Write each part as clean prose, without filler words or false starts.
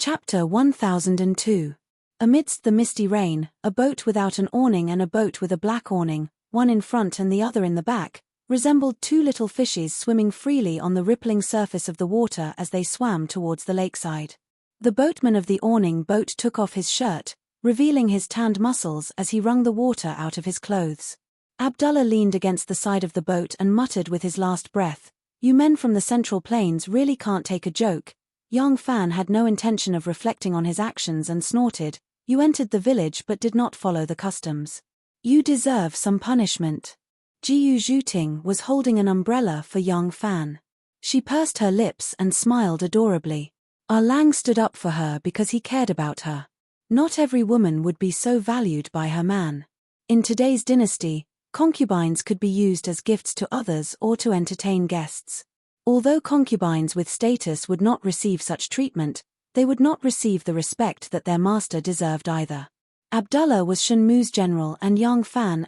Chapter 1002. Amidst the misty rain, a boat without an awning and a boat with a black awning, one in front and the other in the back, resembled two little fishes swimming freely on the rippling surface of the water as they swam towards the lakeside. The boatman of the awning boat took off his shirt, revealing his tanned muscles as he wrung the water out of his clothes. Abdullah leaned against the side of the boat and muttered with his last breath, "You men from the Central Plains really can't take a joke." Young Fan had no intention of reflecting on his actions and snorted, "You entered the village but did not follow the customs. You deserve some punishment." Jiyu Zhuting was holding an umbrella for Young Fan. She pursed her lips and smiled adorably. Ah Lang stood up for her because he cared about her. Not every woman would be so valued by her man. In today's dynasty, concubines could be used as gifts to others or to entertain guests. Although concubines with status would not receive such treatment, they would not receive the respect that their master deserved either. Abdullah was Shenmu's general and Young Fan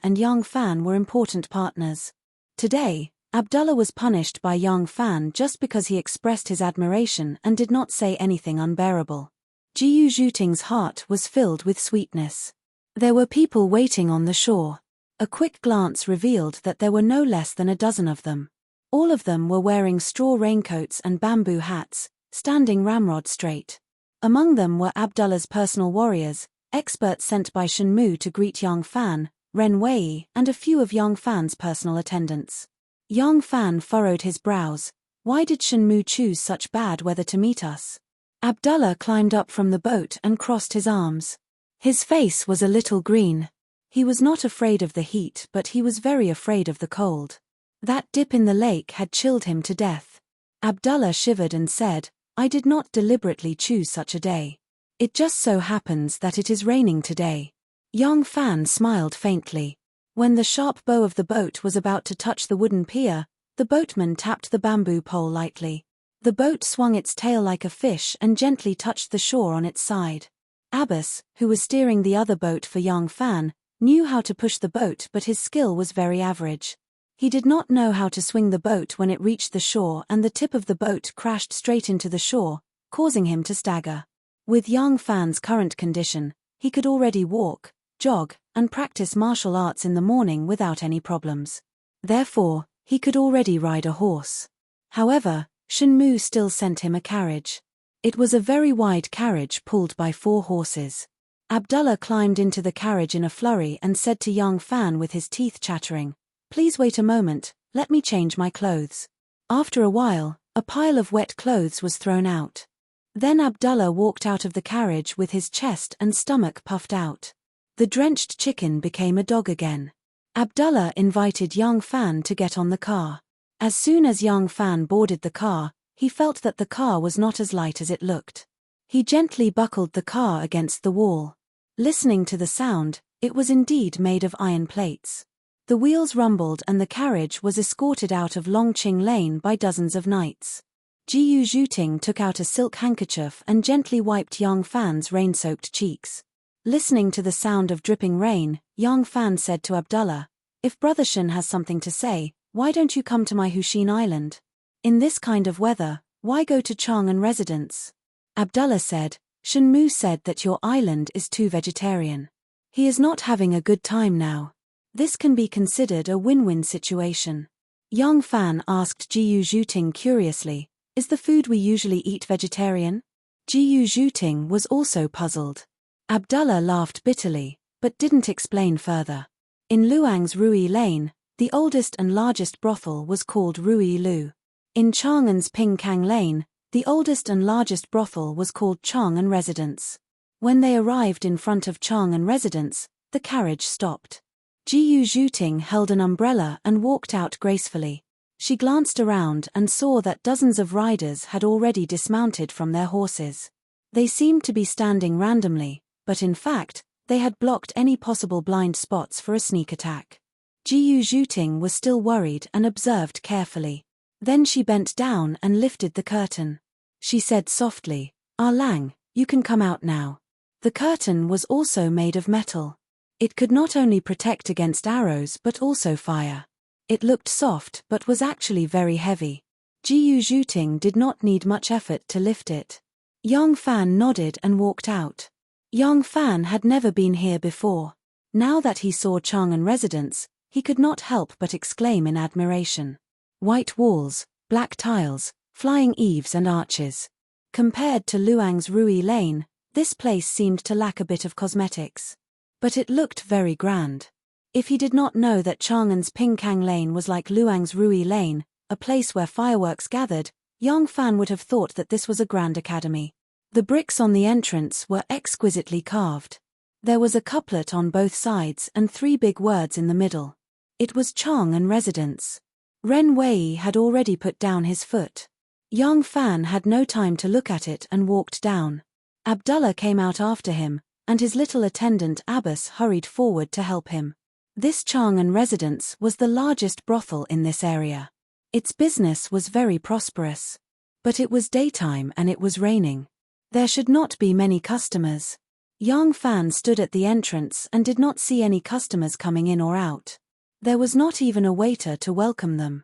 were important partners. Today, Abdullah was punished by Young Fan just because he expressed his admiration and did not say anything unbearable. Jiyu Zhuting's heart was filled with sweetness. There were people waiting on the shore. A quick glance revealed that there were no less than a dozen of them. All of them were wearing straw raincoats and bamboo hats, standing ramrod straight. Among them were Abdullah's personal warriors, experts sent by Shenmu to greet Young Fan, Ren Wei, and a few of Young Fan's personal attendants. Young Fan furrowed his brows. Why did Shenmu choose such bad weather to meet us? Abdullah climbed up from the boat and crossed his arms. His face was a little green. He was not afraid of the heat, but he was very afraid of the cold. That dip in the lake had chilled him to death. Abdullah shivered and said, "I did not deliberately choose such a day. It just so happens that it is raining today." Young Fan smiled faintly. When the sharp bow of the boat was about to touch the wooden pier, the boatman tapped the bamboo pole lightly. The boat swung its tail like a fish and gently touched the shore on its side. Abbas, who was steering the other boat for Young Fan, knew how to push the boat, but his skill was very average. He did not know how to swing the boat when it reached the shore, and the tip of the boat crashed straight into the shore, causing him to stagger. With Young Fan's current condition, he could already walk, jog, and practice martial arts in the morning without any problems. Therefore, he could already ride a horse. However, Shenmu still sent him a carriage. It was a very wide carriage pulled by 4 horses. Abdullah climbed into the carriage in a flurry and said to Young Fan with his teeth chattering, "Please wait a moment, let me change my clothes." After a while, a pile of wet clothes was thrown out. Then Abdullah walked out of the carriage with his chest and stomach puffed out. The drenched chicken became a dog again. Abdullah invited Young Fan to get on the car. As soon as Young Fan boarded the car, he felt that the car was not as light as it looked. He gently buckled the car against the wall. Listening to the sound, it was indeed made of iron plates. The wheels rumbled and the carriage was escorted out of Longqing Lane by dozens of knights. Jiyu Zhuting took out a silk handkerchief and gently wiped Young Fan's rain-soaked cheeks. Listening to the sound of dripping rain, Young Fan said to Abdullah, "If Brother Shen has something to say, why don't you come to my Hushin Island? In this kind of weather, why go to Chang'an residence?" Abdullah said, "Shenmu said that your island is too vegetarian. He is not having a good time now. This can be considered a win-win situation." Young Fan asked Jiyu Zhuting curiously, "Is the food we usually eat vegetarian?" Jiyu Zhuting was also puzzled. Abdullah laughed bitterly, but didn't explain further. In Luang's Rui Lane, the oldest and largest brothel was called Rui Lu. In Chang'an's Ping Kang Lane, the oldest and largest brothel was called Chang'an Residence. When they arrived in front of Chang'an Residence, the carriage stopped. Jiyu Zhuting held an umbrella and walked out gracefully. She glanced around and saw that dozens of riders had already dismounted from their horses. They seemed to be standing randomly, but in fact, they had blocked any possible blind spots for a sneak attack. Jiyu Zhuting was still worried and observed carefully. Then she bent down and lifted the curtain. She said softly, "Ah Lang, you can come out now." The curtain was also made of metal. It could not only protect against arrows but also fire. It looked soft but was actually very heavy. Jiyu Zhuting did not need much effort to lift it. Yang Fan nodded and walked out. Yang Fan had never been here before. Now that he saw Chang'an residence, he could not help but exclaim in admiration. White walls, black tiles, flying eaves and arches. Compared to Luang's Rui Lane, this place seemed to lack a bit of cosmetics. But it looked very grand. If he did not know that Chang'an's Pingkang Lane was like Luang's Rui Lane, a place where fireworks gathered, Yang Fan would have thought that this was a grand academy. The bricks on the entrance were exquisitely carved. There was a couplet on both sides and 3 big words in the middle. It was Chang'an residence. Ren Wei had already put down his foot. Yang Fan had no time to look at it and walked down. Abdullah came out after him, and his little attendant Abbas hurried forward to help him. This Chang'an residence was the largest brothel in this area. Its business was very prosperous. But it was daytime and it was raining. There should not be many customers. Yang Fan stood at the entrance and did not see any customers coming in or out. There was not even a waiter to welcome them.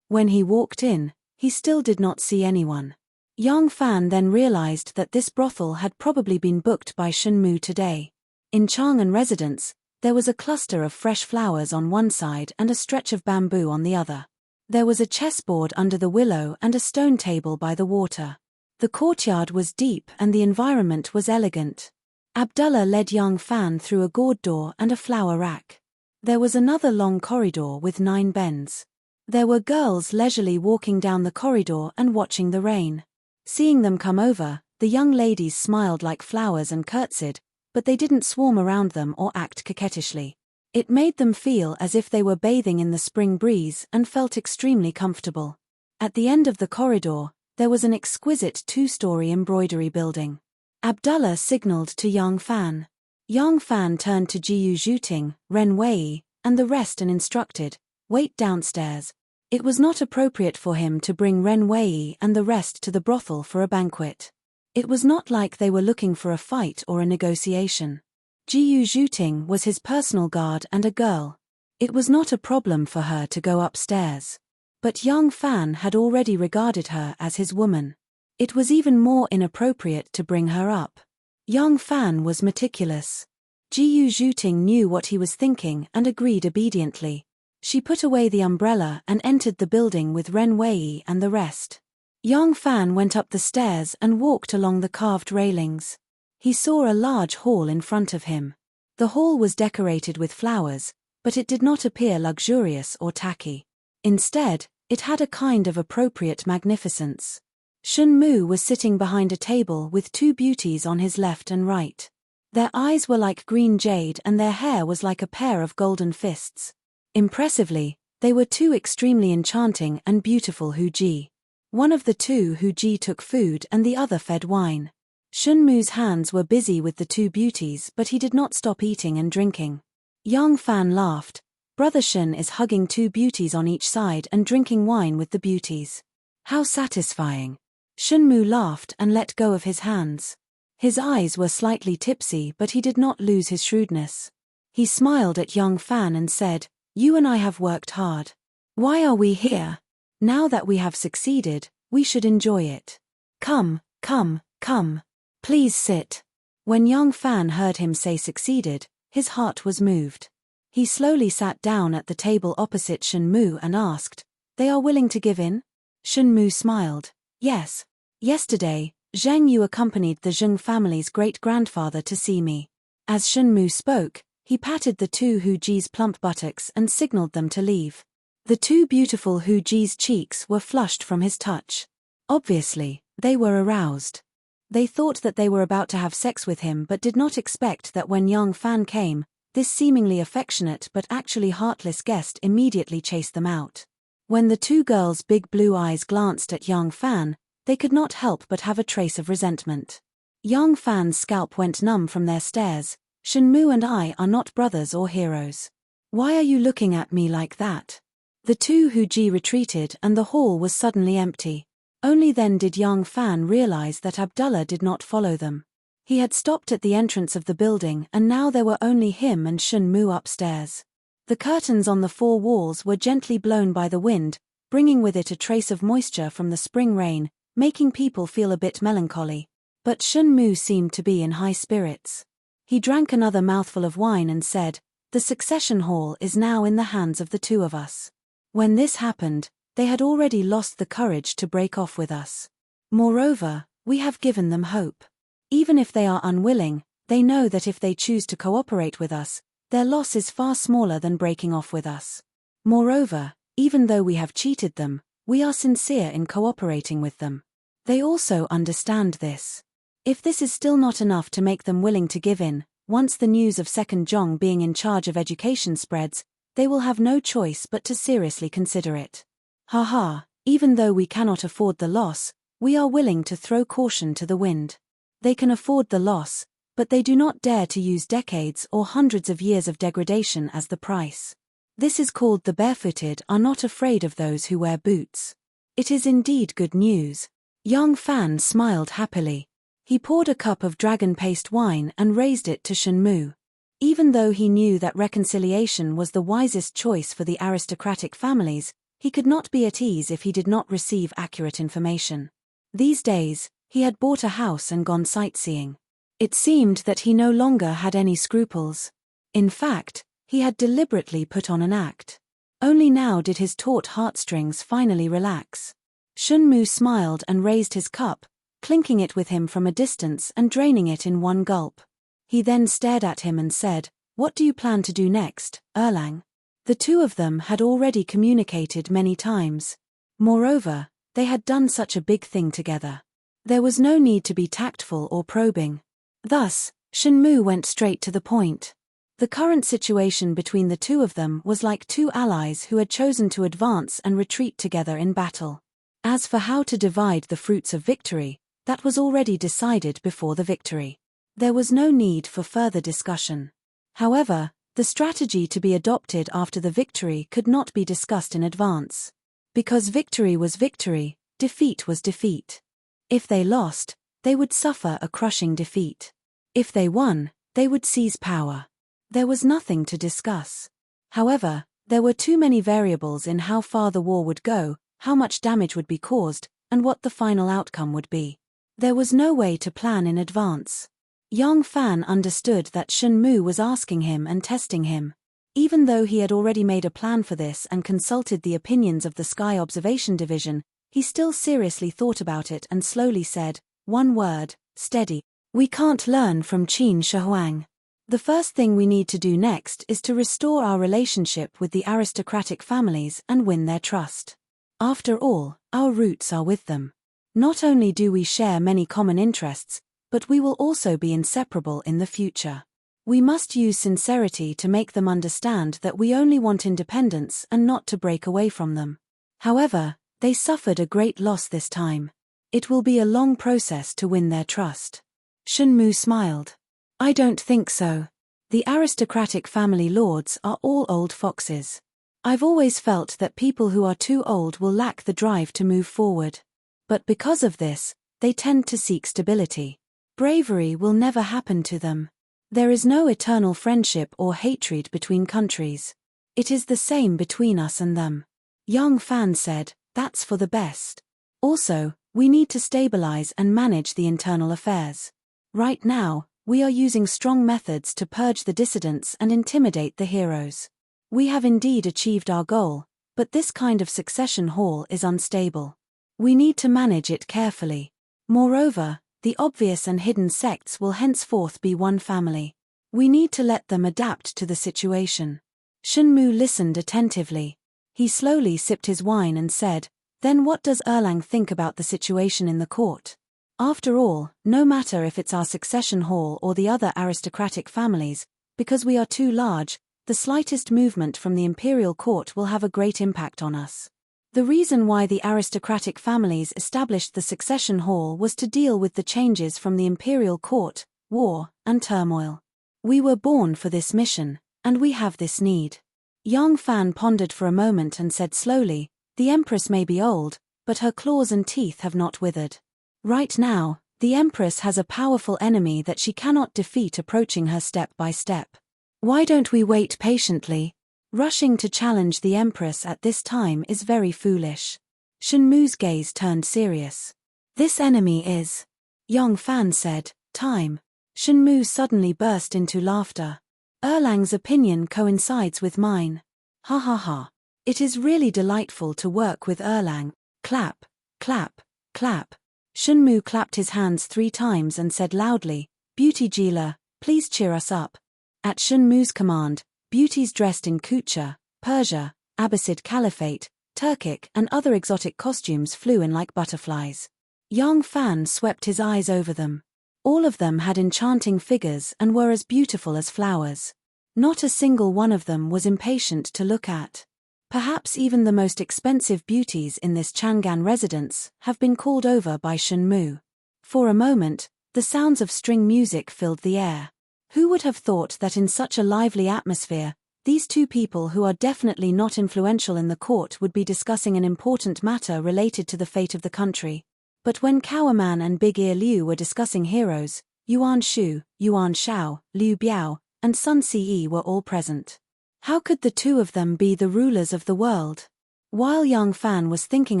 When he walked in, he still did not see anyone. Yang Fan then realized that this brothel had probably been booked by Shenmu today. In Chang'an residence, there was a cluster of fresh flowers on one side and a stretch of bamboo on the other. There was a chessboard under the willow and a stone table by the water. The courtyard was deep and the environment was elegant. Abdullah led Yang Fan through a gourd door and a flower rack. There was another long corridor with 9 bends. There were girls leisurely walking down the corridor and watching the rain. Seeing them come over, the young ladies smiled like flowers and curtsied, but they didn't swarm around them or act coquettishly. It made them feel as if they were bathing in the spring breeze and felt extremely comfortable. At the end of the corridor, there was an exquisite 2-story embroidery building. Abdullah signaled to Yang Fan. Yang Fan turned to Jiyu Zhuting, Ren Wei, and the rest and instructed, "Wait downstairs." It was not appropriate for him to bring Ren Wei and the rest to the brothel for a banquet. It was not like they were looking for a fight or a negotiation. Jiyu Zhuting was his personal guard and a girl. It was not a problem for her to go upstairs. But Yang Fan had already regarded her as his woman. It was even more inappropriate to bring her up. Yang Fan was meticulous. Jiyu Zhuting knew what he was thinking and agreed obediently. She put away the umbrella and entered the building with Ren Wei and the rest. Yang Fan went up the stairs and walked along the carved railings. He saw a large hall in front of him. The hall was decorated with flowers, but it did not appear luxurious or tacky. Instead, it had a kind of appropriate magnificence. Shenmu was sitting behind a table with 2 beauties on his left and right. Their eyes were like green jade and their hair was like a pair of golden fists. Impressively, they were 2 extremely enchanting and beautiful Huji. One of the 2 Huji took food and the other fed wine. Shenmu's hands were busy with the 2 beauties, but he did not stop eating and drinking. Yang Fan laughed. Brother Shen is hugging 2 beauties on each side and drinking wine with the beauties. How satisfying. Shenmu laughed and let go of his hands. His eyes were slightly tipsy, but he did not lose his shrewdness. He smiled at Yang Fan and said, "You and I have worked hard. Why are we here? Now that we have succeeded, we should enjoy it. Come, come, come. Please sit." When Yang Fan heard him say succeeded, his heart was moved. He slowly sat down at the table opposite Shenmu and asked, "They are willing to give in?" Shenmu smiled. "Yes. Yesterday, Zhang Yu accompanied the Zheng family's great-grandfather to see me." As Shenmu spoke, he patted the 2 Huji's plump buttocks and signaled them to leave. The 2 beautiful Huji's cheeks were flushed from his touch. Obviously, they were aroused. They thought that they were about to have sex with him but did not expect that when Yang Fan came, this seemingly affectionate but actually heartless guest immediately chased them out. When the 2 girls' big blue eyes glanced at Yang Fan, they could not help but have a trace of resentment. Yang Fan's scalp went numb from their stares. "Shenmu and I are not brothers or heroes. Why are you looking at me like that?" The 2 Huji retreated and the hall was suddenly empty. Only then did Yang Fan realize that Abdullah did not follow them. He had stopped at the entrance of the building and now there were only him and Shenmu upstairs. The curtains on the 4 walls were gently blown by the wind, bringing with it a trace of moisture from the spring rain, making people feel a bit melancholy. But Shun Mu seemed to be in high spirits. He drank another mouthful of wine and said, "The succession hall is now in the hands of the two of us." When this happened, they had already lost the courage to break off with us. Moreover, we have given them hope. Even if they are unwilling, they know that if they choose to cooperate with us, their loss is far smaller than breaking off with us. Moreover, even though we have cheated them, we are sincere in cooperating with them. They also understand this. If this is still not enough to make them willing to give in, once the news of Second Zhong being in charge of education spreads, they will have no choice but to seriously consider it. Haha, even though we cannot afford the loss, we are willing to throw caution to the wind. They can afford the loss, but they do not dare to use decades or hundreds of years of degradation as the price. This is called the barefooted are not afraid of those who wear boots. It is indeed good news. Young Fan smiled happily. He poured a cup of dragon paste wine and raised it to Shun Mu. Even though he knew that reconciliation was the wisest choice for the aristocratic families, he could not be at ease if he did not receive accurate information. These days, he had bought a house and gone sightseeing. It seemed that he no longer had any scruples. In fact, he had deliberately put on an act. Only now did his taut heartstrings finally relax. Shun Mu smiled and raised his cup, clinking it with him from a distance and draining it in one gulp. He then stared at him and said, "What do you plan to do next, Erlang?" The two of them had already communicated many times. Moreover, they had done such a big thing together. There was no need to be tactful or probing. Thus, Shun Mu went straight to the point. The current situation between the two of them was like two allies who had chosen to advance and retreat together in battle. As for how to divide the fruits of victory, that was already decided before the victory. There was no need for further discussion. However, the strategy to be adopted after the victory could not be discussed in advance. Because victory was victory, defeat was defeat. If they lost, they would suffer a crushing defeat. If they won, they would seize power. There was nothing to discuss. However, there were too many variables in how far the war would go, how much damage would be caused, and what the final outcome would be. There was no way to plan in advance. Young Fan understood that Shun Mu was asking him and testing him. Even though he had already made a plan for this and consulted the opinions of the Sky Observation Division, he still seriously thought about it and slowly said, "One word, steady. We can't learn from Qin Shihuang. The first thing we need to do next is to restore our relationship with the aristocratic families and win their trust. After all, our roots are with them. Not only do we share many common interests, but we will also be inseparable in the future. We must use sincerity to make them understand that we only want independence and not to break away from them." However, they suffered a great loss this time. It will be a long process to win their trust. Shun Mu smiled. "I don't think so. The aristocratic family lords are all old foxes. I've always felt that people who are too old will lack the drive to move forward. But because of this, they tend to seek stability. Bravery will never happen to them. There is no eternal friendship or hatred between countries. It is the same between us and them." Young Fan said, "That's for the best. Also, we need to stabilize and manage the internal affairs. Right now, we are using strong methods to purge the dissidents and intimidate the heroes. We have indeed achieved our goal, but this kind of succession hall is unstable. We need to manage it carefully. Moreover, the obvious and hidden sects will henceforth be one family. We need to let them adapt to the situation." Shun Mu listened attentively. He slowly sipped his wine and said, "Then what does Erlang think about the situation in the court? After all, no matter if it's our succession hall or the other aristocratic families, because we are too large, the slightest movement from the imperial court will have a great impact on us. The reason why the aristocratic families established the succession hall was to deal with the changes from the imperial court, war, and turmoil. We were born for this mission, and we have this need." Young Fan pondered for a moment and said slowly, "The Empress may be old, but her claws and teeth have not withered. Right now, the Empress has a powerful enemy that she cannot defeat approaching her step by step. Why don't we wait patiently? Rushing to challenge the Empress at this time is very foolish." Shun Mu's gaze turned serious. "This enemy is..." Yang Fan said, "Time." Shen Mu suddenly burst into laughter. "Erlang's opinion coincides with mine. Ha ha ha. It is really delightful to work with Erlang. Clap, clap, clap." Shen Mu clapped his hands 3 times and said loudly, "Beauty Jila, please cheer us up." At Shen Mu's command, beauties dressed in Kucha, Persia, Abbasid Caliphate, Turkic and other exotic costumes flew in like butterflies. Yang Fan swept his eyes over them. All of them had enchanting figures and were as beautiful as flowers. Not a single one of them was impatient to look at. Perhaps even the most expensive beauties in this Chang'an residence have been called over by Shen Mu. For a moment, the sounds of string music filled the air. Who would have thought that in such a lively atmosphere, these 2 people who are definitely not influential in the court would be discussing an important matter related to the fate of the country? But when Cower Man and Big Ear Liu were discussing heroes, Yuan Shu, Yuan Shao, Liu Biao, and Sun Ce were all present. How could the 2 of them be the rulers of the world? While Yang Fan was thinking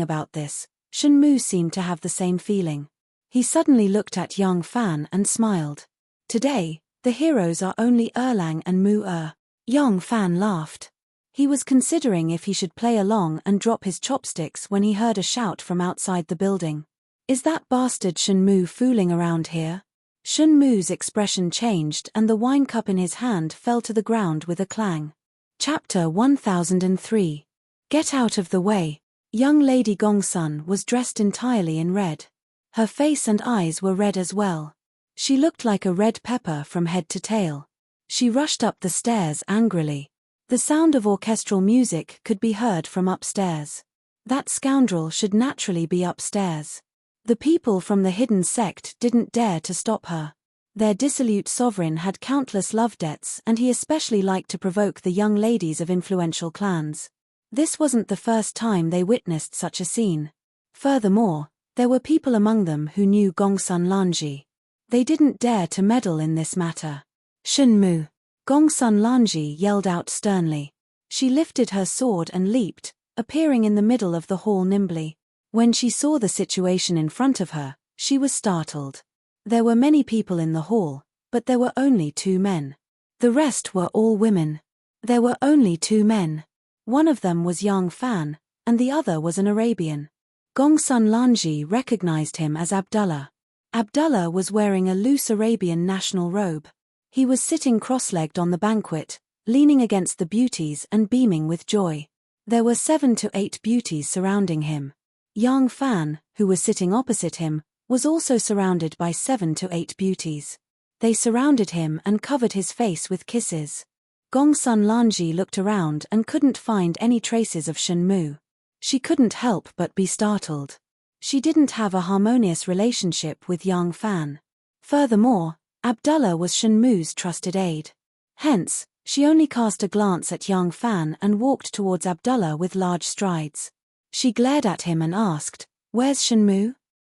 about this, Shen Mu seemed to have the same feeling. He suddenly looked at Yang Fan and smiled. "Today, the heroes are only Erlang and Mu Er." Yang Fan laughed. He was considering if he should play along and drop his chopsticks when he heard a shout from outside the building. "Is that bastard Shen Mu fooling around here?" Shen Mu's expression changed and the wine cup in his hand fell to the ground with a clang. Chapter 1003. Get out of the way. Young Lady Gongsun was dressed entirely in red. Her face and eyes were red as well. She looked like a red pepper from head to tail. She rushed up the stairs angrily. The sound of orchestral music could be heard from upstairs. That scoundrel should naturally be upstairs. The people from the hidden sect didn't dare to stop her. Their dissolute sovereign had countless love debts and he especially liked to provoke the young ladies of influential clans. This wasn't the first time they witnessed such a scene. Furthermore, there were people among them who knew Gongsun Lanji. They didn't dare to meddle in this matter. "Shen Mu!" Gongsun Lanji yelled out sternly. She lifted her sword and leaped, appearing in the middle of the hall nimbly. When she saw the situation in front of her, she was startled. There were many people in the hall, but there were only 2 men. The rest were all women. There were only 2 men. One of them was Yang Fan, and the other was an Arabian. Gongsun Lanji recognized him as Abdullah. Abdullah was wearing a loose Arabian national robe. He was sitting cross-legged on the banquet, leaning against the beauties and beaming with joy. There were 7 to 8 beauties surrounding him. Yang Fan, who was sitting opposite him, was also surrounded by 7 to 8 beauties. They surrounded him and covered his face with kisses. Gongsun Lanji looked around and couldn't find any traces of Shen Mu. She couldn't help but be startled. She didn't have a harmonious relationship with Yang Fan. Furthermore, Abdullah was Shen Mu's trusted aide. Hence, she only cast a glance at Yang Fan and walked towards Abdullah with large strides. She glared at him and asked, "Where's Shen Mu?"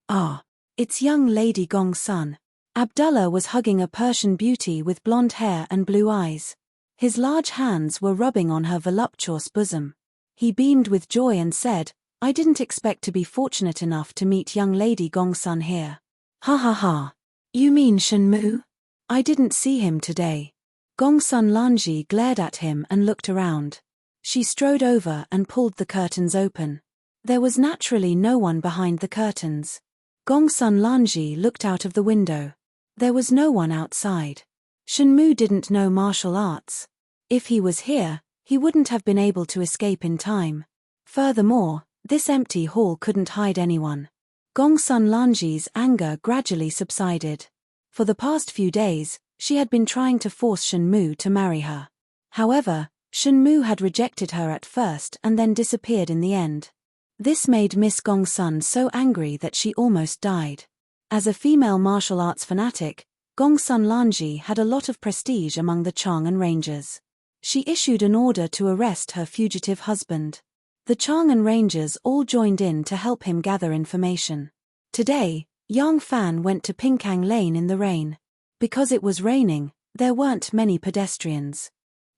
"Ah, it's young Lady Gongsun." Abdullah was hugging a Persian beauty with blonde hair and blue eyes. His large hands were rubbing on her voluptuous bosom. He beamed with joy and said, "I didn't expect to be fortunate enough to meet young Lady Gongsun here." "Ha ha ha. You mean Shen Mu? I didn't see him today." Gongsun Lanji glared at him and looked around. She strode over and pulled the curtains open. There was naturally no one behind the curtains. Gongsun Lanji looked out of the window. There was no one outside. Shen Mu didn't know martial arts. If he was here, he wouldn't have been able to escape in time. Furthermore, this empty hall couldn't hide anyone. Gongsun Lanji's anger gradually subsided. For the past few days, she had been trying to force Shen Mu to marry her. However, Shen Mu had rejected her at first and then disappeared in the end. This made Miss Gongsun so angry that she almost died. As a female martial arts fanatic, Gongsun Lanji had a lot of prestige among the Chang'an Rangers. She issued an order to arrest her fugitive husband. The Chang'an Rangers all joined in to help him gather information. Today, Yang Fan went to Pinkang Lane in the rain. Because it was raining, there weren't many pedestrians.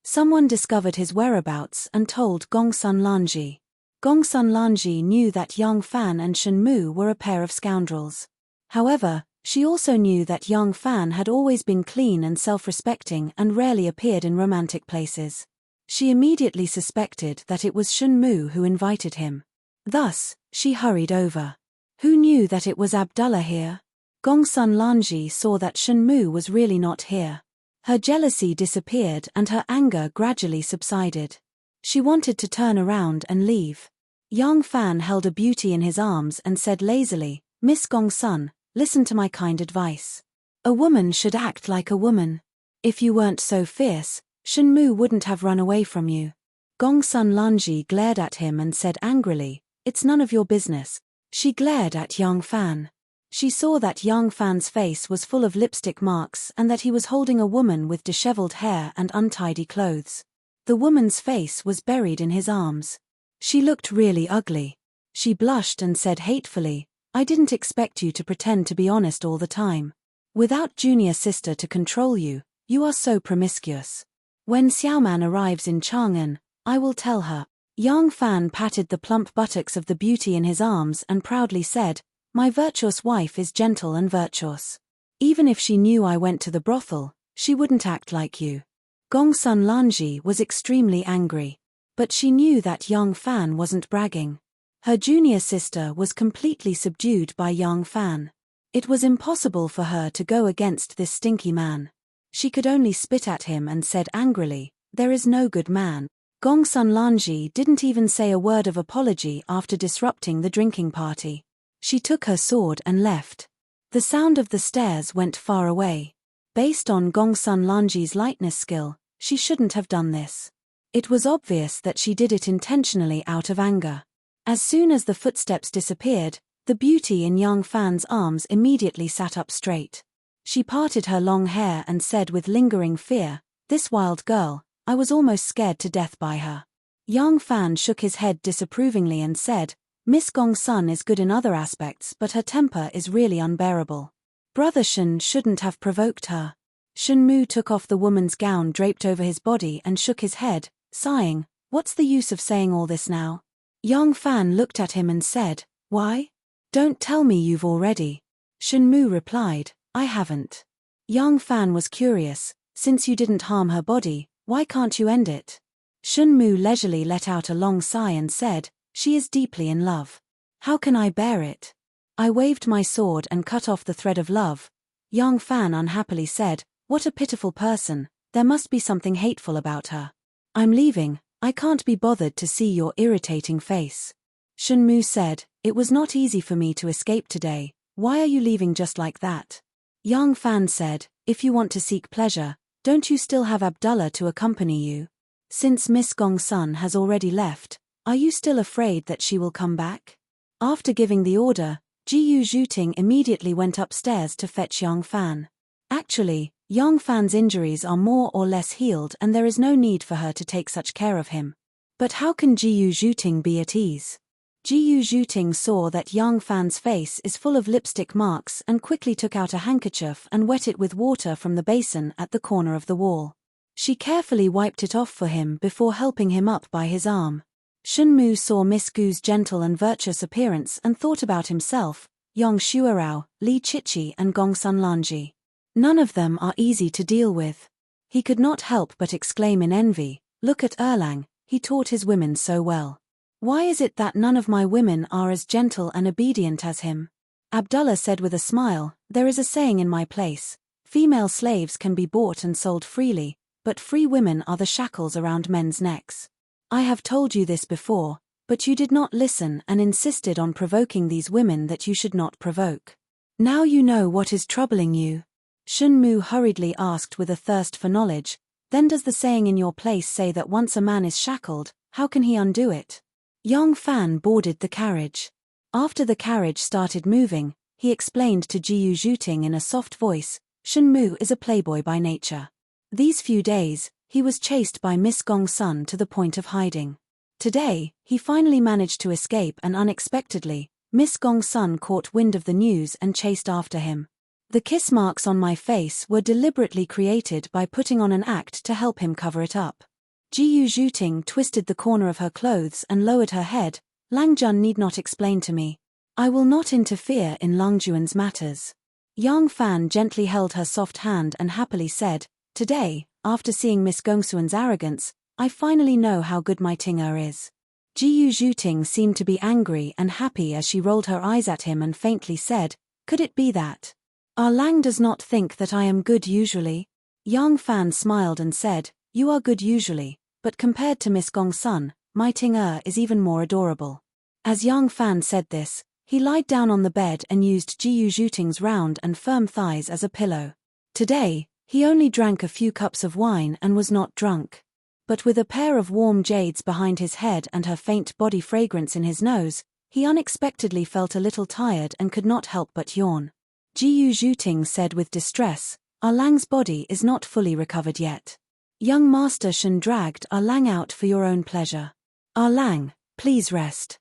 Someone discovered his whereabouts and told Gongsun Lanji. Gongsun Lanji knew that Yang Fan and Shen Mu were a pair of scoundrels. However, She also knew that young Fan had always been clean and self-respecting and rarely appeared in romantic places. She immediately suspected that it was Shun Mu who invited him. Thus, she hurried over. Who knew that it was Abdullah here? Gongsun Lanji saw that Shun Mu was really not here. Her jealousy disappeared and her anger gradually subsided. She wanted to turn around and leave. Young Fan held a beauty in his arms and said lazily, "Miss Gongsun, listen to my kind advice. A woman should act like a woman. If you weren't so fierce, Shun Mu wouldn't have run away from you." Gongsun Lanji glared at him and said angrily, "It's none of your business." She glared at young Fan. She saw that young Fan's face was full of lipstick marks and that he was holding a woman with disheveled hair and untidy clothes. The woman's face was buried in his arms. She looked really ugly. She blushed and said hatefully, "I didn't expect you to pretend to be honest all the time. Without junior sister to control you, you are so promiscuous. When Xiaoman arrives in Chang'an, I will tell her." Young Fan patted the plump buttocks of the beauty in his arms and proudly said, "My virtuous wife is gentle and virtuous. Even if she knew I went to the brothel, she wouldn't act like you." Gongsun Lanji was extremely angry. But she knew that young Fan wasn't bragging. Her junior sister was completely subdued by young Fan. It was impossible for her to go against this stinky man. She could only spit at him and said angrily, "There is no good man." Gongsun Lanji didn't even say a word of apology after disrupting the drinking party. She took her sword and left. The sound of the stairs went far away. Based on Gongsun Lanji's lightness skill, she shouldn't have done this. It was obvious that she did it intentionally out of anger. As soon as the footsteps disappeared, the beauty in young Fan's arms immediately sat up straight. She parted her long hair and said with lingering fear, "This wild girl, I was almost scared to death by her." Young Fan shook his head disapprovingly and said, "Miss Gongsun is good in other aspects but her temper is really unbearable. Brother Shun shouldn't have provoked her." Shun Mu took off the woman's gown draped over his body and shook his head, sighing, "What's the use of saying all this now?" Young Fan looked at him and said, "Why? Don't tell me you've already." Shun Mu replied, "I haven't." Young Fan was curious, "Since you didn't harm her body, why can't you end it?" Shun Mu leisurely let out a long sigh and said, "She is deeply in love. How can I bear it? I waved my sword and cut off the thread of love." Young Fan unhappily said, "What a pitiful person, there must be something hateful about her. I'm leaving, I can't be bothered to see your irritating face." Shun Mu said, "It was not easy for me to escape today, why are you leaving just like that?" Young Fan said, "If you want to seek pleasure, don't you still have Abdullah to accompany you? Since Miss Gongsun has already left, are you still afraid that she will come back?" After giving the order, Jiyu Zhuting immediately went upstairs to fetch young Fan. Actually, young Fan's injuries are more or less healed and there is no need for her to take such care of him. But how can Jiyu Zhuting be at ease? Jiyu Zhuting saw that young Fan's face is full of lipstick marks and quickly took out a handkerchief and wet it with water from the basin at the corner of the wall. She carefully wiped it off for him before helping him up by his arm. Shun Mu saw Miss Gu's gentle and virtuous appearance and thought about himself, Yong Shuarao, Li Chichi and Gongsun Lanji. None of them are easy to deal with. He could not help but exclaim in envy, "Look at Erlang, he taught his women so well. Why is it that none of my women are as gentle and obedient as him?" Abdullah said with a smile, "There is a saying in my place, female slaves can be bought and sold freely, but free women are the shackles around men's necks. I have told you this before, but you did not listen and insisted on provoking these women that you should not provoke. Now you know what is troubling you." Shun Mu hurriedly asked with a thirst for knowledge, "Then does the saying in your place say that once a man is shackled, how can he undo it?" Young Fan boarded the carriage. After the carriage started moving, he explained to Jiyu Zhuting in a soft voice, "Shun Mu is a playboy by nature. These few days, he was chased by Miss Gongsun to the point of hiding. Today, he finally managed to escape and unexpectedly, Miss Gongsun caught wind of the news and chased after him. The kiss marks on my face were deliberately created by putting on an act to help him cover it up." Jiyu Zhuting twisted the corner of her clothes and lowered her head, "Langjun need not explain to me. I will not interfere in Langjuan's matters." Yang Fan gently held her soft hand and happily said, "Today, after seeing Miss Gongsuan's arrogance, I finally know how good my Ting-er is." Jiyu Zhuting seemed to be angry and happy as she rolled her eyes at him and faintly said, "Could it be that Lang does not think that I am good usually?" Yang Fan smiled and said, "You are good usually, but compared to Miss Gongsun, my Ting-er is even more adorable." As Yang Fan said this, he lied down on the bed and used Jiyu Zhuting's round and firm thighs as a pillow. Today, he only drank a few cups of wine and was not drunk. But with a pair of warm jades behind his head and her faint body fragrance in his nose, he unexpectedly felt a little tired and could not help but yawn. Jiyu Zhuting said with distress, "Lang's body is not fully recovered yet. Young Master Shen dragged Lang out for your own pleasure. Lang, please rest."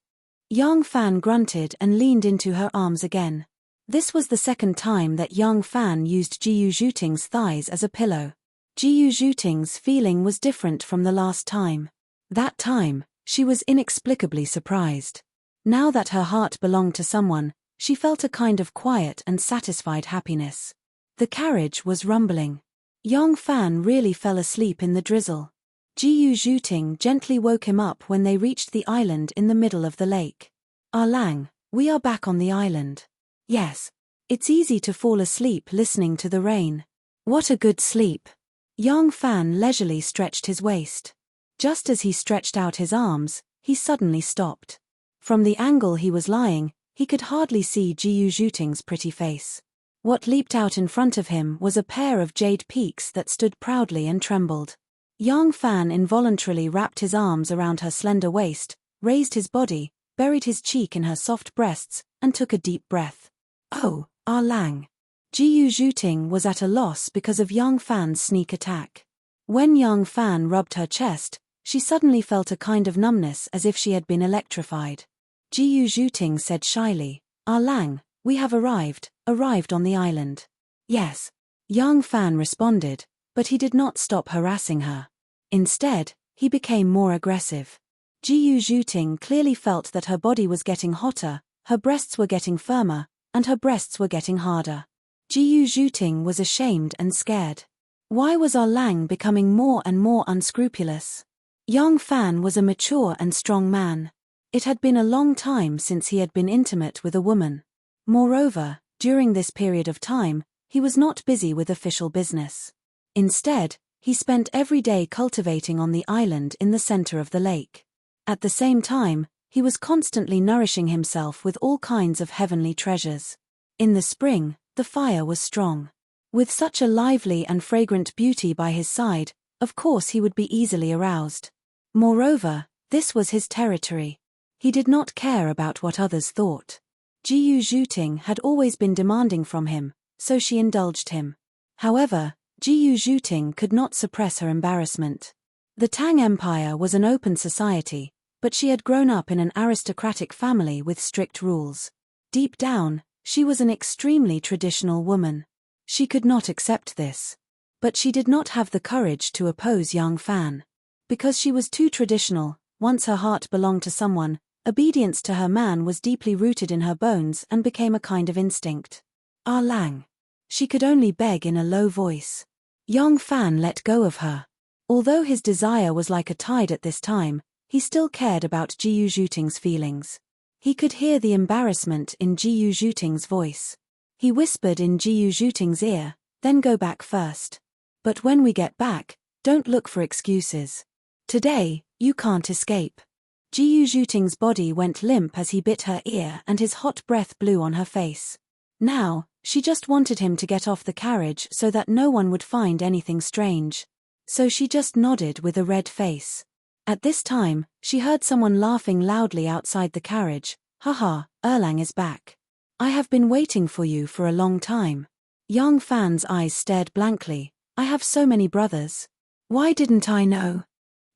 Yang Fan grunted and leaned into her arms again. This was the second time that Yang Fan used Jiyu Zhuting's thighs as a pillow. Jiyu Zhuting's feeling was different from the last time. That time, she was inexplicably surprised. Now that her heart belonged to someone, she felt a kind of quiet and satisfied happiness. The carriage was rumbling. Yang Fan really fell asleep in the drizzle. Jiyu Zhuting gently woke him up when they reached the island in the middle of the lake. "Lang, we are back on the island." "Yes. It's easy to fall asleep listening to the rain." "What a good sleep." Yang Fan leisurely stretched his waist. Just as he stretched out his arms, he suddenly stopped. From the angle he was lying, he could hardly see Jiyu Zhuting's pretty face. What leaped out in front of him was a pair of jade peaks that stood proudly and trembled. Yang Fan involuntarily wrapped his arms around her slender waist, raised his body, buried his cheek in her soft breasts, and took a deep breath. "Oh, Lang." Jiyu Zhuting was at a loss because of Yang Fan's sneak attack. When Yang Fan rubbed her chest, she suddenly felt a kind of numbness as if she had been electrified. Jiyu Zhuting said shyly, "Lang, we have arrived on the island." "Yes." Yang Fan responded, but he did not stop harassing her. Instead, he became more aggressive. Jiyu Zhuting clearly felt that her body was getting hotter, her breasts were getting firmer, and her breasts were getting harder. Jiyu Zhuting was ashamed and scared. Why was Lang becoming more and more unscrupulous? Yang Fan was a mature and strong man. It had been a long time since he had been intimate with a woman. Moreover, during this period of time, he was not busy with official business. Instead, he spent every day cultivating on the island in the center of the lake. At the same time, he was constantly nourishing himself with all kinds of heavenly treasures. In the spring, the fire was strong. With such a lively and fragrant beauty by his side, of course he would be easily aroused. Moreover, this was his territory. He did not care about what others thought. Jiyu Zhuting had always been demanding from him, so she indulged him. However, Jiyu Zhuting could not suppress her embarrassment. The Tang Empire was an open society, but she had grown up in an aristocratic family with strict rules. Deep down, she was an extremely traditional woman. She could not accept this. But she did not have the courage to oppose Yang Fan. Because she was too traditional, once her heart belonged to someone, obedience to her man was deeply rooted in her bones and became a kind of instinct. Lang. She could only beg in a low voice. Yang Fan let go of her. Although his desire was like a tide at this time, he still cared about Jiyu Zhuting's feelings. He could hear the embarrassment in Jiyu Zhuting's voice. He whispered in Jiyu Zhuting's ear, "Then go back first. But when we get back, don't look for excuses. Today, you can't escape." Jiyu Zhuting's body went limp as he bit her ear and his hot breath blew on her face. Now, she just wanted him to get off the carriage so that no one would find anything strange. So she just nodded with a red face. At this time, she heard someone laughing loudly outside the carriage. "Haha, Lang is back. I have been waiting for you for a long time." Yang Fan's eyes stared blankly. "I have so many brothers. Why didn't I know?"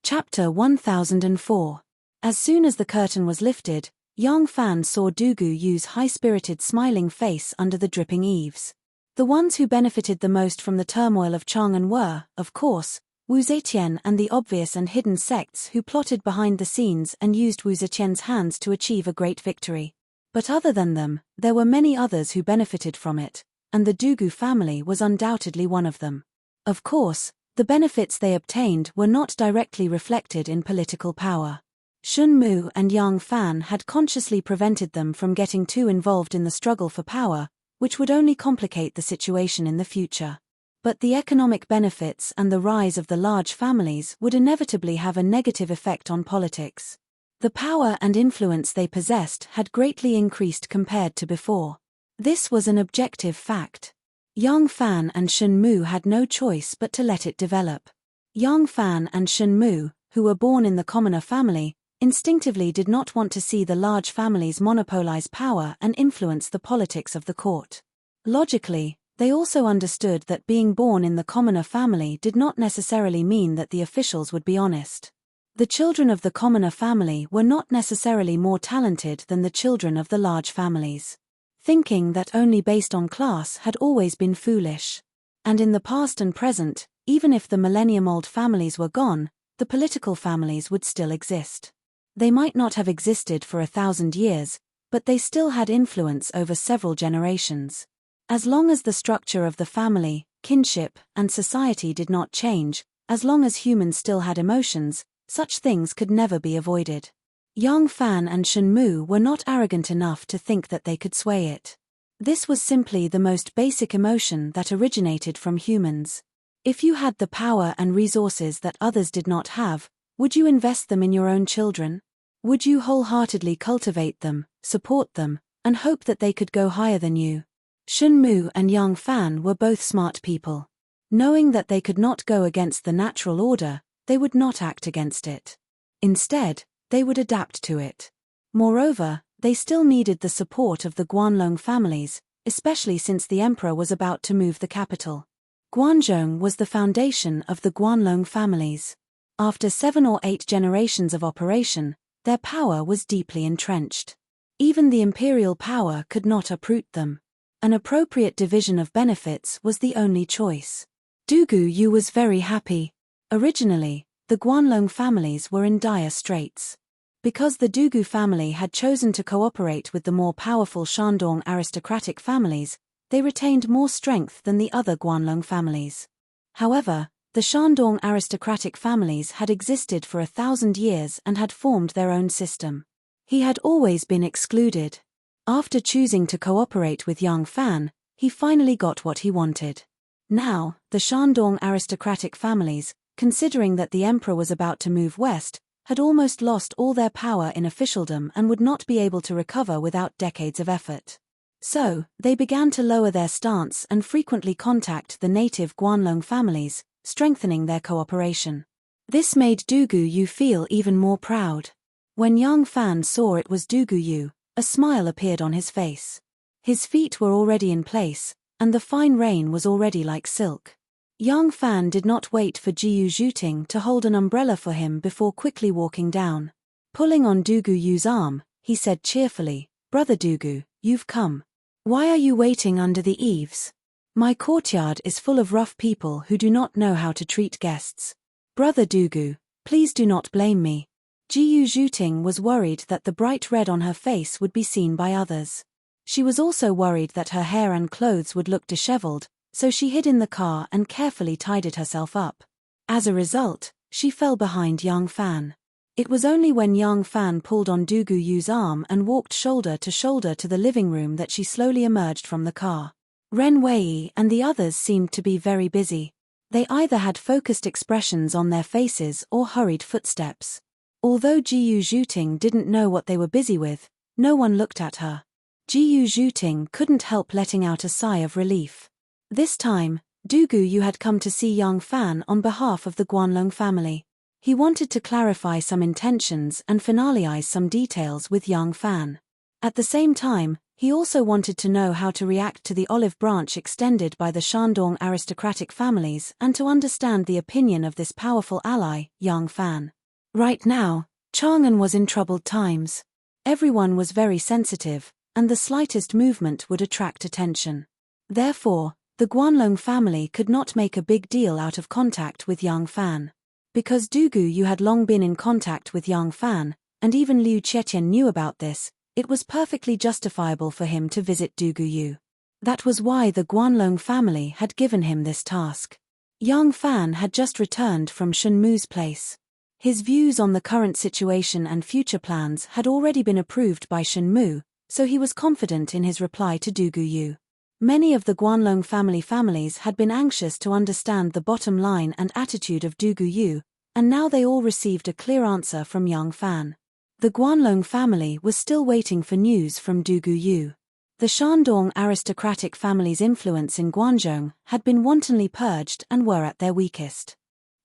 Chapter 1004. As soon as the curtain was lifted, Yang Fan saw Dugu Yu's high-spirited smiling face under the dripping eaves. The ones who benefited the most from the turmoil of Chang'an were, of course, Wu Zetian and the obvious and hidden sects who plotted behind the scenes and used Wu Zetian's hands to achieve a great victory. But other than them, there were many others who benefited from it, and the Dugu family was undoubtedly one of them. Of course, the benefits they obtained were not directly reflected in political power. Shun Mu and Yang Fan had consciously prevented them from getting too involved in the struggle for power, which would only complicate the situation in the future. But the economic benefits and the rise of the large families would inevitably have a negative effect on politics. The power and influence they possessed had greatly increased compared to before. This was an objective fact. Yang Fan and Shun Mu had no choice but to let it develop. Yang Fan and Shun Mu, who were born in the commoner family, instinctively did not want to see the large families monopolize power and influence the politics of the court. Logically, they also understood that being born in the commoner family did not necessarily mean that the officials would be honest. The children of the commoner family were not necessarily more talented than the children of the large families. Thinking that only based on class had always been foolish. And in the past and present, even if the millennium-old families were gone, the political families would still exist. They might not have existed for 1,000 years, but they still had influence over several generations. As long as the structure of the family, kinship, and society did not change, as long as humans still had emotions, such things could never be avoided. Yang Fan and Shun Mu were not arrogant enough to think that they could sway it. This was simply the most basic emotion that originated from humans. If you had the power and resources that others did not have, would you invest them in your own children? Would you wholeheartedly cultivate them, support them, and hope that they could go higher than you? Shun Mu and Yang Fan were both smart people. Knowing that they could not go against the natural order, they would not act against it. Instead, they would adapt to it. Moreover, they still needed the support of the Guanlong families, especially since the emperor was about to move the capital. Guanzhong was the foundation of the Guanlong families. After 7 or 8 generations of operation, their power was deeply entrenched. Even the imperial power could not uproot them. An appropriate division of benefits was the only choice. Dugu Yu was very happy. Originally, the Guanlong families were in dire straits. Because the Dugu family had chosen to cooperate with the more powerful Shandong aristocratic families, they retained more strength than the other Guanlong families. However, the Shandong aristocratic families had existed for 1,000 years and had formed their own system. He had always been excluded. After choosing to cooperate with Yang Fan, he finally got what he wanted. Now, the Shandong aristocratic families, considering that the emperor was about to move west, had almost lost all their power in officialdom and would not be able to recover without decades of effort. So, they began to lower their stance and frequently contact the native Guanlong families, strengthening their cooperation. This made Dugu Yu feel even more proud. When Yang Fan saw it was Dugu Yu, a smile appeared on his face. His feet were already in place, and the fine rain was already like silk. Yang Fan did not wait for Jiyu Zhuting to hold an umbrella for him before quickly walking down. Pulling on Dugu Yu's arm, he said cheerfully, "Brother Dugu, you've come. Why are you waiting under the eaves? My courtyard is full of rough people who do not know how to treat guests. Brother Dugu, please do not blame me." Jiyu Zhuting was worried that the bright red on her face would be seen by others. She was also worried that her hair and clothes would look disheveled, so she hid in the car and carefully tidied herself up. As a result, she fell behind Yang Fan. It was only when Yang Fan pulled on Dugu Yu's arm and walked shoulder to the living room that she slowly emerged from the car. Ren Wei and the others seemed to be very busy. They either had focused expressions on their faces or hurried footsteps. Although Jiyu Zhuting didn't know what they were busy with, no one looked at her. Jiyu Zhuting couldn't help letting out a sigh of relief. This time, Dugu Yu had come to see Yang Fan on behalf of the Guanlong family. He wanted to clarify some intentions and finalize some details with Yang Fan. At the same time, he also wanted to know how to react to the olive branch extended by the Shandong aristocratic families and to understand the opinion of this powerful ally, Yang Fan. Right now, Chang'an was in troubled times. Everyone was very sensitive, and the slightest movement would attract attention. Therefore, the Guanlong family could not make a big deal out of contact with Yang Fan. Because Dugu Yu had long been in contact with Yang Fan, and even Liu Qietian knew about this, it was perfectly justifiable for him to visit Dugu Yu. That was why the Guanlong family had given him this task. Yang Fan had just returned from Shen Mu's place. His views on the current situation and future plans had already been approved by Shen Mu, so he was confident in his reply to Du Guyu. Many of the Guanlong families had been anxious to understand the bottom line and attitude of Du Guyu, and now they all received a clear answer from Yang Fan. The Guanlong family was still waiting for news from Du Guyu. The Shandong aristocratic family's influence in Guanzhong had been wantonly purged and were at their weakest.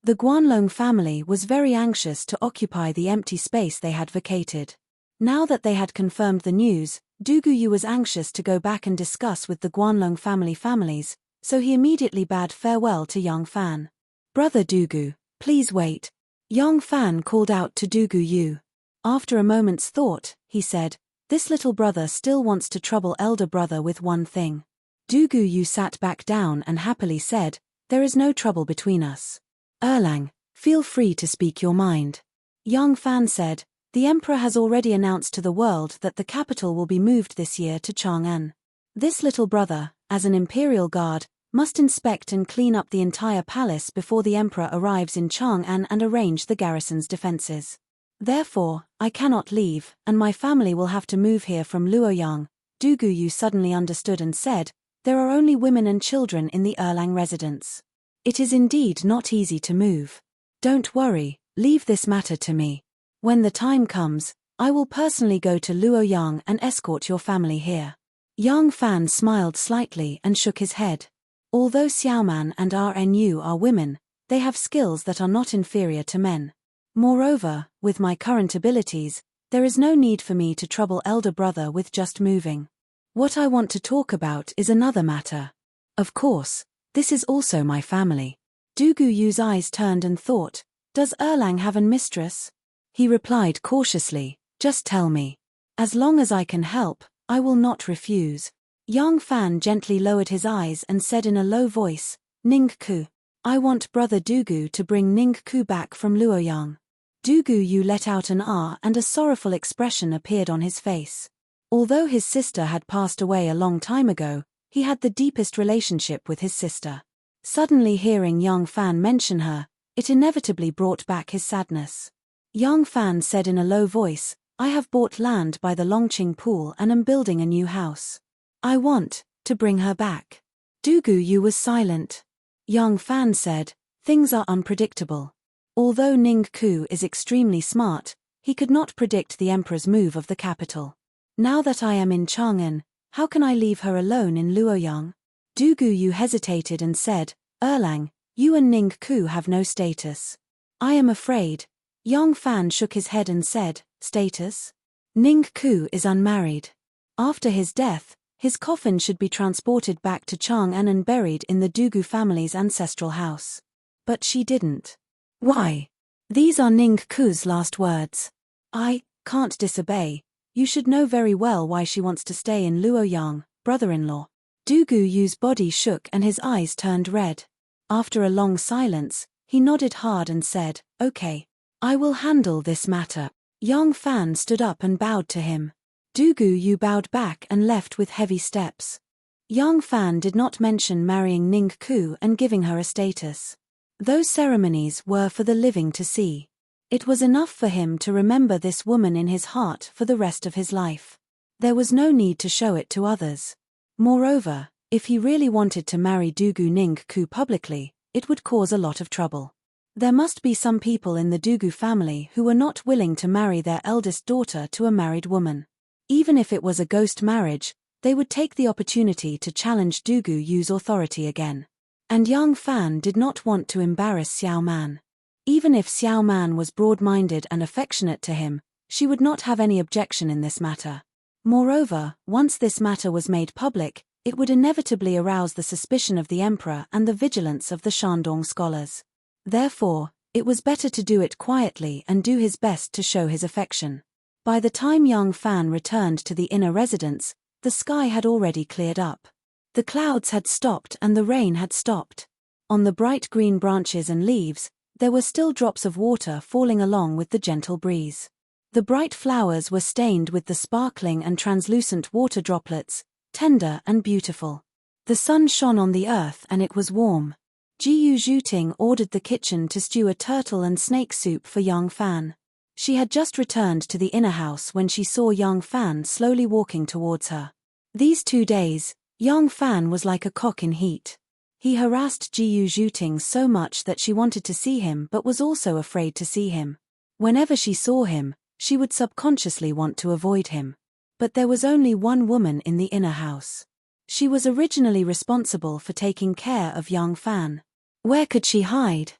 The Guanlong family was very anxious to occupy the empty space they had vacated. Now that they had confirmed the news, Du Guyu was anxious to go back and discuss with the Guanlong families, so he immediately bade farewell to Yang Fan. "Brother Dugu, please wait." Yang Fan called out to Du Guyu. After a moment's thought, he said, "This little brother still wants to trouble elder brother with one thing." Du Guyu sat back down and happily said, "There is no trouble between us. Erlang, feel free to speak your mind." Yang Fan said, "The emperor has already announced to the world that the capital will be moved this year to Chang'an. This little brother, as an imperial guard, must inspect and clean up the entire palace before the emperor arrives in Chang'an and arrange the garrison's defenses. Therefore, I cannot leave, and my family will have to move here from Luoyang." Du Guyu suddenly understood and said, "There are only women and children in the Erlang residence. It is indeed not easy to move. Don't worry, leave this matter to me. When the time comes, I will personally go to Luoyang and escort your family here." Yang Fan smiled slightly and shook his head. Although Xiaoman and Rnu are women, they have skills that are not inferior to men. Moreover, with my current abilities, there is no need for me to trouble elder brother with just moving. What I want to talk about is another matter. Of course, this is also my family. Du Guyu's eyes turned and thought, "Does Erlang have an mistress?" He replied cautiously, "Just tell me. As long as I can help, I will not refuse." Yang Fan gently lowered his eyes and said in a low voice, "Ning Ku. I want brother Dugu to bring Ning Ku back from Luoyang." Du Guyu let out an ah and a sorrowful expression appeared on his face. Although his sister had passed away a long time ago, he had the deepest relationship with his sister. Suddenly hearing Yang Fan mention her, it inevitably brought back his sadness. Yang Fan said in a low voice, "I have bought land by the Longqing pool and am building a new house. I want to bring her back." Du Guyu was silent. Yang Fan said, "Things are unpredictable. Although Ning Ku is extremely smart, he could not predict the emperor's move of the capital. Now that I am in Chang'an, how can I leave her alone in Luoyang?" Du Guyu hesitated and said, "Erlang, you and Ning Ku have no status. I am afraid." Yang Fan shook his head and said, "Status? Ning Ku is unmarried. After his death, his coffin should be transported back to Chang'an and buried in the Dugu family's ancestral house. But she didn't. Why? These are Ning Ku's last words. I can't disobey. You should know very well why she wants to stay in Luoyang, brother-in-law." Du Guyu's body shook and his eyes turned red. After a long silence, he nodded hard and said, "Okay. I will handle this matter." Yang Fan stood up and bowed to him. Du Guyu bowed back and left with heavy steps. Yang Fan did not mention marrying Ning Ku and giving her a status. Those ceremonies were for the living to see. It was enough for him to remember this woman in his heart for the rest of his life. There was no need to show it to others. Moreover, if he really wanted to marry Dugu Ning Ku publicly, it would cause a lot of trouble. There must be some people in the Dugu family who were not willing to marry their eldest daughter to a married woman. Even if it was a ghost marriage, they would take the opportunity to challenge Du Guyu's authority again. And Yang Fan did not want to embarrass Xiao Man. Even if Xiao Man was broad-minded and affectionate to him, she would not have any objection in this matter. Moreover, once this matter was made public, it would inevitably arouse the suspicion of the emperor and the vigilance of the Shandong scholars. Therefore, it was better to do it quietly and do his best to show his affection. By the time Yang Fan returned to the inner residence, the sky had already cleared up. The clouds had stopped and the rain had stopped. On the bright green branches and leaves, there were still drops of water falling along with the gentle breeze. The bright flowers were stained with the sparkling and translucent water droplets, tender and beautiful. The sun shone on the earth and it was warm. Jiyu Zhuting ordered the kitchen to stew a turtle and snake soup for young Fan. She had just returned to the inner house when she saw young Fan slowly walking towards her. These 2 days, young Fan was like a cock in heat. He harassed Jiyu Zhuting so much that she wanted to see him but was also afraid to see him. Whenever she saw him, she would subconsciously want to avoid him. But there was only one woman in the inner house. She was originally responsible for taking care of young Fan. Where could she hide?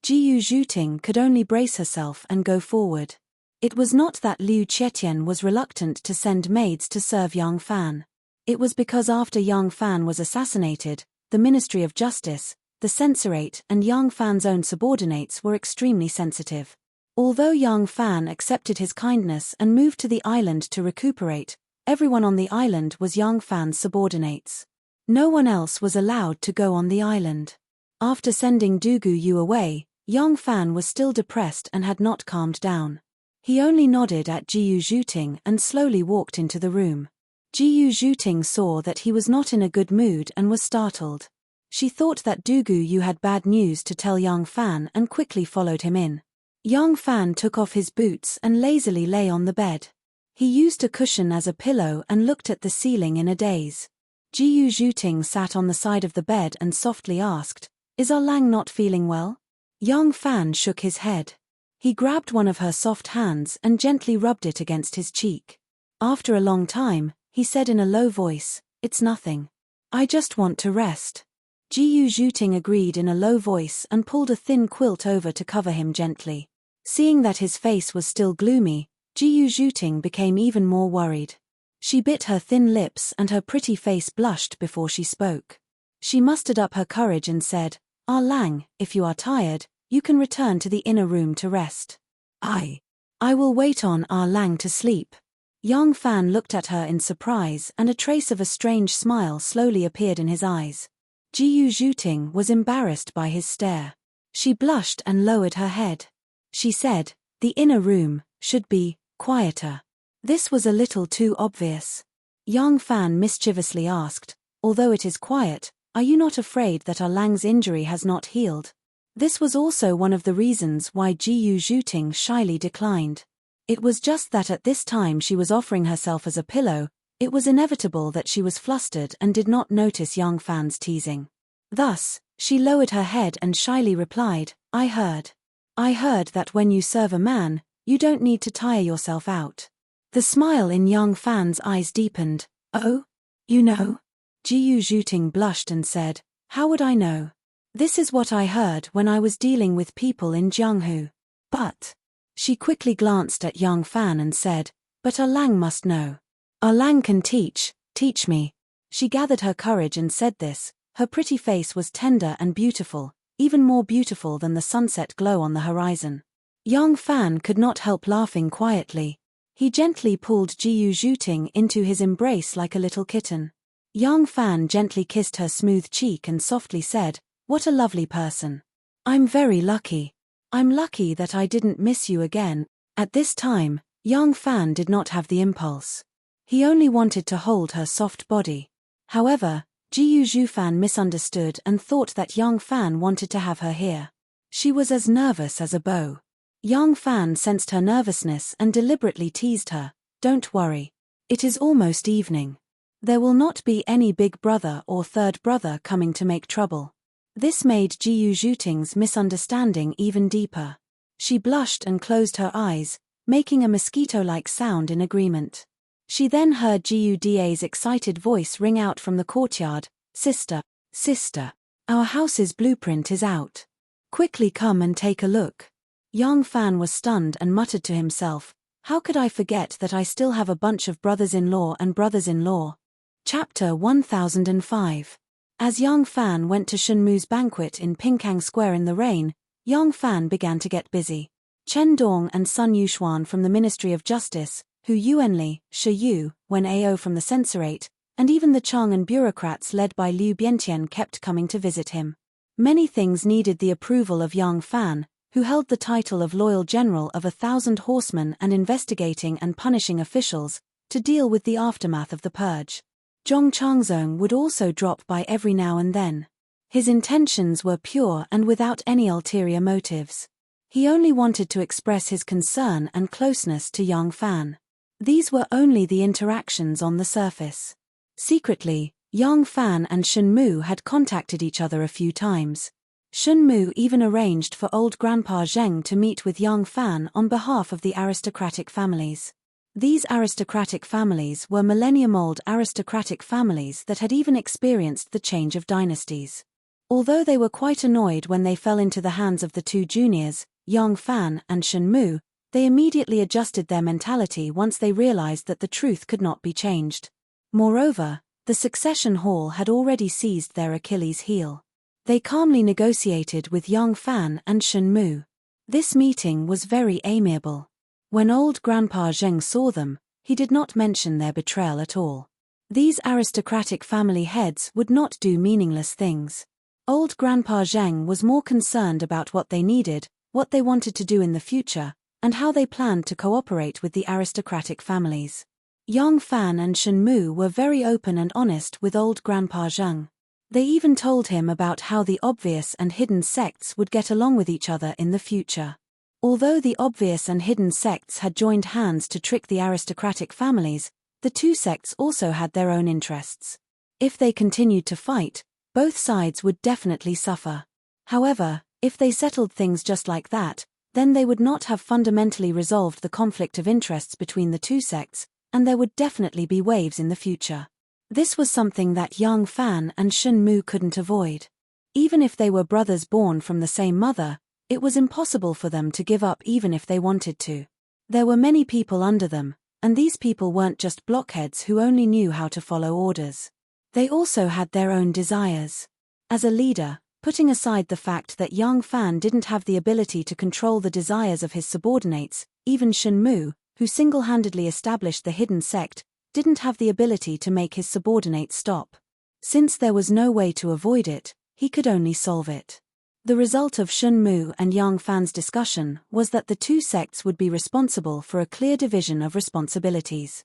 Jiyu Zhuting could only brace herself and go forward. It was not that Liu Qietian was reluctant to send maids to serve young Fan. It was because after young Fan was assassinated, the Ministry of Justice, the censorate and young Fan's own subordinates were extremely sensitive. Although young Fan accepted his kindness and moved to the island to recuperate, everyone on the island was young Fan's subordinates. No one else was allowed to go on the island. After sending Dugu Yu away, young Fan was still depressed and had not calmed down. He only nodded at Jiyu Zhuting and slowly walked into the room. Jiyu Zhuting saw that he was not in a good mood and was startled. She thought that Dugu Yu had bad news to tell young Fan and quickly followed him in. Young Fan took off his boots and lazily lay on the bed. He used a cushion as a pillow and looked at the ceiling in a daze. Jiyu Zhuting sat on the side of the bed and softly asked, "Is Lang not feeling well?" Young Fan shook his head. He grabbed one of her soft hands and gently rubbed it against his cheek. After a long time, he said in a low voice, "It's nothing. I just want to rest." Jiyu Zhuting agreed in a low voice and pulled a thin quilt over to cover him gently. Seeing that his face was still gloomy, Jiyu Zhuting became even more worried. She bit her thin lips and her pretty face blushed before she spoke. She mustered up her courage and said, Lang, if you are tired, you can return to the inner room to rest. I will wait on Lang to sleep." Young Fan looked at her in surprise and a trace of a strange smile slowly appeared in his eyes. Jiyu Zhuting was embarrassed by his stare. She blushed and lowered her head. She said, "The inner room should be quieter." This was a little too obvious. Young Fan mischievously asked, "Although it is quiet, are you not afraid that Lang's injury has not healed?" This was also one of the reasons why Jiyu Zhuting shyly declined. It was just that at this time she was offering herself as a pillow, it was inevitable that she was flustered and did not notice young Fan's teasing. Thus, she lowered her head and shyly replied, I heard that when you serve a man, you don't need to tire yourself out." The smile in young Fan's eyes deepened. "Oh? You know?" Jiyu Zhuting blushed and said, "How would I know? This is what I heard when I was dealing with people in Jianghu." But she quickly glanced at young Fan and said, "But Lang must know. Lang can teach me." She gathered her courage and said this. Her pretty face was tender and beautiful, even more beautiful than the sunset glow on the horizon. Young Fan could not help laughing quietly. He gently pulled Jiyu Zhuting into his embrace like a little kitten. Young Fan gently kissed her smooth cheek and softly said, "What a lovely person. I'm very lucky. I'm lucky that I didn't miss you again." At this time, young Fan did not have the impulse. He only wanted to hold her soft body. However, Jiyu Zhufan misunderstood and thought that young Fan wanted to have her here. She was as nervous as a beau. Young Fan sensed her nervousness and deliberately teased her, "Don't worry. It is almost evening. There will not be any big brother or third brother coming to make trouble." This made Jiyu Zhuting's misunderstanding even deeper. She blushed and closed her eyes, making a mosquito-like sound in agreement. She then heard Jiyu Da's excited voice ring out from the courtyard, Sister, our house's blueprint is out. Quickly come and take a look." Young Fan was stunned and muttered to himself, "How could I forget that I still have a bunch of brothers-in-law and brothers-in-law?" Chapter 1005. As Young Fan went to Shunmu's banquet in Pinkang Square in the rain, Young Fan began to get busy. Chen Dong and Sun Yuxuan from the Ministry of Justice, Hu Yuanli, Shi Yu, Wen Ao from the censorate, and even the Chang and bureaucrats led by Liu Biantian kept coming to visit him. Many things needed the approval of Young Fan, who held the title of Loyal General of 1,000 horsemen and investigating and punishing officials, to deal with the aftermath of the purge. Zhong Changzong would also drop by every now and then. His intentions were pure and without any ulterior motives. He only wanted to express his concern and closeness to Yang Fan. These were only the interactions on the surface. Secretly, Yang Fan and Shen Mu had contacted each other a few times. Shen Mu even arranged for old Grandpa Zheng to meet with Yang Fan on behalf of the aristocratic families. These aristocratic families were millennium-old aristocratic families that had even experienced the change of dynasties. Although they were quite annoyed when they fell into the hands of the two juniors, Yang Fan and Shen Mu, they immediately adjusted their mentality once they realized that the truth could not be changed. Moreover, the succession hall had already seized their Achilles' heel. They calmly negotiated with Yang Fan and Shen Mu. This meeting was very amiable. When old Grandpa Zheng saw them, he did not mention their betrayal at all. These aristocratic family heads would not do meaningless things. Old Grandpa Zheng was more concerned about what they needed, what they wanted to do in the future, and how they planned to cooperate with the aristocratic families. Yang Fan and Shen Mu were very open and honest with old Grandpa Zheng. They even told him about how the obvious and hidden sects would get along with each other in the future. Although the obvious and hidden sects had joined hands to trick the aristocratic families, the two sects also had their own interests. If they continued to fight, both sides would definitely suffer. However, if they settled things just like that, then they would not have fundamentally resolved the conflict of interests between the two sects, and there would definitely be waves in the future. This was something that Yang Fan and Shen Mu couldn't avoid. Even if they were brothers born from the same mother, it was impossible for them to give up even if they wanted to. There were many people under them, and these people weren't just blockheads who only knew how to follow orders. They also had their own desires. As a leader, putting aside the fact that Yang Fan didn't have the ability to control the desires of his subordinates, even Shen Mu, who single-handedly established the hidden sect, didn't have the ability to make his subordinates stop. Since there was no way to avoid it, he could only solve it. The result of Shen Mu and Yang Fan's discussion was that the two sects would be responsible for a clear division of responsibilities.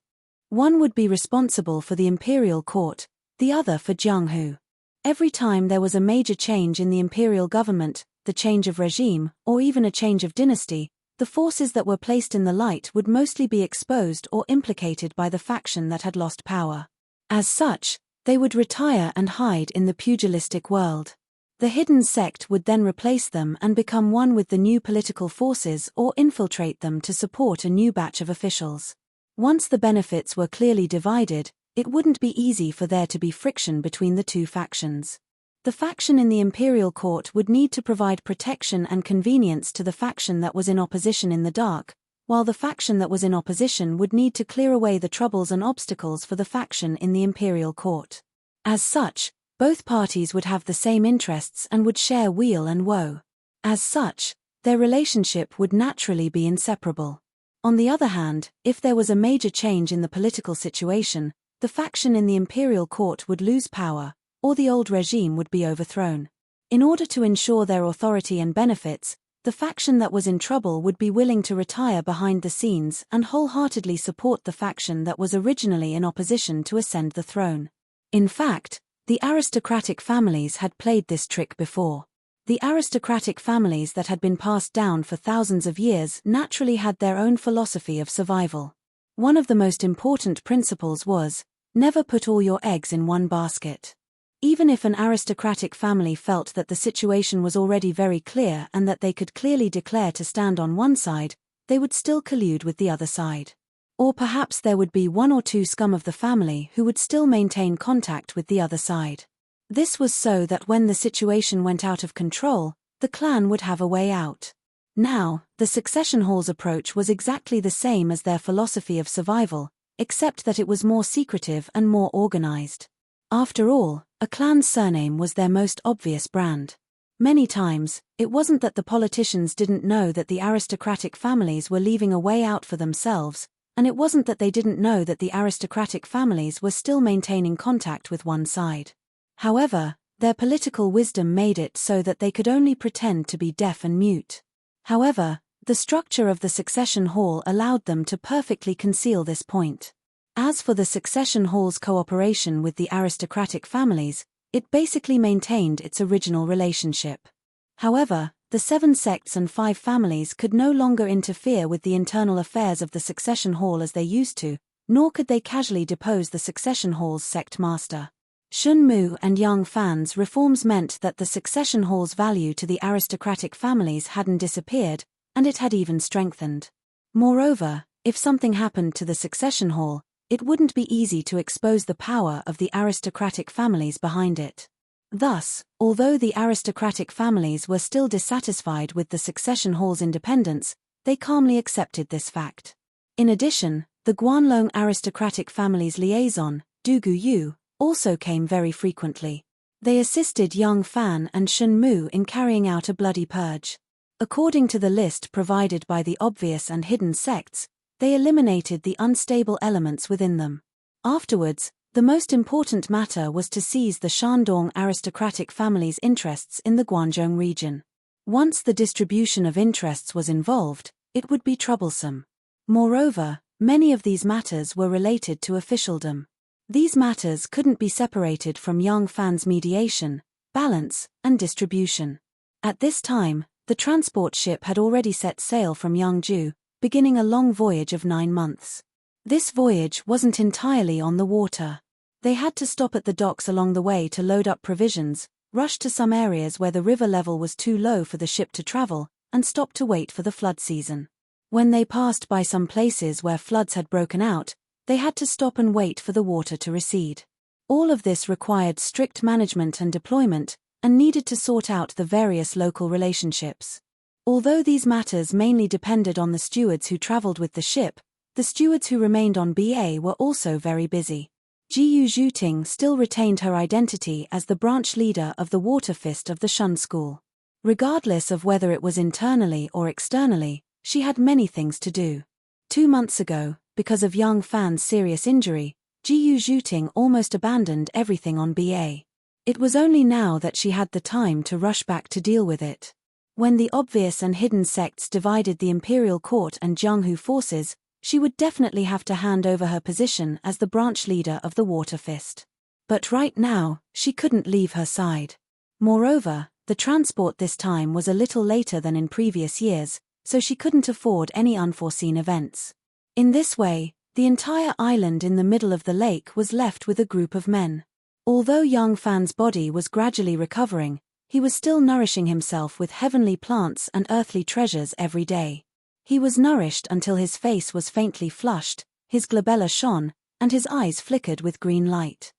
One would be responsible for the imperial court, the other for Jianghu. Every time there was a major change in the imperial government, the change of regime, or even a change of dynasty, the forces that were placed in the light would mostly be exposed or implicated by the faction that had lost power. As such, they would retire and hide in the pugilistic world. The hidden sect would then replace them and become one with the new political forces or infiltrate them to support a new batch of officials. Once the benefits were clearly divided, it wouldn't be easy for there to be friction between the two factions. The faction in the imperial court would need to provide protection and convenience to the faction that was in opposition in the dark, while the faction that was in opposition would need to clear away the troubles and obstacles for the faction in the imperial court. As such, both parties would have the same interests and would share weal and woe. As such, their relationship would naturally be inseparable. On the other hand, if there was a major change in the political situation, the faction in the imperial court would lose power, or the old regime would be overthrown. In order to ensure their authority and benefits, the faction that was in trouble would be willing to retire behind the scenes and wholeheartedly support the faction that was originally in opposition to ascend the throne. In fact, the aristocratic families had played this trick before. The aristocratic families that had been passed down for thousands of years naturally had their own philosophy of survival. One of the most important principles was, never put all your eggs in one basket. Even if an aristocratic family felt that the situation was already very clear and that they could clearly declare to stand on one side, they would still collude with the other side. Or perhaps there would be one or two scum of the family who would still maintain contact with the other side. This was so that when the situation went out of control, the clan would have a way out. Now, the succession hall's approach was exactly the same as their philosophy of survival, except that it was more secretive and more organized. After all, a clan's surname was their most obvious brand. Many times, it wasn't that the politicians didn't know that the aristocratic families were leaving a way out for themselves, and it wasn't that they didn't know that the aristocratic families were still maintaining contact with one side. However, their political wisdom made it so that they could only pretend to be deaf and mute. However, the structure of the succession hall allowed them to perfectly conceal this point. As for the succession hall's cooperation with the aristocratic families, it basically maintained its original relationship. However, the 7 sects and 5 families could no longer interfere with the internal affairs of the succession hall as they used to, nor could they casually depose the succession hall's sect master. Shun Mu and Yang Fan's reforms meant that the succession hall's value to the aristocratic families hadn't disappeared, and it had even strengthened. Moreover, if something happened to the succession hall, it wouldn't be easy to expose the power of the aristocratic families behind it. Thus, although the aristocratic families were still dissatisfied with the succession hall's independence, they calmly accepted this fact. In addition, the Guanlong aristocratic family's liaison, Du Gu Yu, also came very frequently. They assisted Yang Fan and Shun Mu in carrying out a bloody purge. According to the list provided by the obvious and hidden sects, they eliminated the unstable elements within them. Afterwards, the most important matter was to seize the Shandong aristocratic family's interests in the Guangzhou region. Once the distribution of interests was involved, it would be troublesome. Moreover, many of these matters were related to officialdom. These matters couldn't be separated from Yang Fan's mediation, balance, and distribution. At this time, the transport ship had already set sail from Yangzhou, beginning a long voyage of 9 months. This voyage wasn't entirely on the water. They had to stop at the docks along the way to load up provisions, rush to some areas where the river level was too low for the ship to travel, and stop to wait for the flood season. When they passed by some places where floods had broken out, they had to stop and wait for the water to recede. All of this required strict management and deployment, and needed to sort out the various local relationships. Although these matters mainly depended on the stewards who traveled with the ship, the stewards who remained on BA were also very busy. Jiyu Zhuting still retained her identity as the branch leader of the Water Fist of the Shun School. Regardless of whether it was internally or externally, she had many things to do. 2 months ago, because of Yang Fan's serious injury, Jiyu Zhuting almost abandoned everything on BA. It was only now that she had the time to rush back to deal with it. When the obvious and hidden sects divided the imperial court and Jianghu forces, she would definitely have to hand over her position as the branch leader of the Water Fist. But right now, she couldn't leave her side. Moreover, the transport this time was a little later than in previous years, so she couldn't afford any unforeseen events. In this way, the entire island in the middle of the lake was left with a group of men. Although Yang Fan's body was gradually recovering, he was still nourishing himself with heavenly plants and earthly treasures every day. He was nourished until his face was faintly flushed, his glabella shone, and his eyes flickered with green light.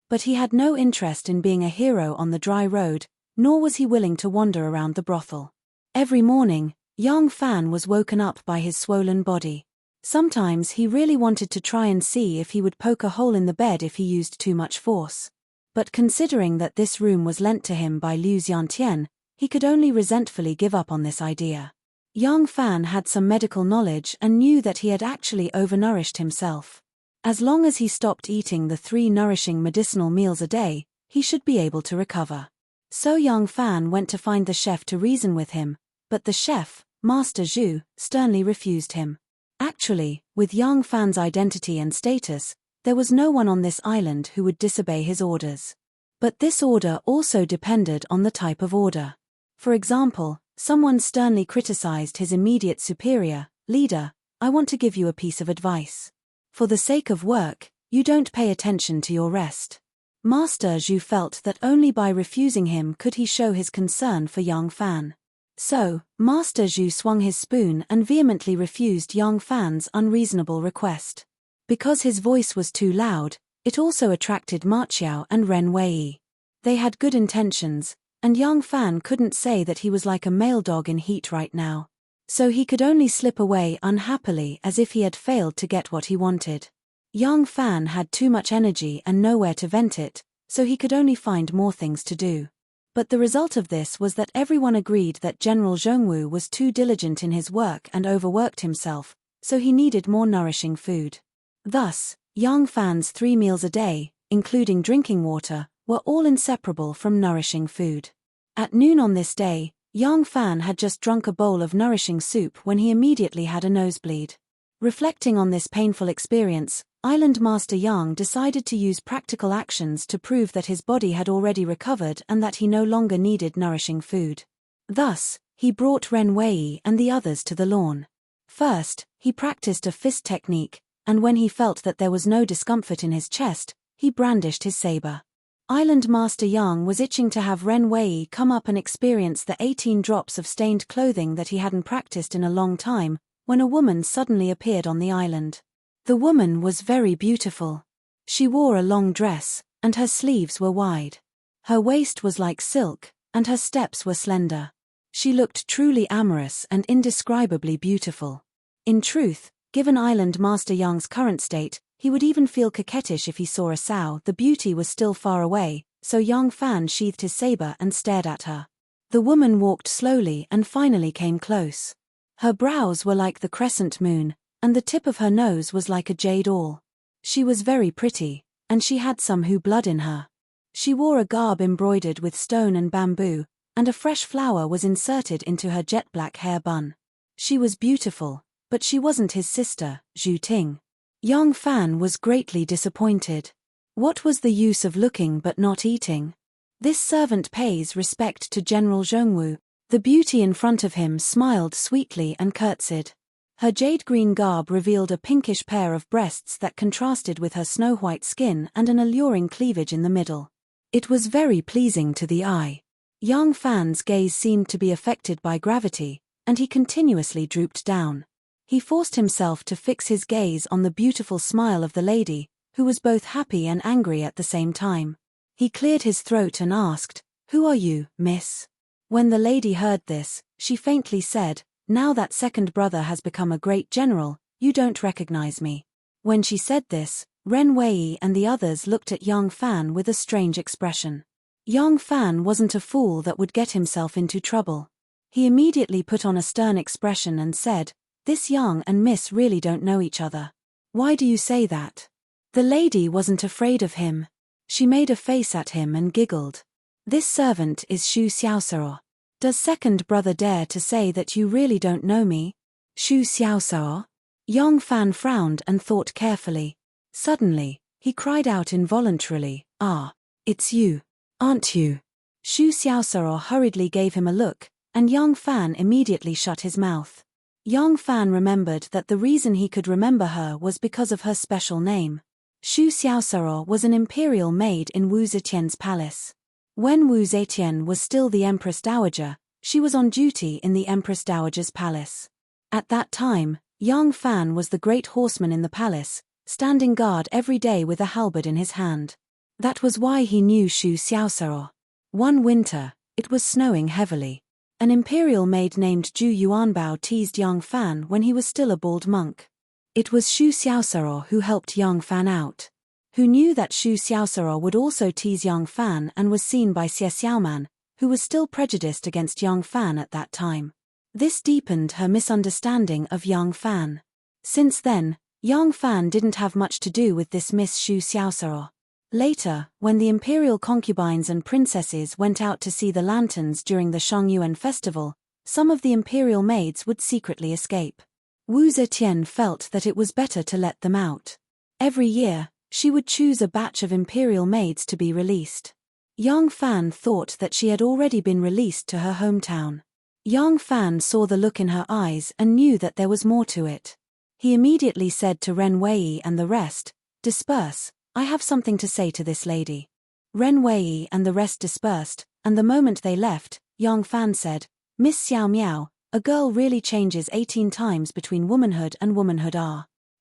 But he had no interest in being a hero on the dry road, nor was he willing to wander around the brothel. Every morning, Yang Fan was woken up by his swollen body. Sometimes he really wanted to try and see if he would poke a hole in the bed if he used too much force. But considering that this room was lent to him by Liu Xiantian, he could only resentfully give up on this idea. Yang Fan had some medical knowledge and knew that he had actually overnourished himself. As long as he stopped eating the 3 nourishing medicinal meals a day, he should be able to recover. So Yang Fan went to find the chef to reason with him, but the chef, Master Zhu, sternly refused him. Actually, with Yang Fan's identity and status, there was no one on this island who would disobey his orders. But this order also depended on the type of order. For example, someone sternly criticized his immediate superior, "Leader, I want to give you a piece of advice. For the sake of work, you don't pay attention to your rest." Master Zhu felt that only by refusing him could he show his concern for Yang Fan. So, Master Zhu swung his spoon and vehemently refused Yang Fan's unreasonable request. Because his voice was too loud, it also attracted Ma Qiao and Ren Wei. They had good intentions, and Yang Fan couldn't say that he was like a male dog in heat right now. So he could only slip away unhappily as if he had failed to get what he wanted. Yang Fan had too much energy and nowhere to vent it, so he could only find more things to do. But the result of this was that everyone agreed that General Zhongwu was too diligent in his work and overworked himself, so he needed more nourishing food. Thus, Yang Fan's 3 meals a day, including drinking water, were all inseparable from nourishing food. At noon on this day, Yang Fan had just drunk a bowl of nourishing soup when he immediately had a nosebleed. Reflecting on this painful experience, Island Master Yang decided to use practical actions to prove that his body had already recovered and that he no longer needed nourishing food. Thus, he brought Ren Wei and the others to the lawn. First, he practiced a fist technique, and when he felt that there was no discomfort in his chest, he brandished his saber. Island Master Yang was itching to have Ren Wei come up and experience the 18 drops of stained clothing that he hadn't practiced in a long time, when a woman suddenly appeared on the island. The woman was very beautiful. She wore a long dress, and her sleeves were wide. Her waist was like silk, and her steps were slender. She looked truly amorous and indescribably beautiful. In truth, given Island Master Yang's current state, he would even feel coquettish if he saw a sow. The beauty was still far away, so Yang Fan sheathed his saber and stared at her. The woman walked slowly and finally came close. Her brows were like the crescent moon, and the tip of her nose was like a jade awl. She was very pretty, and she had some Hu blood in her. She wore a garb embroidered with stone and bamboo, and a fresh flower was inserted into her jet-black hair bun. She was beautiful, but she wasn't his sister, Zhu Ting. Yang Fan was greatly disappointed. What was the use of looking but not eating? This servant pays respect to General Zhongwu. The beauty in front of him smiled sweetly and curtsied. Her jade-green garb revealed a pinkish pair of breasts that contrasted with her snow-white skin and an alluring cleavage in the middle. It was very pleasing to the eye. Yang Fan's gaze seemed to be affected by gravity, and he continuously drooped down. He forced himself to fix his gaze on the beautiful smile of the lady, who was both happy and angry at the same time. He cleared his throat and asked, "Who are you, miss?" When the lady heard this, she faintly said, "Now that second brother has become a great general, you don't recognize me." When she said this, Ren Wei and the others looked at Yang Fan with a strange expression. Yang Fan wasn't a fool that would get himself into trouble. He immediately put on a stern expression and said, "This Yang and Miss really don't know each other. Why do you say that?" The lady wasn't afraid of him. She made a face at him and giggled. "This servant is Xu Xiaosao. Does second brother dare to say that you really don't know me?" "Xu Xiaosao?" Yang Fan frowned and thought carefully. Suddenly, he cried out involuntarily, "Ah, it's you, aren't you?" Xu Xiaosao hurriedly gave him a look, and Yang Fan immediately shut his mouth. Yang Fan remembered that the reason he could remember her was because of her special name. Xu Xiaosao was an imperial maid in Wu Zetian's palace. When Wu Zetian was still the Empress Dowager, she was on duty in the Empress Dowager's palace. At that time, Yang Fan was the great horseman in the palace, standing guard every day with a halberd in his hand. That was why he knew Xu Xiaosao. One winter, it was snowing heavily. An imperial maid named Zhu Yuanbao teased Yang Fan when he was still a bald monk. It was Xu Xiaosao who helped Yang Fan out. Who knew that Xu Xiaosao would also tease Yang Fan and was seen by Xie Xiaoman, who was still prejudiced against Yang Fan at that time. This deepened her misunderstanding of Yang Fan. Since then, Yang Fan didn't have much to do with this Miss Xu Xiaosao. Later, when the imperial concubines and princesses went out to see the lanterns during the Shangyuan festival, some of the imperial maids would secretly escape. Wu Zetian felt that it was better to let them out. Every year, she would choose a batch of imperial maids to be released. Yang Fan thought that she had already been released to her hometown. Yang Fan saw the look in her eyes and knew that there was more to it. He immediately said to Ren Wei and the rest, "Disperse, I have something to say to this lady." Ren Wei and the rest dispersed, and the moment they left, Yang Fan said, "Miss Xiao Miao, a girl really changes 18 times between womanhood and womanhood.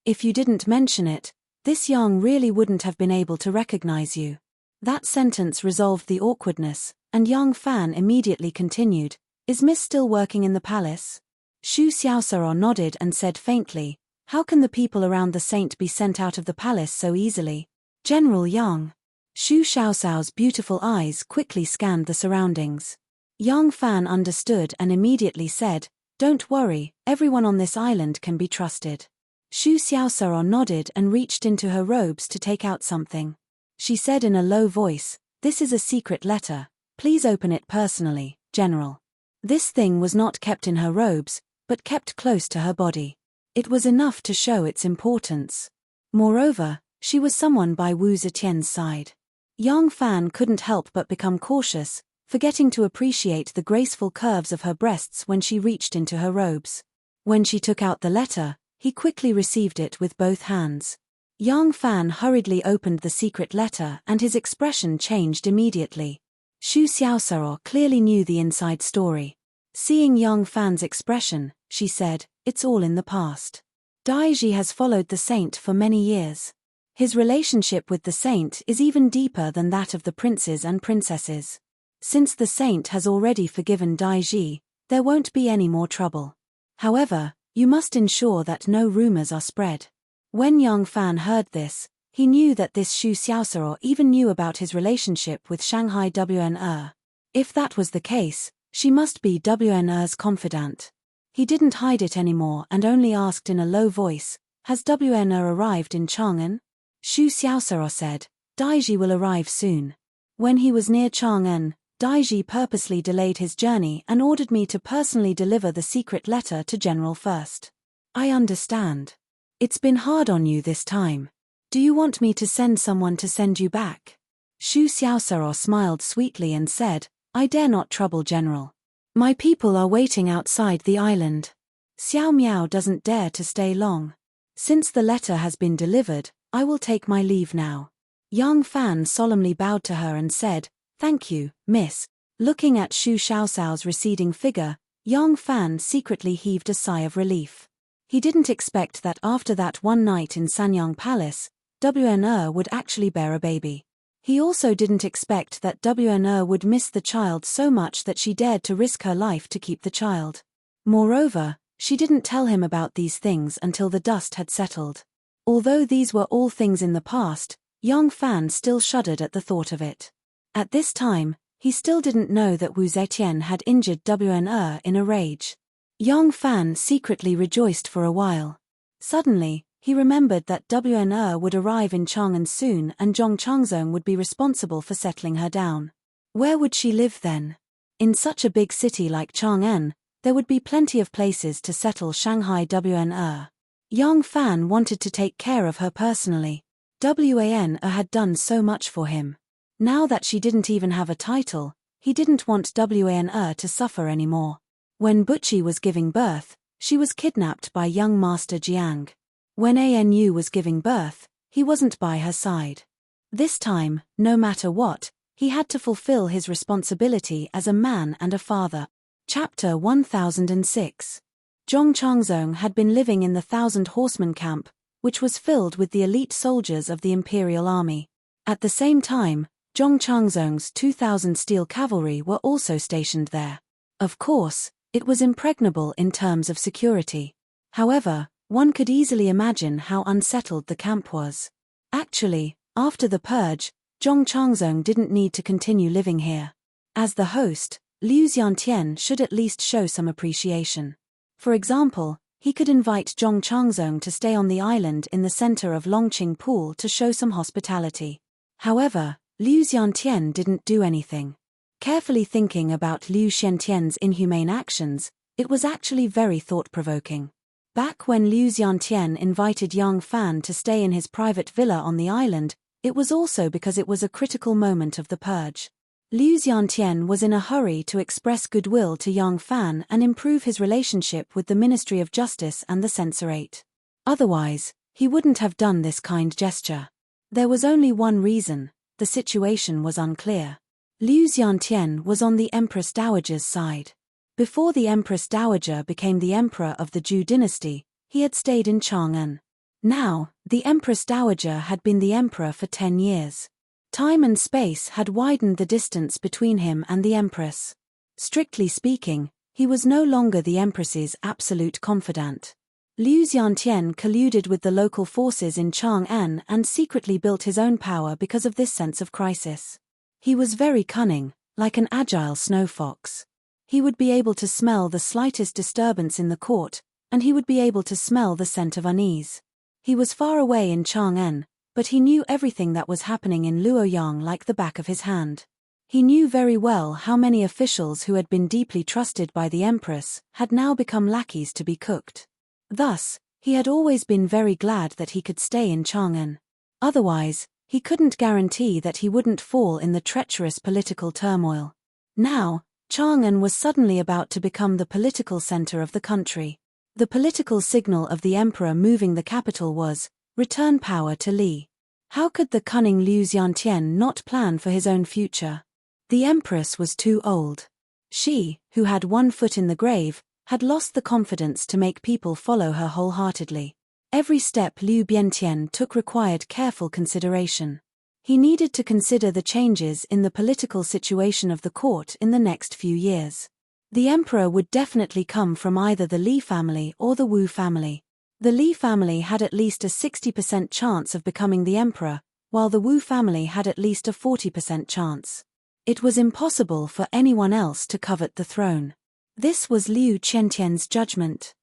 If you didn't mention it, this Yang really wouldn't have been able to recognize you." That sentence resolved the awkwardness, and Yang Fan immediately continued, "Is Miss still working in the palace?" Xu Xiaosao nodded and said faintly, "How can the people around the saint be sent out of the palace so easily?" "General Yang." Xu Xiaosao's beautiful eyes quickly scanned the surroundings. Yang Fan understood and immediately said, "Don't worry, everyone on this island can be trusted." Xu Xiaosao nodded and reached into her robes to take out something. She said in a low voice, "This is a secret letter, please open it personally, General." This thing was not kept in her robes, but kept close to her body. It was enough to show its importance. Moreover, she was someone by Wu Zetian's side. Yang Fan couldn't help but become cautious, forgetting to appreciate the graceful curves of her breasts when she reached into her robes. When she took out the letter, he quickly received it with both hands. Yang Fan hurriedly opened the secret letter and his expression changed immediately. Xu Xiaosaro clearly knew the inside story. Seeing Yang Fan's expression, she said, "It's all in the past. Daiji has followed the saint for many years. His relationship with the saint is even deeper than that of the princes and princesses. Since the saint has already forgiven Daiji, there won't be any more trouble. However, you must ensure that no rumors are spread." When Yang Fan heard this, he knew that this Xu Xiaosaro even knew about his relationship with Shanghai WN. If that was the case, she must be WN's confidant. He didn't hide it anymore and only asked in a low voice, "Has WN arrived in Chang'an?" Xu Xiaosaro said, "Daiji will arrive soon." When he was near Chang'an, Daiji purposely delayed his journey and ordered me to personally deliver the secret letter to General first. "I understand. It's been hard on you this time. Do you want me to send someone to send you back?" Xu Xiaosaro smiled sweetly and said, "I dare not trouble General. My people are waiting outside the island. Xiao Miao doesn't dare to stay long. Since the letter has been delivered, I will take my leave now." Yang Fan solemnly bowed to her and said, "Thank you, miss." Looking at Xu Xiaoshao's receding figure, Yang Fan secretly heaved a sigh of relief. He didn't expect that after that one night in Sanyang Palace, WN would actually bear a baby. He also didn't expect that WN would miss the child so much that she dared to risk her life to keep the child. Moreover, she didn't tell him about these things until the dust had settled. Although these were all things in the past, Yang Fan still shuddered at the thought of it. At this time, he still didn't know that Wu Zetian had injured WN in a rage. Yang Fan secretly rejoiced for a while. Suddenly, he remembered that WN would arrive in Chang'an soon and Zhong Changzong would be responsible for settling her down. Where would she live then? In such a big city like Chang'an, there would be plenty of places to settle Shanghai WN. Yang Fan wanted to take care of her personally. WAN had done so much for him. Now that she didn't even have a title, he didn't want WAN to suffer anymore. When Buchi was giving birth, she was kidnapped by young Master Jiang. When Anu was giving birth, he wasn't by her side. This time, no matter what, he had to fulfill his responsibility as a man and a father. Chapter 1006. Zhong Changzong had been living in the 1,000 horseman camp, which was filled with the elite soldiers of the imperial army. At the same time, Zhong Changzong's 2,000 steel cavalry were also stationed there. Of course, it was impregnable in terms of security. However, one could easily imagine how unsettled the camp was. Actually, after the purge, Zhong Changzong didn't need to continue living here. As the host, Liu Xiantian should at least show some appreciation. For example, he could invite Zhong Changzong to stay on the island in the center of Longqing Pool to show some hospitality. However, Liu Xiantian didn't do anything. Carefully thinking about Liu Xiantian's inhumane actions, it was actually very thought-provoking. Back when Liu Xiantian invited Yang Fan to stay in his private villa on the island, it was also because it was a critical moment of the purge. Liu Xiantian was in a hurry to express goodwill to Yang Fan and improve his relationship with the Ministry of Justice and the Censorate. Otherwise, he wouldn't have done this kind gesture. There was only one reason: the situation was unclear. Liu Xiantian was on the Empress Dowager's side. Before the Empress Dowager became the emperor of the Zhou dynasty, he had stayed in Chang'an. Now, the Empress Dowager had been the emperor for 10 years. Time and space had widened the distance between him and the empress. Strictly speaking, he was no longer the empress's absolute confidant. Liu Xiantian colluded with the local forces in Chang'an and secretly built his own power because of this sense of crisis. He was very cunning, like an agile snow fox. He would be able to smell the slightest disturbance in the court, and he would be able to smell the scent of unease. He was far away in Chang'an, but he knew everything that was happening in Luoyang like the back of his hand. He knew very well how many officials who had been deeply trusted by the empress had now become lackeys to be cooked. Thus, He had always been very glad that he could stay in Chang'an. Otherwise, he couldn't guarantee that he wouldn't fall in the treacherous political turmoil. Now, Chang'an was suddenly about to become the political center of the country. The political signal of the emperor moving the capital was, return power to Li. How could the cunning Liu Xiantian not plan for his own future? The empress was too old. She, who had one foot in the grave, had lost the confidence to make people follow her wholeheartedly. Every step Liu Biantian took required careful consideration. He needed to consider the changes in the political situation of the court in the next few years. The emperor would definitely come from either the Li family or the Wu family. The Li family had at least a 60% chance of becoming the emperor, while the Wu family had at least a 40% chance. It was impossible for anyone else to covet the throne. This was Liu Qiantian's judgment.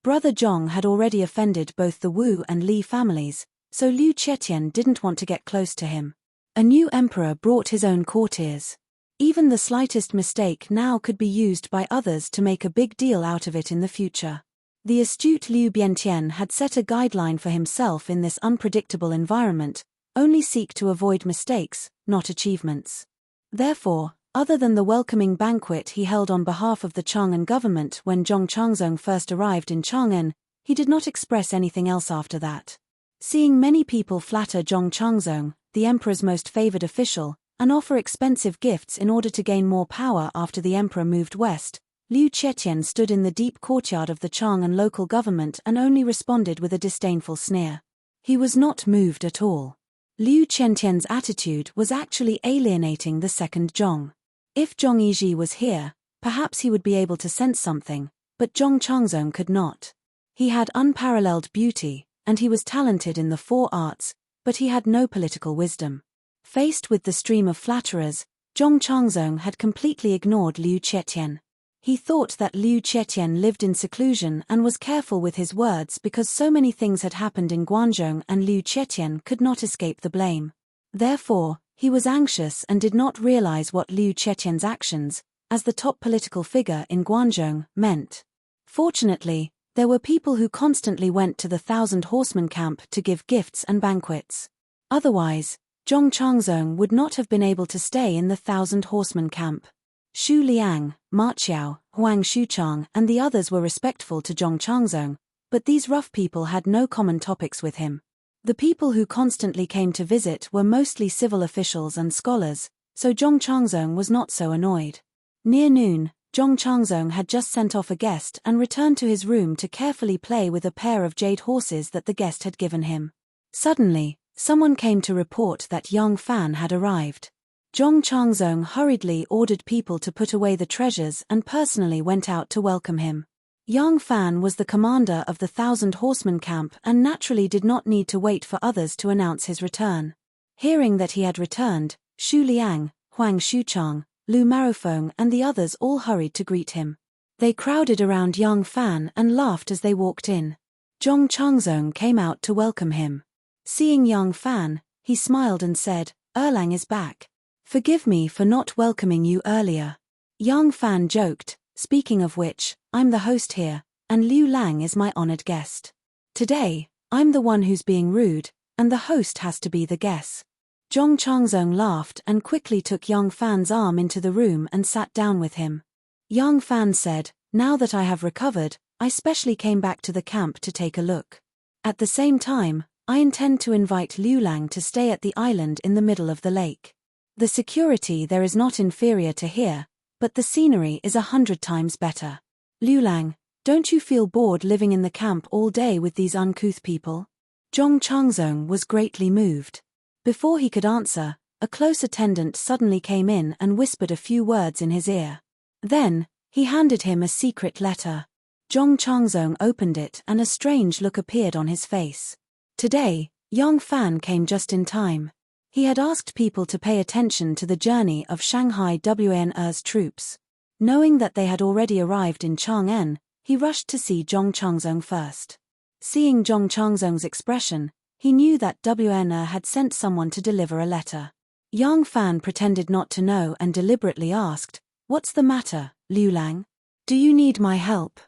Brother Zhong had already offended both the Wu and Li families, so Liu Qiantian didn't want to get close to him. A new emperor brought his own courtiers. Even the slightest mistake now could be used by others to make a big deal out of it in the future. The astute Liu Biantian had set a guideline for himself in this unpredictable environment: only seek to avoid mistakes, not achievements. Therefore, other than the welcoming banquet he held on behalf of the Chang'an government when Zhong Changzong first arrived in Chang'an, he did not express anything else after that. Seeing many people flatter Zhong Changzong, the emperor's most favored official, and offer expensive gifts in order to gain more power after the emperor moved west, Liu Qiantian stood in the deep courtyard of the Chang'an local government and only responded with a disdainful sneer. He was not moved at all. Liu Qiantian's attitude was actually alienating the second Zhong. If Zhong Yizhi was here, perhaps he would be able to sense something, but Zhong Changzong could not. He had unparalleled beauty, and he was talented in the 4 arts, but he had no political wisdom. Faced with the stream of flatterers, Zhong Changzong had completely ignored Liu Qiantian. He thought that Liu Qiantian lived in seclusion and was careful with his words because so many things had happened in Guanzhong and Liu Qiantian could not escape the blame. Therefore, he was anxious and did not realize what Liu Qiantian's actions, as the top political figure in Guanzhong, meant. Fortunately, there were people who constantly went to the 1,000 horsemen camp to give gifts and banquets. Otherwise, Zhong Changzong would not have been able to stay in the 1,000 horsemen camp. Xu Liang, Ma Qiao, Huang Xuchang and the others were respectful to Zhong Changzong, but these rough people had no common topics with him. The people who constantly came to visit were mostly civil officials and scholars, so Zhong Changzong was not so annoyed. Near noon, Zhong Changzong had just sent off a guest and returned to his room to carefully play with a pair of jade horses that the guest had given him. Suddenly, someone came to report that Yang Fan had arrived. Zhong Changzong hurriedly ordered people to put away the treasures and personally went out to welcome him. Yang Fan was the commander of the 1,000 horsemen camp and naturally did not need to wait for others to announce his return. Hearing that he had returned, Xu Liang, Huang Xuchang, Lu Marofeng and the others all hurried to greet him. They crowded around Yang Fan and laughed as they walked in. Zhong Changzong came out to welcome him. Seeing Yang Fan, he smiled and said, "Erlang is back. Forgive me for not welcoming you earlier." Yang Fan joked, "Speaking of which, I'm the host here, and Liu Lang is my honored guest. Today, I'm the one who's being rude, and the host has to be the guest." Zhong Changzong laughed and quickly took Yang Fan's arm into the room and sat down with him. Yang Fan said, "Now that I have recovered, I specially came back to the camp to take a look. At the same time, I intend to invite Liu Lang to stay at the island in the middle of the lake. The security there is not inferior to here, but the scenery is 100 times better. Liu Lang, don't you feel bored living in the camp all day with these uncouth people?" Zhong Changzong was greatly moved. Before he could answer, a close attendant suddenly came in and whispered a few words in his ear. Then, he handed him a secret letter. Zhong Changzong opened it and a strange look appeared on his face. Today, Yang Fan came just in time. He had asked people to pay attention to the journey of Shanghai WNR's troops. Knowing that they had already arrived in Chang'an, he rushed to see Zhong Changzong first. Seeing Zhong Changzong's expression, he knew that WNR had sent someone to deliver a letter. Yang Fan pretended not to know and deliberately asked, "What's the matter, Liu Lang? Do you need my help?"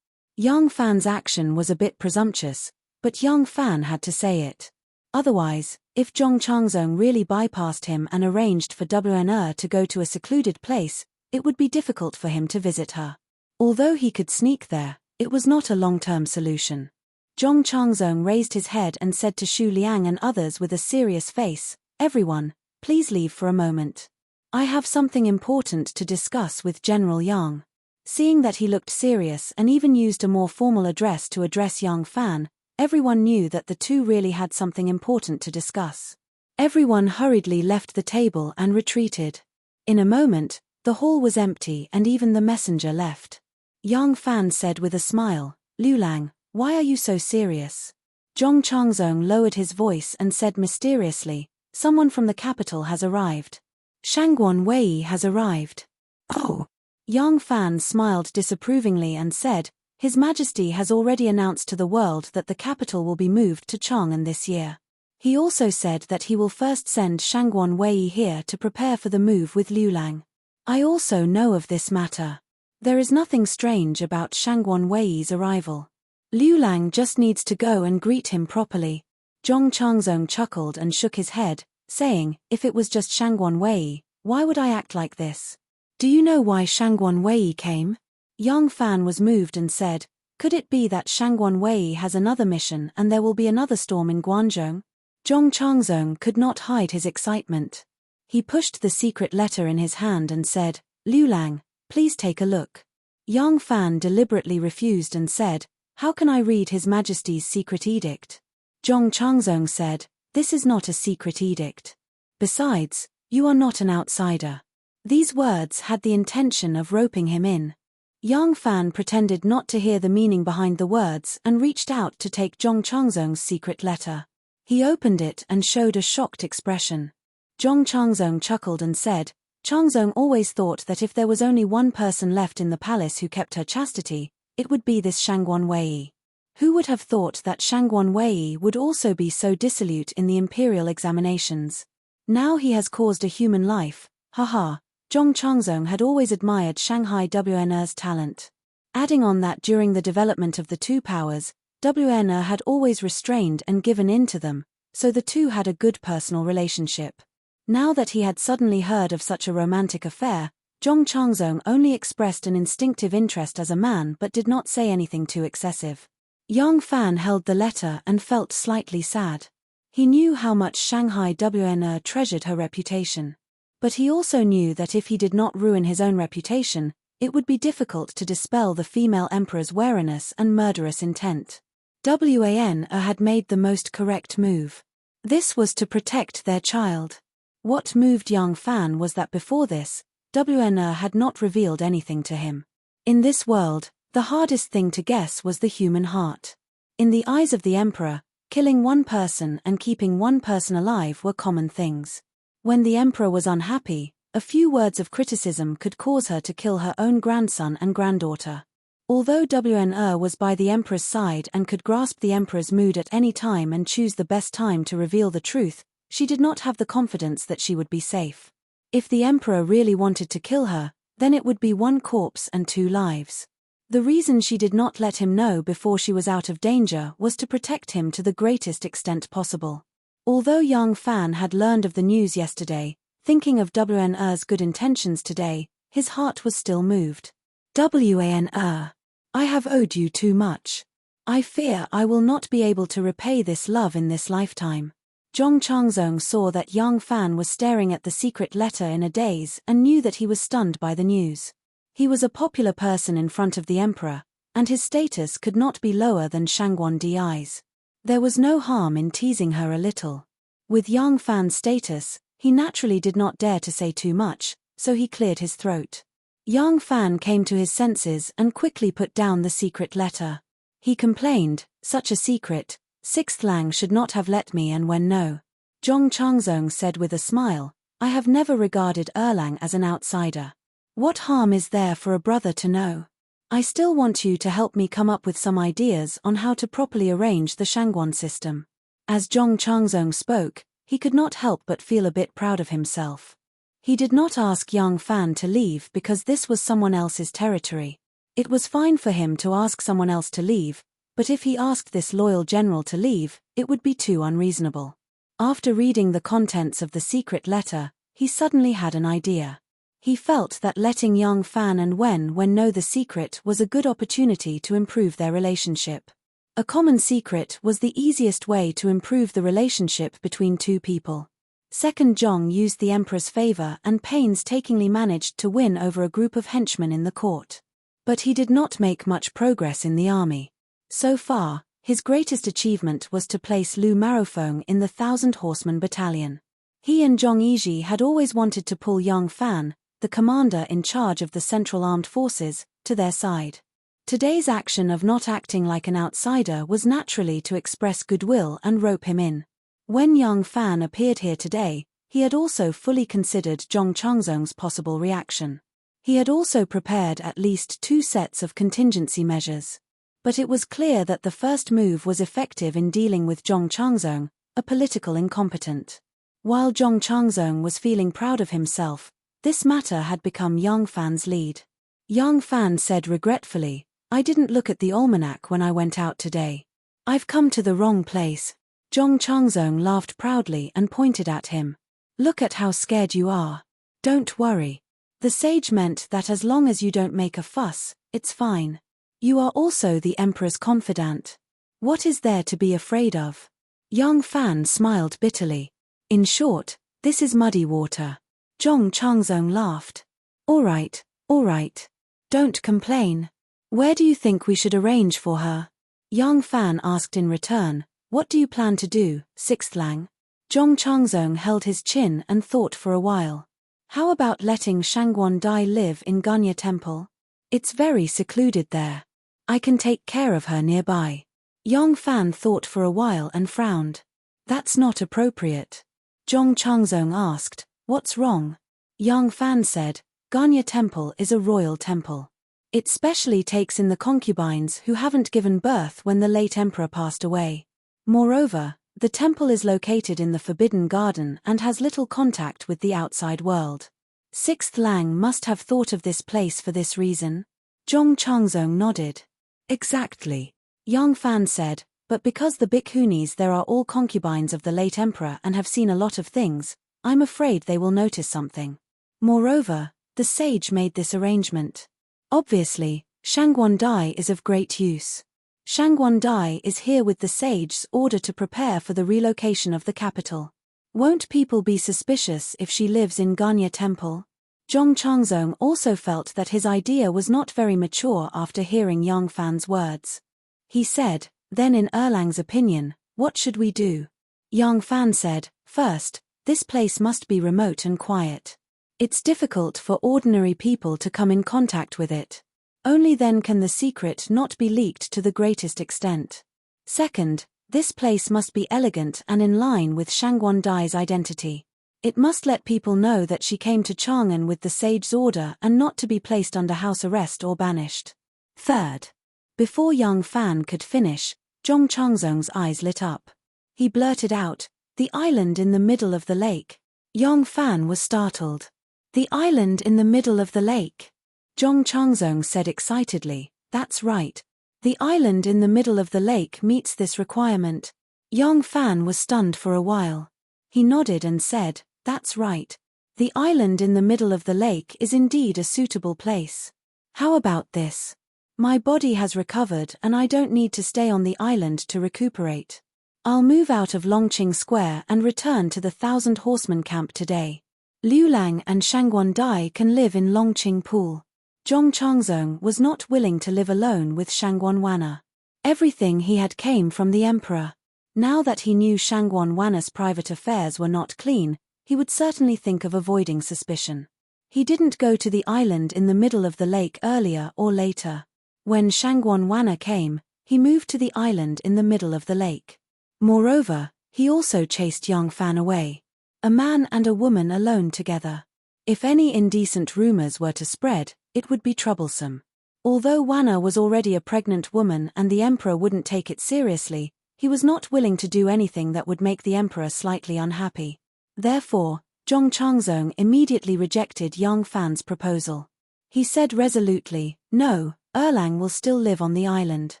Yang Fan's action was a bit presumptuous, But Yang Fan had to say it. Otherwise, if Zhong Changzong really bypassed him and arranged for WNR to go to a secluded place, it would be difficult for him to visit her. Although he could sneak there, it was not a long-term solution. Zhong Changzong raised his head and said to Xu Liang and others with a serious face, "Everyone, please leave for a moment. I have something important to discuss with General Yang." Seeing that he looked serious and even used a more formal address to address Yang Fan, everyone knew that the two really had something important to discuss. Everyone hurriedly left the table and retreated. In a moment, the hall was empty and even the messenger left. Yang Fan said with a smile, "Liu Lang, why are you so serious?" Zhong Changzong lowered his voice and said mysteriously, "Someone from the capital has arrived. Shangguan Wei has arrived." "Oh." Yang Fan smiled disapprovingly and said, "His Majesty has already announced to the world that the capital will be moved to Chang'an this year. He also said that he will first send Shangguan Wei here to prepare for the move with Liu Lang. I also know of this matter. There is nothing strange about Shangguan Wei's arrival. Liu Lang just needs to go and greet him properly." Zhong Changzong chuckled and shook his head, saying, "If it was just Shangguan Wei, why would I act like this? Do you know why Shangguan Wei came?" Yang Fan was moved and said, "Could it be that Shangguan Wei has another mission and there will be another storm in Guangzhou?" Zhong Changzong could not hide his excitement. He pushed the secret letter in his hand and said, "Liu Lang, please take a look." Yang Fan deliberately refused and said, "How can I read His Majesty's secret edict?" Zhong Changzong said, "This is not a secret edict. Besides, you are not an outsider." These words had the intention of roping him in. Yang Fan pretended not to hear the meaning behind the words and reached out to take Zhong Changzong's secret letter. He opened it and showed a shocked expression. Zhong Changzong chuckled and said, "Changzong always thought that if there was only one person left in the palace who kept her chastity, it would be this Shangguan Wei. Who would have thought that Shangguan Wei would also be so dissolute in the imperial examinations? Now he has caused a human life, haha." Zhong Changzong had always admired Shanghai WNR's talent. Adding on that during the development of the two powers, WNR had always restrained and given in to them, so the two had a good personal relationship. Now that he had suddenly heard of such a romantic affair, Zhong Changzong only expressed an instinctive interest as a man but did not say anything too excessive. Yang Fan held the letter and felt slightly sad. He knew how much Shanghai WNR treasured her reputation. But he also knew that if he did not ruin his own reputation, it would be difficult to dispel the female emperor's wariness and murderous intent. WNR had made the most correct move. This was to protect their child. What moved Yang Fan was that before this, WNR had not revealed anything to him. In this world, the hardest thing to guess was the human heart. In the eyes of the emperor, killing one person and keeping one person alive were common things. When the emperor was unhappy, a few words of criticism could cause her to kill her own grandson and granddaughter. Although WNR was by the emperor's side and could grasp the emperor's mood at any time and choose the best time to reveal the truth, she did not have the confidence that she would be safe. If the emperor really wanted to kill her, then it would be one corpse and 2 lives. The reason she did not let him know before she was out of danger was to protect him to the greatest extent possible. Although Yang Fan had learned of the news yesterday, thinking of WNR's good intentions today, his heart was still moved. "WNR, I have owed you too much. I fear I will not be able to repay this love in this lifetime." Zhong Changzong saw that Yang Fan was staring at the secret letter in a daze and knew that he was stunned by the news. He was a popular person in front of the emperor, and his status could not be lower than Shangguan Di's. There was no harm in teasing her a little. With Yang Fan's status, he naturally did not dare to say too much, so he cleared his throat. Yang Fan came to his senses and quickly put down the secret letter. He complained, "Such a secret, 6th Lang should not have let me and when no." Zhong Changzong said with a smile, "I have never regarded Erlang as an outsider. What harm is there for a brother to know? I still want you to help me come up with some ideas on how to properly arrange the Shangguan system." As Zhong Changzong spoke, he could not help but feel a bit proud of himself. He did not ask Yang Fan to leave because this was someone else's territory. It was fine for him to ask someone else to leave, But if he asked this loyal general to leave, it would be too unreasonable. After reading the contents of the secret letter, he suddenly had an idea. He felt that letting young Fan and Wen know the secret was a good opportunity to improve their relationship. A common secret was the easiest way to improve the relationship between two people. Second Zhong used the emperor's favor and painstakingly managed to win over a group of henchmen in the court. But he did not make much progress in the army. So far, his greatest achievement was to place Lu Marofeng in the 1,000 Horseman Battalion. He and Zhong Yizhi had always wanted to pull young Fan, the commander in charge of the Central Armed Forces, to their side. Today's action of not acting like an outsider was naturally to express goodwill and rope him in. When young Fan appeared here today, he had also fully considered Zhong Changzong's possible reaction. He had also prepared at least 2 sets of contingency measures. But it was clear that the first move was effective in dealing with Zhong Changzong, a political incompetent. While Zhong Changzong was feeling proud of himself, this matter had become young Fan's lead. Young Fan said regretfully, "I didn't look at the almanac when I went out today. I've come to the wrong place." Zhong Changzong laughed proudly and pointed at him. "Look at how scared you are. Don't worry." The sage meant that as long as you don't make a fuss, it's fine. You are also the emperor's confidant. What is there to be afraid of? Young Fan smiled bitterly. "In short, this is muddy water." Zhong Changzong laughed. All right. Don't complain. Where do you think we should arrange for her?" Young Fan asked in return. "What do you plan to do, 6th Lang?" Zhong Changzong held his chin and thought for a while. "How about letting Shangguan Dai live in Gunya Temple? It's very secluded there. I can take care of her nearby." Young Fan thought for a while and frowned. "That's not appropriate." Zhong Changzong asked, "What's wrong?" Young Fan said, "Gunya Temple is a royal temple. It specially takes in the concubines who haven't given birth when the late emperor passed away. Moreover, the temple is located in the Forbidden Garden and has little contact with the outside world. 6th Lang must have thought of this place for this reason." Zhong Changzong nodded. "Exactly." Young Fan said, "But because the Bhikkhunis there are all concubines of the late emperor and have seen a lot of things, I'm afraid they will notice something. Moreover, the sage made this arrangement. Obviously, Shangguan Dai is of great use. Shangguan Dai is here with the sage's order to prepare for the relocation of the capital. Won't people be suspicious if she lives in Gunya Temple?" Zhong Changzong also felt that his idea was not very mature after hearing young Fan's words. He said, "Then in Erlang's opinion, what should we do?" Young Fan said, "First, this place must be remote and quiet. It's difficult for ordinary people to come in contact with it. Only then can the secret not be leaked to the greatest extent. Second, this place must be elegant and in line with Shangguan Dai's identity. It must let people know that she came to Chang'an with the sage's order and not to be placed under house arrest or banished." Third. Before young Fan could finish, Zhong Changzong's eyes lit up. He blurted out, "The island in the middle of the lake." Young Fan was startled. "The island in the middle of the lake?" Zhong Changzong said excitedly, "That's right. The island in the middle of the lake meets this requirement." Young Fan was stunned for a while. He nodded and said, "That's right. The island in the middle of the lake is indeed a suitable place. How about this? My body has recovered and I don't need to stay on the island to recuperate. I'll move out of Longqing Square and return to the 1,000 Horseman camp today. Liu Lang and Shangguan Dai can live in Longqing Pool." Zhong Changzong was not willing to live alone with Shangguan Wanna. Everything he had came from the emperor. Now that he knew Shangguan Wanna's private affairs were not clean, he would certainly think of avoiding suspicion. He didn't go to the island in the middle of the lake earlier or later. When Shangguan Wanna came, he moved to the island in the middle of the lake. Moreover, he also chased young Fan away. A man and a woman alone together. If any indecent rumors were to spread, it would be troublesome. Although Wanna was already a pregnant woman and the emperor wouldn't take it seriously, he was not willing to do anything that would make the emperor slightly unhappy. Therefore, Zhong Changzong immediately rejected young Fan's proposal. He said resolutely, "No, Erlang will still live on the island.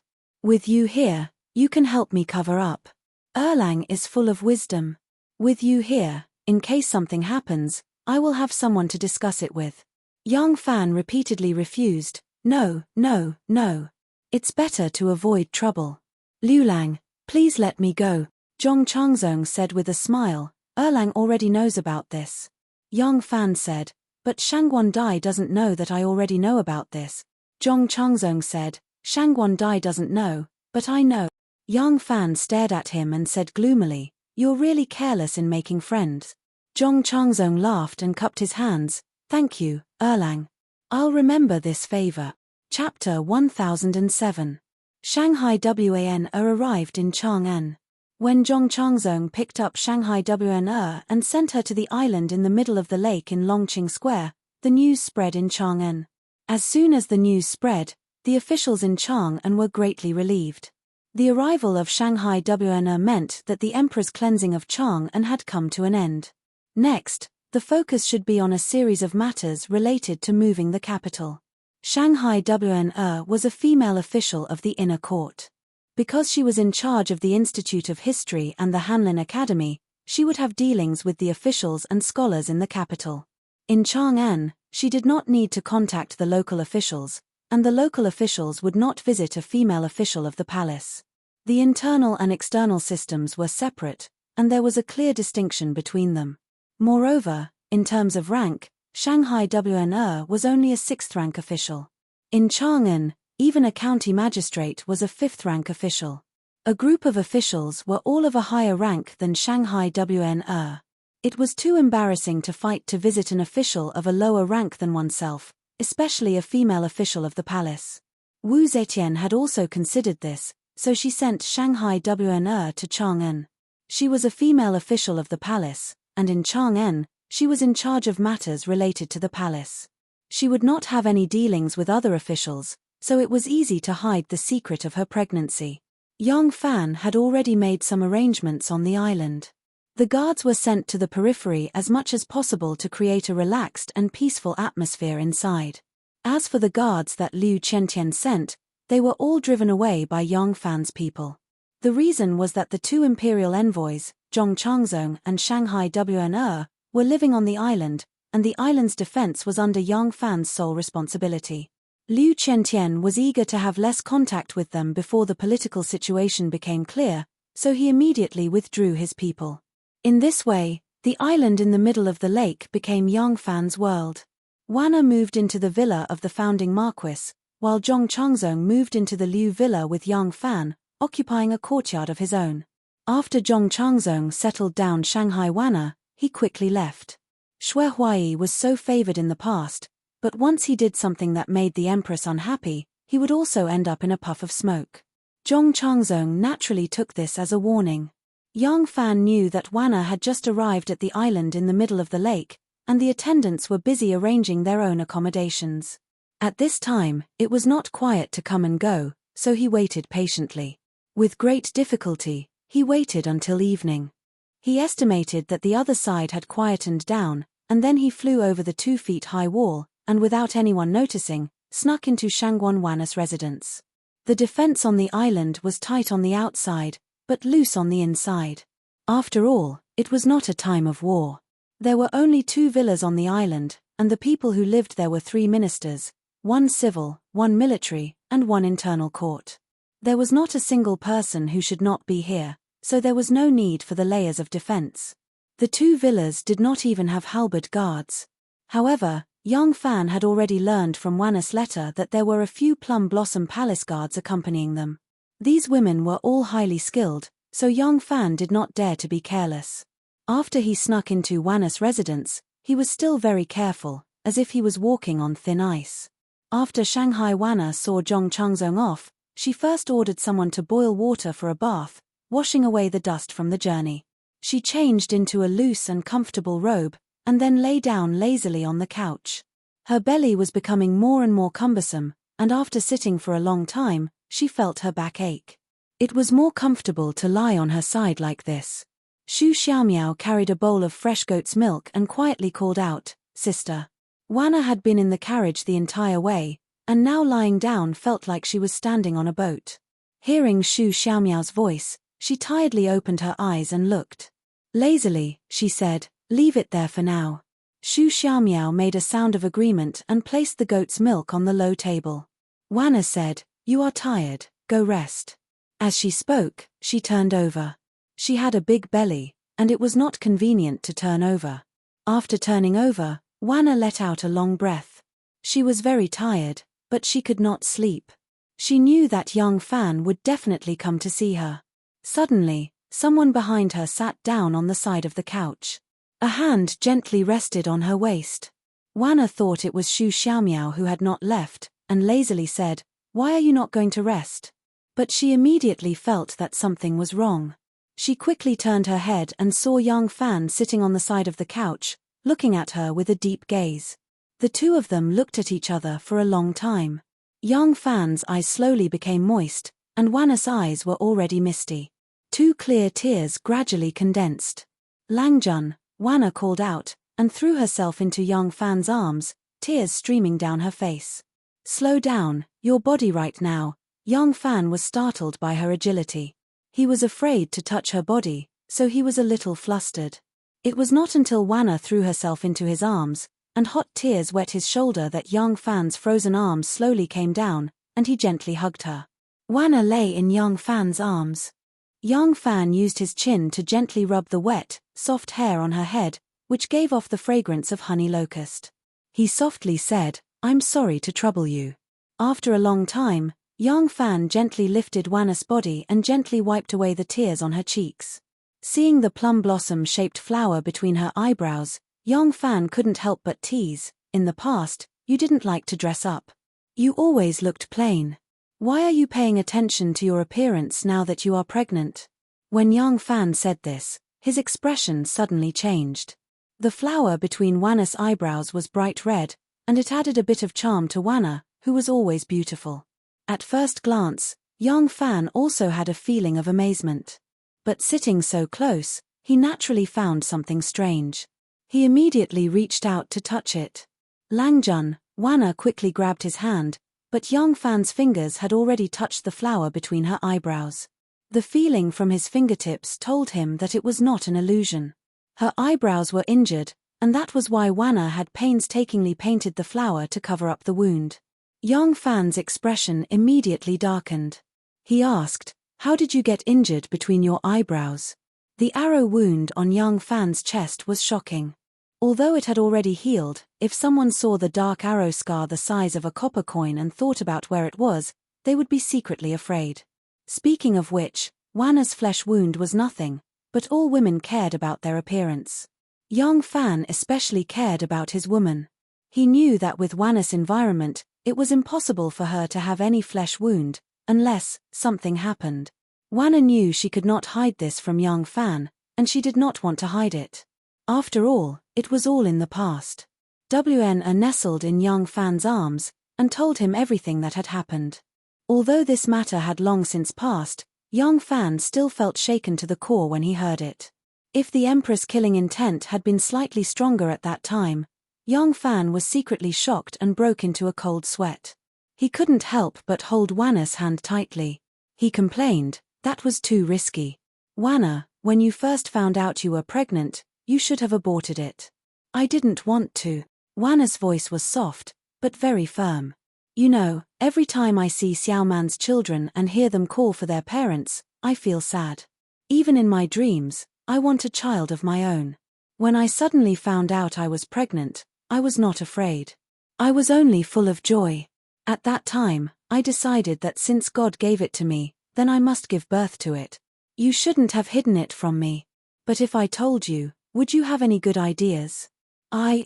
With you here, you can help me cover up. Erlang is full of wisdom. With you here, in case something happens, I will have someone to discuss it with. Yang Fan repeatedly refused. No, no, no. It's better to avoid trouble. Liu Lang, please let me go. Zhong Changzong said with a smile. Erlang already knows about this. Yang Fan said, but Shangguan Dai doesn't know that I already know about this. Zhong Changzong said, Shangguan Dai doesn't know, but I know. Yang Fan stared at him and said gloomily, you're really careless in making friends. Zhong Changzong laughed and cupped his hands. Thank you, Erlang. I'll remember this favor. Chapter 1007. Shanghai Wan arrived in Chang'an. When Zhong Changzong picked up Shanghai Wan and sent her to the island in the middle of the lake in Longqing Square, the news spread in Chang'an. As soon as the news spread, the officials in Chang'an were greatly relieved. The arrival of Shanghai Wan meant that the emperor's cleansing of Chang'an had come to an end. Next, the focus should be on a series of matters related to moving the capital. Shanghai Wan was a female official of the inner court. Because she was in charge of the Institute of History and the Hanlin Academy, she would have dealings with the officials and scholars in the capital. In Chang'an, she did not need to contact the local officials, and the local officials would not visit a female official of the palace. The internal and external systems were separate, and there was a clear distinction between them. Moreover, in terms of rank, Shanghai Wan was only a 6th-rank official. In Chang'an, even a county magistrate was a 5th-rank official. A group of officials were all of a higher rank than Shanghai Wan. It was too embarrassing to fight to visit an official of a lower rank than oneself, especially a female official of the palace. Wu Zetian had also considered this, so she sent Shanghai Wan to Chang'an. She was a female official of the palace, and in Chang'an, she was in charge of matters related to the palace. She would not have any dealings with other officials, so it was easy to hide the secret of her pregnancy. Yang Fan had already made some arrangements on the island. The guards were sent to the periphery as much as possible to create a relaxed and peaceful atmosphere inside. As for the guards that Liu Qiantian sent, they were all driven away by Yang Fan's people. The reason was that the two imperial envoys, Zhong Changzong and Shanghai Wan, were living on the island, and the island's defense was under Yang Fan's sole responsibility. Liu Qiantian was eager to have less contact with them before the political situation became clear, so he immediately withdrew his people. In this way, the island in the middle of the lake became Yang Fan's world. Wanna moved into the villa of the founding marquis, while Zhong Changzong moved into the Liu villa with Yang Fan, occupying a courtyard of his own. After Zhong Changzong settled down Shanghai Wanna, he quickly left. Xue Huai was so favored in the past, but once he did something that made the empress unhappy, he would also end up in a puff of smoke. Zhong Changzong naturally took this as a warning. Yang Fan knew that Wanna had just arrived at the island in the middle of the lake, and the attendants were busy arranging their own accommodations. At this time, it was not quiet to come and go, so he waited patiently. With great difficulty, he waited until evening. He estimated that the other side had quietened down, and then he flew over the 2-feet-high wall, and without anyone noticing, snuck into Shangguan Wanna's residence. The defense on the island was tight on the outside, but loose on the inside. After all, it was not a time of war. There were only 2 villas on the island, and the people who lived there were 3 ministers, 1 civil, 1 military, and 1 internal court. There was not a single person who should not be here, so there was no need for the layers of defense. The 2 villas did not even have halberd guards. However, Yang Fan had already learned from Wanna's letter that there were a few Plum Blossom Palace guards accompanying them. These women were all highly skilled, so Yang Fan did not dare to be careless. After he snuck into Wanna's residence, he was still very careful, as if he was walking on thin ice. After Shanghai Wanna saw Zhong Changzong off, she first ordered someone to boil water for a bath, washing away the dust from the journey. She changed into a loose and comfortable robe, and then lay down lazily on the couch. Her belly was becoming more and more cumbersome, and after sitting for a long time, she felt her back ache. It was more comfortable to lie on her side like this. Xu Xiaomiao carried a bowl of fresh goat's milk and quietly called out, "Sister." Wanna had been in the carriage the entire way, and now lying down felt like she was standing on a boat. Hearing Shu Xiaomiao's voice, she tiredly opened her eyes and looked. Lazily, she said, "Leave it there for now." Shu Xiaomiao made a sound of agreement and placed the goat's milk on the low table. Wanna said, "You are tired, go rest." As she spoke, she turned over. She had a big belly, and it was not convenient to turn over. After turning over, Wanna let out a long breath. She was very tired, but she could not sleep. She knew that young Fan would definitely come to see her. Suddenly, someone behind her sat down on the side of the couch. A hand gently rested on her waist. Wanna thought it was Shu Xiaomiao who had not left, and lazily said, "Why are you not going to rest?" But she immediately felt that something was wrong. She quickly turned her head and saw young Fan sitting on the side of the couch, looking at her with a deep gaze. The two of them looked at each other for a long time. Young Fan's eyes slowly became moist, and Wanna's eyes were already misty. Two clear tears gradually condensed. "Langjun," Wanna called out, and threw herself into young Fan's arms, tears streaming down her face. "Slow down, your body right now." Young Fan was startled by her agility. He was afraid to touch her body, so he was a little flustered. It was not until Wanna threw herself into his arms, and hot tears wet his shoulder that young Fan's frozen arms slowly came down, and he gently hugged her. Wanna lay in young Fan's arms. Young Fan used his chin to gently rub the wet, soft hair on her head, which gave off the fragrance of honey locust. He softly said, "I'm sorry to trouble you." After a long time, young Fan gently lifted Wanna's body and gently wiped away the tears on her cheeks. Seeing the plum blossom-shaped flower between her eyebrows, young Fan couldn't help but tease, "In the past, you didn't like to dress up. You always looked plain. Why are you paying attention to your appearance now that you are pregnant?" When young Fan said this, his expression suddenly changed. The flower between Wanna's eyebrows was bright red, and it added a bit of charm to Wanna, who was always beautiful. At first glance, young Fan also had a feeling of amazement. But sitting so close, he naturally found something strange. He immediately reached out to touch it. "Langjun," Wanna quickly grabbed his hand, but young Fan's fingers had already touched the flower between her eyebrows. The feeling from his fingertips told him that it was not an illusion. Her eyebrows were injured, and that was why Wanna had painstakingly painted the flower to cover up the wound. Young Fan's expression immediately darkened. He asked, "How did you get injured between your eyebrows?" The arrow wound on young Fan's chest was shocking. Although it had already healed, if someone saw the dark arrow scar the size of a copper coin and thought about where it was, they would be secretly afraid. Speaking of which, Wanna's flesh wound was nothing, but all women cared about their appearance. Young Fan especially cared about his woman. He knew that with Wanna's environment, it was impossible for her to have any flesh wound, unless something happened. Wanna knew she could not hide this from young Fan, and she did not want to hide it. After all, it was all in the past. Wana nestled in young Fan's arms, and told him everything that had happened. Although this matter had long since passed, young Fan still felt shaken to the core when he heard it. If the Empress killing intent had been slightly stronger at that time, young Fan was secretly shocked and broke into a cold sweat. He couldn't help but hold Wanna's hand tightly. He complained, "That was too risky. Wanna, when you first found out you were pregnant, you should have aborted it." "I didn't want to." Wanna's voice was soft, but very firm. "You know, every time I see Xiaoman's children and hear them call for their parents, I feel sad. Even in my dreams, I want a child of my own. When I suddenly found out I was pregnant, I was not afraid. I was only full of joy. At that time, I decided that since God gave it to me, then I must give birth to it. You shouldn't have hidden it from me. But if I told you, would you have any good ideas?"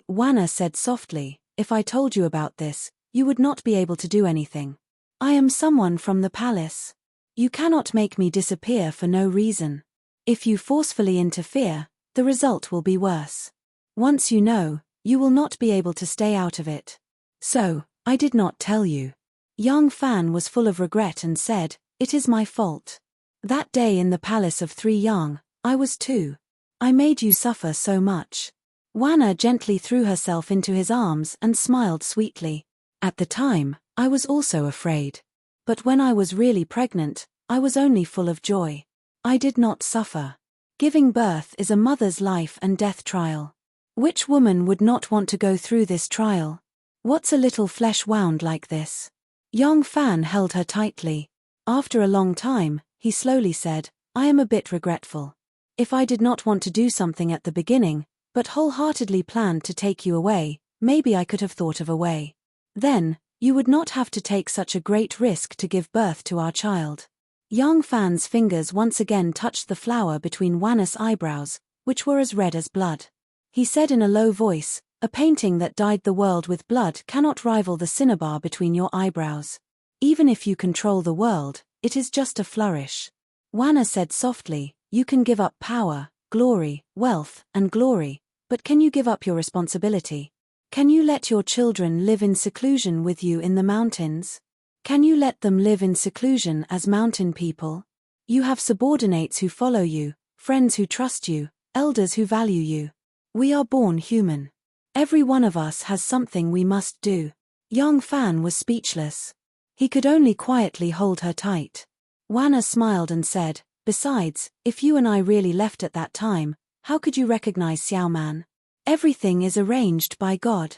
Wanna said softly, "If I told you about this, you would not be able to do anything. I am someone from the palace. You cannot make me disappear for no reason. If you forcefully interfere, the result will be worse. Once you know, you will not be able to stay out of it. So, I did not tell you." Young Fan was full of regret and said, "It is my fault. That day in the palace of Three Yang, I was too. I made you suffer so much." Wanna gently threw herself into his arms and smiled sweetly. "At the time, I was also afraid. But when I was really pregnant, I was only full of joy. I did not suffer. Giving birth is a mother's life and death trial. Which woman would not want to go through this trial? What's a little flesh wound like this? Young Fan held her tightly. After a long time, he slowly said, I am a bit regretful. If I did not want to do something at the beginning, but wholeheartedly planned to take you away, maybe I could have thought of a way. Then, you would not have to take such a great risk to give birth to our child. Young Fan's fingers once again touched the flower between Wanna's eyebrows, which were as red as blood. He said in a low voice, a painting that dyed the world with blood cannot rival the cinnabar between your eyebrows. Even if you control the world, it is just a flourish. Wanna said softly, you can give up power, glory, wealth, and glory, but can you give up your responsibility? Can you let your children live in seclusion with you in the mountains? Can you let them live in seclusion as mountain people? You have subordinates who follow you, friends who trust you, elders who value you. We are born human. Every one of us has something we must do. Young Fan was speechless. He could only quietly hold her tight. Wanna smiled and said, besides, if you and I really left at that time, how could you recognize Xiao Man? Everything is arranged by God.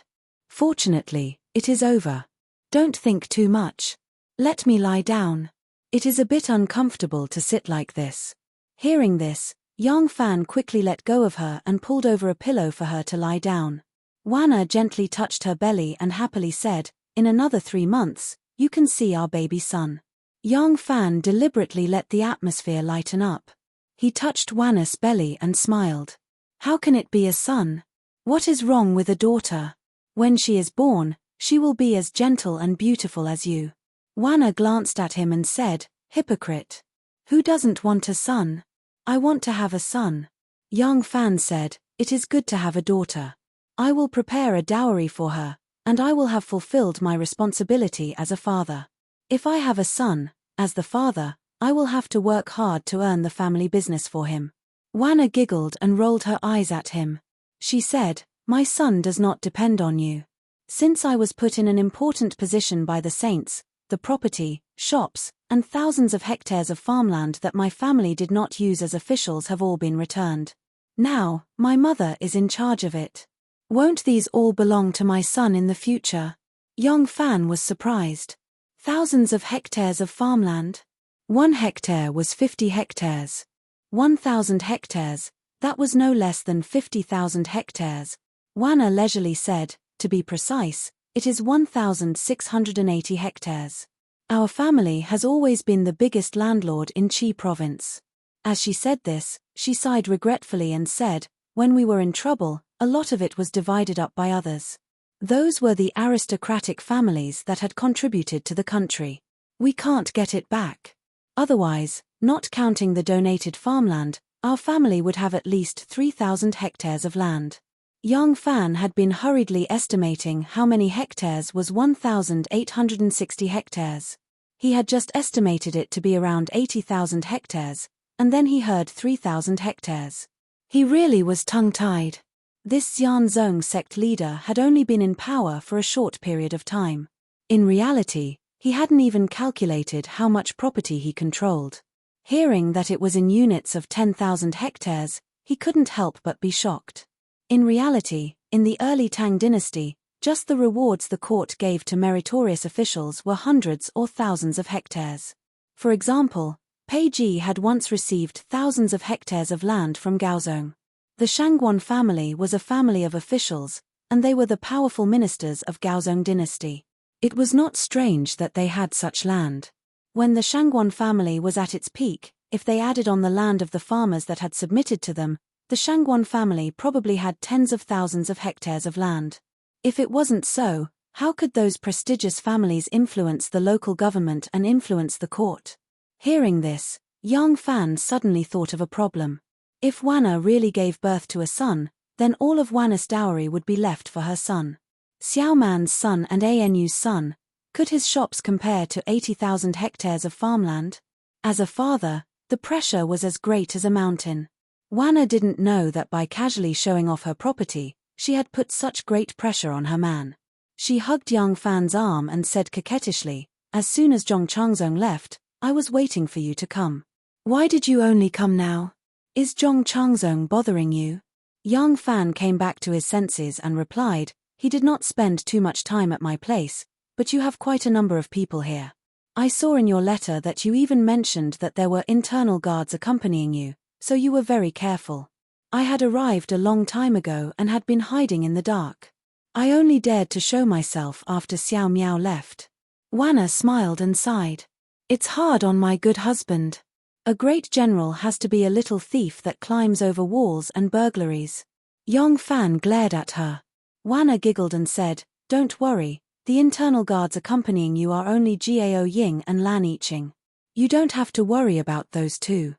Fortunately, it is over. Don't think too much. Let me lie down. It is a bit uncomfortable to sit like this. Hearing this, Young Fan quickly let go of her and pulled over a pillow for her to lie down. Wanna gently touched her belly and happily said, in another 3 months, you can see our baby son. Young Fan deliberately let the atmosphere lighten up. He touched Wanna's belly and smiled. How can it be a son? What is wrong with a daughter? When she is born, she will be as gentle and beautiful as you. Wanna glanced at him and said, hypocrite. Who doesn't want a son? I want to have a son. Young Fan said, it is good to have a daughter. I will prepare a dowry for her, and I will have fulfilled my responsibility as a father. If I have a son, as the father, I will have to work hard to earn the family business for him. Wanna giggled and rolled her eyes at him. She said, my son does not depend on you. Since I was put in an important position by the saints, the property, shops, and thousands of hectares of farmland that my family did not use as officials have all been returned. Now, my mother is in charge of it. Won't these all belong to my son in the future? Young Fan was surprised. Thousands of hectares of farmland? 1 hectare was 50 hectares. 1,000 hectares, that was no less than 50,000 hectares. Wanna leisurely said, to be precise, it is 1,680 hectares. Our family has always been the biggest landlord in Qi province. As she said this, she sighed regretfully and said, when we were in trouble, a lot of it was divided up by others. Those were the aristocratic families that had contributed to the country. We can't get it back. Otherwise, not counting the donated farmland, our family would have at least 3,000 hectares of land. Young Fan had been hurriedly estimating how many hectares was 1,860 hectares. He had just estimated it to be around 80,000 hectares, and then he heard 3,000 hectares. He really was tongue-tied. This Xianzong sect leader had only been in power for a short period of time. In reality, he hadn't even calculated how much property he controlled. Hearing that it was in units of 10,000 hectares, he couldn't help but be shocked. In reality, in the early Tang dynasty, just the rewards the court gave to meritorious officials were hundreds or thousands of hectares. For example, Pei Ji had once received thousands of hectares of land from Gaozong. The Shangguan family was a family of officials, and they were the powerful ministers of Gaozong dynasty. It was not strange that they had such land. When the Shangguan family was at its peak, if they added on the land of the farmers that had submitted to them, the Shangguan family probably had tens of thousands of hectares of land. If it wasn't so, how could those prestigious families influence the local government and influence the court? Hearing this, Young Fan suddenly thought of a problem. If Wanna really gave birth to a son, then all of Wanna's dowry would be left for her son. Xiao Man's son and Anu's son, could his shops compare to 80,000 hectares of farmland? As a father, the pressure was as great as a mountain. Wanna didn't know that by casually showing off her property, she had put such great pressure on her man. She hugged Young Fan's arm and said coquettishly, as soon as Zhong Changzong left, I was waiting for you to come. Why did you only come now? Is Zhong Changzong bothering you? Yang Fan came back to his senses and replied, he did not spend too much time at my place, but you have quite a number of people here. I saw in your letter that you even mentioned that there were internal guards accompanying you, so you were very careful. I had arrived a long time ago and had been hiding in the dark. I only dared to show myself after Xiao Miao left. Wanna smiled and sighed. It's hard on my good husband. A great general has to be a little thief that climbs over walls and burglaries. Yang Fan glared at her. Wanna giggled and said, don't worry, the internal guards accompanying you are only Gao Ying and Lan Yiqing. You don't have to worry about those two.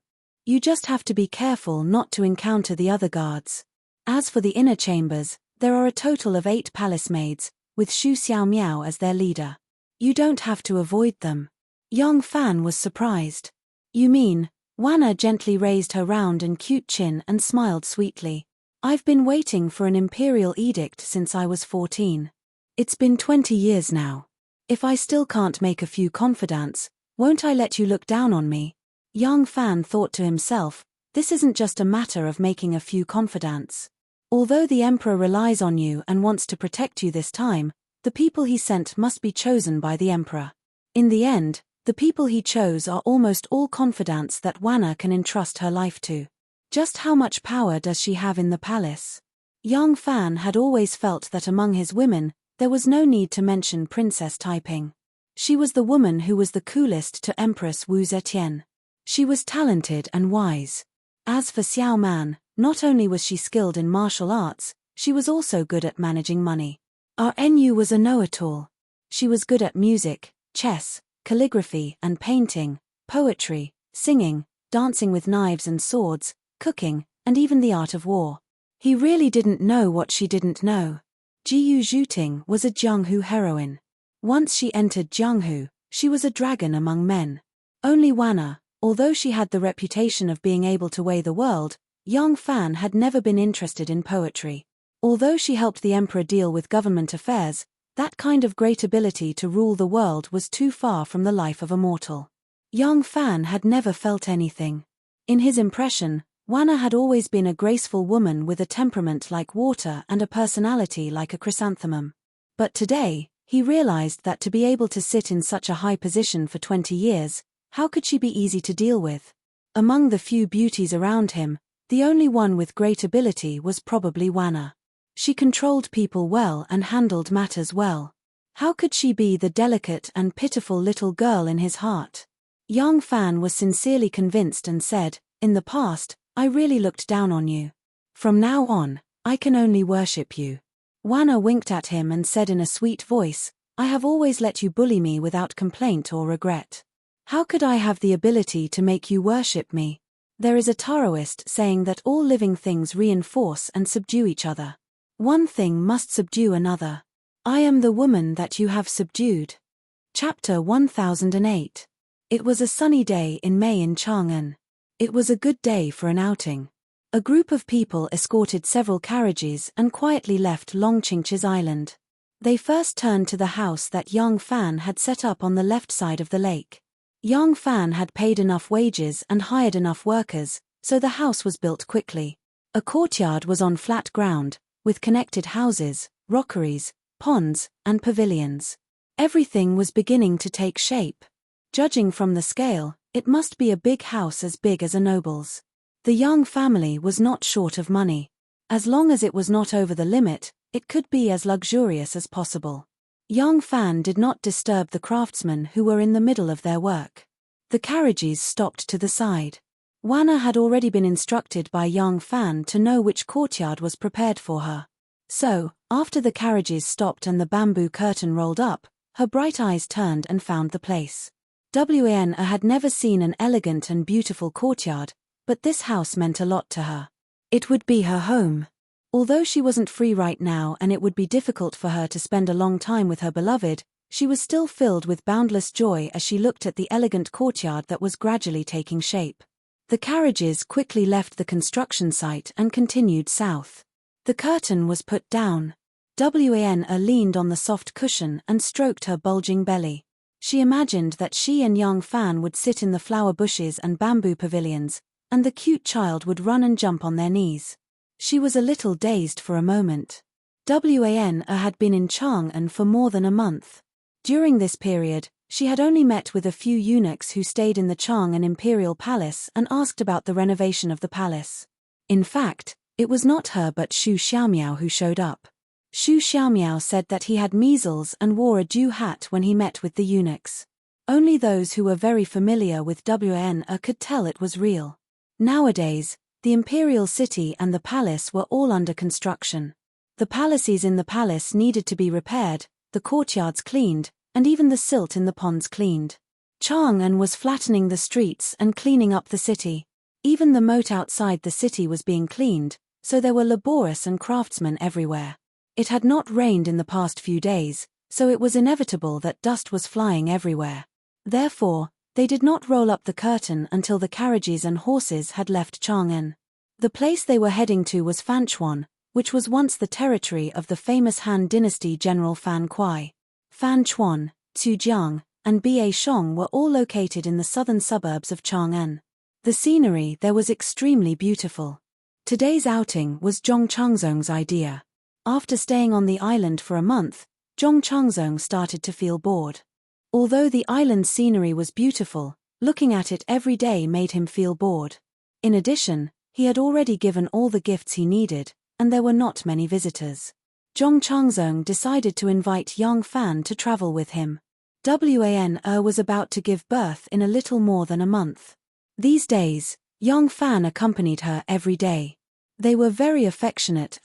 You just have to be careful not to encounter the other guards. As for the inner chambers, there are a total of 8 palace maids, with Xu Xiaomiao as their leader. You don't have to avoid them. Yang Fan was surprised. You mean? Wanna gently raised her round and cute chin and smiled sweetly. I've been waiting for an imperial edict since I was 14. It's been 20 years now. If I still can't make a few confidants, won't I let you look down on me? Yang Fan thought to himself, this isn't just a matter of making a few confidants. Although the emperor relies on you and wants to protect you this time, the people he sent must be chosen by the emperor. In the end, the people he chose are almost all confidants that Wanna can entrust her life to. Just how much power does she have in the palace? Yang Fan had always felt that among his women, there was no need to mention Princess Taiping. She was the woman who was the coolest to Empress Wu Zetian. She was talented and wise. As for Xiao Man, not only was she skilled in martial arts, she was also good at managing money. Nu was a know-it-all. She was good at music, chess, calligraphy and painting, poetry, singing, dancing with knives and swords, cooking, and even the art of war. He really didn't know what she didn't know. Jiyu Zhuting was a Jianghu heroine. Once she entered Jianghu, she was a dragon among men. Only Wanna, although she had the reputation of being able to weigh the world, Yang Fan had never been interested in poetry. Although she helped the emperor deal with government affairs, that kind of great ability to rule the world was too far from the life of a mortal. Yang Fan had never felt anything. In his impression, Wanna had always been a graceful woman with a temperament like water and a personality like a chrysanthemum. But today, he realized that to be able to sit in such a high position for 20 years, how could she be easy to deal with? Among the few beauties around him, the only one with great ability was probably Wanna. She controlled people well and handled matters well. How could she be the delicate and pitiful little girl in his heart? Yang Fan was sincerely convinced and said, in the past, I really looked down on you. From now on, I can only worship you. Wanna winked at him and said in a sweet voice, I have always let you bully me without complaint or regret. How could I have the ability to make you worship me? There is a Taoist saying that all living things reinforce and subdue each other. One thing must subdue another. I am the woman that you have subdued. Chapter 1008. It was a sunny day in May in Chang'an. It was a good day for an outing. A group of people escorted several carriages and quietly left Longqingqi's island. They first turned to the house that Yang Fan had set up on the left side of the lake. Yang Fan had paid enough wages and hired enough workers, so the house was built quickly. A courtyard was on flat ground, with connected houses, rockeries, ponds, and pavilions. Everything was beginning to take shape. Judging from the scale, it must be a big house as big as a noble's. The Yang family was not short of money. As long as it was not over the limit, it could be as luxurious as possible. Yang Fan did not disturb the craftsmen who were in the middle of their work. The carriages stopped to the side. Wanna had already been instructed by Yang Fan to know which courtyard was prepared for her. So, after the carriages stopped and the bamboo curtain rolled up, her bright eyes turned and found the place. Wana had never seen an elegant and beautiful courtyard, but this house meant a lot to her. It would be her home. Although she wasn't free right now and it would be difficult for her to spend a long time with her beloved, she was still filled with boundless joy as she looked at the elegant courtyard that was gradually taking shape. The carriages quickly left the construction site and continued south. The curtain was put down. Wana leaned on the soft cushion and stroked her bulging belly. She imagined that she and young Fan would sit in the flower bushes and bamboo pavilions, and the cute child would run and jump on their knees. She was a little dazed for a moment. Wan had been in Chang'an for more than a month. During this period, she had only met with a few eunuchs who stayed in the Chang'an imperial palace and asked about the renovation of the palace. In fact, it was not her but Xu Xiaomiao who showed up. Xu Xiaomiao said that he had measles and wore a dew hat when he met with the eunuchs. Only those who were very familiar with Wan could tell it was real. Nowadays, the imperial city and the palace were all under construction. The palaces in the palace needed to be repaired, the courtyards cleaned, and even the silt in the ponds cleaned. Chang'an was flattening the streets and cleaning up the city. Even the moat outside the city was being cleaned, so there were laborers and craftsmen everywhere. It had not rained in the past few days, so it was inevitable that dust was flying everywhere. Therefore, they did not roll up the curtain until the carriages and horses had left Chang'an. The place they were heading to was Fanchuan, which was once the territory of the famous Han Dynasty General Fan Kuai. Fanchuan, Tujiang, and Bashong were all located in the southern suburbs of Chang'an. The scenery there was extremely beautiful. Today's outing was Zhong Changzong's idea. After staying on the island for a month, Zhong Changzong started to feel bored. Although the island scenery was beautiful, looking at it every day made him feel bored. In addition, he had already given all the gifts he needed, and there were not many visitors. Zhong Changzong decided to invite young Fan to travel with him. Wan was about to give birth in a little more than a month. These days, young Fan accompanied her every day. They were very affectionate.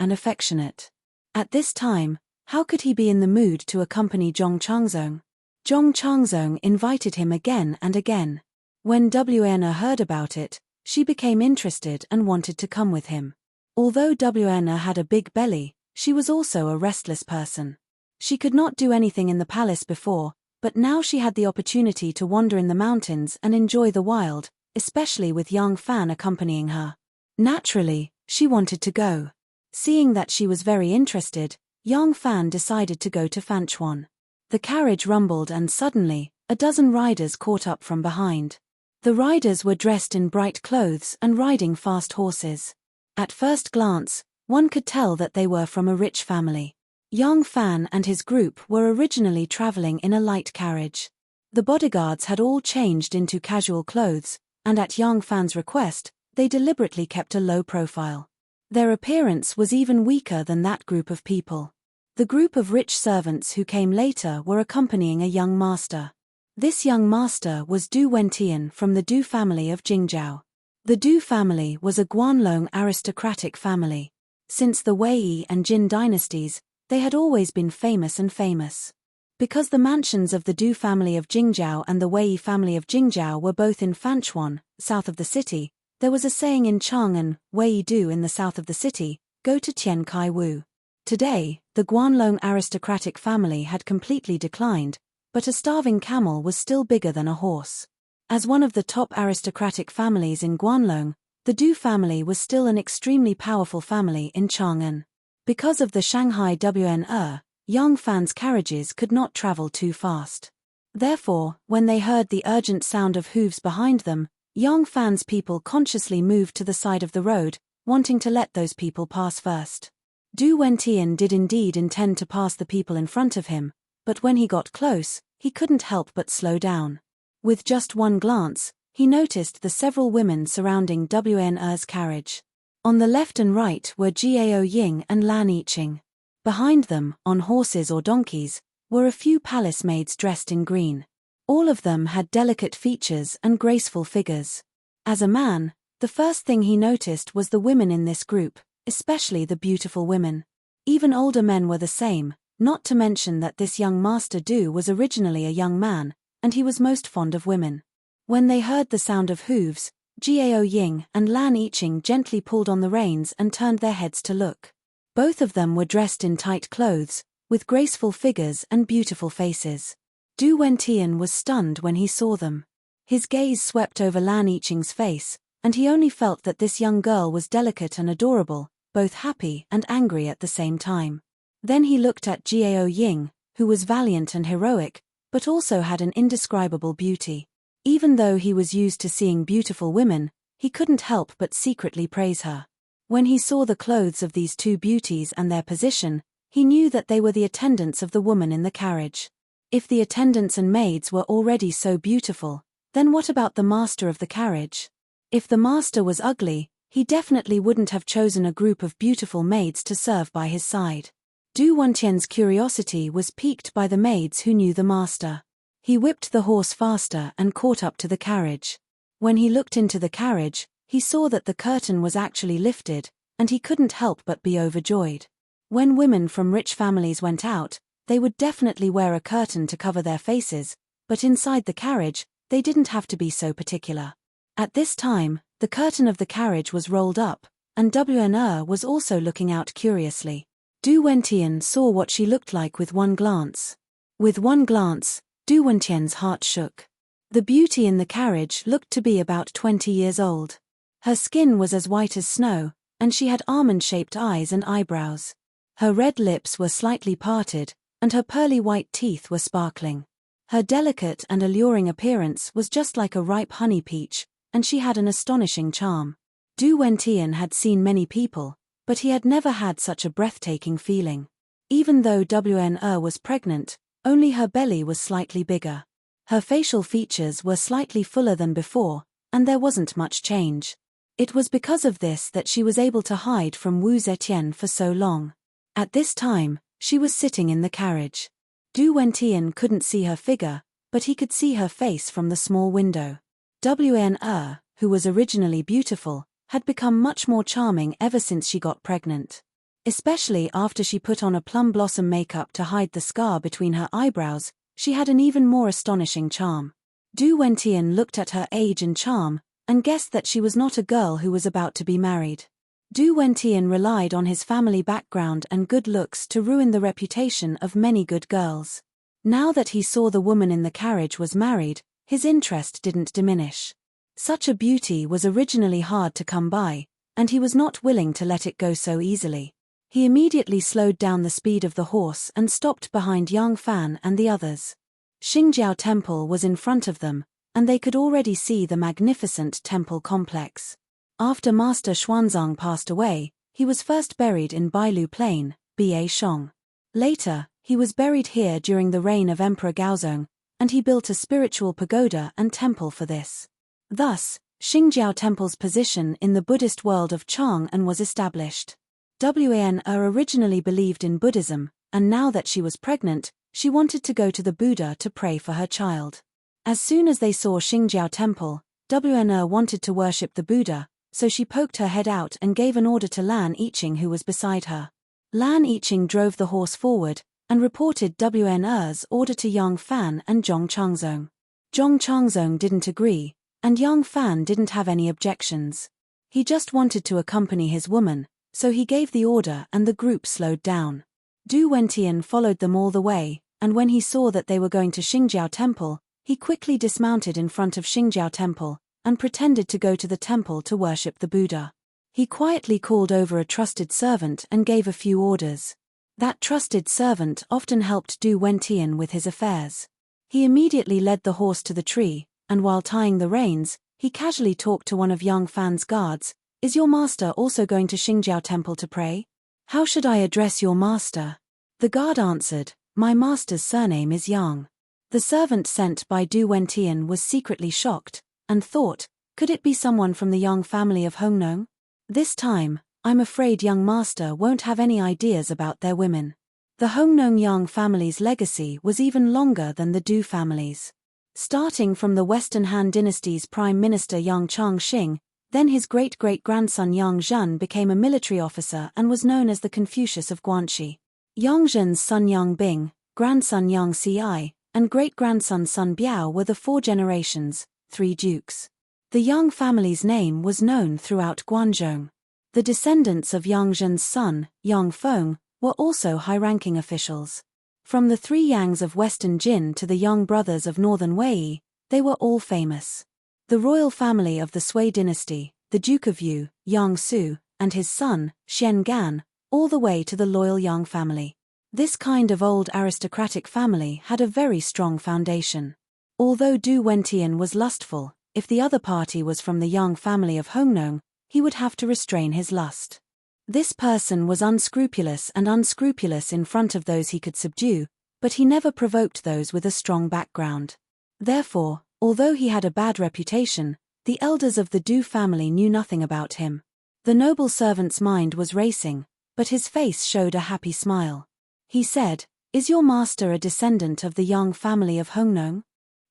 At this time, how could he be in the mood to accompany Zhong Changzong? Zhong Changzong invited him again and again. When Wan heard about it, she became interested and wanted to come with him. Although Wan had a big belly, she was also a restless person. She could not do anything in the palace before, but now she had the opportunity to wander in the mountains and enjoy the wild, especially with young Fan accompanying her. Naturally, she wanted to go. Seeing that she was very interested, young Fan decided to go to Fanchuan. The carriage rumbled and suddenly, a dozen riders caught up from behind. The riders were dressed in bright clothes and riding fast horses. At first glance, one could tell that they were from a rich family. Young Fan and his group were originally traveling in a light carriage. The bodyguards had all changed into casual clothes, and at young Fan's request, they deliberately kept a low profile. Their appearance was even weaker than that group of people. The group of rich servants who came later were accompanying a young master. This young master was Du Wentian from the Du family of Jingzhou. The Du family was a Guanlong aristocratic family. Since the Wei and Jin dynasties, they had always been famous. Because the mansions of the Du family of Jingzhou and the Wei family of Jingzhou were both in Fanchuan, south of the city, there was a saying in Chang'an, Wei Du in the south of the city, go to Tian Kai Wu. Today, the Guanlong aristocratic family had completely declined, but a starving camel was still bigger than a horse. As one of the top aristocratic families in Guanlong, the Du family was still an extremely powerful family in Chang'an. Because of the Shanghai Wan, young Fan's carriages could not travel too fast. Therefore, when they heard the urgent sound of hooves behind them, young Fan's people consciously moved to the side of the road, wanting to let those people pass first. Du Wentian did indeed intend to pass the people in front of him, but when he got close, he couldn't help but slow down. With just one glance, he noticed the several women surrounding Wan's carriage. On the left and right were Jiao Ying and Lan Yiqing. Behind them, on horses or donkeys, were a few palace maids dressed in green. All of them had delicate features and graceful figures. As a man, the first thing he noticed was the women in this group, especially the beautiful women. Even older men were the same, not to mention that this young Master Du was originally a young man, and he was most fond of women. When they heard the sound of hooves, Jiao Ying and Lan Yiqing gently pulled on the reins and turned their heads to look. Both of them were dressed in tight clothes, with graceful figures and beautiful faces. Du Wentian was stunned when he saw them. His gaze swept over Lan Yiqing's face, and he only felt that this young girl was delicate and adorable, both happy and angry at the same time. Then he looked at Jiao Ying, who was valiant and heroic, but also had an indescribable beauty. Even though he was used to seeing beautiful women, he couldn't help but secretly praise her. When he saw the clothes of these two beauties and their position, he knew that they were the attendants of the woman in the carriage. If the attendants and maids were already so beautiful, then what about the master of the carriage? If the master was ugly, he definitely wouldn't have chosen a group of beautiful maids to serve by his side. Du Wentian's curiosity was piqued by the maids who knew the master. He whipped the horse faster and caught up to the carriage. When he looked into the carriage, he saw that the curtain was actually lifted, and he couldn't help but be overjoyed. When women from rich families went out, they would definitely wear a curtain to cover their faces, but inside the carriage, they didn't have to be so particular. At this time, the curtain of the carriage was rolled up, and WN was also looking out curiously. Du Wentian saw what she looked like with one glance. With one glance, Du Wentian's heart shook. The beauty in the carriage looked to be about 20 years old. Her skin was as white as snow, and she had almond-shaped eyes and eyebrows. Her red lips were slightly parted, and her pearly white teeth were sparkling. Her delicate and alluring appearance was just like a ripe honey peach, and she had an astonishing charm. Du Wentian had seen many people, but he had never had such a breathtaking feeling. Even though WN was pregnant, only her belly was slightly bigger. Her facial features were slightly fuller than before, and there wasn't much change. It was because of this that she was able to hide from Wu Zetian for so long. At this time, she was sitting in the carriage. Du Wentian couldn't see her figure, but he could see her face from the small window. WN, who was originally beautiful, had become much more charming ever since she got pregnant. Especially after she put on a plum blossom makeup to hide the scar between her eyebrows, she had an even more astonishing charm. Du Wentian looked at her age and charm, and guessed that she was not a girl who was about to be married. Du Wentian relied on his family background and good looks to ruin the reputation of many good girls. Now that he saw the woman in the carriage was married, his interest didn't diminish. Such a beauty was originally hard to come by, and he was not willing to let it go so easily. He immediately slowed down the speed of the horse and stopped behind Yang Fan and the others. Xingjiao Temple was in front of them, and they could already see the magnificent temple complex. After Master Xuanzang passed away, he was first buried in Bailu Plain, Ba Shong. Later, he was buried here during the reign of Emperor Gaozong, and he built a spiritual pagoda and temple for this. Thus, Xingjiao Temple's position in the Buddhist world of Chang'an was established. Wan originally believed in Buddhism, and now that she was pregnant, she wanted to go to the Buddha to pray for her child. As soon as they saw Xingjiao Temple, Wan wanted to worship the Buddha, so she poked her head out and gave an order to Lan Yiqing who was beside her. Lan Yiqing drove the horse forward, and reported Wan's order to Yang Fan and Zhong Changzong. Zhong Changzong didn't agree, and Yang Fan didn't have any objections. He just wanted to accompany his woman, so he gave the order and the group slowed down. Du Wentian followed them all the way, and when he saw that they were going to Xingjiao Temple, he quickly dismounted in front of Xingjiao Temple, and pretended to go to the temple to worship the Buddha. He quietly called over a trusted servant and gave a few orders. That trusted servant often helped Du Wentian with his affairs. He immediately led the horse to the tree, and while tying the reins, he casually talked to one of Yang Fan's guards. "Is your master also going to Xingjiao Temple to pray? How should I address your master?" The guard answered, "My master's surname is Yang." The servant sent by Du Wentian was secretly shocked, and thought, could it be someone from the Yang family of Hongnong? This time, I'm afraid young master won't have any ideas about their women. The Hongnong Yang family's legacy was even longer than the Du family's. Starting from the Western Han dynasty's prime minister Yang Changxing, then his great-great-grandson Yang Zhen became a military officer and was known as the Confucius of Guanxi. Yang Zhen's son Yang Bing, grandson Yang Ci, and great-grandson Sun Biao were the 4 generations, 3 dukes. The Yang family's name was known throughout Guangzhou. The descendants of Yang Zhen's son, Yang Feng, were also high-ranking officials. From the 3 Yangs of Western Jin to the Yang brothers of Northern Wei, they were all famous. The royal family of the Sui dynasty, the Duke of Yu, Yang Su, and his son, Xian Gan, all the way to the loyal Yang family. This kind of old aristocratic family had a very strong foundation. Although Du Wentian was lustful, if the other party was from the Yang family of Hongnong, he would have to restrain his lust. This person was unscrupulous in front of those he could subdue, but he never provoked those with a strong background. Therefore, although he had a bad reputation, the elders of the Du family knew nothing about him. The noble servant's mind was racing, but his face showed a happy smile. He said, "Is your master a descendant of the Yang family of Hongnong?"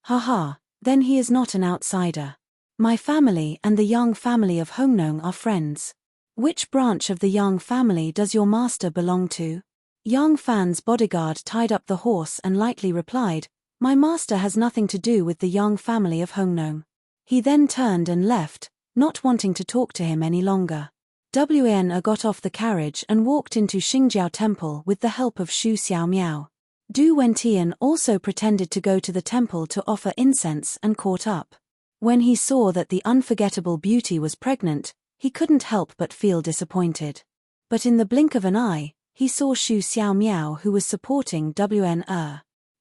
"Ha, then he is not an outsider. My family and the Yang family of Hongnong are friends." "Which branch of the Yang family does your master belong to?" Yang Fan's bodyguard tied up the horse and lightly replied, "My master has nothing to do with the Yang family of Hongnong." He then turned and left, not wanting to talk to him any longer. Wan got off the carriage and walked into Xingjiao Temple with the help of Xu Xiaomiao. Du Wentian also pretended to go to the temple to offer incense and caught up. When he saw that the unforgettable beauty was pregnant, he couldn't help but feel disappointed. But in the blink of an eye, he saw Xu Xiaomiao, who was supporting Wan.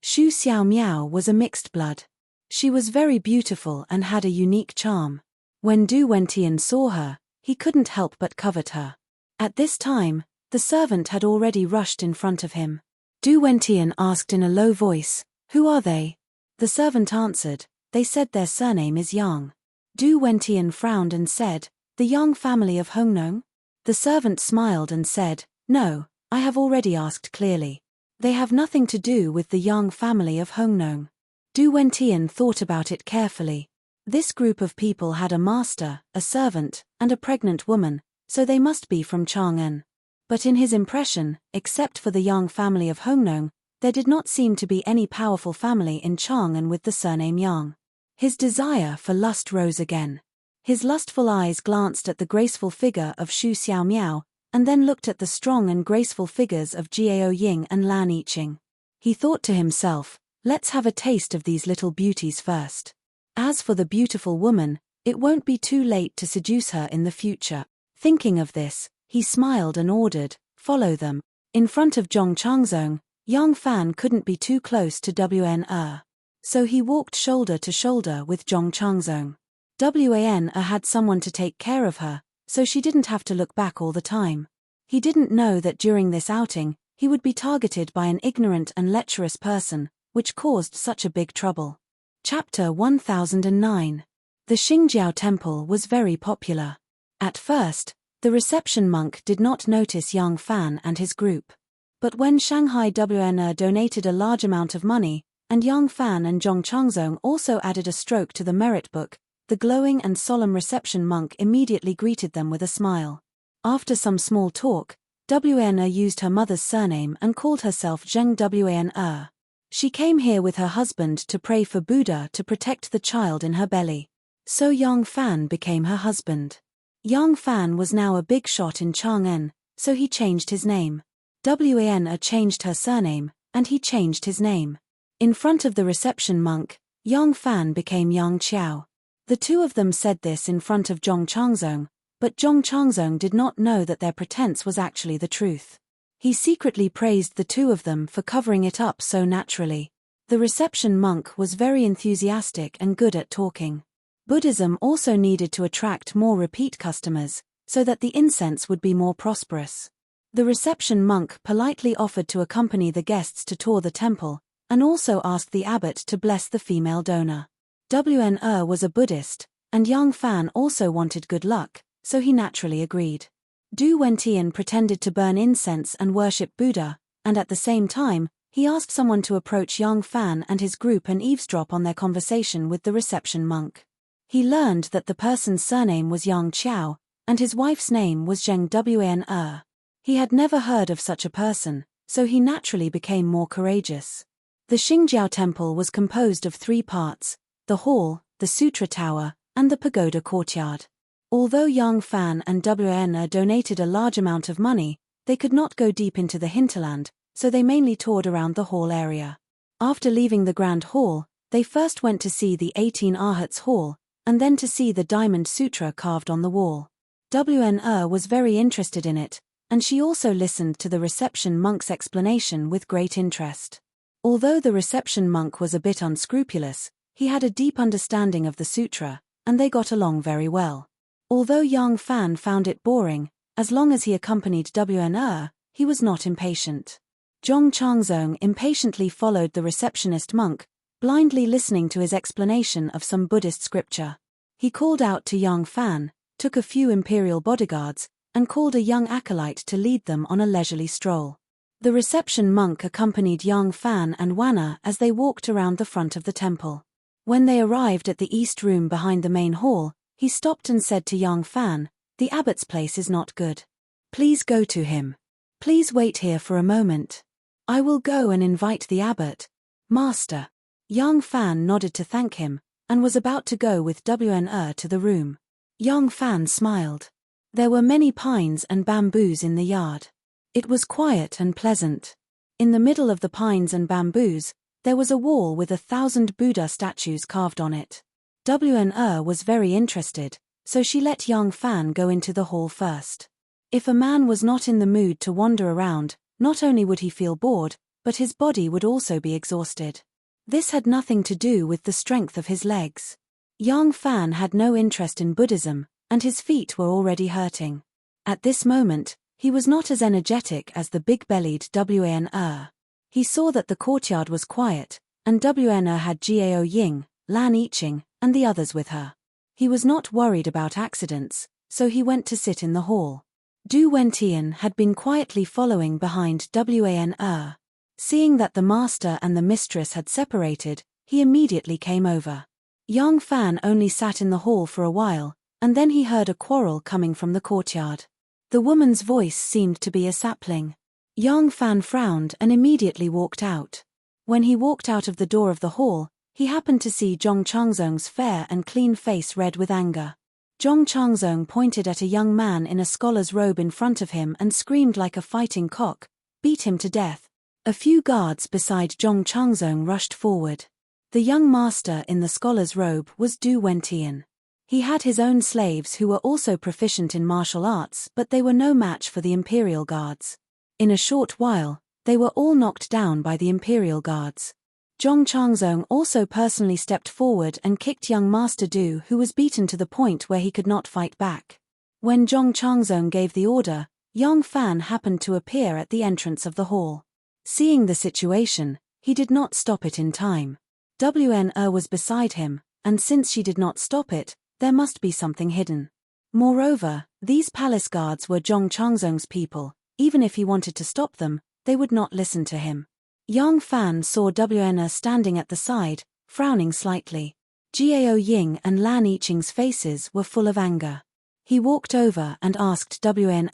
Xu Xiaomiao was a mixed blood. She was very beautiful and had a unique charm. When Du Wentian saw her, he couldn't help but covet her. At this time, the servant had already rushed in front of him. Du Wentian asked in a low voice, "Who are they?" The servant answered, "They said their surname is Yang." Du Wentian frowned and said, "The Yang family of Hongnong?" The servant smiled and said, "No, I have already asked clearly. They have nothing to do with the Yang family of Hongnong." Du Wentian thought about it carefully. This group of people had a master, a servant, and a pregnant woman, so they must be from Chang'an. But in his impression, except for the Yang family of Hongnong, there did not seem to be any powerful family in Chang'an with the surname Yang. His desire for lust rose again. His lustful eyes glanced at the graceful figure of Xu Xiaomiao, and then looked at the strong and graceful figures of Jiao Ying and Lan Yiqing. He thought to himself, "Let's have a taste of these little beauties first. As for the beautiful woman, it won't be too late to seduce her in the future." Thinking of this, he smiled and ordered, "Follow them." In front of Zhong Changzong, Yang Fan couldn't be too close to Wan. So he walked shoulder to shoulder with Zhong Changzong. Wan had someone to take care of her, so she didn't have to look back all the time. He didn't know that during this outing, he would be targeted by an ignorant and lecherous person, which caused such a big trouble. Chapter 1009. The Xingjiao Temple was very popular. At first, the reception monk did not notice Yang Fan and his group. But when Shanghai Wan donated a large amount of money, and Yang Fan and Zhong Changzong also added a stroke to the merit book, the glowing and solemn reception monk immediately greeted them with a smile. After some small talk, Wan used her mother's surname and called herself Zheng Wan. She came here with her husband to pray for Buddha to protect the child in her belly. So Yang Fan became her husband. Yang Fan was now a big shot in Chang'an, so he changed his name. Wan changed her surname, and he changed his name. In front of the reception monk, Yang Fan became Yang Qiao. The two of them said this in front of Zhong Changzong, but Zhong Changzong did not know that their pretense was actually the truth. He secretly praised the two of them for covering it up so naturally. The reception monk was very enthusiastic and good at talking. Buddhism also needed to attract more repeat customers, so that the incense would be more prosperous. The reception monk politely offered to accompany the guests to tour the temple, and also asked the abbot to bless the female donor. Wan was a Buddhist, and Yang Fan also wanted good luck, so he naturally agreed. Du Wentian pretended to burn incense and worship Buddha, and at the same time, he asked someone to approach Yang Fan and his group and eavesdrop on their conversation with the reception monk. He learned that the person's surname was Yang Qiao, and his wife's name was Zheng Wan. He had never heard of such a person, so he naturally became more courageous. The Xingjiao Temple was composed of 3 parts: the hall, the sutra tower, and the pagoda courtyard. Although Yang Fan and Wan donated a large amount of money, they could not go deep into the hinterland, so they mainly toured around the hall area. After leaving the Grand Hall, they first went to see the 18 Arhats Hall, and then to see the Diamond Sutra carved on the wall. Wan was very interested in it, and she also listened to the reception monk's explanation with great interest. Although the reception monk was a bit unscrupulous, he had a deep understanding of the sutra, and they got along very well. Although Yang Fan found it boring, as long as he accompanied Wn he was not impatient. Zhong Changzong impatiently followed the receptionist monk, blindly listening to his explanation of some Buddhist scripture. He called out to Yang Fan, took a few imperial bodyguards, and called a young acolyte to lead them on a leisurely stroll. The reception monk accompanied Yang Fan and Wanna as they walked around the front of the temple. When they arrived at the east room behind the main hall, he stopped and said to Yang Fan, "The abbot's place is not good. Please go to him. Please wait here for a moment. I will go and invite the abbot, master." Yang Fan nodded to thank him, and was about to go with Wn to the room. Yang Fan smiled. There were many pines and bamboos in the yard. It was quiet and pleasant. In the middle of the pines and bamboos, there was a wall with 1,000 Buddha statues carved on it. Wn was very interested, so she let Yang Fan go into the hall first. If a man was not in the mood to wander around, not only would he feel bored, but his body would also be exhausted. This had nothing to do with the strength of his legs. Yang Fan had no interest in Buddhism, and his feet were already hurting. At this moment, he was not as energetic as the big-bellied Wn. He saw that the courtyard was quiet, and Wn had Gao Ying, Lan Yiqing, and the others with her. He was not worried about accidents, so he went to sit in the hall. Du Wentian had been quietly following behind Wn. Seeing that the master and the mistress had separated, he immediately came over. Yang Fan only sat in the hall for a while, and then he heard a quarrel coming from the courtyard. The woman's voice seemed to be a sapling. Yang Fan frowned and immediately walked out. When he walked out of the door of the hall, he happened to see Zhong Changzong's fair and clean face red with anger. Zhong Changzong pointed at a young man in a scholar's robe in front of him and screamed like a fighting cock, "Beat him to death." A few guards beside Zhong Changzong rushed forward. The young master in the scholar's robe was Du Wentian. He had his own slaves who were also proficient in martial arts, but they were no match for the imperial guards. In a short while, they were all knocked down by the imperial guards. Zhong Changzong also personally stepped forward and kicked young Master Du, who was beaten to the point where he could not fight back. When Zhong Changzong gave the order, Yang Fan happened to appear at the entrance of the hall. Seeing the situation, he did not stop it in time. Wn was beside him, and since she did not stop it, there must be something hidden. Moreover, these palace guards were Zhong Changzong's people. Even if he wanted to stop them, they would not listen to him. Yang Fan saw Wn standing at the side, frowning slightly. Gao Ying and Lan Yiqing's faces were full of anger. He walked over and asked Wn,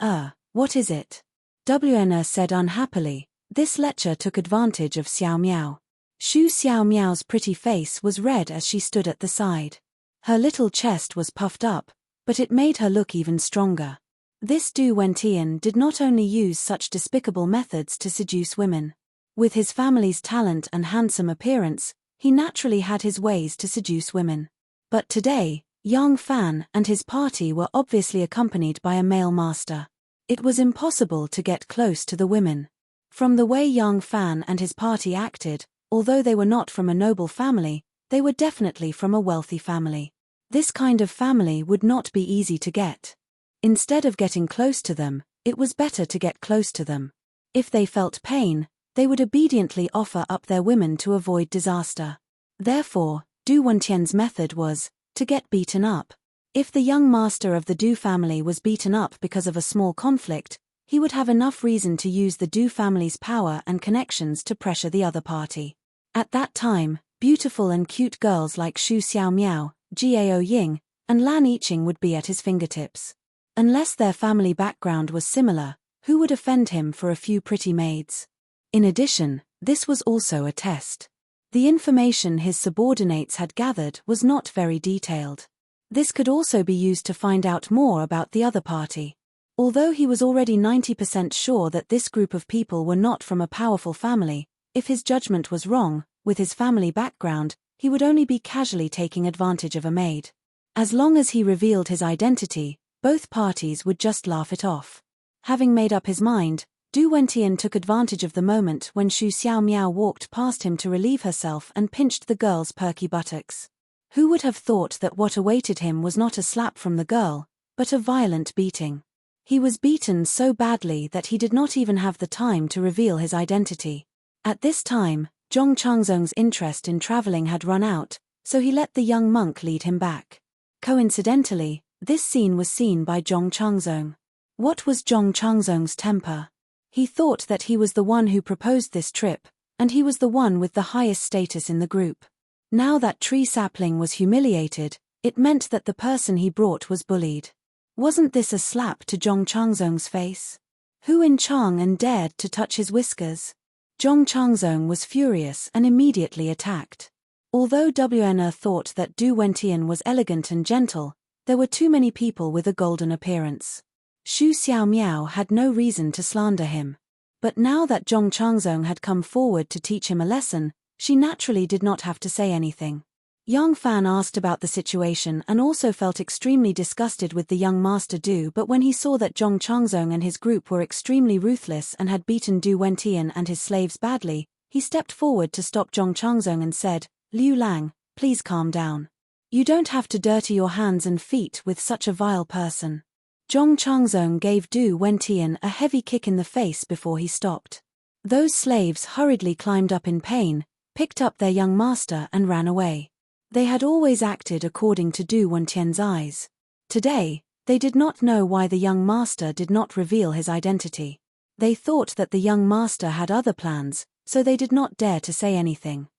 "What is it?" Wn said unhappily, "This lecher took advantage of Xiao Miao." Shu Xiao Miao's pretty face was red as she stood at the side. Her little chest was puffed up, but it made her look even stronger. This Du Wentian did not only use such despicable methods to seduce women. With his family's talent and handsome appearance, he naturally had his ways to seduce women. But today, Yang Fan and his party were obviously accompanied by a male master. It was impossible to get close to the women. From the way Yang Fan and his party acted, although they were not from a noble family, they were definitely from a wealthy family. This kind of family would not be easy to get. Instead of getting close to them, it was better to get close to them. If they felt pain, they would obediently offer up their women to avoid disaster. Therefore, Du Wentian's method was to get beaten up. If the young master of the Du family was beaten up because of a small conflict, he would have enough reason to use the Du family's power and connections to pressure the other party. At that time, beautiful and cute girls like Shu Xiao Miao, Gao Ying, and Lan Yiqing would be at his fingertips. Unless their family background was similar, who would offend him for a few pretty maids? In addition, this was also a test. The information his subordinates had gathered was not very detailed. This could also be used to find out more about the other party. Although he was already 90% sure that this group of people were not from a powerful family, if his judgment was wrong, with his family background, he would only be casually taking advantage of a maid. As long as he revealed his identity, both parties would just laugh it off. Having made up his mind, Du Wentian took advantage of the moment when Xu Xiaomiao walked past him to relieve herself and pinched the girl's perky buttocks. Who would have thought that what awaited him was not a slap from the girl, but a violent beating? He was beaten so badly that he did not even have the time to reveal his identity. At this time, Zhong Changzong's interest in traveling had run out, so he let the young monk lead him back. Coincidentally, this scene was seen by Zhong Changzong. What was Zhong Changzong's temper? He thought that he was the one who proposed this trip, and he was the one with the highest status in the group. Now that tree sapling was humiliated, it meant that the person he brought was bullied. Wasn't this a slap to Zhong Changzong's face? Who in Chang'an dared to touch his whiskers? Zhong Changzong was furious and immediately attacked. Although WNR thought that Du Wentian was elegant and gentle, there were too many people with a golden appearance. Xu Xiaomiao had no reason to slander him. But now that Zhong Changzong had come forward to teach him a lesson, she naturally did not have to say anything. Yang Fan asked about the situation and also felt extremely disgusted with the young master Du, but when he saw that Zhong Changzong and his group were extremely ruthless and had beaten Du Wentian and his slaves badly, he stepped forward to stop Zhong Changzong and said, "Liu Lang, please calm down. You don't have to dirty your hands and feet with such a vile person." Zhong Changzong gave Du Wentian a heavy kick in the face before he stopped. Those slaves hurriedly climbed up in pain, picked up their young master and ran away. They had always acted according to Du Wentian's eyes. Today, they did not know why the young master did not reveal his identity. They thought that the young master had other plans, so they did not dare to say anything.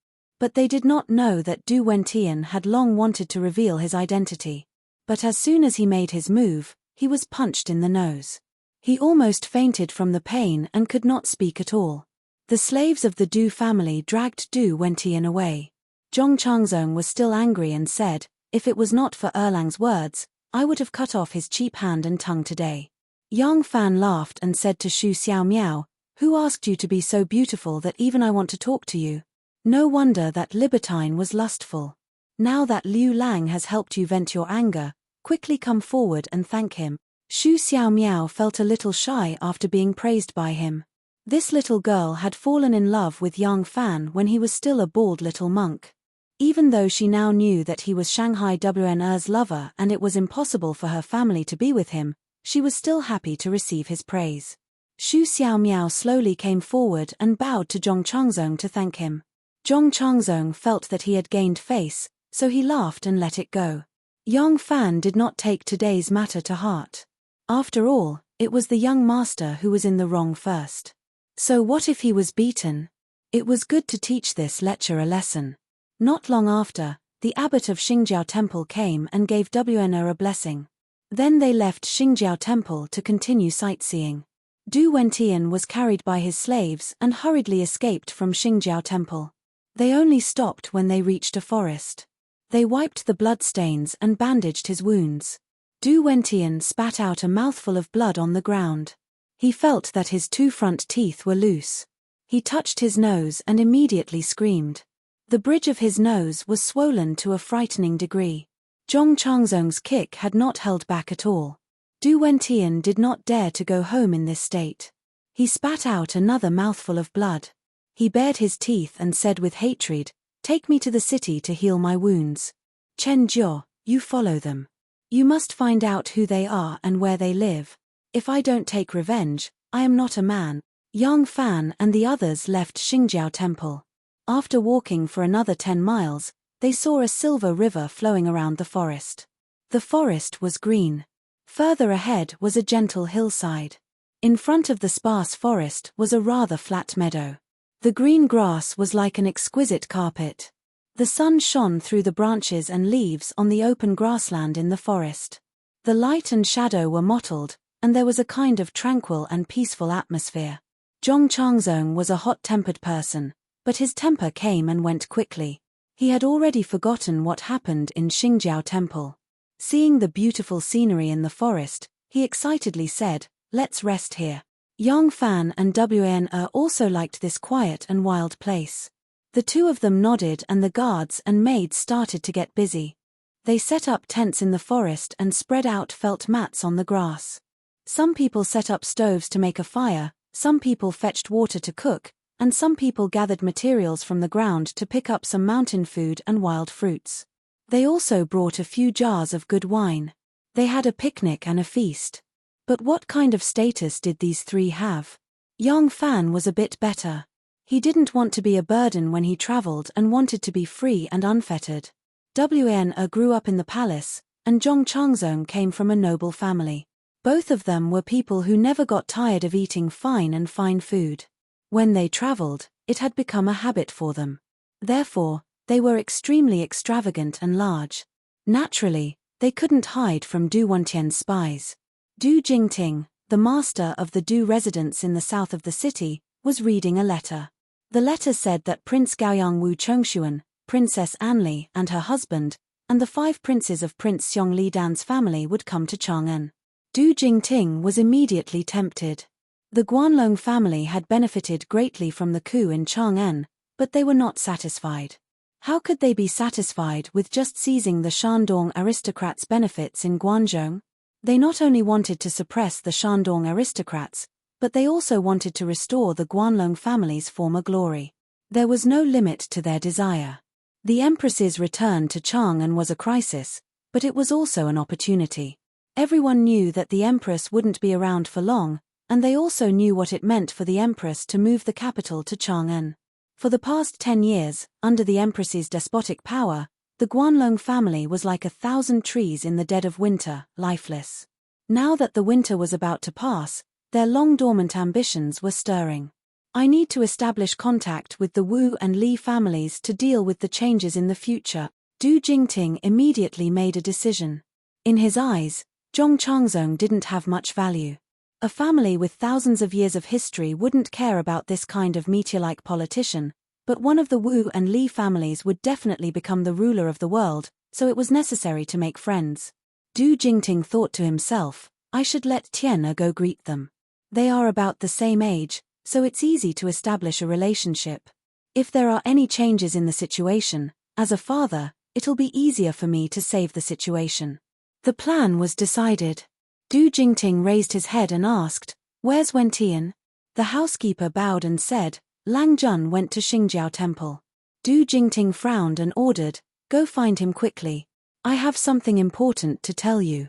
But they did not know that Du Wentian had long wanted to reveal his identity. But as soon as he made his move, he was punched in the nose. He almost fainted from the pain and could not speak at all. The slaves of the Du family dragged Du Wentian away. Zhong Changzong was still angry and said, "If it was not for Erlang's words, I would have cut off his cheap hand and tongue today." Yang Fan laughed and said to Xu Xiaomiao, "Who asked you to be so beautiful that even I want to talk to you? No wonder that libertine was lustful. Now that Liu Lang has helped you vent your anger, quickly come forward and thank him." Xu Xiaomiao felt a little shy after being praised by him. This little girl had fallen in love with Yang Fan when he was still a bald little monk. Even though she now knew that he was Shanghai WNR's lover and it was impossible for her family to be with him, she was still happy to receive his praise. Xu Xiaomiao slowly came forward and bowed to Zhong Changzong to thank him. Zhong Changzong felt that he had gained face, so he laughed and let it go. Yang Fan did not take today's matter to heart. After all, it was the young master who was in the wrong first. So what if he was beaten? It was good to teach this lecturer a lesson. Not long after, the abbot of Xingjiao Temple came and gave WNR a blessing. Then they left Xingjiao Temple to continue sightseeing. Du Wentian was carried by his slaves and hurriedly escaped from Xingjiao Temple. They only stopped when they reached a forest. They wiped the bloodstains and bandaged his wounds. Du Wentian spat out a mouthful of blood on the ground. He felt that his two front teeth were loose. He touched his nose and immediately screamed. The bridge of his nose was swollen to a frightening degree. Zhong Changzong's kick had not held back at all. Du Wentian did not dare to go home in this state. He spat out another mouthful of blood. He bared his teeth and said with hatred, "Take me to the city to heal my wounds. Chen Jiao, you follow them. You must find out who they are and where they live. If I don't take revenge, I am not a man." Yang Fan and the others left Xingjiao Temple. After walking for another 10 miles, they saw a silver river flowing around the forest. The forest was green. Further ahead was a gentle hillside. In front of the sparse forest was a rather flat meadow. The green grass was like an exquisite carpet. The sun shone through the branches and leaves on the open grassland in the forest. The light and shadow were mottled, and there was a kind of tranquil and peaceful atmosphere. Zhong Changzong was a hot-tempered person, but his temper came and went quickly. He had already forgotten what happened in Xingjiao Temple. Seeing the beautiful scenery in the forest, he excitedly said, "Let's rest here." Yang Fan and WNR also liked this quiet and wild place. The two of them nodded and the guards and maids started to get busy. They set up tents in the forest and spread out felt mats on the grass. Some people set up stoves to make a fire, some people fetched water to cook, and some people gathered materials from the ground to pick up some mountain food and wild fruits. They also brought a few jars of good wine. They had a picnic and a feast. But what kind of status did these three have? Young Fan was a bit better. He didn't want to be a burden when he traveled and wanted to be free and unfettered. Wan grew up in the palace, and Zhong Changzong came from a noble family. Both of them were people who never got tired of eating fine food. When they traveled, it had become a habit for them. Therefore, they were extremely extravagant and large. Naturally, they couldn't hide from Du Wentian's spies. Du Jingting, the master of the Du residence in the south of the city, was reading a letter. The letter said that Prince Gaoyang Wu Chongshuan, Princess Anli and her husband, and the 5 princes of Prince Xiong Lidan's family would come to Chang'an. Du Jingting was immediately tempted. The Guanlong family had benefited greatly from the coup in Chang'an, but they were not satisfied. How could they be satisfied with just seizing the Shandong aristocrats' benefits in Guangzhou? They not only wanted to suppress the Shandong aristocrats, but they also wanted to restore the Guanlong family's former glory. There was no limit to their desire. The empress's return to Chang'an was a crisis, but it was also an opportunity. Everyone knew that the empress wouldn't be around for long, and they also knew what it meant for the empress to move the capital to Chang'an. For the past 10 years, under the empress's despotic power, the Guanlong family was like 1,000 trees in the dead of winter, lifeless. Now that the winter was about to pass, their long-dormant ambitions were stirring. I need to establish contact with the Wu and Li families to deal with the changes in the future. Du Jingting immediately made a decision. In his eyes, Zhong Changzong didn't have much value. A family with thousands of years of history wouldn't care about this kind of meteor-like politician, but one of the Wu and Li families would definitely become the ruler of the world, so it was necessary to make friends. Du Jingting thought to himself, I should let Tian go greet them. They are about the same age, so it's easy to establish a relationship. If there are any changes in the situation, as a father, it'll be easier for me to save the situation. The plan was decided. Du Jingting raised his head and asked, Where's Wen Tian? The housekeeper bowed and said, Lang Jun went to Xingjiao Temple. Du Jingting frowned and ordered, Go find him quickly. I have something important to tell you.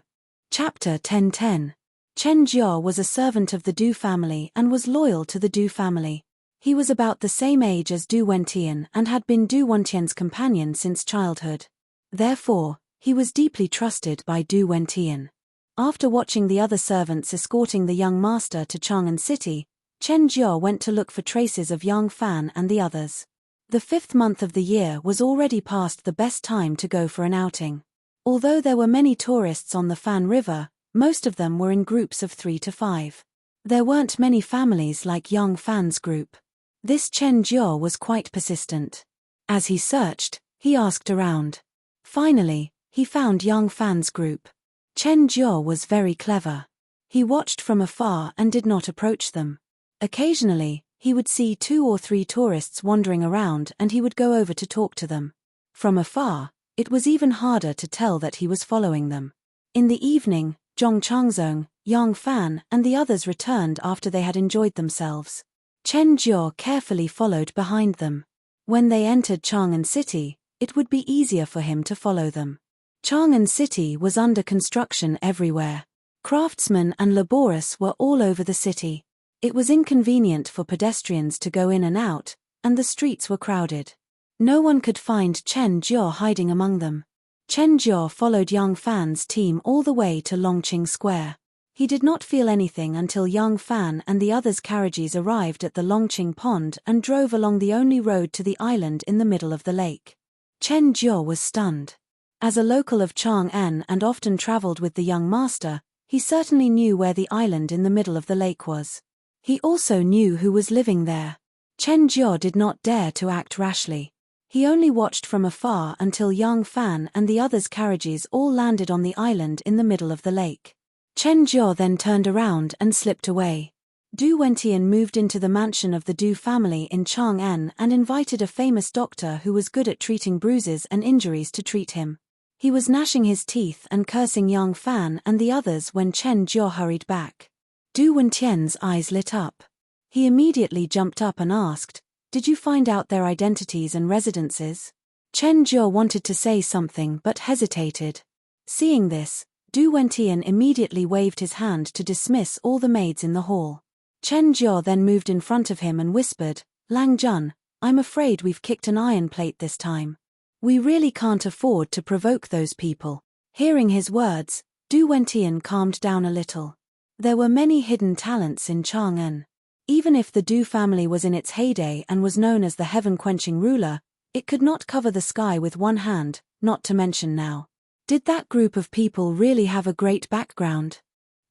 Chapter 10:10. Chen Jiao was a servant of the Du family and was loyal to the Du family. He was about the same age as Du Wentian and had been Du Wentian's companion since childhood. Therefore, he was deeply trusted by Du Wentian. After watching the other servants escorting the young master to Chang'an City, Chen Jiao went to look for traces of Yang Fan and the others. The 5th month of the year was already past the best time to go for an outing. Although there were many tourists on the Fan River, most of them were in groups of 3 to 5. There weren't many families like Yang Fan's group. This Chen Jiao was quite persistent. As he searched, he asked around. Finally, he found Yang Fan's group. Chen Jiao was very clever. He watched from afar and did not approach them. Occasionally, he would see 2 or 3 tourists wandering around and he would go over to talk to them. From afar, it was even harder to tell that he was following them. In the evening, Zhong Changzong, Yang Fan and the others returned after they had enjoyed themselves. Chen Jiao carefully followed behind them. When they entered Chang'an City, it would be easier for him to follow them. Chang'an City was under construction everywhere. Craftsmen and laborers were all over the city. It was inconvenient for pedestrians to go in and out, and the streets were crowded. No one could find Chen Jiao hiding among them. Chen Jiao followed Yang Fan's team all the way to Longqing Square. He did not feel anything until Yang Fan and the others' carriages arrived at the Longqing Pond and drove along the only road to the island in the middle of the lake. Chen Jiao was stunned. As a local of Chang'an and often traveled with the young master, he certainly knew where the island in the middle of the lake was. He also knew who was living there. Chen Jiao did not dare to act rashly. He only watched from afar until Yang Fan and the others' carriages all landed on the island in the middle of the lake. Chen Jiao then turned around and slipped away. Du Wentian moved into the mansion of the Du family in Chang'an and invited a famous doctor who was good at treating bruises and injuries to treat him. He was gnashing his teeth and cursing Yang Fan and the others when Chen Jiao hurried back. Du Wentian's eyes lit up. He immediately jumped up and asked, "Did you find out their identities and residences?" Chen Jiao wanted to say something but hesitated. Seeing this, Du Wentian immediately waved his hand to dismiss all the maids in the hall. Chen Jiao then moved in front of him and whispered, "Lang Jun, I'm afraid we've kicked an iron plate this time. We really can't afford to provoke those people." Hearing his words, Du Wentian calmed down a little. There were many hidden talents in Chang'an. Even if the Du family was in its heyday and was known as the heaven-quenching ruler, it could not cover the sky with one hand, not to mention now. Did that group of people really have a great background?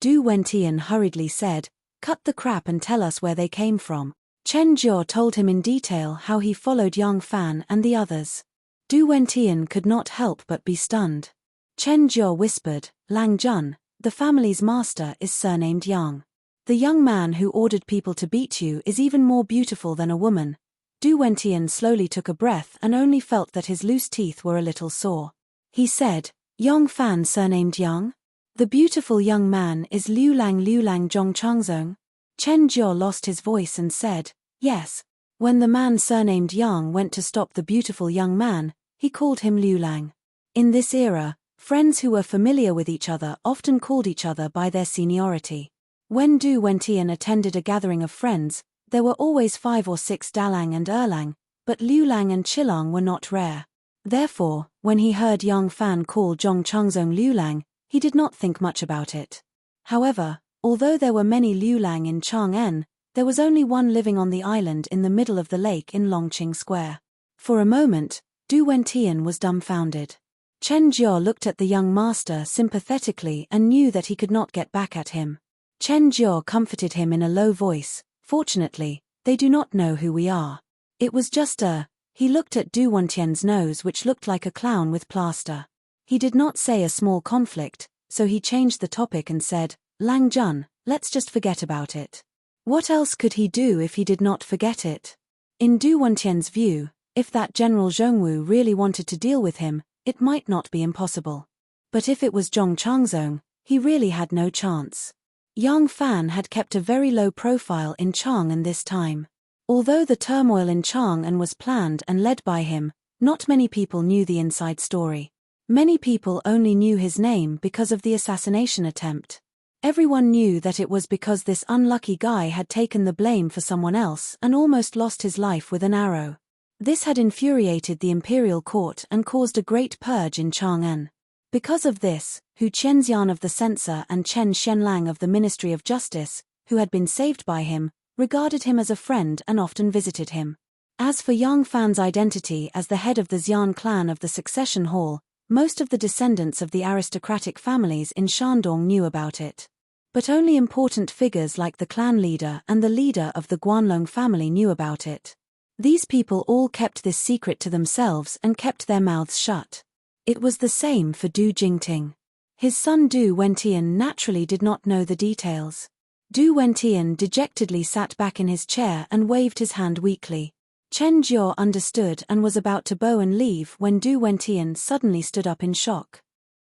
Du Wentian hurriedly said, "Cut the crap and tell us where they came from." Chen Jiao told him in detail how he followed Yang Fan and the others. Du Wentian could not help but be stunned. Chen Jiao whispered, "Lang Jun, the family's master is surnamed Yang. The young man who ordered people to beat you is even more beautiful than a woman." Du Wentian slowly took a breath and only felt that his loose teeth were a little sore. He said, "Yang Fan surnamed Yang? The beautiful young man is Liu Lang Zhong Changzong?" Chen Jiao lost his voice and said, "Yes. When the man surnamed Yang went to stop the beautiful young man, he called him Liu Lang." In this era, friends who were familiar with each other often called each other by their seniority. When Du Wentian attended a gathering of friends, there were always 5 or 6 Dalang and Erlang, but Liu Lang and Chilang were not rare. Therefore, when he heard Yang Fan call Zhong Changzong Liu Lang, he did not think much about it. However, although there were many Liu Lang in Chang'an, there was only one living on the island in the middle of the lake in Longqing Square. For a moment, Du Wentian was dumbfounded. Chen Jiao looked at the young master sympathetically and knew that he could not get back at him. Chen Jiao comforted him in a low voice, "Fortunately, they do not know who we are. It was just a..." He looked at Du Wentian's nose, which looked like a clown with plaster. He did not say a small conflict, so he changed the topic and said, "Lang Jun, let's just forget about it." What else could he do if he did not forget it? In Du Wentian's view, if that General Zhongwu really wanted to deal with him, it might not be impossible. But if it was Zhong Changzong, he really had no chance. Yang Fan had kept a very low profile in Chang'an this time. Although the turmoil in Chang'an was planned and led by him, not many people knew the inside story. Many people only knew his name because of the assassination attempt. Everyone knew that it was because this unlucky guy had taken the blame for someone else and almost lost his life with an arrow. This had infuriated the imperial court and caused a great purge in Chang'an. Because of this, Hu Chenxian of the censor and Chen Shenlang of the Ministry of Justice, who had been saved by him, regarded him as a friend and often visited him. As for Yang Fan's identity as the head of the Xian clan of the Succession Hall, most of the descendants of the aristocratic families in Shandong knew about it. But only important figures like the clan leader and the leader of the Guanlong family knew about it. These people all kept this secret to themselves and kept their mouths shut. It was the same for Du Jingting. His son Du Wentian naturally did not know the details. Du Wentian dejectedly sat back in his chair and waved his hand weakly. Chen Jiao understood and was about to bow and leave when Du Wentian suddenly stood up in shock.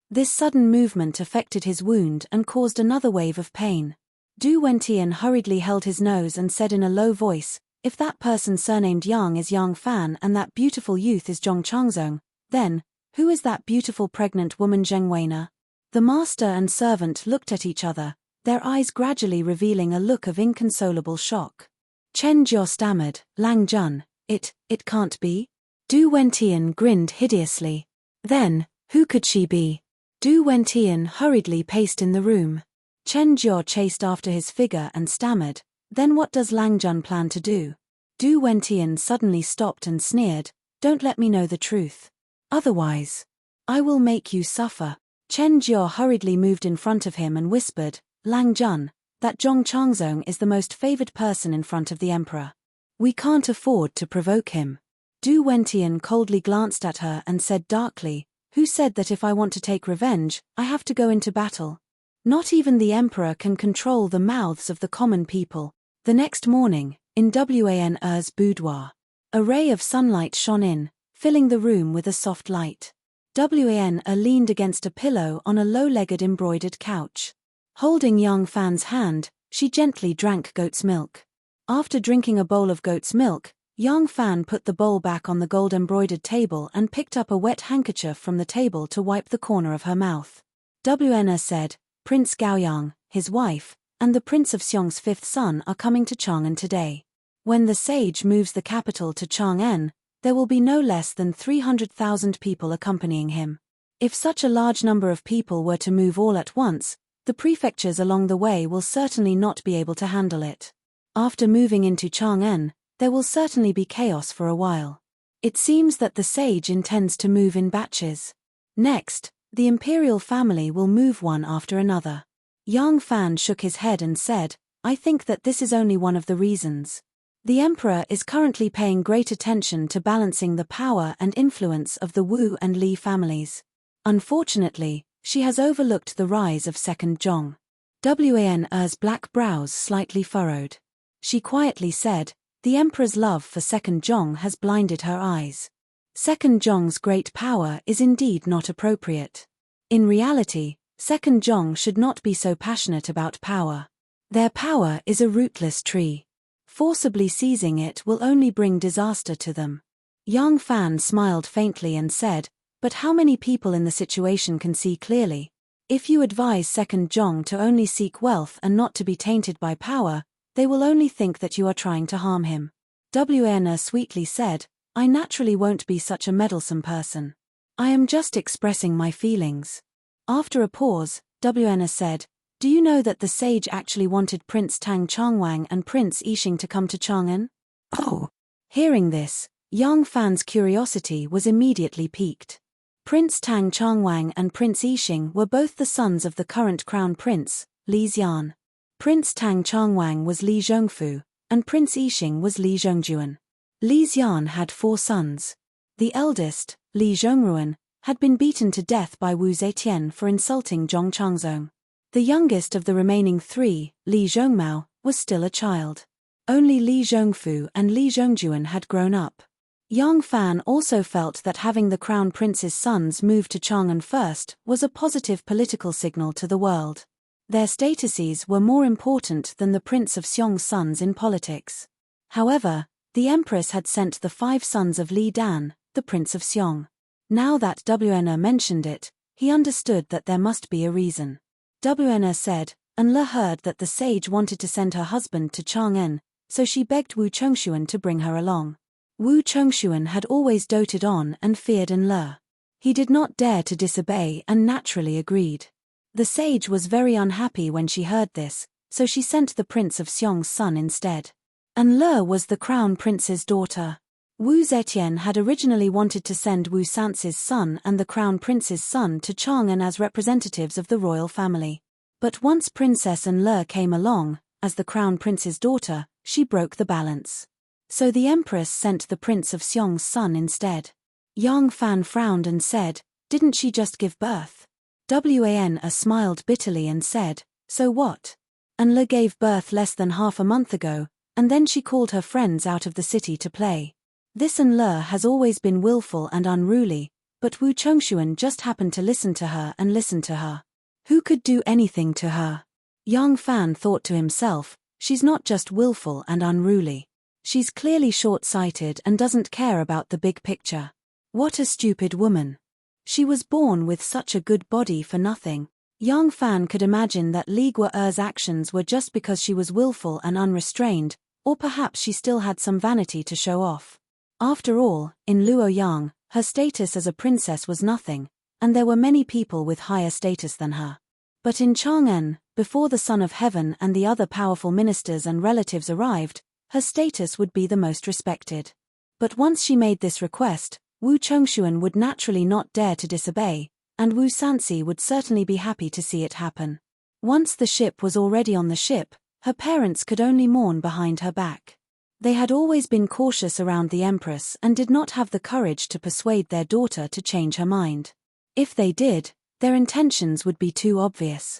This sudden movement affected his wound and caused another wave of pain. Du Wentian hurriedly held his nose and said in a low voice, "If that person surnamed Yang is Yang Fan and that beautiful youth is Zhong Changzong, then, who is that beautiful pregnant woman Zheng Weina?" The master and servant looked at each other, their eyes gradually revealing a look of inconsolable shock. Chen Jiao stammered, "Lang Jun, it can't be?" Du Wentian grinned hideously. "Then, who could she be?" Du Wentian hurriedly paced in the room. Chen Jiao chased after his figure and stammered, "Then what does Lang Jun plan to do?" Du Wentian suddenly stopped and sneered, "Don't let me know the truth. Otherwise, I will make you suffer." Chen Jiao hurriedly moved in front of him and whispered, "Lang Jun, that Zhong Changzong is the most favored person in front of the emperor. We can't afford to provoke him." Du Wentian coldly glanced at her and said darkly, "Who said that if I want to take revenge, I have to go into battle? Not even the emperor can control the mouths of the common people." The next morning, in Wan Er's boudoir, a ray of sunlight shone in, filling the room with a soft light. Wan leaned against a pillow on a low-legged embroidered couch. Holding Yang Fan's hand, she gently drank goat's milk. After drinking a bowl of goat's milk, Yang Fan put the bowl back on the gold-embroidered table and picked up a wet handkerchief from the table to wipe the corner of her mouth. Wan said, Prince Gaoyang, his wife, and the Prince of Xiong's fifth son are coming to Chang'an today. When the sage moves the capital to Chang'an, there will be no less than 300,000 people accompanying him. If such a large number of people were to move all at once, the prefectures along the way will certainly not be able to handle it. After moving into Chang'an, there will certainly be chaos for a while. It seems that the sage intends to move in batches. Next, the imperial family will move one after another. Yang Fan shook his head and said, I think that this is only one of the reasons. The emperor is currently paying great attention to balancing the power and influence of the Wu and Li families. Unfortunately, she has overlooked the rise of Second Zhong. Wan's black brows slightly furrowed. She quietly said, the emperor's love for Second Zhong has blinded her eyes. Second Zhong's great power is indeed not appropriate. In reality, Second Zhong should not be so passionate about power. Their power is a rootless tree. Forcibly seizing it will only bring disaster to them. Yang Fan smiled faintly and said, but how many people in the situation can see clearly? If you advise Second Zhong to only seek wealth and not to be tainted by power, they will only think that you are trying to harm him. Wan sweetly said, I naturally won't be such a meddlesome person. I am just expressing my feelings. After a pause, Wan said, do you know that the sage actually wanted Prince Tang Changwang and Prince Yixing to come to Chang'an? Oh! Hearing this, Yang Fan's curiosity was immediately piqued. Prince Tang Changwang and Prince Yixing were both the sons of the current crown prince, Li Xian. Prince Tang Changwang was Li Zhongfu, and Prince Yixing was Li Zhongjuan. Li Xian had 4 sons. The eldest, Li Zhongruan, had been beaten to death by Wu Zetian for insulting Zhong Changzong. The youngest of the remaining 3, Li Zhongmao, was still a child. Only Li Zhongfu and Li Zhongjuan had grown up. Yang Fan also felt that having the crown prince's sons move to Chang'an first was a positive political signal to the world. Their statuses were more important than the Prince of Xiong's sons in politics. However, the empress had sent the 5 sons of Li Dan, the Prince of Xiong. Now that Wan mentioned it, he understood that there must be a reason. Wan said, Anla heard that the sage wanted to send her husband to Chang'an, so she begged Wu Chongshuan to bring her along. Wu Chongshuan had always doted on and feared Anla. He did not dare to disobey and naturally agreed. The sage was very unhappy when she heard this, so she sent the Prince of Xiong's son instead. Anla was the crown prince's daughter. Wu Zetian had originally wanted to send Wu Sance's son and the crown prince's son to Chang'an as representatives of the royal family. But once Princess Anla came along, as the crown prince's daughter, she broke the balance. So the empress sent the Prince of Xiong's son instead. Yang Fan frowned and said, didn't she just give birth? Wan smiled bitterly and said, so what? Anla gave birth less than half a month ago, and then she called her friends out of the city to play. This Anla has always been willful and unruly, but Wu Chongshuan just happened to listen to her and listen to her. Who could do anything to her? Yang Fan thought to himself, she's not just willful and unruly. She's clearly short-sighted and doesn't care about the big picture. What a stupid woman. She was born with such a good body for nothing. Yang Fan could imagine that Li Guo'er's actions were just because she was willful and unrestrained, or perhaps she still had some vanity to show off. After all, in Luoyang, her status as a princess was nothing, and there were many people with higher status than her. But in Chang'an, before the Son of Heaven and the other powerful ministers and relatives arrived, her status would be the most respected. But once she made this request, Wu Chongshuan would naturally not dare to disobey, and Wu Sanci would certainly be happy to see it happen. Once the ship was already on the ship, her parents could only mourn behind her back. They had always been cautious around the empress and did not have the courage to persuade their daughter to change her mind. If they did, their intentions would be too obvious.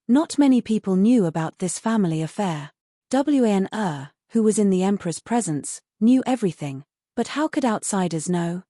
Not many people knew about this family affair. Wan, who was in the emperor's presence, knew everything, but how could outsiders know?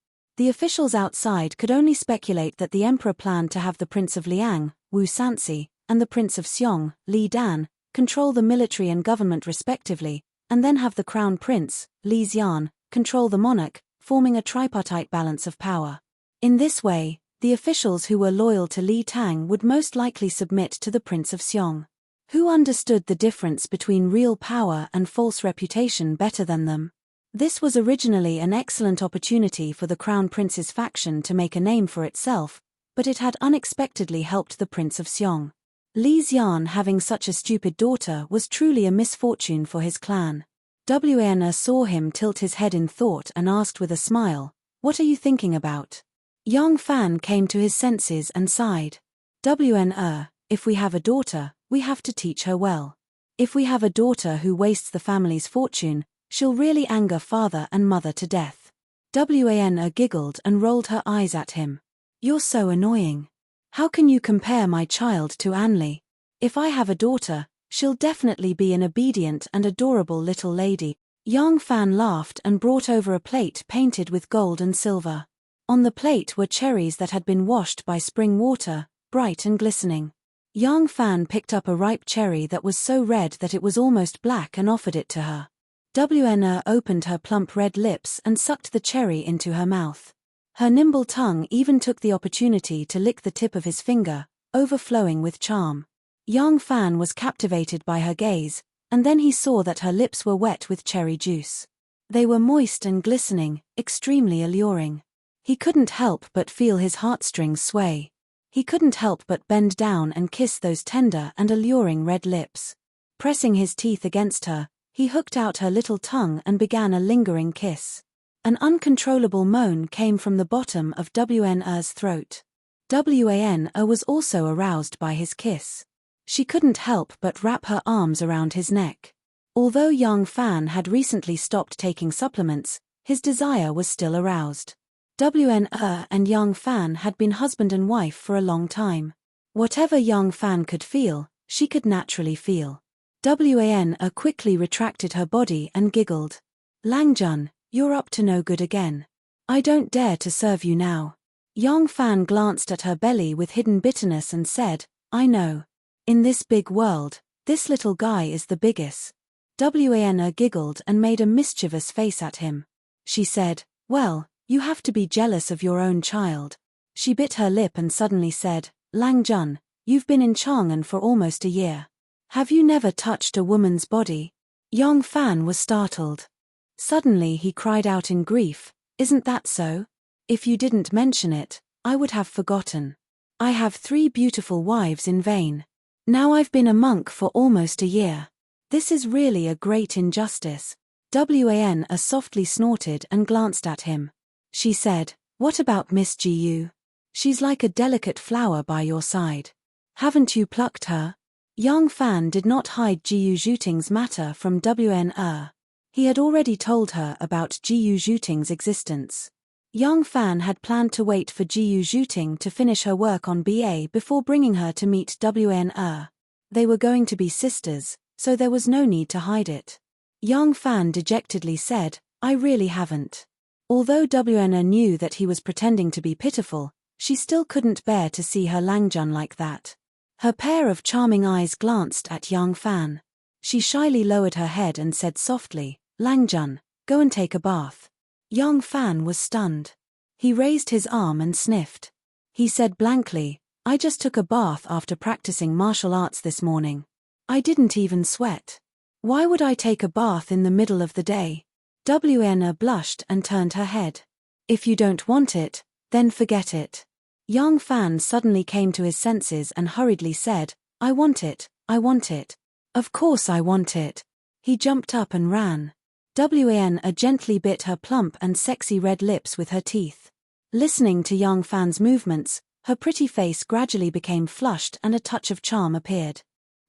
The officials outside could only speculate that the emperor planned to have the Prince of Liang, Wu Sanxi, and the Prince of Xiong, Li Dan, control the military and government respectively, and then have the crown prince, Li Xian, control the monarch, forming a tripartite balance of power. In this way, the officials who were loyal to Li Tang would most likely submit to the Prince of Xiong. Who understood the difference between real power and false reputation better than them? This was originally an excellent opportunity for the Crown Prince's faction to make a name for itself, but it had unexpectedly helped the Prince of Xiong. Li Xian having such a stupid daughter was truly a misfortune for his clan. Wan saw him tilt his head in thought and asked with a smile, "What are you thinking about?" Yang Fan came to his senses and sighed. Wan, if we have a daughter, we have to teach her well. If we have a daughter who wastes the family's fortune, she'll really anger father and mother to death. Wan giggled and rolled her eyes at him. "You're so annoying. How can you compare my child to Anli? If I have a daughter, she'll definitely be an obedient and adorable little lady." Yang Fan laughed and brought over a plate painted with gold and silver. On the plate were cherries that had been washed by spring water, bright and glistening. Yang Fan picked up a ripe cherry that was so red that it was almost black and offered it to her. Wan opened her plump red lips and sucked the cherry into her mouth. Her nimble tongue even took the opportunity to lick the tip of his finger, overflowing with charm. Yang Fan was captivated by her gaze, and then he saw that her lips were wet with cherry juice. They were moist and glistening, extremely alluring. He couldn't help but feel his heartstrings sway. He couldn't help but bend down and kiss those tender and alluring red lips. Pressing his teeth against her, he hooked out her little tongue and began a lingering kiss. An uncontrollable moan came from the bottom of Wan's throat. Wan was also aroused by his kiss. She couldn't help but wrap her arms around his neck. Although Yang Fan had recently stopped taking supplements, his desire was still aroused. Wan and Yang Fan had been husband and wife for a long time. Whatever Yang Fan could feel, she could naturally feel. Wan quickly retracted her body and giggled. "Langjun, you're up to no good again. I don't dare to serve you now." Yang Fan glanced at her belly with hidden bitterness and said, "I know. In this big world, this little guy is the biggest." Wan giggled and made a mischievous face at him. She said, "Well, you have to be jealous of your own child." She bit her lip and suddenly said, "Langjun, you've been in Chang'an for almost a year. Have you never touched a woman's body?" Yang Fan was startled. Suddenly he cried out in grief, "Isn't that so? If you didn't mention it, I would have forgotten. I have 3 beautiful wives in vain. Now I've been a monk for almost a year. This is really a great injustice." Wan softly snorted and glanced at him. She said, "What about Miss Jiyu? She's like a delicate flower by your side. Haven't you plucked her?" Yang Fan did not hide Jiyu Zhuting's matter from Wan. He had already told her about Jiyu Zhuting's existence. Yang Fan had planned to wait for Jiyu Zhuting to finish her work on BA before bringing her to meet Wan. They were going to be sisters, so there was no need to hide it. Yang Fan dejectedly said, "I really haven't." Although Wan knew that he was pretending to be pitiful, she still couldn't bear to see her Langjun like that. Her pair of charming eyes glanced at Yang Fan. She shyly lowered her head and said softly, "Langjun, go and take a bath." Yang Fan was stunned. He raised his arm and sniffed. He said blankly, "I just took a bath after practicing martial arts this morning. I didn't even sweat. Why would I take a bath in the middle of the day?" Wan blushed and turned her head. "If you don't want it, then forget it." Yang Fan suddenly came to his senses and hurriedly said, "I want it, I want it. Of course I want it." He jumped up and ran. Wan gently bit her plump and sexy red lips with her teeth. Listening to Yang Fan's movements, her pretty face gradually became flushed and a touch of charm appeared.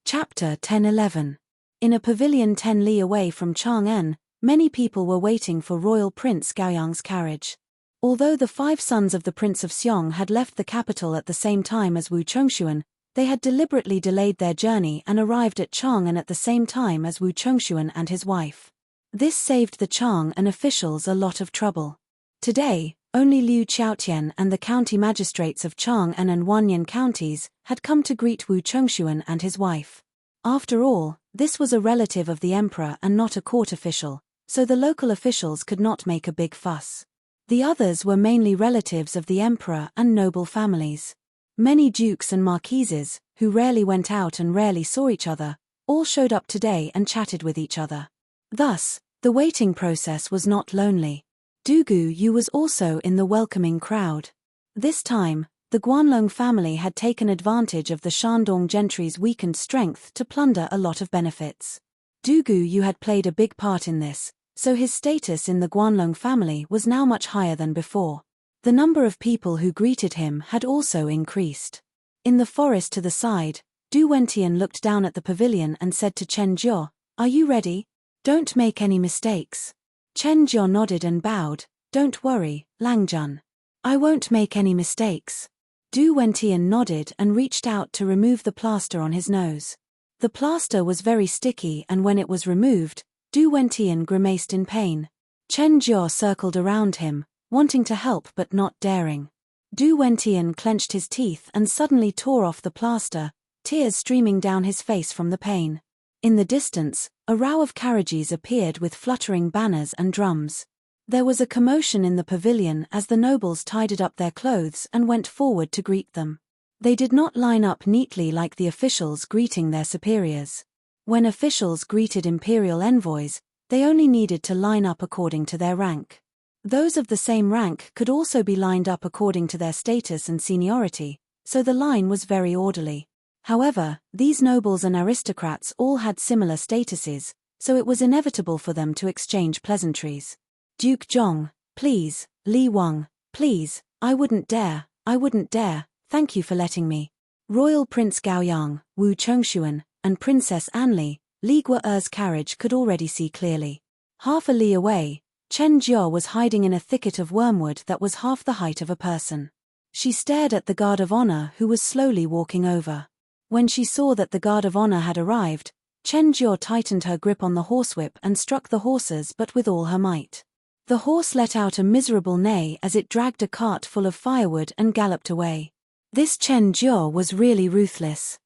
Chapter 10-11. In a pavilion 10 li away from Chang'an, many people were waiting for Royal Prince Gaoyang's carriage. Although the 5 sons of the Prince of Xiong had left the capital at the same time as Wu Chongshuan, they had deliberately delayed their journey and arrived at Chang'an at the same time as Wu Chongshuan and his wife. This saved the Chang'an officials a lot of trouble. Today, Only Liu Qiaotian and the county magistrates of Chang'an and Wanyan counties had come to greet Wu Chongshuan and his wife. After all, this was a relative of the emperor and not a court official, so the local officials could not make a big fuss. The others were mainly relatives of the emperor and noble families. Many dukes and marquises, who rarely went out and rarely saw each other, all showed up today and chatted with each other. Thus, the waiting process was not lonely. Du Guyu was also in the welcoming crowd. This time, the Guanlong family had taken advantage of the Shandong gentry's weakened strength to plunder a lot of benefits. Du Guyu had played a big part in this, so his status in the Guanlong family was now much higher than before. The number of people who greeted him had also increased. In the forest to the side, Du Wentian looked down at the pavilion and said to Chen Jiao, "Are you ready? Don't make any mistakes." Chen Jiao nodded and bowed. "Don't worry, Langjun. I won't make any mistakes." Du Wentian nodded and reached out to remove the plaster on his nose. The plaster was very sticky and when it was removed, Du Wentian grimaced in pain. Chen Jiao circled around him, wanting to help but not daring. Du Wentian clenched his teeth and suddenly tore off the plaster, tears streaming down his face from the pain. In the distance, a row of carriages appeared with fluttering banners and drums. There was a commotion in the pavilion as the nobles tidied up their clothes and went forward to greet them. They did not line up neatly like the officials greeting their superiors. When officials greeted imperial envoys, they only needed to line up according to their rank. Those of the same rank could also be lined up according to their status and seniority, so the line was very orderly. However, these nobles and aristocrats all had similar statuses, so it was inevitable for them to exchange pleasantries. "Duke Zhong, please, Li Wang, please, I wouldn't dare, thank you for letting me." Royal Prince Gaoyang, Wu Chongshuan, and Princess Anli, Li Guo'er's carriage could already see clearly. Half a li away, Chen Jiao was hiding in a thicket of wormwood that was half the height of a person. She stared at the guard of honor who was slowly walking over. When she saw that the guard of honor had arrived, Chen Jiao tightened her grip on the horsewhip and struck the horses but with all her might. The horse let out a miserable neigh as it dragged a cart full of firewood and galloped away. This Chen Jiao was really ruthless.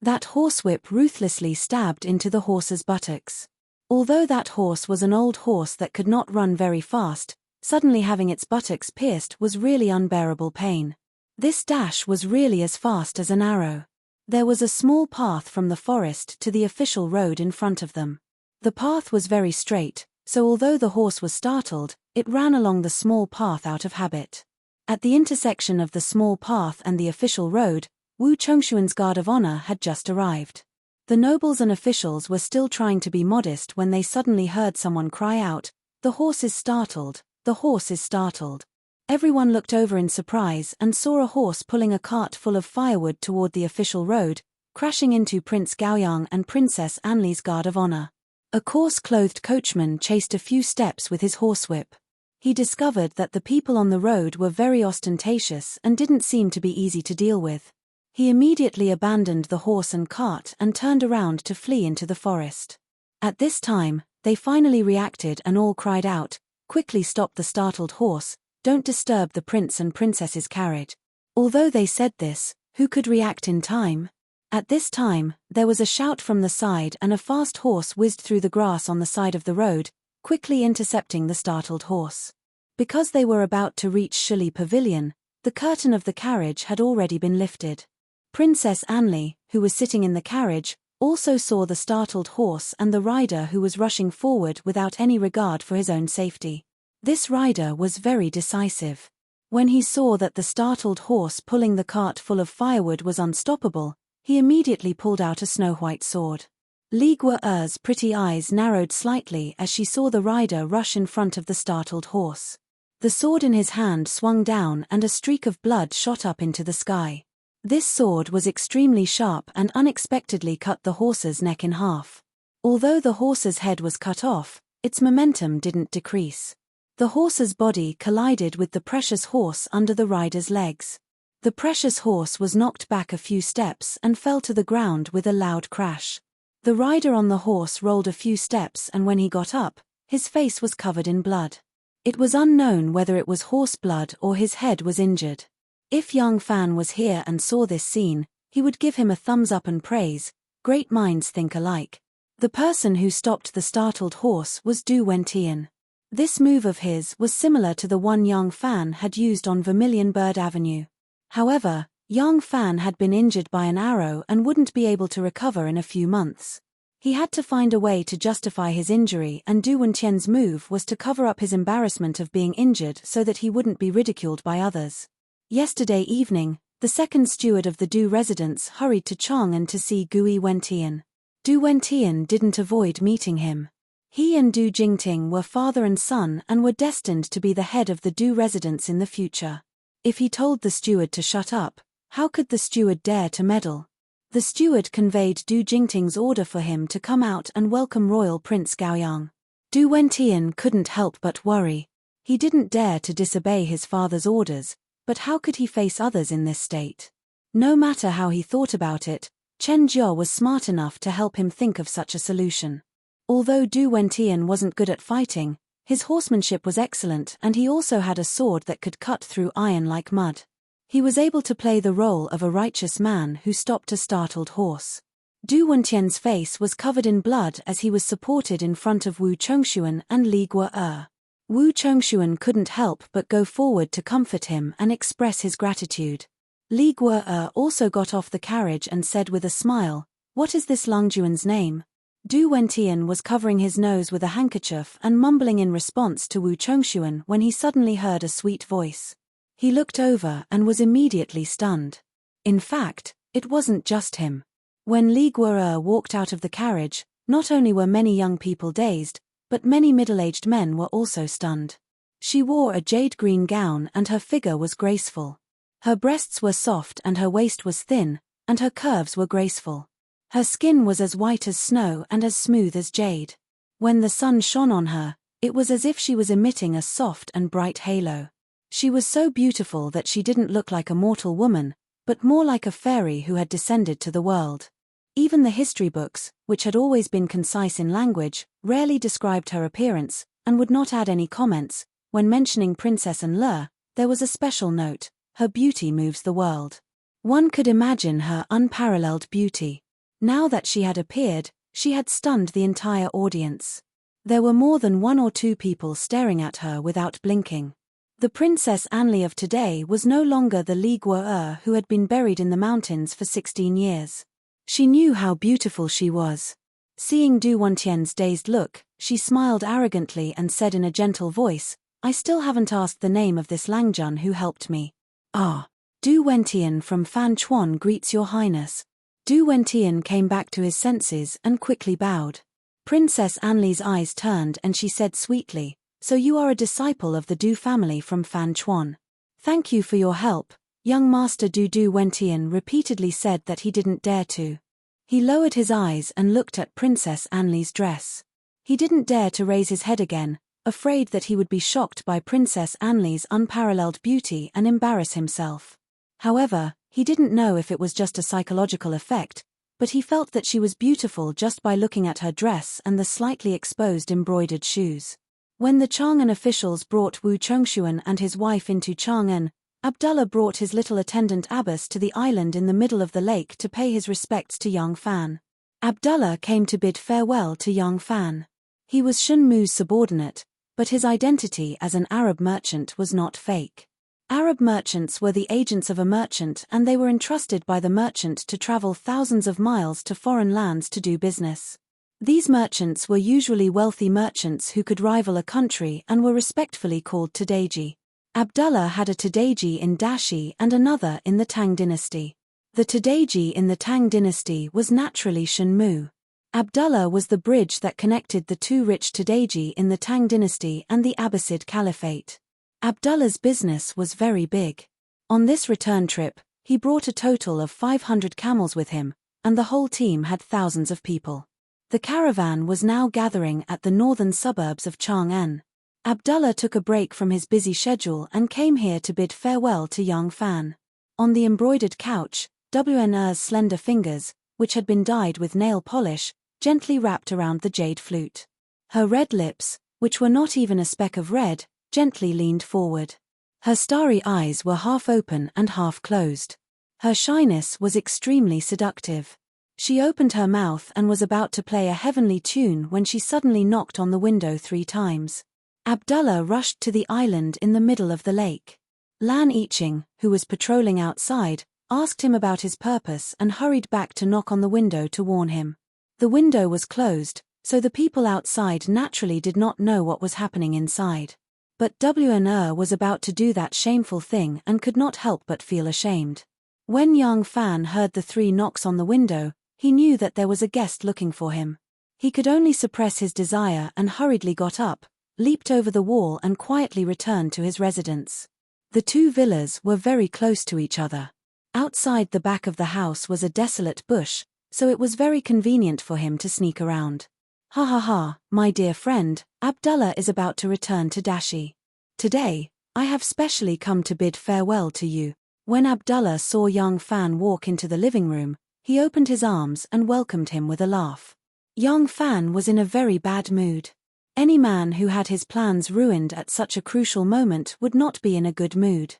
That horsewhip ruthlessly stabbed into the horse's buttocks. Although that horse was an old horse that could not run very fast, suddenly having its buttocks pierced was really unbearable pain. This dash was really as fast as an arrow. There was a small path from the forest to the official road in front of them. The path was very straight, so although the horse was startled, it ran along the small path out of habit. At the intersection of the small path and the official road, Wu Chongshuan's guard of honor had just arrived. The nobles and officials were still trying to be modest when they suddenly heard someone cry out, "The horse is startled, the horse is startled." Everyone looked over in surprise and saw a horse pulling a cart full of firewood toward the official road, crashing into Prince Gaoyang and Princess Anli's guard of honor. A coarse-clothed coachman chased a few steps with his horsewhip. He discovered that the people on the road were very ostentatious and didn't seem to be easy to deal with. He immediately abandoned the horse and cart and turned around to flee into the forest. At this time, they finally reacted and all cried out, "Quickly stop the startled horse, don't disturb the prince and princess's carriage." Although they said this, who could react in time? At this time, there was a shout from the side and a fast horse whizzed through the grass on the side of the road, quickly intercepting the startled horse. Because they were about to reach Shili Pavilion, the curtain of the carriage had already been lifted. Princess Anli, who was sitting in the carriage, also saw the startled horse and the rider who was rushing forward without any regard for his own safety. This rider was very decisive. When he saw that the startled horse pulling the cart full of firewood was unstoppable, he immediately pulled out a snow-white sword. Li Guo'er's pretty eyes narrowed slightly as she saw the rider rush in front of the startled horse. The sword in his hand swung down and a streak of blood shot up into the sky. This sword was extremely sharp and unexpectedly cut the horse's neck in half. Although the horse's head was cut off, its momentum didn't decrease. The horse's body collided with the precious horse under the rider's legs. The precious horse was knocked back a few steps and fell to the ground with a loud crash. The rider on the horse rolled a few steps and when he got up, his face was covered in blood. It was unknown whether it was horse blood or his head was injured. If Yang Fan was here and saw this scene, he would give him a thumbs up and praise. Great minds think alike. The person who stopped the startled horse was Du Wentian. This move of his was similar to the one Yang Fan had used on Vermilion Bird Avenue. However, Yang Fan had been injured by an arrow and wouldn't be able to recover in a few months. He had to find a way to justify his injury, and Du Wentian's move was to cover up his embarrassment of being injured so that he wouldn't be ridiculed by others. Yesterday evening, the second steward of the Du residence hurried to Chang'an to see Gui Wentian. Du Wentian didn't avoid meeting him. He and Du Jingting were father and son and were destined to be the head of the Du residence in the future. If he told the steward to shut up, how could the steward dare to meddle? The steward conveyed Du Jingting's order for him to come out and welcome Royal Prince Gaoyang. Du Wentian couldn't help but worry. He didn't dare to disobey his father's orders, but how could he face others in this state? No matter how he thought about it, Chen Jiao was smart enough to help him think of such a solution. Although Du Wentian wasn't good at fighting, his horsemanship was excellent, and he also had a sword that could cut through iron like mud. He was able to play the role of a righteous man who stopped a startled horse. Du Wentian's face was covered in blood as he was supported in front of Wu Chongshuan and Li Guo. Wu Chongshuan couldn't help but go forward to comfort him and express his gratitude. Li Guo also got off the carriage and said with a smile, "What is this Langjuan's name?" Du Wentian was covering his nose with a handkerchief and mumbling in response to Wu Chongshuan when he suddenly heard a sweet voice. He looked over and was immediately stunned. In fact, it wasn't just him. When Li Guo walked out of the carriage, not only were many young people dazed, but many middle-aged men were also stunned. She wore a jade-green gown and her figure was graceful. Her breasts were soft and her waist was thin, and her curves were graceful. Her skin was as white as snow and as smooth as jade. When the sun shone on her, it was as if she was emitting a soft and bright halo. She was so beautiful that she didn't look like a mortal woman, but more like a fairy who had descended to the world. Even the history books, which had always been concise in language, rarely described her appearance, and would not add any comments. When mentioning Princess Anle, there was a special note: her beauty moves the world. One could imagine her unparalleled beauty. Now that she had appeared, she had stunned the entire audience. There were more than one or two people staring at her without blinking. The Princess Anle of today was no longer the Li Guo who had been buried in the mountains for 16 years. She knew how beautiful she was. Seeing Du Wentian's dazed look, she smiled arrogantly and said in a gentle voice, "I still haven't asked the name of this Langjun who helped me." "Ah, Du Wentian from Fan Chuan greets your highness." Du Wentian came back to his senses and quickly bowed. Princess Anle's eyes turned and she said sweetly, "So you are a disciple of the Du family from Fan Chuan. Thank you for your help." Young Master Du Wentian repeatedly said that he didn't dare to. He lowered his eyes and looked at Princess Anle's dress. He didn't dare to raise his head again, afraid that he would be shocked by Princess Anle's unparalleled beauty and embarrass himself. However, he didn't know if it was just a psychological effect, but he felt that she was beautiful just by looking at her dress and the slightly exposed embroidered shoes. When the Chang'an officials brought Wu Chongshuan and his wife into Chang'an, Abdullah brought his little attendant abbess to the island in the middle of the lake to pay his respects to Yang Fan. Abdullah came to bid farewell to Yang Fan. He was Shun Mu's subordinate, but his identity as an Arab merchant was not fake. Arab merchants were the agents of a merchant, and they were entrusted by the merchant to travel thousands of miles to foreign lands to do business. These merchants were usually wealthy merchants who could rival a country and were respectfully called Tudeji. Abdullah had a Tudeji in Dashi and another in the Tang dynasty. The Tudeji in the Tang dynasty was naturally Shun Mu. Abdullah was the bridge that connected the two rich Tudeji in the Tang dynasty and the Abbasid Caliphate. Abdullah's business was very big. On this return trip, he brought a total of 500 camels with him, and the whole team had thousands of people. The caravan was now gathering at the northern suburbs of Chang'an. Abdullah took a break from his busy schedule and came here to bid farewell to Yang Fan. On the embroidered couch, Wn's slender fingers, which had been dyed with nail polish, gently wrapped around the jade flute. Her red lips, which were not even a speck of red, gently leaned forward. Her starry eyes were half open and half closed. Her shyness was extremely seductive. She opened her mouth and was about to play a heavenly tune when she suddenly knocked on the window 3 times. Abdullah rushed to the island in the middle of the lake. Lan Iching, who was patrolling outside, asked him about his purpose and hurried back to knock on the window to warn him. The window was closed, so the people outside naturally did not know what was happening inside. But Wn was about to do that shameful thing and could not help but feel ashamed. When Yang Fan heard the 3 knocks on the window, he knew that there was a guest looking for him. He could only suppress his desire and hurriedly got up, leaped over the wall and quietly returned to his residence. The 2 villas were very close to each other. Outside the back of the house was a desolate bush, so it was very convenient for him to sneak around. Ha ha ha, my dear friend, Abdullah is about to return to Dashi. Today, I have specially come to bid farewell to you. When Abdullah saw Yang Fan walk into the living room, he opened his arms and welcomed him with a laugh. Yang Fan was in a very bad mood. Any man who had his plans ruined at such a crucial moment would not be in a good mood.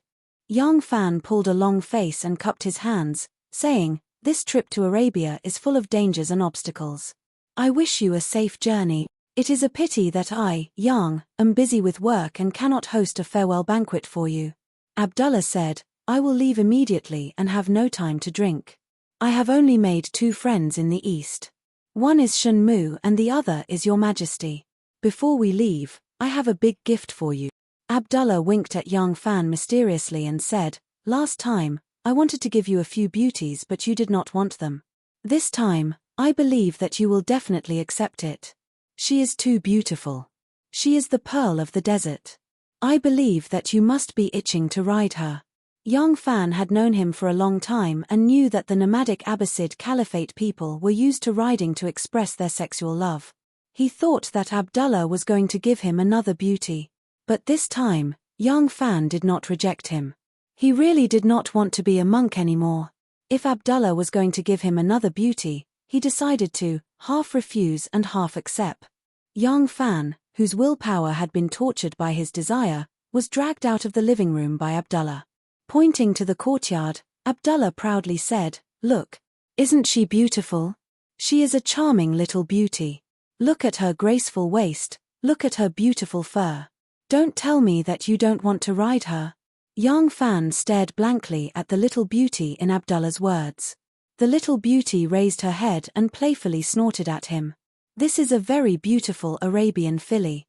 Yang Fan pulled a long face and cupped his hands, saying, "This trip to Arabia is full of dangers and obstacles. I wish you a safe journey. It is a pity that I, Yang, am busy with work and cannot host a farewell banquet for you." Abdullah said, "I will leave immediately and have no time to drink. I have only made 2 friends in the East. One is Shen Mu and the other is Your Majesty. Before we leave, I have a big gift for you." Abdullah winked at Yang Fan mysteriously and said, "Last time, I wanted to give you a few beauties but you did not want them. This time, I believe that you will definitely accept it. She is too beautiful. She is the pearl of the desert. I believe that you must be itching to ride her." Yang Fan had known him for a long time and knew that the nomadic Abbasid Caliphate people were used to riding to express their sexual love. He thought that Abdullah was going to give him another beauty. But this time, Yang Fan did not reject him. He really did not want to be a monk anymore. If Abdullah was going to give him another beauty, he decided to half refuse and half accept. Yang Fan, whose willpower had been tortured by his desire, was dragged out of the living room by Abdullah. Pointing to the courtyard, Abdullah proudly said, "Look, isn't she beautiful? She is a charming little beauty. Look at her graceful waist, look at her beautiful fur. Don't tell me that you don't want to ride her." Yang Fan stared blankly at the little beauty in Abdullah's words. The little beauty raised her head and playfully snorted at him. This is a very beautiful Arabian filly.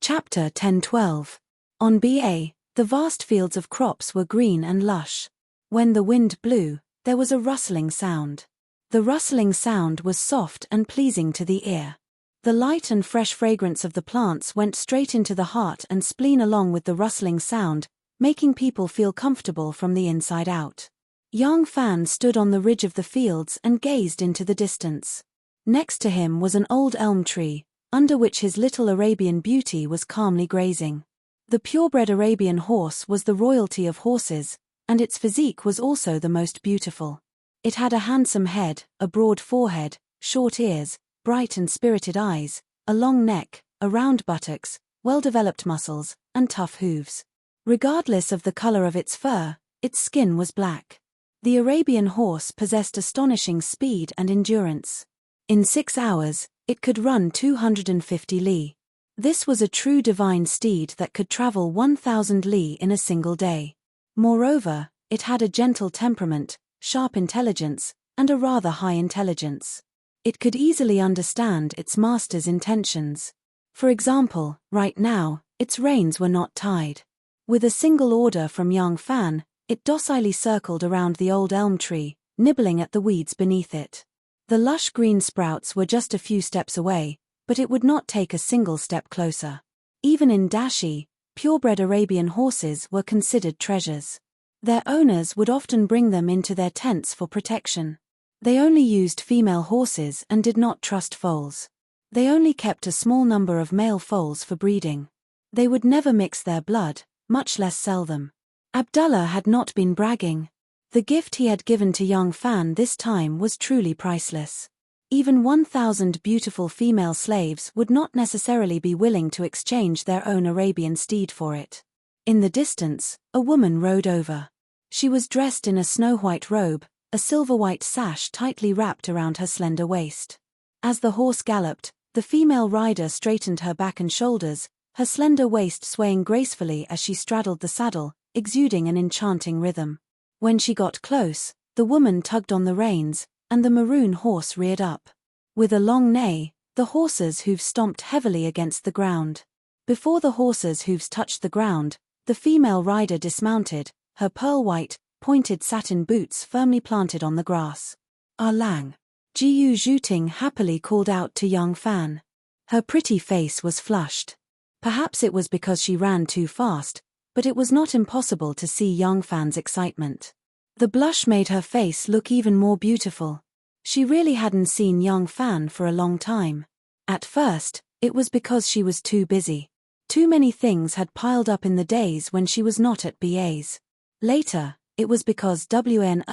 Chapter 10-12. On Ba, the vast fields of crops were green and lush. When the wind blew, there was a rustling sound. The rustling sound was soft and pleasing to the ear. The light and fresh fragrance of the plants went straight into the heart and spleen along with the rustling sound, making people feel comfortable from the inside out. Yang Fan stood on the ridge of the fields and gazed into the distance. Next to him was an old elm tree, under which his little Arabian beauty was calmly grazing. The purebred Arabian horse was the royalty of horses, and its physique was also the most beautiful. It had a handsome head, a broad forehead, short ears, bright and spirited eyes, a long neck, a round buttocks, well-developed muscles, and tough hooves. Regardless of the color of its fur, its skin was black. The Arabian horse possessed astonishing speed and endurance. In 6 hours, it could run 250 li. This was a true divine steed that could travel 1,000 li in a single day. Moreover, it had a gentle temperament, sharp intelligence, and a rather high intelligence. It could easily understand its master's intentions. For example, right now, its reins were not tied. With a single order from Yang Fan, it docilely circled around the old elm tree, nibbling at the weeds beneath it. The lush green sprouts were just a few steps away, but it would not take a single step closer. Even in Dashi, purebred Arabian horses were considered treasures. Their owners would often bring them into their tents for protection. They only used female horses and did not trust foals. They only kept a small number of male foals for breeding. They would never mix their blood, much less sell them. Abdullah had not been bragging. The gift he had given to Yang Fan this time was truly priceless. Even 1,000 beautiful female slaves would not necessarily be willing to exchange their own Arabian steed for it. In the distance, a woman rode over. She was dressed in a snow-white robe, a silver-white sash tightly wrapped around her slender waist. As the horse galloped, the female rider straightened her back and shoulders, her slender waist swaying gracefully as she straddled the saddle, exuding an enchanting rhythm. When she got close, the woman tugged on the reins, and the maroon horse reared up. With a long neigh, the horse's hooves stomped heavily against the ground. Before the horse's hooves touched the ground, the female rider dismounted, her pearl-white, pointed satin boots firmly planted on the grass. "Ah Lang!" Jiyu Zhuting happily called out to young Fan. Her pretty face was flushed. Perhaps it was because she ran too fast, but it was not impossible to see young Fan's excitement. The blush made her face look even more beautiful. She really hadn't seen young Fan for a long time. At first, it was because she was too busy. Too many things had piled up in the days when she was not at BA's. Later, it was because Wn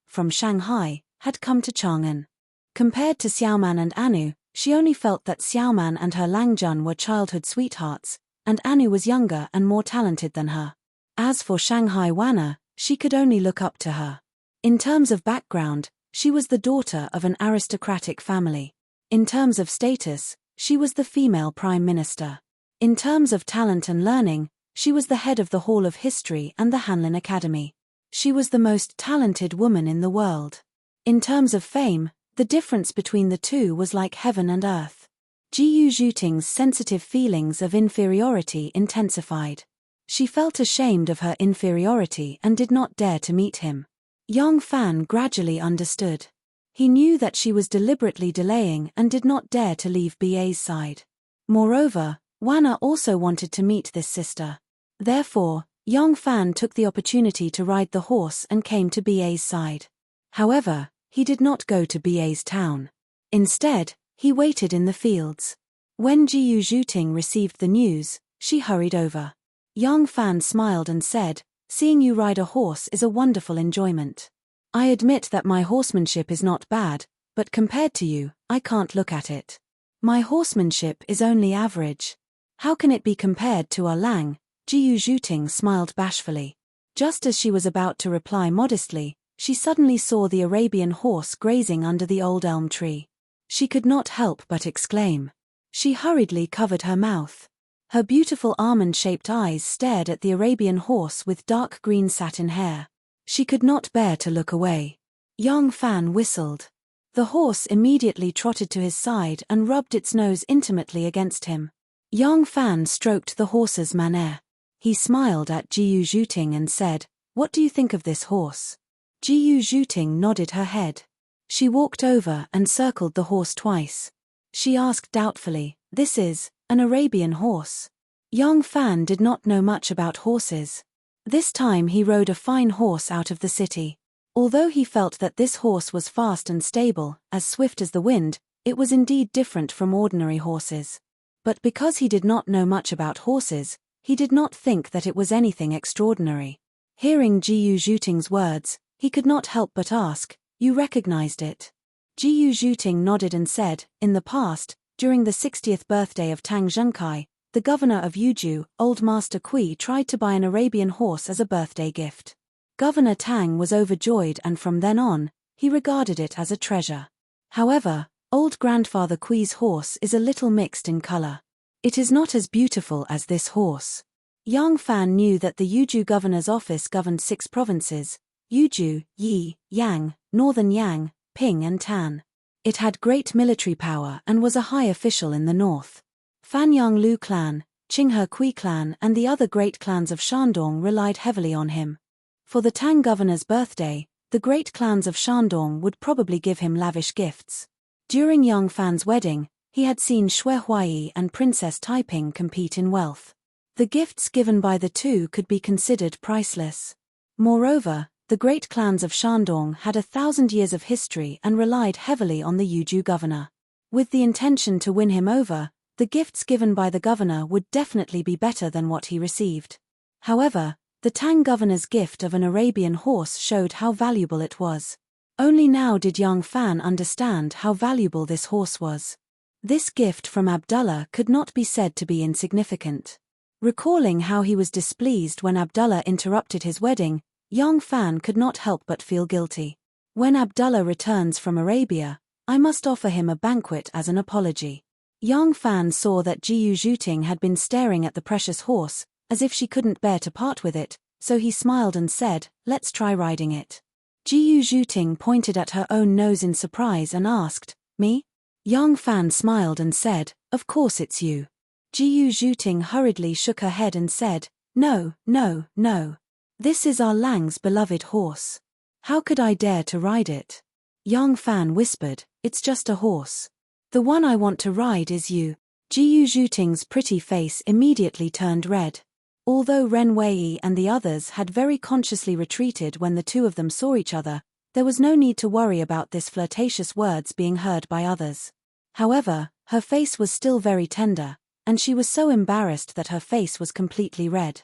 from Shanghai, had come to Chang'an. Compared to Xiaoman and Anu, she only felt that Xiaoman and her Langjun were childhood sweethearts, and Anu was younger and more talented than her. As for Shanghai Wana, she could only look up to her. In terms of background, she was the daughter of an aristocratic family. In terms of status, she was the female prime minister. In terms of talent and learning, she was the head of the Hall of History and the Hanlin Academy. She was the most talented woman in the world. In terms of fame, the difference between the two was like heaven and earth. Jiyu Zhuting's sensitive feelings of inferiority intensified. She felt ashamed of her inferiority and did not dare to meet him. Young Fan gradually understood. He knew that she was deliberately delaying and did not dare to leave BA's side. Moreover, Wana also wanted to meet this sister. Therefore, young Fan took the opportunity to ride the horse and came to BA's side. However, he did not go to BA's town. Instead, he waited in the fields. When Jiyu Zhuting received the news, she hurried over. Young Fan smiled and said, "Seeing you ride a horse is a wonderful enjoyment. I admit that my horsemanship is not bad, but compared to you, I can't look at it. My horsemanship is only average. How can it be compared to our Lang?" Jiyu Zhuting smiled bashfully. Just as she was about to reply modestly, she suddenly saw the Arabian horse grazing under the old elm tree. She could not help but exclaim. She hurriedly covered her mouth. Her beautiful almond-shaped eyes stared at the Arabian horse with dark green satin hair. She could not bear to look away. Young Fan whistled. The horse immediately trotted to his side and rubbed its nose intimately against him. Young Fan stroked the horse's maner. He smiled at Jiyu Zhuting and said, "What do you think of this horse?" Jiyu Zhuting nodded her head. She walked over and circled the horse twice. She asked doubtfully, "This is an Arabian horse?" Young Fan did not know much about horses. This time he rode a fine horse out of the city. Although he felt that this horse was fast and stable, as swift as the wind, it was indeed different from ordinary horses. But because he did not know much about horses, he did not think that it was anything extraordinary. Hearing Jiyu Zhuting's words, he could not help but ask, "You recognized it?" Jiyu Zhuting nodded and said, "In the past, during the 60th birthday of Tang Zhengkai, the governor of Yuju, Old Master Kui, tried to buy an Arabian horse as a birthday gift. Governor Tang was overjoyed and from then on, he regarded it as a treasure. However, Old Grandfather Kui's horse is a little mixed in color. It is not as beautiful as this horse." Young Fan knew that the Yuju governor's office governed 6 provinces: Yuju, Yi, Yang, Northern Yang, Ping and Tan. It had great military power and was a high official in the north. Fanyang Lu clan, Qinghe Kui clan and the other great clans of Shandong relied heavily on him. For the Tang governor's birthday, the great clans of Shandong would probably give him lavish gifts. During Young Fan's wedding, he had seen Xue Huai and Princess Taiping compete in wealth. The gifts given by the two could be considered priceless. Moreover, the great clans of Shandong had 1,000 years of history and relied heavily on the Yuju governor. With the intention to win him over, the gifts given by the governor would definitely be better than what he received. However, the Tang governor's gift of an Arabian horse showed how valuable it was. Only now did young Fan understand how valuable this horse was. This gift from Abdullah could not be said to be insignificant. Recalling how he was displeased when Abdullah interrupted his wedding, young Fan could not help but feel guilty. When Abdullah returns from Arabia, I must offer him a banquet as an apology. Young Fan saw that Jiyu Zhuting had been staring at the precious horse, as if she couldn't bear to part with it, so he smiled and said, "Let's try riding it." Jiyu Zhuting pointed at her own nose in surprise and asked, "Me?" Young Fan smiled and said, "Of course it's you." Jiyu Zhuting hurriedly shook her head and said, "No, no, no. This is our Lang's beloved horse. How could I dare to ride it?" Young Fan whispered, "It's just a horse. The one I want to ride is you." Jiyu Zhuting's pretty face immediately turned red. Although Ren Wei and the others had very consciously retreated when the two of them saw each other, there was no need to worry about this flirtatious words being heard by others. However, her face was still very tender, and she was so embarrassed that her face was completely red.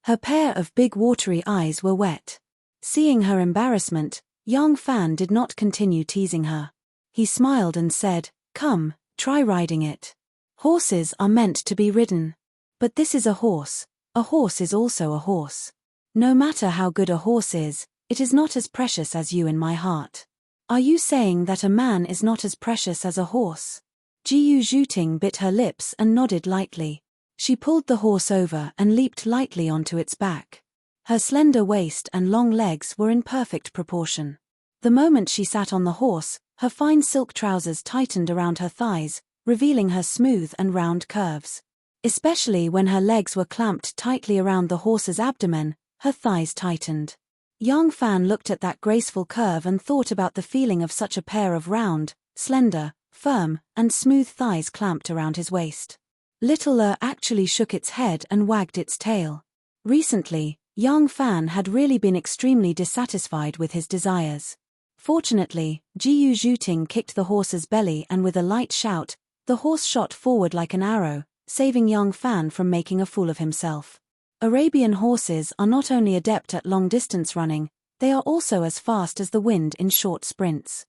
Her pair of big watery eyes were wet. Seeing her embarrassment, young Fan did not continue teasing her. He smiled and said, "Come, try riding it. Horses are meant to be ridden. But this is a horse. A horse is also a horse. No matter how good a horse is, it is not as precious as you in my heart." "Are you saying that a man is not as precious as a horse?" Jiyu Zhuting bit her lips and nodded lightly. She pulled the horse over and leaped lightly onto its back. Her slender waist and long legs were in perfect proportion. The moment she sat on the horse, her fine silk trousers tightened around her thighs, revealing her smooth and round curves. Especially when her legs were clamped tightly around the horse's abdomen, her thighs tightened. Young Fan looked at that graceful curve and thought about the feeling of such a pair of round, slender, firm, and smooth thighs clamped around his waist. Little Er actually shook its head and wagged its tail. Recently, young Fan had really been extremely dissatisfied with his desires. Fortunately, Jiyu Zhuting kicked the horse's belly and with a light shout, the horse shot forward like an arrow, saving young Fan from making a fool of himself. Arabian horses are not only adept at long-distance running, they are also as fast as the wind in short sprints.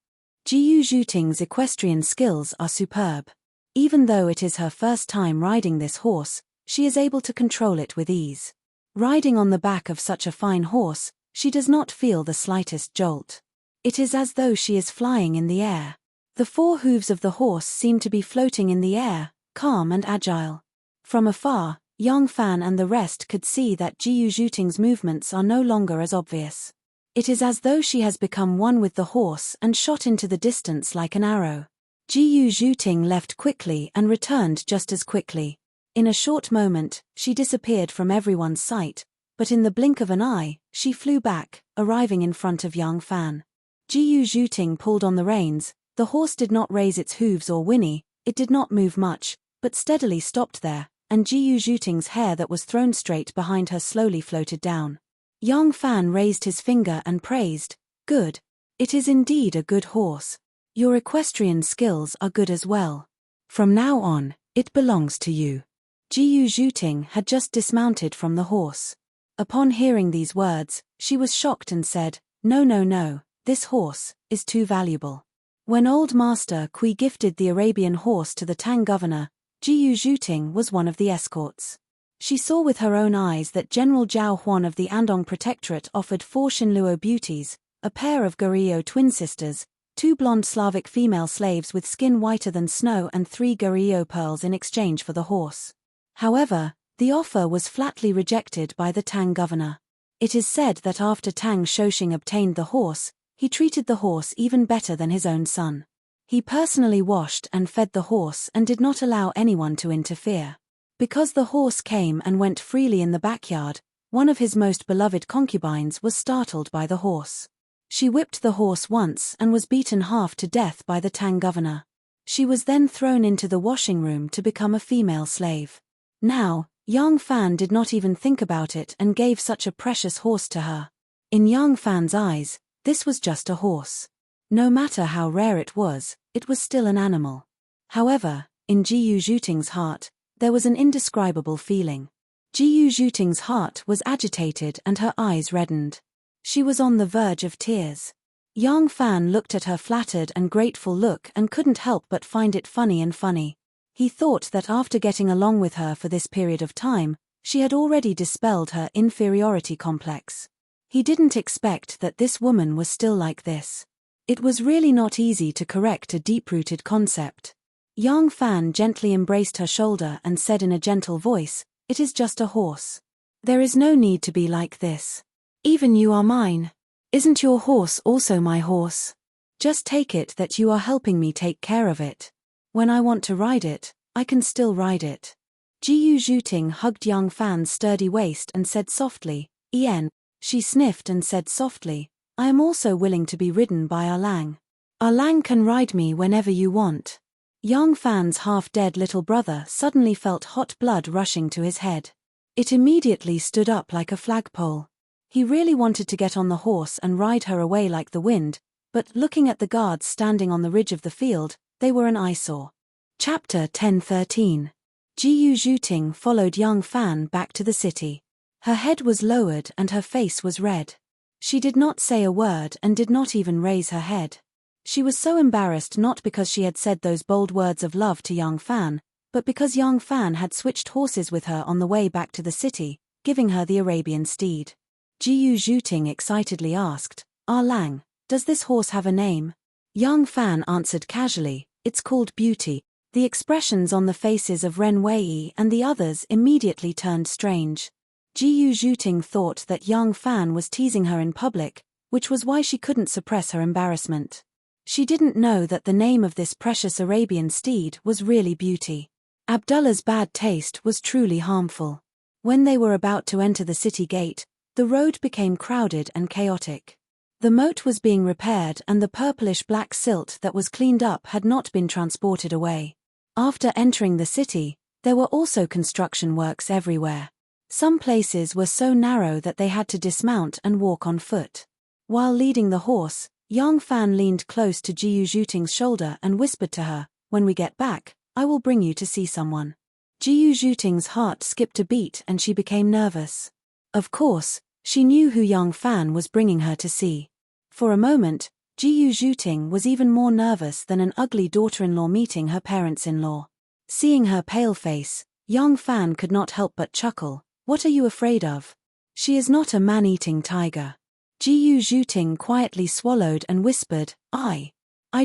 Jiyu Zhuting's equestrian skills are superb. Even though it is her first time riding this horse, she is able to control it with ease. Riding on the back of such a fine horse, she does not feel the slightest jolt. It is as though she is flying in the air. The four hooves of the horse seem to be floating in the air, calm and agile. From afar, young Fan and the rest could see that Jiyu Zhuting's movements are no longer as obvious. It is as though she has become one with the horse and shot into the distance like an arrow. Jiyu Zhuting left quickly and returned just as quickly. In a short moment, she disappeared from everyone's sight, but in the blink of an eye, she flew back, arriving in front of young Fan. Jiyu Zhuting pulled on the reins. The horse did not raise its hooves or whinny, it did not move much, but steadily stopped there, and Jiyu Zhuting's hair that was thrown straight behind her slowly floated down. Young Fan raised his finger and praised, "Good. It is indeed a good horse. Your equestrian skills are good as well. From now on, it belongs to you." Jiyu Zhuting had just dismounted from the horse. Upon hearing these words, she was shocked and said, "No, no, no, this horse is too valuable." When Old Master Kui gifted the Arabian horse to the Tang governor, Jiyu Zhuting was one of the escorts. She saw with her own eyes that General Zhao Huan of the Andong Protectorate offered 4 Shinluo beauties, a pair of Goryeo twin sisters, 2 blonde Slavic female slaves with skin whiter than snow and 3 Goryeo pearls in exchange for the horse. However, the offer was flatly rejected by the Tang governor. It is said that after Tang Shoxing obtained the horse, he treated the horse even better than his own son. He personally washed and fed the horse and did not allow anyone to interfere. Because the horse came and went freely in the backyard, one of his most beloved concubines was startled by the horse. She whipped the horse once and was beaten half to death by the Tang governor. She was then thrown into the washing room to become a female slave. Now, young Fan did not even think about it and gave such a precious horse to her. In young Fan's eyes, this was just a horse. No matter how rare it was still an animal. However, in Jiyu Zhuting's heart, there was an indescribable feeling. Jiyu Zhuting's heart was agitated and her eyes reddened. She was on the verge of tears. Yang Fan looked at her flattered and grateful look and couldn't help but find it funny. He thought that after getting along with her for this period of time, she had already dispelled her inferiority complex. He didn't expect that this woman was still like this. It was really not easy to correct a deep-rooted concept. Yang Fan gently embraced her shoulder and said in a gentle voice, "It is just a horse. There is no need to be like this. Even you are mine. Isn't your horse also my horse? Just take it that you are helping me take care of it. When I want to ride it, I can still ride it." Jiyu Zhuting hugged Yang Fan's sturdy waist and said softly, "Ian." She sniffed and said softly, "I am also willing to be ridden by Lang. Lang can ride me whenever you want." Yang Fan's half-dead little brother suddenly felt hot blood rushing to his head. It immediately stood up like a flagpole. He really wanted to get on the horse and ride her away like the wind, but looking at the guards standing on the ridge of the field, they were an eyesore. Chapter 10:13. Jiyu Zhuting followed Yang Fan back to the city. Her head was lowered and her face was red. She did not say a word and did not even raise her head. She was so embarrassed not because she had said those bold words of love to Yang Fan, but because Yang Fan had switched horses with her on the way back to the city, giving her the Arabian steed. Jiyu Zhuting excitedly asked, Lang, does this horse have a name?" Yang Fan answered casually, "It's called Beauty." The expressions on the faces of Ren Wei and the others immediately turned strange. Jiyu Zhuting thought that Yang Fan was teasing her in public, which was why she couldn't suppress her embarrassment. She didn't know that the name of this precious Arabian steed was really Beauty. Abdullah's bad taste was truly harmful. When they were about to enter the city gate, the road became crowded and chaotic. The moat was being repaired and the purplish-black silt that was cleaned up had not been transported away. After entering the city, there were also construction works everywhere. Some places were so narrow that they had to dismount and walk on foot. While leading the horse, Yang Fan leaned close to Jiyu Zhuting's shoulder and whispered to her, "When we get back, I will bring you to see someone." Jiyu Zhuting's heart skipped a beat and she became nervous. Of course, she knew who Yang Fan was bringing her to see. For a moment, Jiyu Zhuting was even more nervous than an ugly daughter-in-law meeting her parents-in-law. Seeing her pale face, Yang Fan could not help but chuckle. "What are you afraid of? She is not a man-eating tiger." Jiyu Zhuting quietly swallowed and whispered, I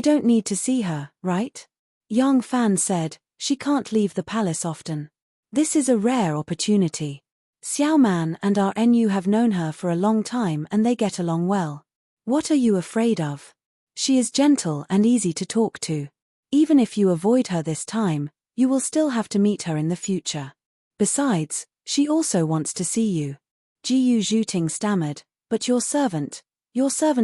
don't need to see her, right?" Yang Fan said, "She can't leave the palace often. This is a rare opportunity. Xiao Man and RNU have known her for a long time and they get along well. What are you afraid of? She is gentle and easy to talk to. Even if you avoid her this time, you will still have to meet her in the future. Besides, she also wants to see you." Jiyu Zhuting stammered, "But your servant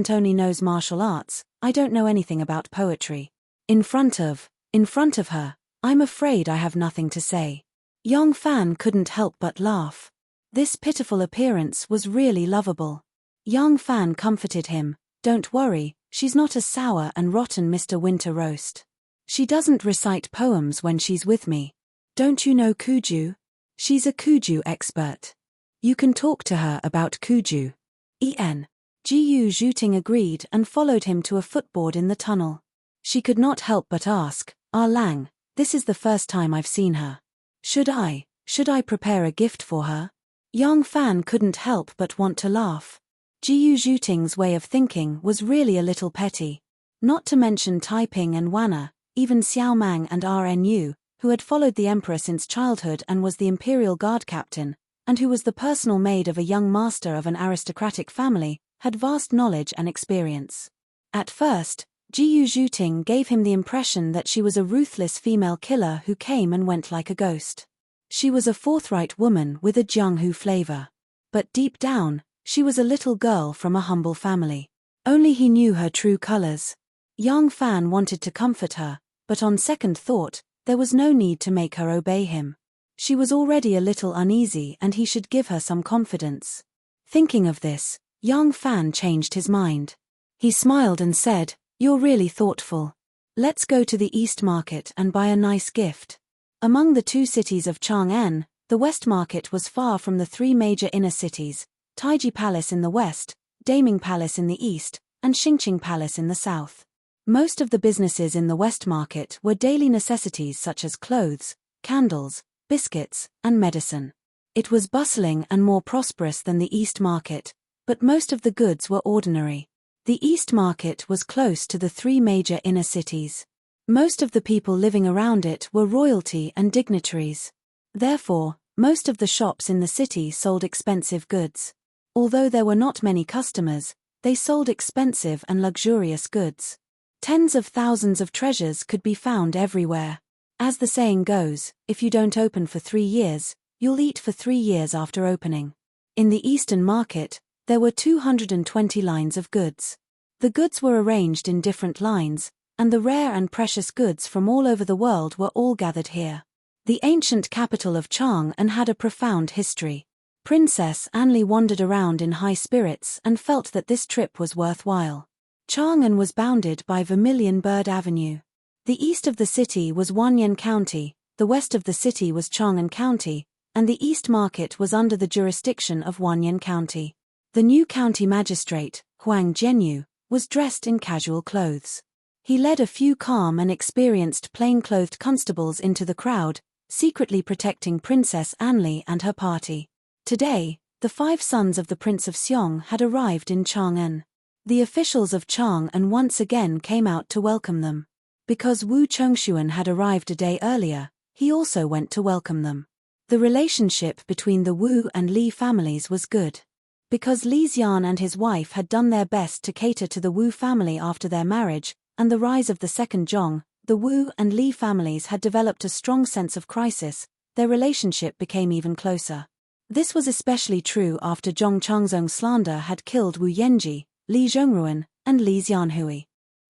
only knows martial arts. I don't know anything about poetry. In front of her, I'm afraid I have nothing to say." Yang Fan couldn't help but laugh. This pitiful appearance was really lovable. Yang Fan comforted him, "Don't worry, she's not a sour and rotten Mr. Winter Roast. She doesn't recite poems when she's with me. Don't you know Kuju? She's a Kuju expert. You can talk to her about Kuju." Jiyu Zhuting agreed and followed him to a footboard in the tunnel. She could not help but ask, Lang, this is the first time I've seen her. Should I prepare a gift for her?" Yang Fan couldn't help but want to laugh. Jiyu Zhuting's way of thinking was really a little petty. Not to mention Taiping and Wana, even Xiao Mang and RNU, who had followed the emperor since childhood and was the imperial guard captain, and who was the personal maid of a young master of an aristocratic family, had vast knowledge and experience. At first, Jiyu Zhuting gave him the impression that she was a ruthless female killer who came and went like a ghost. She was a forthright woman with a Jianghu flavor. But deep down, she was a little girl from a humble family. Only he knew her true colors. Yang Fan wanted to comfort her, but on second thought, there was no need to make her obey him. She was already a little uneasy and he should give her some confidence. Thinking of this, Yang Fan changed his mind. He smiled and said, "You're really thoughtful. Let's go to the East Market and buy a nice gift." Among the two cities of Chang'an, the West Market was far from the three major inner cities, Taiji Palace in the west, Daming Palace in the east, and Xingqing Palace in the south. Most of the businesses in the West Market were daily necessities such as clothes, candles, biscuits, and medicine. It was bustling and more prosperous than the East Market, but most of the goods were ordinary. The East Market was close to the three major inner cities. Most of the people living around it were royalty and dignitaries. Therefore, most of the shops in the city sold expensive goods. Although there were not many customers, they sold expensive and luxurious goods. Tens of thousands of treasures could be found everywhere. As the saying goes, if you don't open for 3 years, you'll eat for 3 years after opening. In the Eastern Market, there were 220 lines of goods. The goods were arranged in different lines, and the rare and precious goods from all over the world were all gathered here. The ancient capital of Chang'an had a profound history. Princess Anli wandered around in high spirits and felt that this trip was worthwhile. Chang'an was bounded by Vermilion Bird Avenue. The east of the city was Wanyan County, the west of the city was Chang'an County, and the East Market was under the jurisdiction of Wanyan County. The new county magistrate, Huang Jianyu, was dressed in casual clothes. He led a few calm and experienced plain-clothed constables into the crowd, secretly protecting Princess Anli and her party. Today, the 5 sons of the Prince of Xiong had arrived in Chang'an. The officials of Chang'an once again came out to welcome them. Because Wu Chongshuan had arrived a day earlier, he also went to welcome them. The relationship between the Wu and Li families was good. Because Li Xian and his wife had done their best to cater to the Wu family after their marriage, and the rise of the second Zhong, the Wu and Li families had developed a strong sense of crisis. Their relationship became even closer. This was especially true after Zhong Changzong's slander had killed Wu Yenji, Li Zhongruan, and Li Xianhui.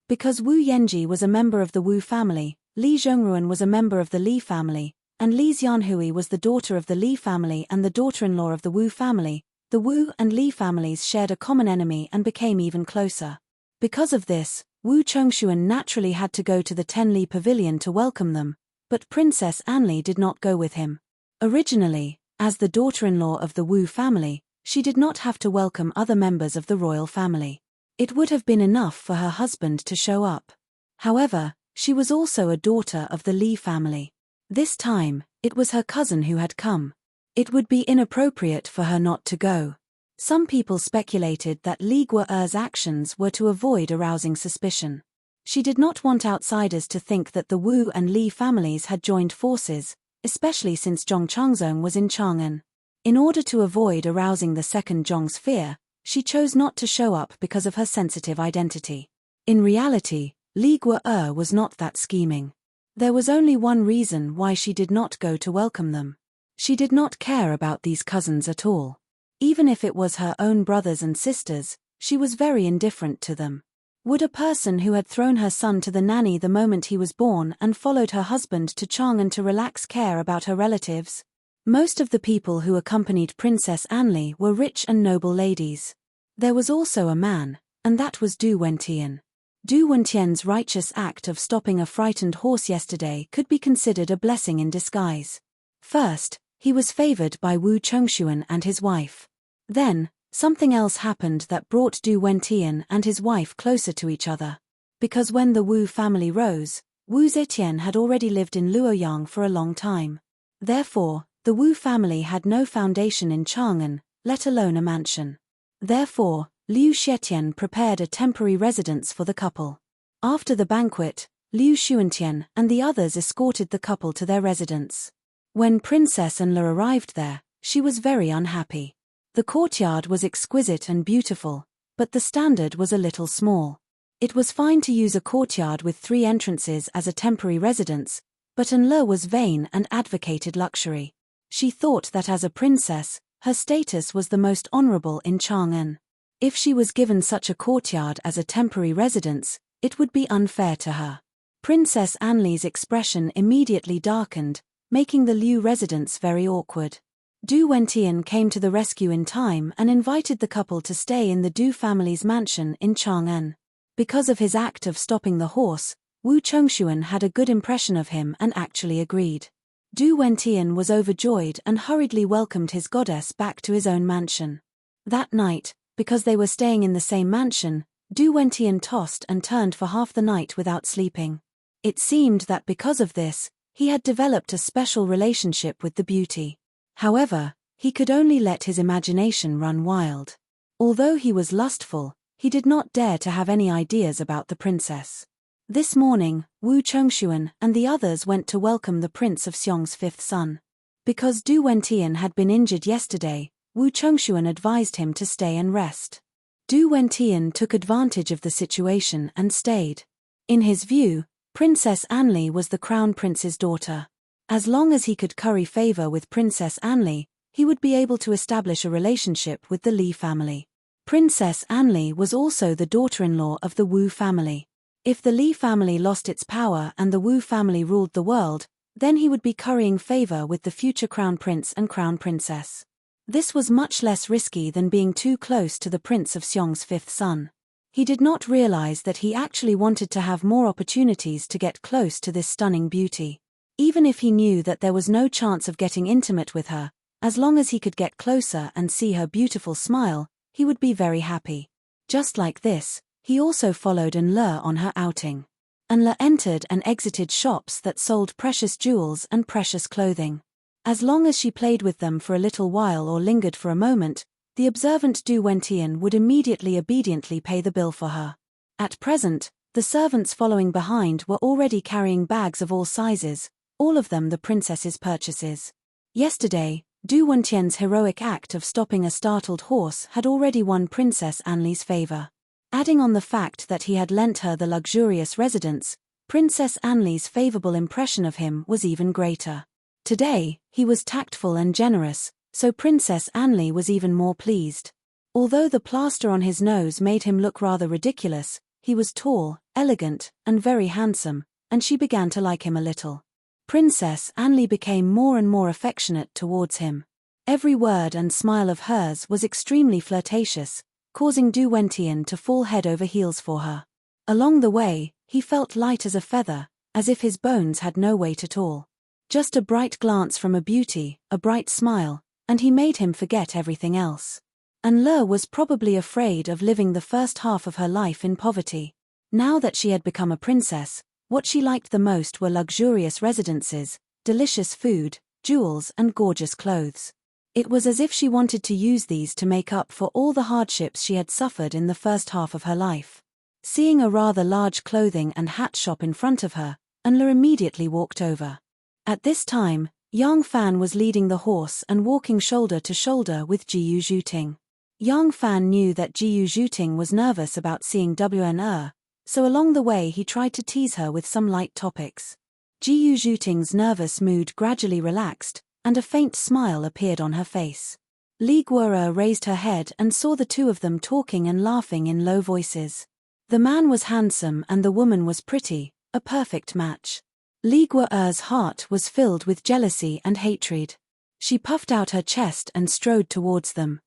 Because Wu Yenji was a member of the Wu family, Li Zhongruan was a member of the Li family, and Li Xianhui was the daughter of the Li family and the daughter-in-law of the Wu family. The Wu and Li families shared a common enemy and became even closer. Because of this, Wu Chongshuan naturally had to go to the Tenli Pavilion to welcome them, but Princess Anli did not go with him. Originally, as the daughter-in-law of the Wu family, she did not have to welcome other members of the royal family. It would have been enough for her husband to show up. However, she was also a daughter of the Li family. This time, it was her cousin who had come. It would be inappropriate for her not to go. Some people speculated that Li Guo'er's actions were to avoid arousing suspicion. She did not want outsiders to think that the Wu and Li families had joined forces, especially since Zhong Changzong was in Chang'an. In order to avoid arousing the second Zhong's fear, she chose not to show up because of her sensitive identity. In reality, Li Guo'er was not that scheming. There was only one reason why she did not go to welcome them. She did not care about these cousins at all. Even if it was her own brothers and sisters, she was very indifferent to them. Would a person who had thrown her son to the nanny the moment he was born and followed her husband to Chang'an to relax care about her relatives? Most of the people who accompanied Princess Anli were rich and noble ladies. There was also a man, and that was Du Wentian. Du Wentian's righteous act of stopping a frightened horse yesterday could be considered a blessing in disguise. First, he was favored by Wu Chongshuan and his wife. Then, something else happened that brought Du Wentian and his wife closer to each other. Because when the Wu family rose, Wu Zetian had already lived in Luoyang for a long time. Therefore, the Wu family had no foundation in Chang'an, let alone a mansion. Therefore, Liu Xietian prepared a temporary residence for the couple. After the banquet, Liu Xuantian and the others escorted the couple to their residence. When Princess Anla arrived there, she was very unhappy. The courtyard was exquisite and beautiful, but the standard was a little small. It was fine to use a courtyard with 3 entrances as a temporary residence, but Anla was vain and advocated luxury. She thought that as a princess, her status was the most honorable in Chang'an. If she was given such a courtyard as a temporary residence, it would be unfair to her. Princess Anli's expression immediately darkened, making the Liu residence very awkward. Du Wentian came to the rescue in time and invited the couple to stay in the Du family's mansion in Chang'an. Because of his act of stopping the horse, Wu Chongshuan had a good impression of him and actually agreed. Du Wentian was overjoyed and hurriedly welcomed his goddess back to his own mansion. That night, because they were staying in the same mansion, Du Wentian tossed and turned for half the night without sleeping. It seemed that because of this, he had developed a special relationship with the beauty. However, he could only let his imagination run wild. Although he was lustful, he did not dare to have any ideas about the princess. This morning, Wu Chongxuan and the others went to welcome the Prince of Xiong's fifth son. Because Du Wentian had been injured yesterday, Wu Chongxuan advised him to stay and rest. Du Wentian took advantage of the situation and stayed. In his view, Princess Anli was the crown prince's daughter. As long as he could curry favor with Princess Anli, he would be able to establish a relationship with the Li family. Princess Anli was also the daughter-in-law of the Wu family. If the Li family lost its power and the Wu family ruled the world, then he would be currying favor with the future crown prince and crown princess. This was much less risky than being too close to the Prince of Xiong's fifth son. He did not realize that he actually wanted to have more opportunities to get close to this stunning beauty. Even if he knew that there was no chance of getting intimate with her, as long as he could get closer and see her beautiful smile, he would be very happy. Just like this, he also followed Enle on her outing. Enle entered and exited shops that sold precious jewels and precious clothing. As long as she played with them for a little while or lingered for a moment, the observant Du Wentian would immediately obediently pay the bill for her. At present, the servants following behind were already carrying bags of all sizes, all of them the princess's purchases. Yesterday, Du Wentian's heroic act of stopping a startled horse had already won Princess Anli's favor. Adding on the fact that he had lent her the luxurious residence, Princess Anli's favorable impression of him was even greater. Today, he was tactful and generous, so Princess Anli was even more pleased. Although the plaster on his nose made him look rather ridiculous, he was tall, elegant, and very handsome, and she began to like him a little. Princess Anli became more and more affectionate towards him. Every word and smile of hers was extremely flirtatious, causing Du Wentian to fall head over heels for her. Along the way, he felt light as a feather, as if his bones had no weight at all. Just a bright glance from a beauty, a bright smile, and he made him forget everything else. Enle was probably afraid of living the first half of her life in poverty. Now that she had become a princess, what she liked the most were luxurious residences, delicious food, jewels and gorgeous clothes. It was as if she wanted to use these to make up for all the hardships she had suffered in the first half of her life. Seeing a rather large clothing and hat shop in front of her, Enle immediately walked over. At this time, Yang Fan was leading the horse and walking shoulder to shoulder with Jiyu Zhuting. Yang Fan knew that Jiyu Zhuting was nervous about seeing WNR, so along the way he tried to tease her with some light topics. Jiyu Zhuting's nervous mood gradually relaxed, and a faint smile appeared on her face. Li Guo'er raised her head and saw the two of them talking and laughing in low voices. The man was handsome and the woman was pretty, a perfect match. Li Guo'er's heart was filled with jealousy and hatred. She puffed out her chest and strode towards them.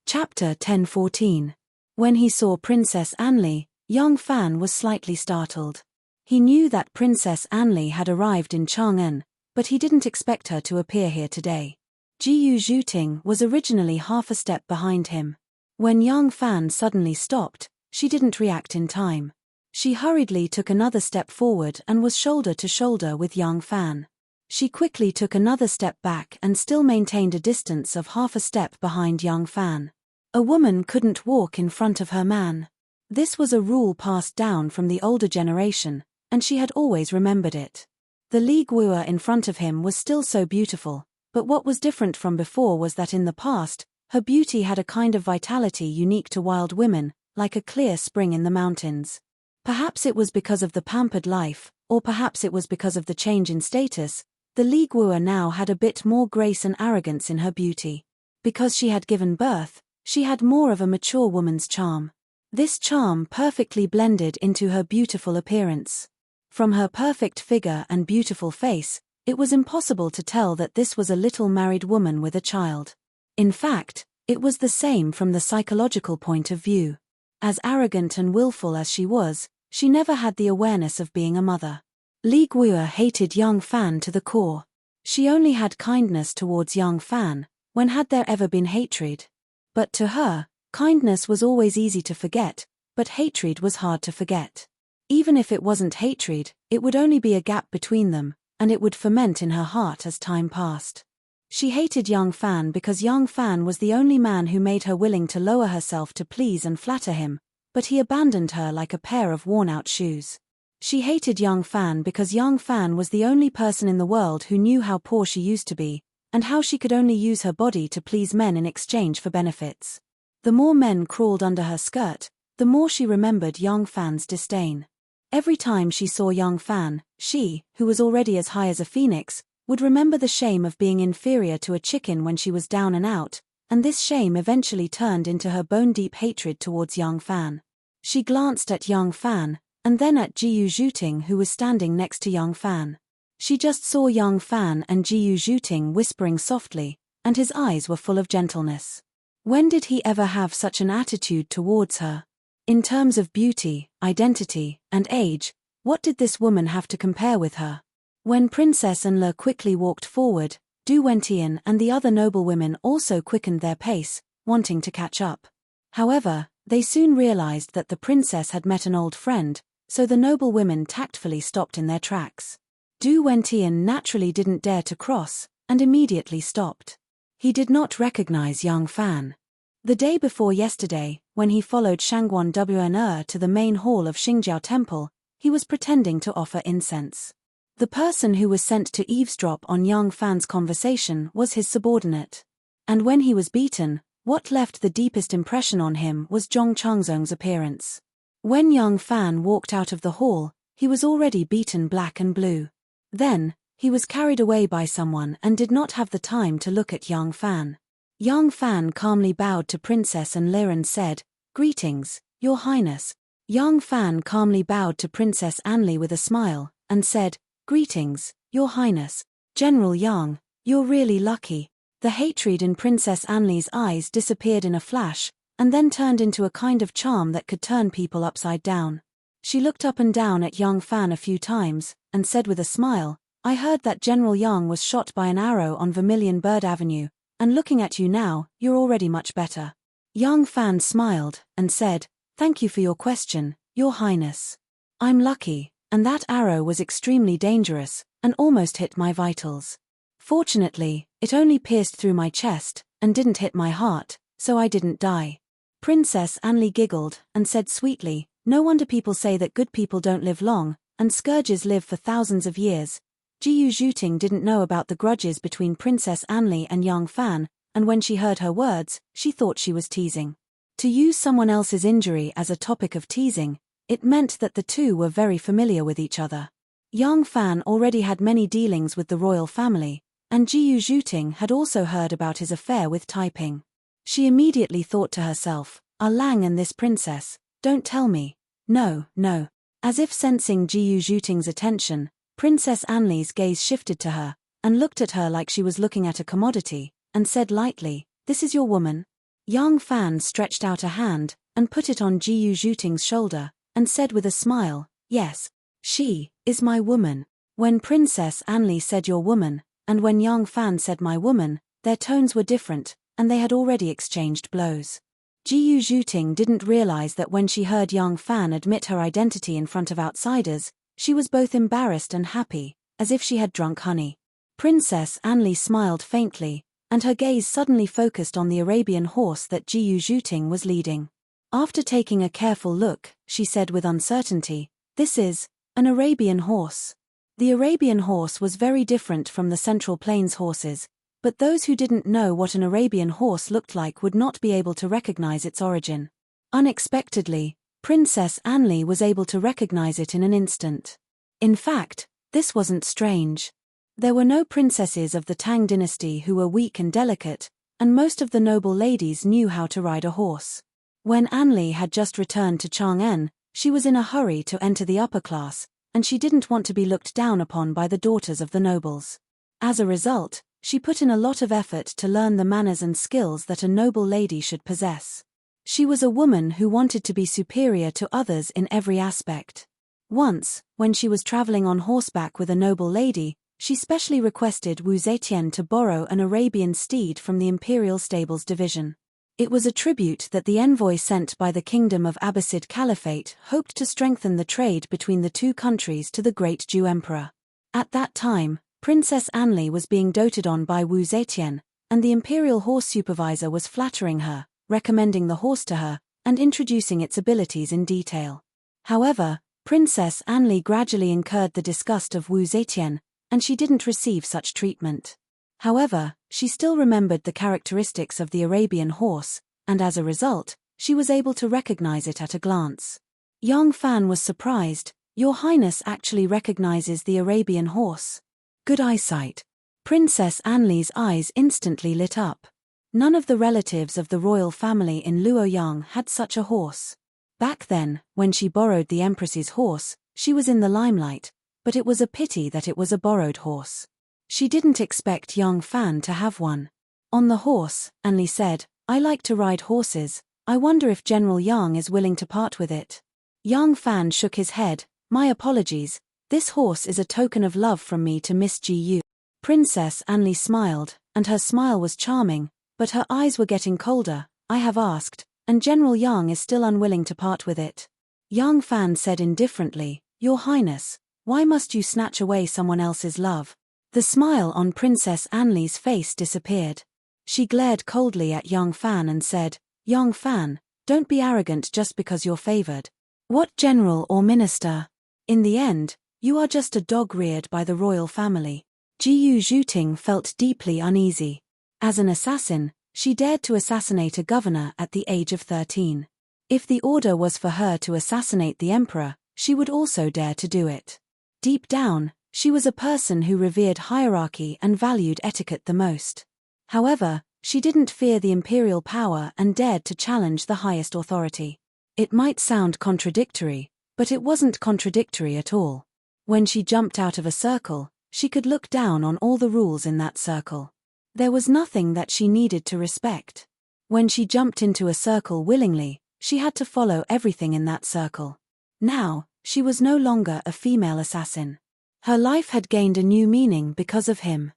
Chapter 10:14. When he saw Princess Anli, Yang Fan was slightly startled. He knew that Princess Anli had arrived in Chang'an, but he didn't expect her to appear here today. Jiyu Zhuting was originally half a step behind him. When Yang Fan suddenly stopped, she didn't react in time. She hurriedly took another step forward and was shoulder to shoulder with Yang Fan. She quickly took another step back and still maintained a distance of half a step behind Yang Fan. A woman couldn't walk in front of her man. This was a rule passed down from the older generation, and she had always remembered it. The Li Guo'er in front of him was still so beautiful, but what was different from before was that in the past, her beauty had a kind of vitality unique to wild women, like a clear spring in the mountains. Perhaps it was because of the pampered life, or perhaps it was because of the change in status, the Li Guo'er now had a bit more grace and arrogance in her beauty. Because she had given birth, she had more of a mature woman's charm. This charm perfectly blended into her beautiful appearance. From her perfect figure and beautiful face, it was impossible to tell that this was a little married woman with a child. In fact, it was the same from the psychological point of view. As arrogant and willful as she was, she never had the awareness of being a mother. Li Guo'er hated Yang Fan to the core. She only had kindness towards Yang Fan, when had there ever been hatred? But to her, kindness was always easy to forget, but hatred was hard to forget. Even if it wasn't hatred, it would only be a gap between them, and it would ferment in her heart as time passed. She hated Young Fan because Young Fan was the only man who made her willing to lower herself to please and flatter him, but he abandoned her like a pair of worn-out shoes. She hated Young Fan because Young Fan was the only person in the world who knew how poor she used to be, and how she could only use her body to please men in exchange for benefits. The more men crawled under her skirt, the more she remembered Young Fan's disdain. Every time she saw Young Fan, she, who was already as high as a phoenix, would remember the shame of being inferior to a chicken when she was down and out, and this shame eventually turned into her bone-deep hatred towards Young Fan. She glanced at Young Fan, and then at Jiyu Zhuting, who was standing next to Young Fan. She just saw Young Fan and Jiyu Zhuting whispering softly, and his eyes were full of gentleness. When did he ever have such an attitude towards her? In terms of beauty, identity, and age, what did this woman have to compare with her? When Princess Enle quickly walked forward, Du Wentian and the other noblewomen also quickened their pace, wanting to catch up. However, they soon realized that the princess had met an old friend, so the noblewomen tactfully stopped in their tracks. Du Wentian naturally didn't dare to cross, and immediately stopped. He did not recognize Young Fan. The day before yesterday, when he followed Shangguan Wn to the main hall of Xingjiao Temple, he was pretending to offer incense. The person who was sent to eavesdrop on Young Fan's conversation was his subordinate. And when he was beaten, what left the deepest impression on him was Zhong Changzong's appearance. When Young Fan walked out of the hall, he was already beaten black and blue. Then, he was carried away by someone and did not have the time to look at Young Fan. Young Fan calmly bowed to Princess Enle and said, "Greetings, Your Highness." Young Fan calmly bowed to Princess Enle with a smile, and said, "Greetings, Your Highness. General Yang, you're really lucky." The hatred in Princess Enle's eyes disappeared in a flash, and then turned into a kind of charm that could turn people upside down. She looked up and down at Young Fan a few times, and said with a smile, "I heard that General Yang was shot by an arrow on Vermilion Bird Avenue, and looking at you now, you're already much better." Young Fan smiled, and said, "Thank you for your question, Your Highness. I'm lucky, and that arrow was extremely dangerous, and almost hit my vitals. Fortunately, it only pierced through my chest, and didn't hit my heart, so I didn't die." Princess Enle giggled, and said sweetly, "No wonder people say that good people don't live long, and scourges live for thousands of years." Jiyu Zhuting didn't know about the grudges between Princess Enle and Young Fan, and when she heard her words, she thought she was teasing. To use someone else's injury as a topic of teasing, it meant that the two were very familiar with each other. Young Fan already had many dealings with the royal family, and Jiyu Zhuting had also heard about his affair with Taiping. She immediately thought to herself, "Ah Lang and this princess, don't tell me. No, no." As if sensing Jiyu Zhuting's attention, Princess Enle's gaze shifted to her, and looked at her like she was looking at a commodity, and said lightly, "This is your woman?" Young Fan stretched out a hand, and put it on Jiyu Zhuting's shoulder, and said with a smile, "Yes, she is my woman." When Princess Enle said your woman, and when Young Fan said my woman, their tones were different, and they had already exchanged blows. Jiyu Zhuting didn't realize that when she heard Young Fan admit her identity in front of outsiders, she was both embarrassed and happy, as if she had drunk honey. Princess Enle smiled faintly, and her gaze suddenly focused on the Arabian horse that Jiyu Zhuting was leading. After taking a careful look, she said with uncertainty, "This is an Arabian horse." The Arabian horse was very different from the Central Plains horses, but those who didn't know what an Arabian horse looked like would not be able to recognize its origin. Unexpectedly, Princess Enle was able to recognize it in an instant. In fact, this wasn't strange. There were no princesses of the Tang dynasty who were weak and delicate, and most of the noble ladies knew how to ride a horse. When Enle had just returned to Chang'an, she was in a hurry to enter the upper class, and she didn't want to be looked down upon by the daughters of the nobles. As a result, she put in a lot of effort to learn the manners and skills that a noble lady should possess. She was a woman who wanted to be superior to others in every aspect. Once, when she was traveling on horseback with a noble lady, she specially requested Wu Zetian to borrow an Arabian steed from the imperial stables division. It was a tribute that the envoy sent by the Kingdom of Abbasid Caliphate hoped to strengthen the trade between the two countries to the great Jew emperor. At that time, Princess Anli was being doted on by Wu Zetian, and the imperial horse supervisor was flattering her, recommending the horse to her, and introducing its abilities in detail. However, Princess Anli gradually incurred the disgust of Wu Zetian, and she didn't receive such treatment. However, she still remembered the characteristics of the Arabian horse, and as a result, she was able to recognize it at a glance. Yang Fan was surprised. "Your Highness actually recognizes the Arabian horse. Good eyesight." Princess Anli's eyes instantly lit up. None of the relatives of the royal family in Luoyang had such a horse. Back then, when she borrowed the Empress's horse, she was in the limelight, but it was a pity that it was a borrowed horse. She didn't expect Yang Fan to have one. On the horse, Anli said, "I like to ride horses. I wonder if General Yang is willing to part with it." Yang Fan shook his head. "My apologies. This horse is a token of love from me to Miss Gu." Princess Anli smiled, and her smile was charming, but her eyes were getting colder. "I have asked, and General Yang is still unwilling to part with it." Yang Fan said indifferently, "Your Highness, why must you snatch away someone else's love?" The smile on Princess Anli's face disappeared. She glared coldly at Yang Fan and said, "Yang Fan, don't be arrogant just because you're favored. What general or minister? In the end, you are just a dog reared by the royal family." Jiyu Zhuting felt deeply uneasy. As an assassin, she dared to assassinate a governor at the age of 13. If the order was for her to assassinate the emperor, she would also dare to do it. Deep down, she was a person who revered hierarchy and valued etiquette the most. However, she didn't fear the imperial power and dared to challenge the highest authority. It might sound contradictory, but it wasn't contradictory at all. When she jumped out of a circle, she could look down on all the rules in that circle. There was nothing that she needed to respect. When she jumped into a circle willingly, she had to follow everything in that circle. Now, she was no longer a female assassin. Her life had gained a new meaning because of him.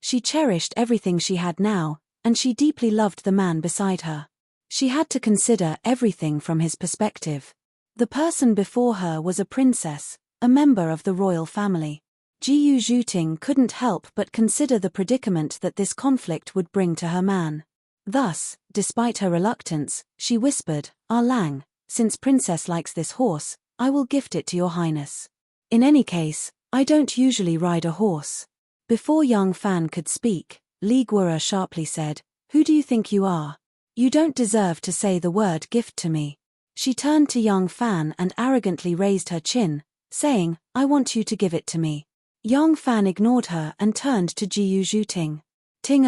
She cherished everything she had now, and she deeply loved the man beside her. She had to consider everything from his perspective. The person before her was a princess, a member of the royal family. Jiyu Zhuting couldn't help but consider the predicament that this conflict would bring to her man. Thus, despite her reluctance, she whispered, "Ah Lang, since Princess likes this horse, I will gift it to your Highness. In any case, I don't usually ride a horse." Before Yang Fan could speak, Li Guo sharply said, "Who do you think you are? You don't deserve to say the word gift to me." She turned to Yang Fan and arrogantly raised her chin, saying, "I want you to give it to me." Yang Fan ignored her and turned to Jiyu Zhuting. "Ting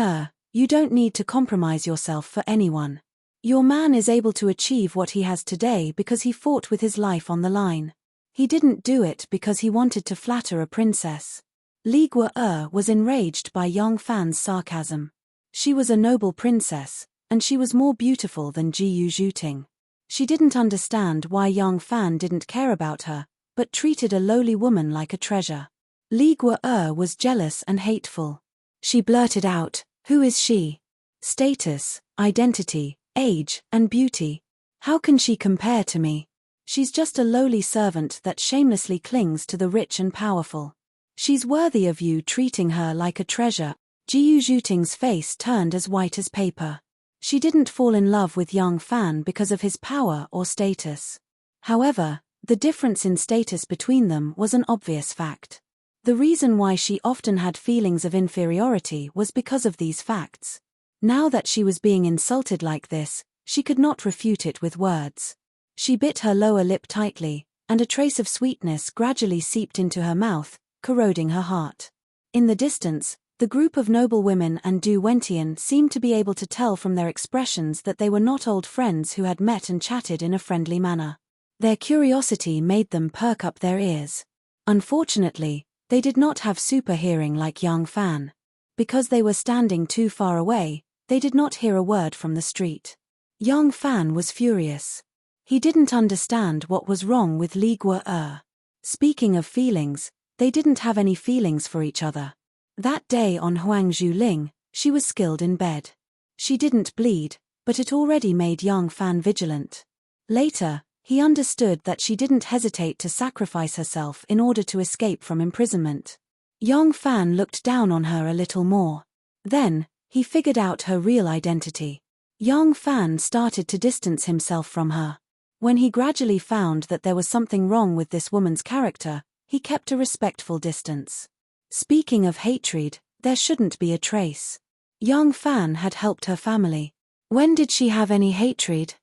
you don't need to compromise yourself for anyone. Your man is able to achieve what he has today because he fought with his life on the line. He didn't do it because he wanted to flatter a princess." Li Guo was enraged by Yang Fan's sarcasm. She was a noble princess, and she was more beautiful than Jiyu Zhuting. She didn't understand why Yang Fan didn't care about her, but treated a lowly woman like a treasure. Li Guo was jealous and hateful. She blurted out, "Who is she? Status, identity, age, and beauty. How can she compare to me? She's just a lowly servant that shamelessly clings to the rich and powerful. She's worthy of you treating her like a treasure." Jiyu Zhuting's face turned as white as paper. She didn't fall in love with Yang Fan because of his power or status. However, the difference in status between them was an obvious fact. The reason why she often had feelings of inferiority was because of these facts. Now that she was being insulted like this, she could not refute it with words. She bit her lower lip tightly, and a trace of sweetness gradually seeped into her mouth, corroding her heart. In the distance, the group of noble women and Du Wentian seemed to be able to tell from their expressions that they were not old friends who had met and chatted in a friendly manner. Their curiosity made them perk up their ears. Unfortunately, they did not have super hearing like Yang Fan. Because they were standing too far away, they did not hear a word from the street. Yang Fan was furious. He didn't understand what was wrong with Li Guo. Speaking of feelings, they didn't have any feelings for each other. That day on Huangzhu Ling, she was skilled in bed. She didn't bleed, but it already made Yang Fan vigilant. Later, he understood that she didn't hesitate to sacrifice herself in order to escape from imprisonment. Yang Fan looked down on her a little more. Then, he figured out her real identity. Yang Fan started to distance himself from her. When he gradually found that there was something wrong with this woman's character, he kept a respectful distance. Speaking of hatred, there shouldn't be a trace. Yang Fan had helped her family. When did she have any hatred?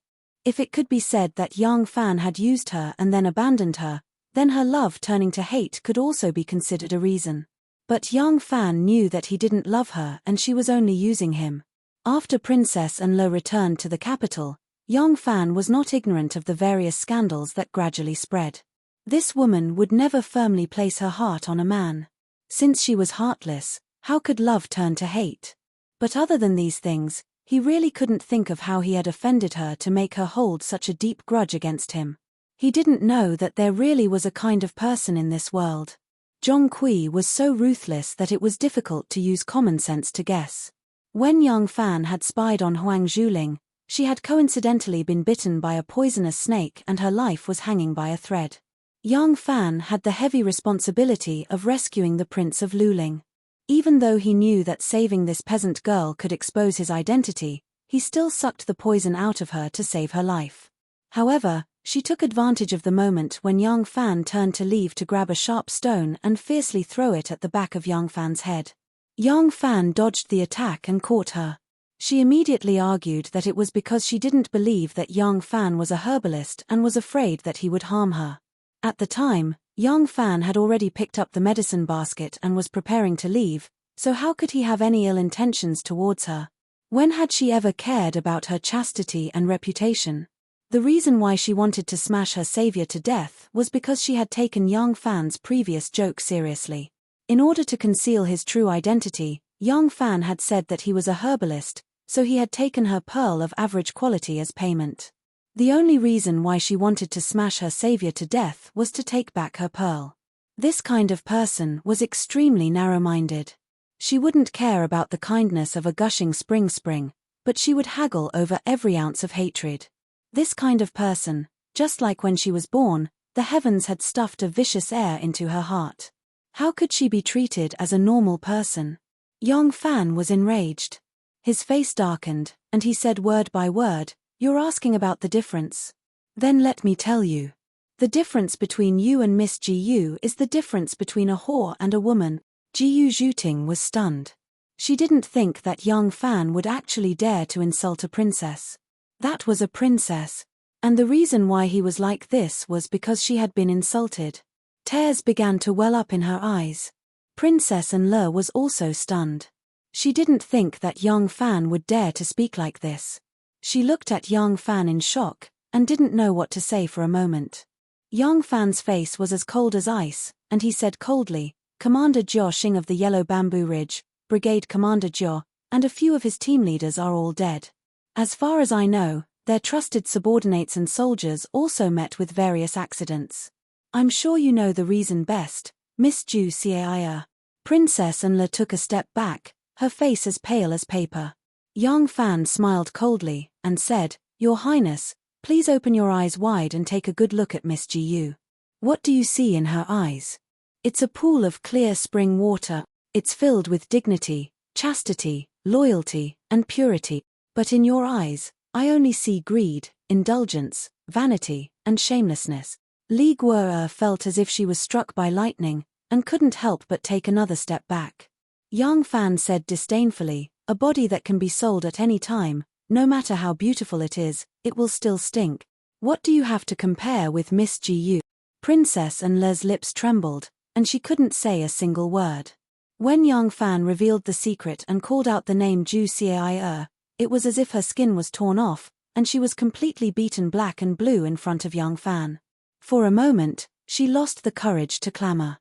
If it could be said that Yang Fan had used her and then abandoned her, then her love turning to hate could also be considered a reason. But Yang Fan knew that he didn't love her and she was only using him. After Princess and Le returned to the capital, Yang Fan was not ignorant of the various scandals that gradually spread. This woman would never firmly place her heart on a man. Since she was heartless, how could love turn to hate? But other than these things, he really couldn't think of how he had offended her to make her hold such a deep grudge against him. He didn't know that there really was a kind of person in this world. Zhong Kui was so ruthless that it was difficult to use common sense to guess. When Yang Fan had spied on Huang Zhuling, she had coincidentally been bitten by a poisonous snake and her life was hanging by a thread. Yang Fan had the heavy responsibility of rescuing the Prince of Luling. Even though he knew that saving this peasant girl could expose his identity, he still sucked the poison out of her to save her life. However, she took advantage of the moment when Yang Fan turned to leave to grab a sharp stone and fiercely throw it at the back of Yang Fan's head. Yang Fan dodged the attack and caught her. She immediately argued that it was because she didn't believe that Yang Fan was a herbalist and was afraid that he would harm her. At the time, Yang Fan had already picked up the medicine basket and was preparing to leave, so how could he have any ill intentions towards her? When had she ever cared about her chastity and reputation? The reason why she wanted to smash her savior to death was because she had taken Yang Fan's previous joke seriously. In order to conceal his true identity, Yang Fan had said that he was a herbalist, so he had taken her pearl of average quality as payment. The only reason why she wanted to smash her savior to death was to take back her pearl. This kind of person was extremely narrow-minded. She wouldn't care about the kindness of a gushing spring, but she would haggle over every ounce of hatred. This kind of person, just like when she was born, the heavens had stuffed a vicious air into her heart. How could she be treated as a normal person? Yang Fan was enraged. His face darkened, and he said word by word, "You're asking about the difference? Then let me tell you. The difference between you and Miss Gu is the difference between a whore and a woman." Gu Zhuting was stunned. She didn't think that Yang Fan would actually dare to insult a princess. That was a princess. And the reason why he was like this was because she had been insulted. Tears began to well up in her eyes. Princess Enle was also stunned. She didn't think that Yang Fan would dare to speak like this. She looked at Yang Fan in shock, and didn't know what to say for a moment. Yang Fan's face was as cold as ice, and he said coldly, "Commander Jiao Xing of the Yellow Bamboo Ridge, Brigade Commander Jiao, and a few of his team leaders are all dead. As far as I know, their trusted subordinates and soldiers also met with various accidents. I'm sure you know the reason best, Miss Ju Caia." Princess Enle took a step back, her face as pale as paper. Yang Fan smiled coldly, and said, "Your Highness, please open your eyes wide and take a good look at Miss Gu. What do you see in her eyes? It's a pool of clear spring water. It's filled with dignity, chastity, loyalty, and purity. But in your eyes, I only see greed, indulgence, vanity, and shamelessness." Li Guo'er felt as if she was struck by lightning, and couldn't help but take another step back. Yang Fan said disdainfully, "A body that can be sold at any time, no matter how beautiful it is, it will still stink. What do you have to compare with Miss Gu?" Princess Enle's lips trembled, and she couldn't say a single word. When Yang Fan revealed the secret and called out the name Ju Caia, it was as if her skin was torn off, and she was completely beaten black and blue in front of Yang Fan. For a moment, she lost the courage to clamor.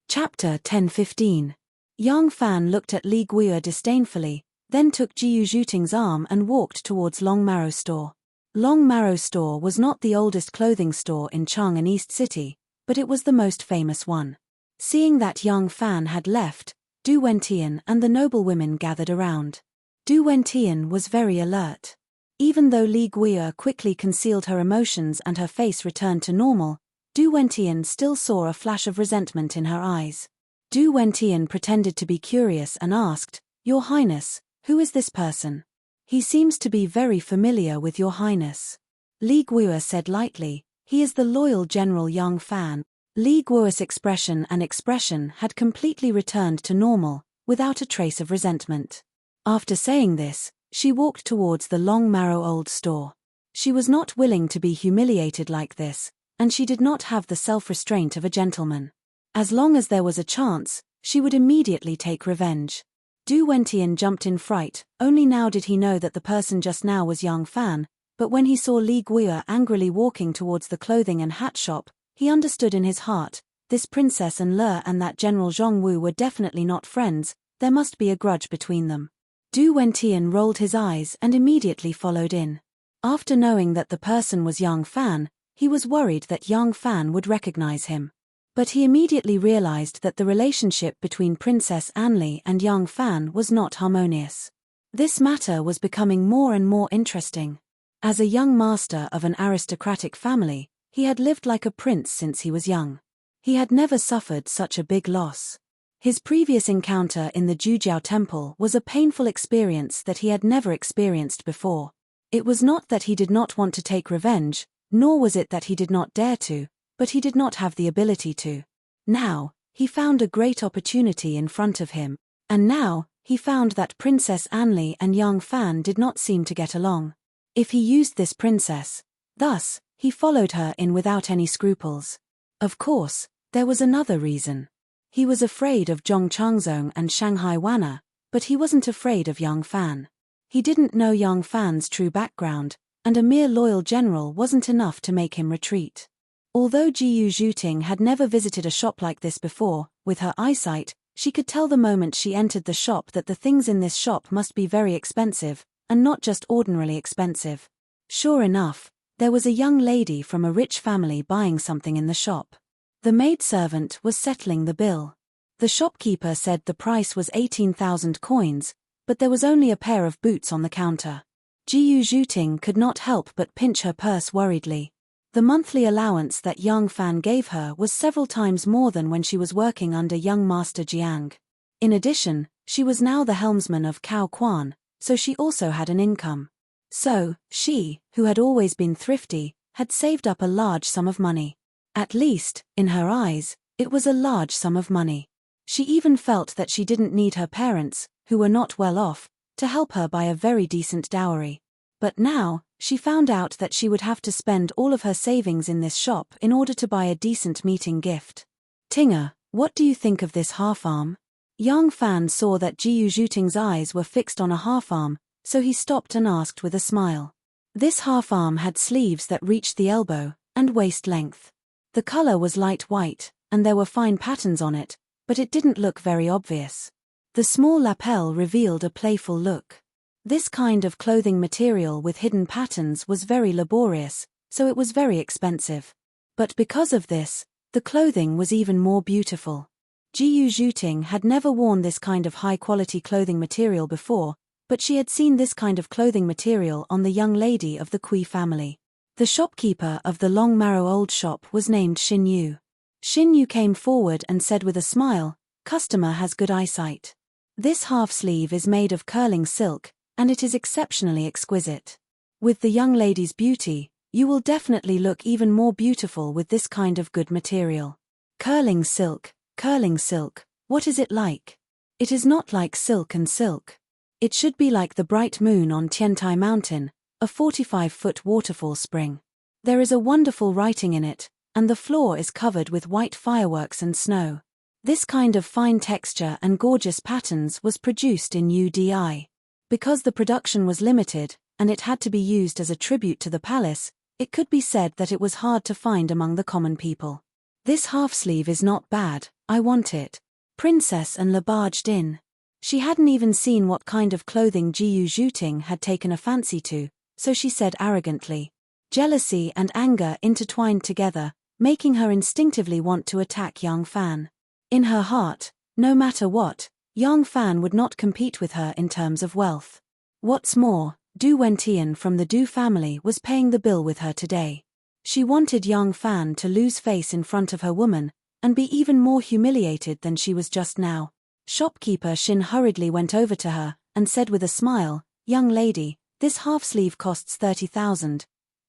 Chapter 10:15. Yang Fan looked at Li Guo'er disdainfully, then took Jiu Zhuting's arm and walked towards Long Marrow Store. Long Marrow Store was not the oldest clothing store in Chang'an East City, but it was the most famous one. Seeing that Yang Fan had left, Du Wentian and the noblewomen gathered around. Du Wentian was very alert. Even though Li Guiyu quickly concealed her emotions and her face returned to normal, Du Wentian still saw a flash of resentment in her eyes. Du Wentian pretended to be curious and asked, "Your Highness, who is this person? He seems to be very familiar with Your Highness." Li Guiyu said lightly, "He is the loyal General Yang Fan." Li Guiyu's expression had completely returned to normal, without a trace of resentment. After saying this, she walked towards the Long Marrow Old store. She was not willing to be humiliated like this, and she did not have the self-restraint of a gentleman. As long as there was a chance, she would immediately take revenge. Du Wentian jumped in fright. Only now did he know that the person just now was Yang Fan, but when he saw Li Guiyu angrily walking towards the clothing and hat shop, he understood in his heart, this Princess Enle and that General Zhongwu were definitely not friends, there must be a grudge between them. Du Wentian rolled his eyes and immediately followed in. After knowing that the person was Yang Fan, he was worried that Yang Fan would recognize him. But he immediately realized that the relationship between Princess Anli and Yang Fan was not harmonious. This matter was becoming more and more interesting. As a young master of an aristocratic family, he had lived like a prince since he was young. He had never suffered such a big loss. His previous encounter in the Jujiao Temple was a painful experience that he had never experienced before. It was not that he did not want to take revenge, nor was it that he did not dare to, but he did not have the ability to. Now, he found a great opportunity in front of him, and now, he found that Princess Anli and Yang Fan did not seem to get along. If he used this princess, thus, he followed her in without any scruples. Of course, there was another reason. He was afraid of Zhong Changzong and Shanghai Wana, but he wasn't afraid of Yang Fan. He didn't know Yang Fan's true background, and a mere loyal general wasn't enough to make him retreat. Although Jiyu Zhuting had never visited a shop like this before, with her eyesight, she could tell the moment she entered the shop that the things in this shop must be very expensive, and not just ordinarily expensive. Sure enough, there was a young lady from a rich family buying something in the shop. The maidservant was settling the bill. The shopkeeper said the price was 18,000 coins, but there was only a pair of boots on the counter. Jiyu Zhuting could not help but pinch her purse worriedly. The monthly allowance that Yang Fan gave her was several times more than when she was working under young Master Jiang. In addition, she was now the helmsman of Cao Quan, so she also had an income. So, she, who had always been thrifty, had saved up a large sum of money. At least, in her eyes, it was a large sum of money. She even felt that she didn't need her parents, who were not well off, to help her buy a very decent dowry. But now, she found out that she would have to spend all of her savings in this shop in order to buy a decent meeting gift. "Tinga, what do you think of this half-arm?" Yang Fan saw that Jiyu Zhuting's eyes were fixed on a half-arm, so he stopped and asked with a smile. This half-arm had sleeves that reached the elbow, and waist length. The color was light white, and there were fine patterns on it, but it didn't look very obvious. The small lapel revealed a playful look. This kind of clothing material with hidden patterns was very laborious, so it was very expensive. But because of this, the clothing was even more beautiful. Jiyu Zhuting had never worn this kind of high-quality clothing material before, but she had seen this kind of clothing material on the young lady of the Kui family. The shopkeeper of the Long Marrow Old shop was named Xin Yu. Xin Yu came forward and said with a smile, "Customer has good eyesight. This half-sleeve is made of curling silk, and it is exceptionally exquisite. With the young lady's beauty, you will definitely look even more beautiful with this kind of good material." Curling silk, what is it like? It is not like silk and silk. It should be like the bright moon on Tiantai Mountain, a 45-foot waterfall spring. There is a wonderful writing in it, and the floor is covered with white fireworks and snow. This kind of fine texture and gorgeous patterns was produced in UDI. Because the production was limited, and it had to be used as a tribute to the palace, it could be said that it was hard to find among the common people. "This half-sleeve is not bad, I want it." Princess Enle barged in. She hadn't even seen what kind of clothing Jiyu Zhuting had taken a fancy to, so she said arrogantly. Jealousy and anger intertwined together, making her instinctively want to attack Yang Fan. In her heart, no matter what, Yang Fan would not compete with her in terms of wealth. What's more, Du Wentian from the Du family was paying the bill with her today. She wanted young Fan to lose face in front of her woman, and be even more humiliated than she was just now. Shopkeeper Shin hurriedly went over to her, and said with a smile, "Young lady, this half-sleeve costs 30,000.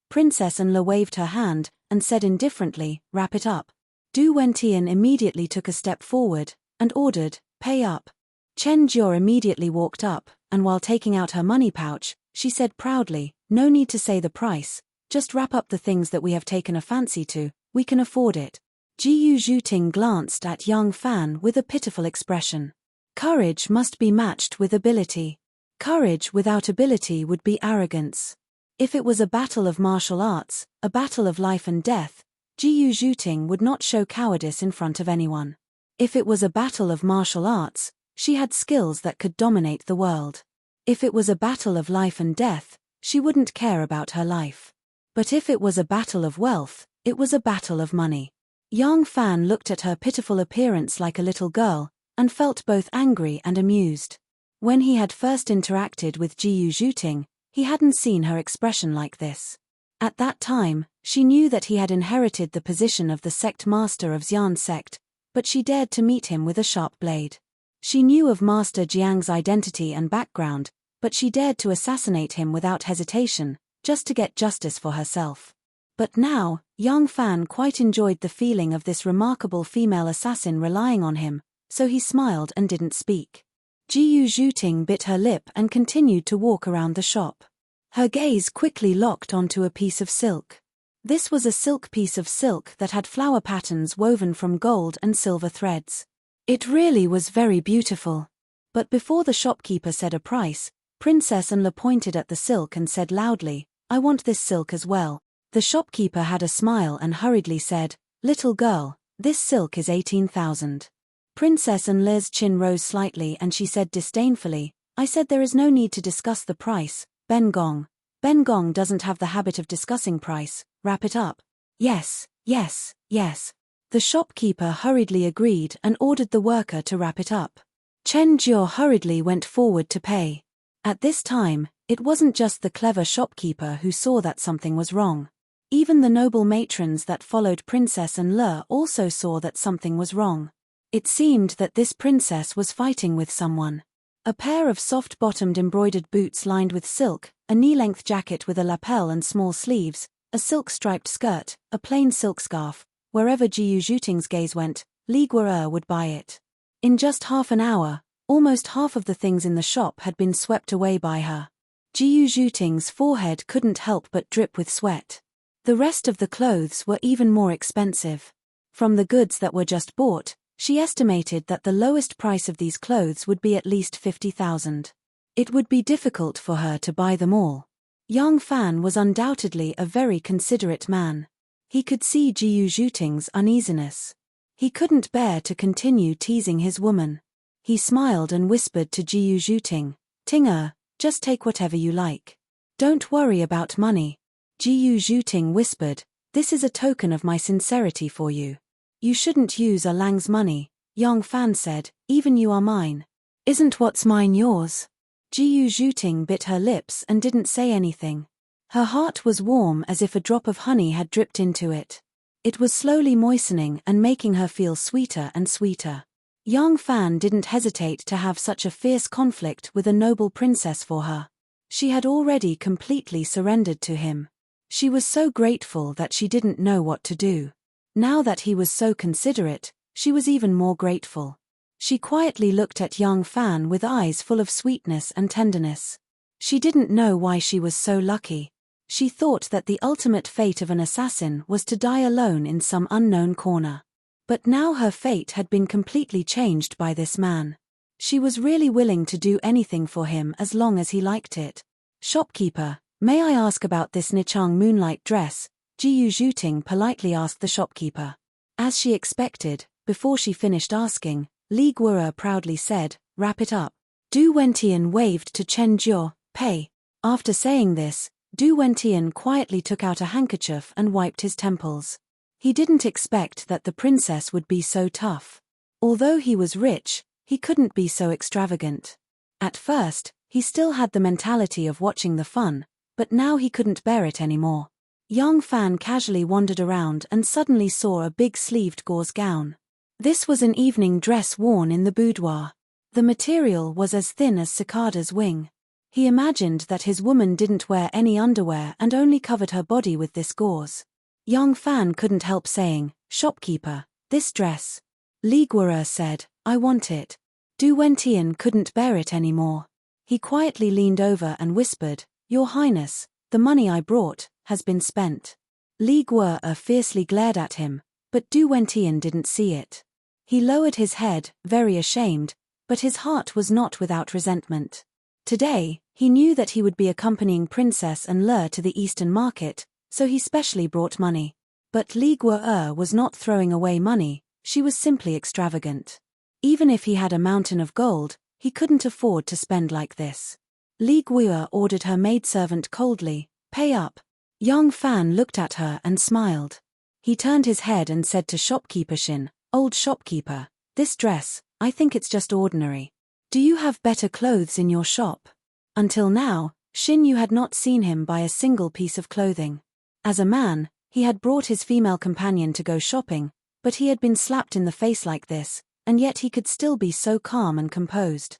Princess Anla waved her hand, and said indifferently, "Wrap it up." Du Wentian immediately took a step forward, and ordered, "Pay up." Chen Jiao immediately walked up, and while taking out her money pouch, she said proudly, "No need to say the price, just wrap up the things that we have taken a fancy to, we can afford it." Jiyu Zhuting glanced at young Fan with a pitiful expression. Courage must be matched with ability. Courage without ability would be arrogance. If it was a battle of martial arts, a battle of life and death, Jiyu Zhuting would not show cowardice in front of anyone. If it was a battle of martial arts, she had skills that could dominate the world. If it was a battle of life and death, she wouldn't care about her life. But if it was a battle of wealth, it was a battle of money. Young Fan looked at her pitiful appearance like a little girl, and felt both angry and amused. When he had first interacted with Jiyu Zhuting, he hadn't seen her expression like this. At that time, she knew that he had inherited the position of the sect master of Xian sect, but she dared to meet him with a sharp blade. She knew of Master Jiang's identity and background, but she dared to assassinate him without hesitation, just to get justice for herself. But now, young Fan quite enjoyed the feeling of this remarkable female assassin relying on him, so he smiled and didn't speak. Jiyu Zhuting bit her lip and continued to walk around the shop. Her gaze quickly locked onto a piece of silk. This was a silk piece of silk that had flower patterns woven from gold and silver threads. It really was very beautiful. But before the shopkeeper said a price, Princess Anla pointed at the silk and said loudly, "I want this silk as well." The shopkeeper had a smile and hurriedly said, "Little girl, this silk is 18,000. Princess Anla's chin rose slightly and she said disdainfully, "I said there is no need to discuss the price, Ben Gong. Ben Gong doesn't have the habit of discussing price, wrap it up." "Yes, yes, yes." The shopkeeper hurriedly agreed and ordered the worker to wrap it up. Chen Jiao hurriedly went forward to pay. At this time, it wasn't just the clever shopkeeper who saw that something was wrong. Even the noble matrons that followed Princess Anla also saw that something was wrong. It seemed that this princess was fighting with someone. A pair of soft-bottomed embroidered boots lined with silk, a knee-length jacket with a lapel and small sleeves, a silk-striped skirt, a plain silk scarf. Wherever Jiyu Zhuting's gaze went, Li Guerre would buy it. In just half an hour, almost half of the things in the shop had been swept away by her. Jiyu Zhuting's forehead couldn't help but drip with sweat. The rest of the clothes were even more expensive. From the goods that were just bought, she estimated that the lowest price of these clothes would be at least 50,000. It would be difficult for her to buy them all. Young Fan was undoubtedly a very considerate man. He could see Jiyu Zhuting's uneasiness. He couldn't bear to continue teasing his woman. He smiled and whispered to Jiyu Zhuting, "Tinger, just take whatever you like. Don't worry about money." Jiyu Zhuting whispered, "This is a token of my sincerity for you. You shouldn't use a Lang's money." Young Fan said, "Even you are mine. Isn't what's mine yours?" Jiyu Zhuting bit her lips and didn't say anything. Her heart was warm as if a drop of honey had dripped into it. It was slowly moistening and making her feel sweeter and sweeter. Young Fan didn't hesitate to have such a fierce conflict with a noble princess for her. She had already completely surrendered to him. She was so grateful that she didn't know what to do. Now that he was so considerate, she was even more grateful. She quietly looked at young Fan with eyes full of sweetness and tenderness. She didn't know why she was so lucky. She thought that the ultimate fate of an assassin was to die alone in some unknown corner. But now her fate had been completely changed by this man. She was really willing to do anything for him as long as he liked it. "Shopkeeper, may I ask about this Nichang moonlight dress?" Jiyu Zhuting politely asked the shopkeeper. As she expected, before she finished asking, Li Guerre proudly said, "Wrap it up." Du Wentian waved to Chen Jiao, "Pay." After saying this, Du Wentian quietly took out a handkerchief and wiped his temples. He didn't expect that the princess would be so tough. Although he was rich, he couldn't be so extravagant. At first, He still had the mentality of watching the fun, but now he couldn't bear it anymore. Young Fan casually wandered around and suddenly saw a big-sleeved gauze gown. This was an evening dress worn in the boudoir. The material was as thin as cicada's wing. He imagined that his woman didn't wear any underwear and only covered her body with this gauze. Young Fan couldn't help saying, "Shopkeeper, this dress." Li Guo'er said, "I want it." Du Wentian couldn't bear it anymore. He quietly leaned over and whispered, "Your Highness, the money I brought has been spent." Li Guo'er fiercely glared at him, but Du Wentian didn't see it. He lowered his head, very ashamed, but his heart was not without resentment. Today, he knew that he would be accompanying Princess and Le to the Eastern Market, so he specially brought money. But Li Guo'er was not throwing away money, she was simply extravagant. Even if he had a mountain of gold, he couldn't afford to spend like this. Li Guo'er ordered her maidservant coldly, "Pay up." Young Fan looked at her and smiled. He turned his head and said to shopkeeper Shin, "Old shopkeeper, this dress, I think it's just ordinary. Do you have better clothes in your shop?" Until now, Shin Yu had not seen him buy a single piece of clothing. As a man, he had brought his female companion to go shopping, but he had been slapped in the face like this, and yet he could still be so calm and composed.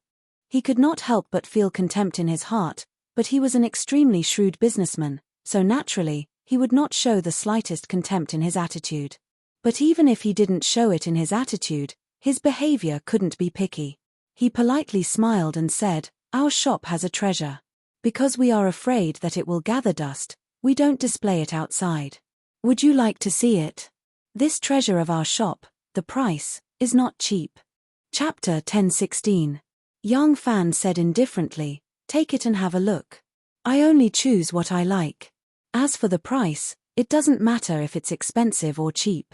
He could not help but feel contempt in his heart, but he was an extremely shrewd businessman, so naturally, he would not show the slightest contempt in his attitude. But even if he didn't show it in his attitude, his behavior couldn't be picky. He politely smiled and said, "Our shop has a treasure. Because we are afraid that it will gather dust, we don't display it outside. Would you like to see it? This treasure of our shop, the price, is not cheap." Chapter 10:16. Young Fan said indifferently, "Take it and have a look. I only choose what I like. As for the price, it doesn't matter if it's expensive or cheap."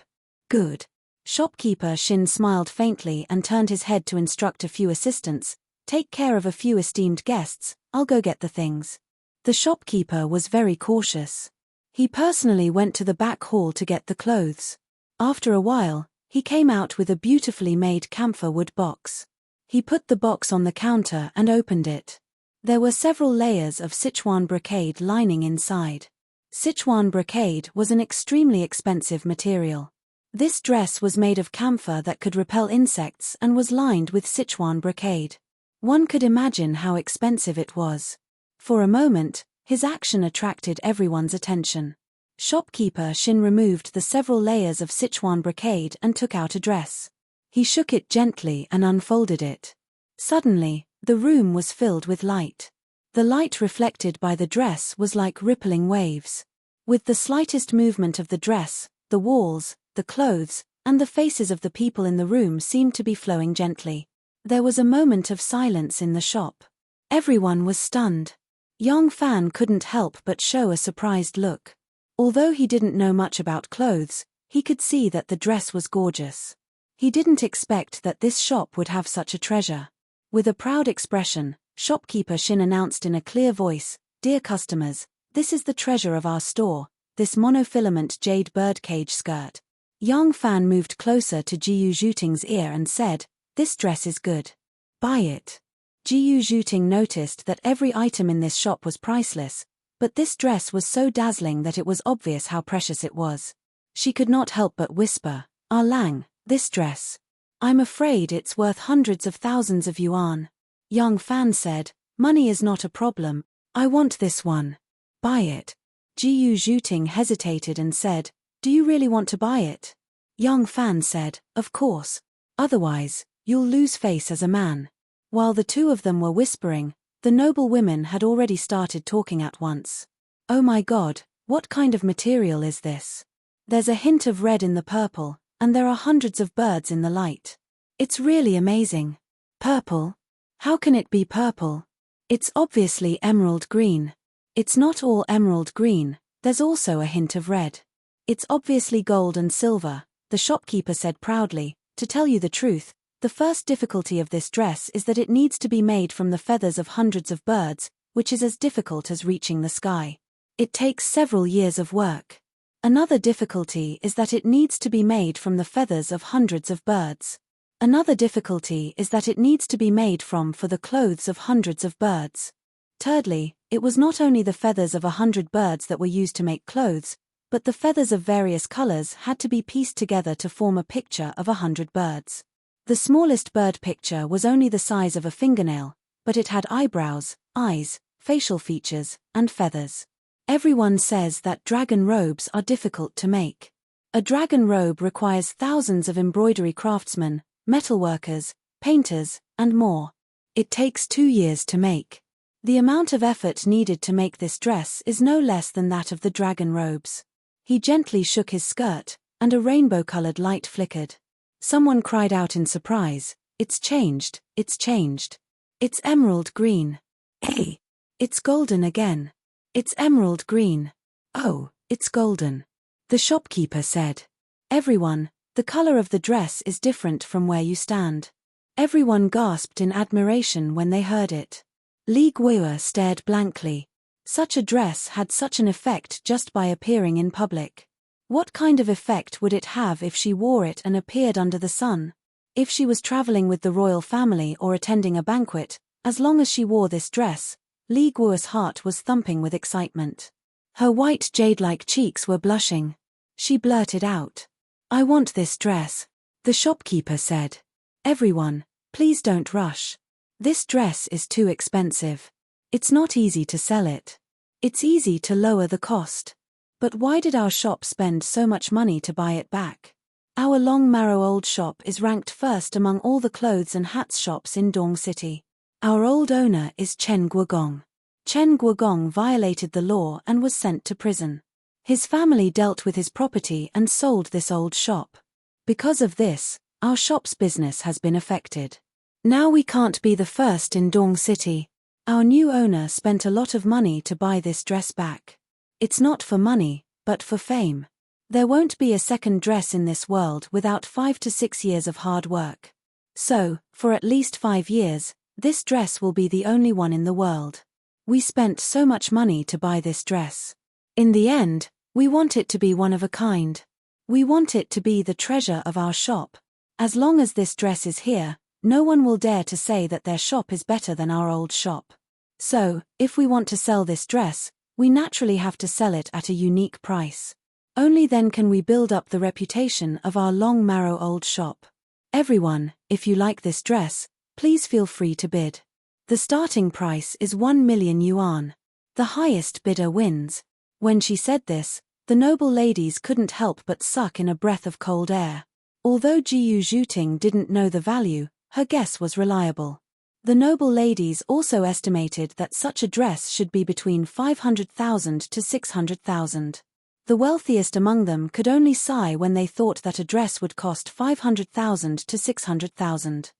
"Good." Shopkeeper Shin smiled faintly and turned his head to instruct a few assistants, "Take care of a few esteemed guests, I'll go get the things." The shopkeeper was very cautious. He personally went to the back hall to get the clothes. After a while, he came out with a beautifully made camphor wood box. He put the box on the counter and opened it. There were several layers of Sichuan brocade lining inside. Sichuan brocade was an extremely expensive material. This dress was made of camphor that could repel insects and was lined with Sichuan brocade. One could imagine how expensive it was. For a moment, his action attracted everyone's attention. Shopkeeper Shin removed the several layers of Sichuan brocade and took out a dress. He shook it gently and unfolded it. Suddenly, the room was filled with light. The light reflected by the dress was like rippling waves. With the slightest movement of the dress, the walls, the clothes, and the faces of the people in the room seemed to be flowing gently. There was a moment of silence in the shop. Everyone was stunned. Young Fan couldn't help but show a surprised look. Although he didn't know much about clothes, he could see that the dress was gorgeous. He didn't expect that this shop would have such a treasure. With a proud expression, shopkeeper Shin announced in a clear voice, "Dear customers, this is the treasure of our store, this monofilament jade birdcage skirt." Young Fan moved closer to Jiyu Zhuting's ear and said, "This dress is good. Buy it." Jiyu Zhuting noticed that every item in this shop was priceless, but this dress was so dazzling that it was obvious how precious it was. She could not help but whisper, "Ah Lang, this dress. I'm afraid it's worth hundreds of thousands of yuan." Young Fan said, "Money is not a problem. I want this one. Buy it." Jiyu Zhuting hesitated and said, "Do you really want to buy it?" Young Fan said, "Of course. Otherwise, you'll lose face as a man." While the two of them were whispering, the noble women had already started talking at once. "Oh my God, what kind of material is this? There's a hint of red in the purple, and there are hundreds of birds in the light. It's really amazing. Purple? How can it be purple? It's obviously emerald green." "It's not all emerald green, there's also a hint of red. It's obviously gold and silver," the shopkeeper said proudly. "To tell you the truth, the first difficulty of this dress is that it needs to be made from the feathers of hundreds of birds, which is as difficult as reaching the sky. It takes several years of work. Another difficulty is that it needs to be made from the feathers of hundreds of birds. Another difficulty is that it needs to be made from for the clothes of hundreds of birds. Thirdly, it was not only the feathers of 100 birds that were used to make clothes, but the feathers of various colors had to be pieced together to form a picture of 100 birds. The smallest bird picture was only the size of a fingernail, but it had eyebrows, eyes, facial features, and feathers. Everyone says that dragon robes are difficult to make. A dragon robe requires thousands of embroidery craftsmen, metalworkers, painters, and more. It takes 2 years to make. The amount of effort needed to make this dress is no less than that of the dragon robes. He gently shook his skirt, and a rainbow-colored light flickered. Someone cried out in surprise, "It's changed, it's changed. It's emerald green. Hey! It's golden again. It's emerald green. Oh, it's golden." The shopkeeper said. "Everyone, the color of the dress is different from where you stand." Everyone gasped in admiration when they heard it. Li Guo stared blankly. Such a dress had such an effect just by appearing in public. What kind of effect would it have if she wore it and appeared under the sun? If she was traveling with the royal family or attending a banquet, as long as she wore this dress, Li Guo's heart was thumping with excitement. Her white jade-like cheeks were blushing. She blurted out, "I want this dress." The shopkeeper said, "Everyone, please don't rush. This dress is too expensive. It's not easy to sell it. It's easy to lower the cost. But why did our shop spend so much money to buy it back? Our Long Marrow Old shop is ranked first among all the clothes and hats shops in Dong City. Our old owner is Chen Guogong. Chen Guogong violated the law and was sent to prison. His family dealt with his property and sold this old shop. Because of this, our shop's business has been affected. Now we can't be the first in Dong City. Our new owner spent a lot of money to buy this dress back. It's not for money, but for fame. There won't be a second dress in this world without 5 to 6 years of hard work. So, for at least 5 years, this dress will be the only one in the world. We spent so much money to buy this dress. In the end, we want it to be one of a kind. We want it to be the treasure of our shop. As long as this dress is here, no one will dare to say that their shop is better than our old shop. So, if we want to sell this dress, we naturally have to sell it at a unique price. Only then can we build up the reputation of our Long Marrow Old shop. Everyone, if you like this dress, please feel free to bid. The starting price is 1 million yuan. The highest bidder wins." When she said this, the noble ladies couldn't help but suck in a breath of cold air. Although Jiyu Zhuting didn't know the value, her guess was reliable. The noble ladies also estimated that such a dress should be between 500,000 to 600,000. The wealthiest among them could only sigh when they thought that a dress would cost 500,000 to 600,000.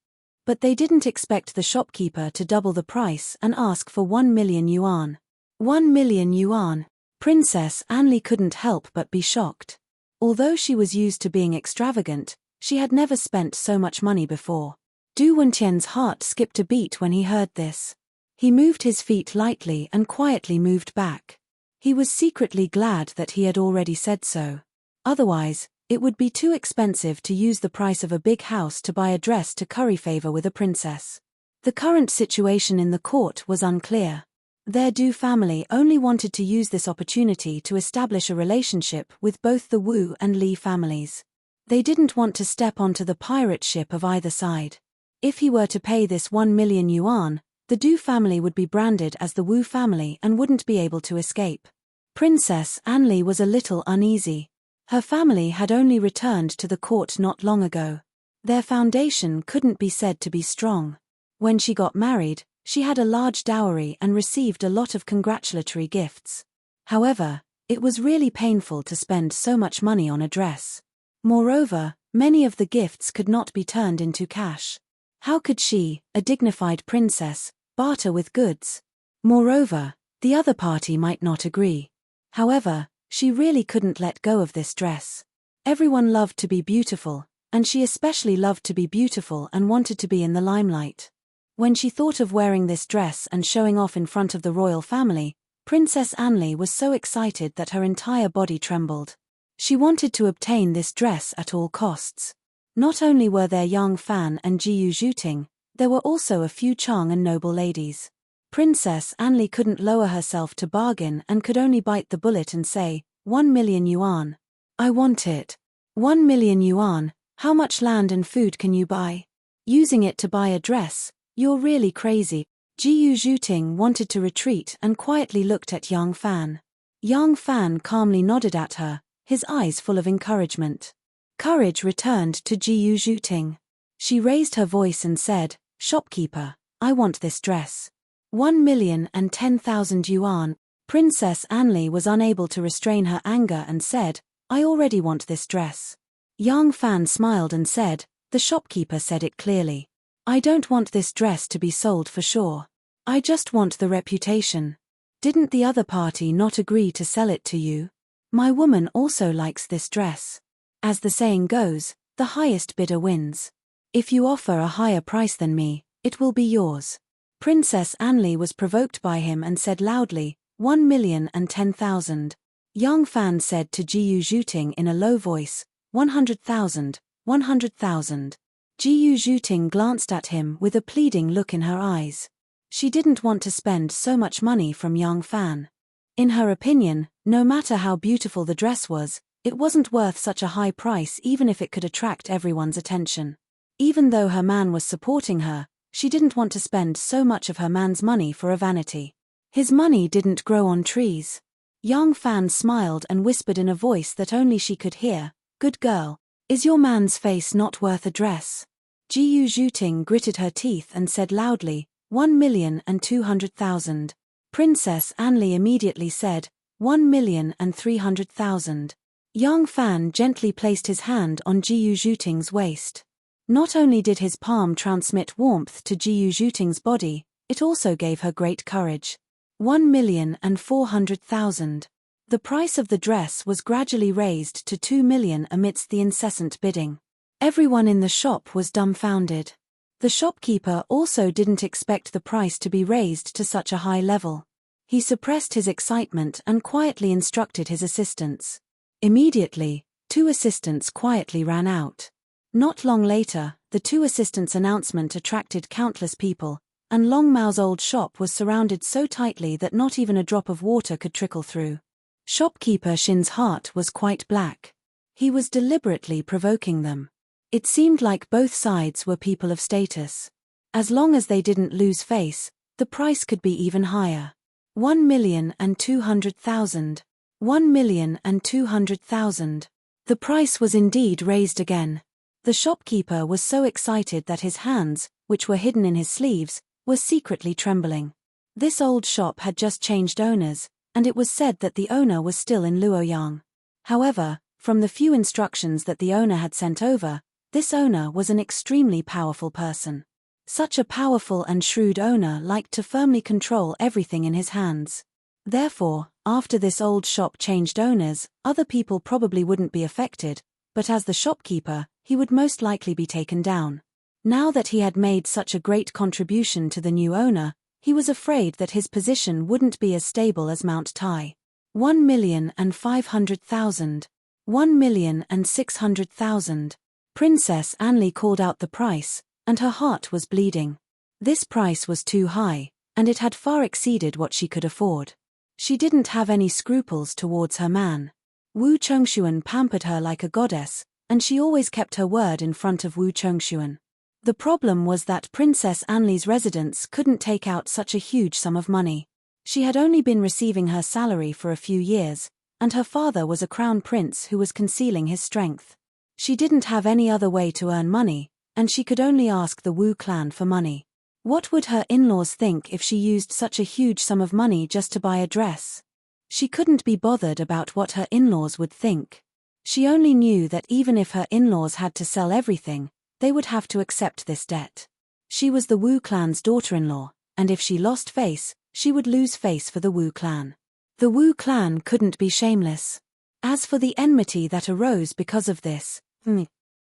But they didn't expect the shopkeeper to double the price and ask for 1 million yuan. 1 million yuan. Princess Anli couldn't help but be shocked. Although she was used to being extravagant, she had never spent so much money before. Du Wentian's heart skipped a beat when he heard this. He moved his feet lightly and quietly moved back. He was secretly glad that he had already said so. Otherwise, it would be too expensive to use the price of a big house to buy a dress to curry favor with a princess. The current situation in the court was unclear. Their Du family only wanted to use this opportunity to establish a relationship with both the Wu and Li families. They didn't want to step onto the pirate ship of either side. If he were to pay this 1 million yuan, the Du family would be branded as the Wu family and wouldn't be able to escape. Princess Anli was a little uneasy. Her family had only returned to the court not long ago. Their foundation couldn't be said to be strong. When she got married, she had a large dowry and received a lot of congratulatory gifts. However, it was really painful to spend so much money on a dress. Moreover, many of the gifts could not be turned into cash. How could she, a dignified princess, barter with goods? Moreover, the other party might not agree. However, she really couldn't let go of this dress. Everyone loved to be beautiful, and she especially loved to be beautiful and wanted to be in the limelight. When she thought of wearing this dress and showing off in front of the royal family, Princess Anli was so excited that her entire body trembled. She wanted to obtain this dress at all costs. Not only were there Yang Fan and Jiyu Zhuting, there were also a few Chang and noble ladies. Princess Anli couldn't lower herself to bargain and could only bite the bullet and say, 1 million yuan. I want it. 1 million yuan, how much land and food can you buy? Using it to buy a dress, you're really crazy. Jiyu Zhuting wanted to retreat and quietly looked at Yang Fan. Yang Fan calmly nodded at her, his eyes full of encouragement. Courage returned to Jiyu Zhuting. She raised her voice and said, Shopkeeper, I want this dress. 1,010,000 yuan. Princess Anli was unable to restrain her anger and said, I already want this dress. Yang Fan smiled and said, the shopkeeper said it clearly. I don't want this dress to be sold for sure. I just want the reputation. Didn't the other party not agree to sell it to you? My woman also likes this dress. As the saying goes, the highest bidder wins. If you offer a higher price than me, it will be yours. Princess Anli was provoked by him and said loudly, 1,010,000. Yang Fan said to Jiyu Zhuting in a low voice, 100,000, 100,000. Jiyu Zhuting glanced at him with a pleading look in her eyes. She didn't want to spend so much money from Yang Fan. In her opinion, no matter how beautiful the dress was, it wasn't worth such a high price even if it could attract everyone's attention. Even though her man was supporting her, she didn't want to spend so much of her man's money for a vanity. His money didn't grow on trees. Yang Fan smiled and whispered in a voice that only she could hear, Good girl, is your man's face not worth a dress? Jiyu Zhuting gritted her teeth and said loudly, 1,200,000. Princess Anli immediately said, 1,300,000. Yang Fan gently placed his hand on Jiyu Zhuting's waist. Not only did his palm transmit warmth to Jiyu Zhuting's body, it also gave her great courage. 1,400,000. The price of the dress was gradually raised to 2 million amidst the incessant bidding. Everyone in the shop was dumbfounded. The shopkeeper also didn't expect the price to be raised to such a high level. He suppressed his excitement and quietly instructed his assistants. Immediately, 2 assistants quietly ran out. Not long later, the 2 assistants' announcement attracted countless people, and Long Mao's old shop was surrounded so tightly that not even a drop of water could trickle through. Shopkeeper Shin's heart was quite black. He was deliberately provoking them. It seemed like both sides were people of status. As long as they didn't lose face, the price could be even higher. 1,200,000. 1,200,000. The price was indeed raised again. The shopkeeper was so excited that his hands, which were hidden in his sleeves, were secretly trembling. This old shop had just changed owners, and it was said that the owner was still in Luoyang. However, from the few instructions that the owner had sent over, this owner was an extremely powerful person. Such a powerful and shrewd owner liked to firmly control everything in his hands. Therefore, after this old shop changed owners, other people probably wouldn't be affected, but as the shopkeeper, he would most likely be taken down. Now that he had made such a great contribution to the new owner, he was afraid that his position wouldn't be as stable as Mount Tai. 1,500,000. 1,600,000. Princess Anli called out the price, and her heart was bleeding. This price was too high, and it had far exceeded what she could afford. She didn't have any scruples towards her man. Wu Chengxuan pampered her like a goddess, and she always kept her word in front of Wu Chengxuan. The problem was that Princess Anli's residence couldn't take out such a huge sum of money. She had only been receiving her salary for a few years, and her father was a crown prince who was concealing his strength. She didn't have any other way to earn money, and she could only ask the Wu clan for money. What would her in-laws think if she used such a huge sum of money just to buy a dress? She couldn't be bothered about what her in-laws would think. She only knew that even if her in-laws had to sell everything, they would have to accept this debt. She was the Wu clan's daughter-in-law, and if she lost face, she would lose face for the Wu clan. The Wu clan couldn't be shameless. As for the enmity that arose because of this,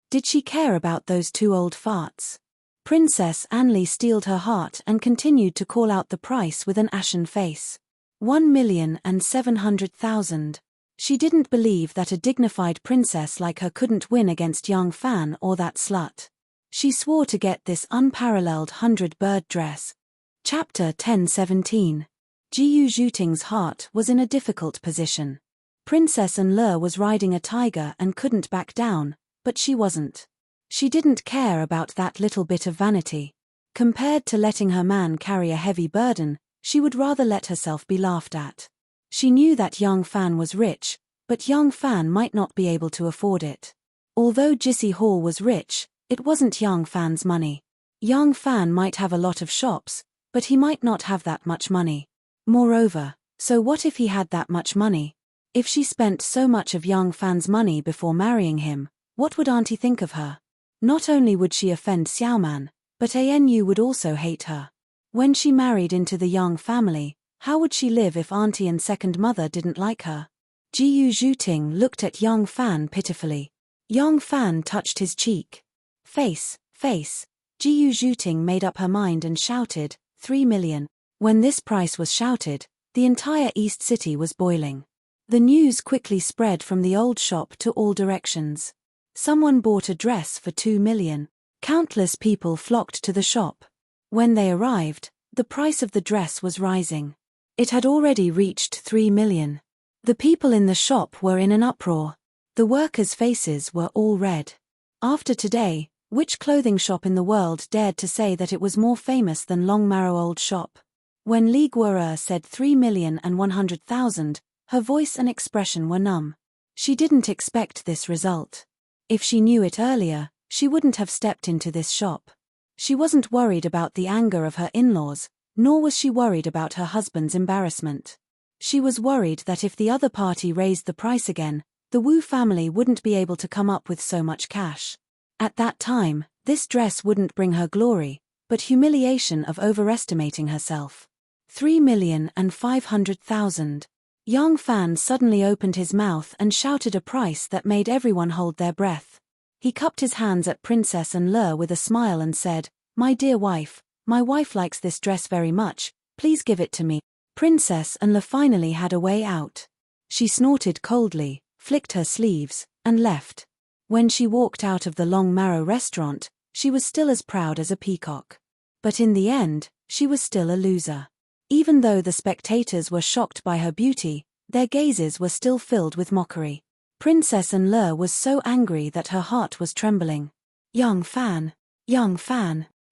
did she care about those 2 old farts? Princess Anli steeled her heart and continued to call out the price with an ashen face. 1,700,000. She didn't believe that a dignified princess like her couldn't win against young Fan or that slut. She swore to get this unparalleled 100-bird dress. Chapter 1017. Jiyu Zhuting's heart was in a difficult position. Princess Enle was riding a tiger and couldn't back down, but she wasn't. She didn't care about that little bit of vanity. Compared to letting her man carry a heavy burden, she would rather let herself be laughed at. She knew that young Fan was rich, but young Fan might not be able to afford it. Although Jissy Hall was rich, it wasn't young Fan's money. Young Fan might have a lot of shops, but he might not have that much money. Moreover, so what if he had that much money? If she spent so much of young Fan's money before marrying him, what would Auntie think of her? Not only would she offend Xiaoman, but Anu would also hate her. When she married into the young family, how would she live if Auntie and second mother didn't like her? Jiyu Zhuting looked at young Fan pitifully. Young Fan touched his cheek. Face. Jiyu Zhuting made up her mind and shouted, 3 million. When this price was shouted, the entire East City was boiling. The news quickly spread from the old shop to all directions. Someone bought a dress for 2 million. Countless people flocked to the shop. When they arrived, the price of the dress was rising. It had already reached 3 million. The people in the shop were in an uproar. The workers' faces were all red. After today, which clothing shop in the world dared to say that it was more famous than Longmarrow Old Shop? When Li Guo'er said 3,100,000, her voice and expression were numb. She didn't expect this result. If she knew it earlier, she wouldn't have stepped into this shop. She wasn't worried about the anger of her in-laws, nor was she worried about her husband's embarrassment. She was worried that if the other party raised the price again, the Wu family wouldn't be able to come up with so much cash. At that time, this dress wouldn't bring her glory, but humiliation of overestimating herself. 3,500,000. Young Fan suddenly opened his mouth and shouted a price that made everyone hold their breath. He cupped his hands at Princess Enle with a smile and said, "My dear wife, my wife likes this dress very much, please give it to me." Princess Enle finally had a way out. She snorted coldly, flicked her sleeves, and left. When she walked out of the Longmarrow restaurant, she was still as proud as a peacock. But in the end, she was still a loser. Even though the spectators were shocked by her beauty, their gazes were still filled with mockery. Princess Enle was so angry that her heart was trembling. Young Fan,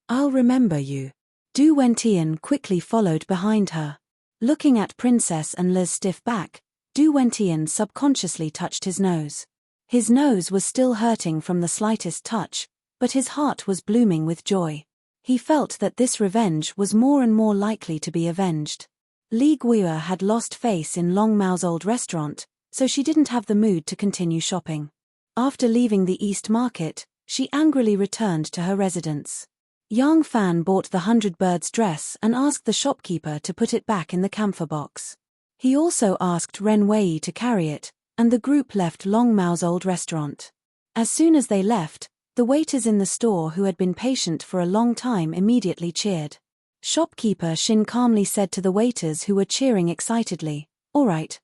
I'll remember you." Du Wentian quickly followed behind her. Looking at Princess Enle's stiff back, Du Wentian subconsciously touched his nose. His nose was still hurting from the slightest touch, but his heart was blooming with joy. He felt that this revenge was more and more likely to be avenged. Li Guo'er had lost face in Longmao's old restaurant, so she didn't have the mood to continue shopping. After leaving the East Market, she angrily returned to her residence. Young Fan bought the 100-birds dress and asked the shopkeeper to put it back in the camphor box. He also asked Ren Wei to carry it, and the group left Longmao's old restaurant. As soon as they left, the waiters in the store who had been patient for a long time immediately cheered. Shopkeeper Shin calmly said to the waiters who were cheering excitedly, all right.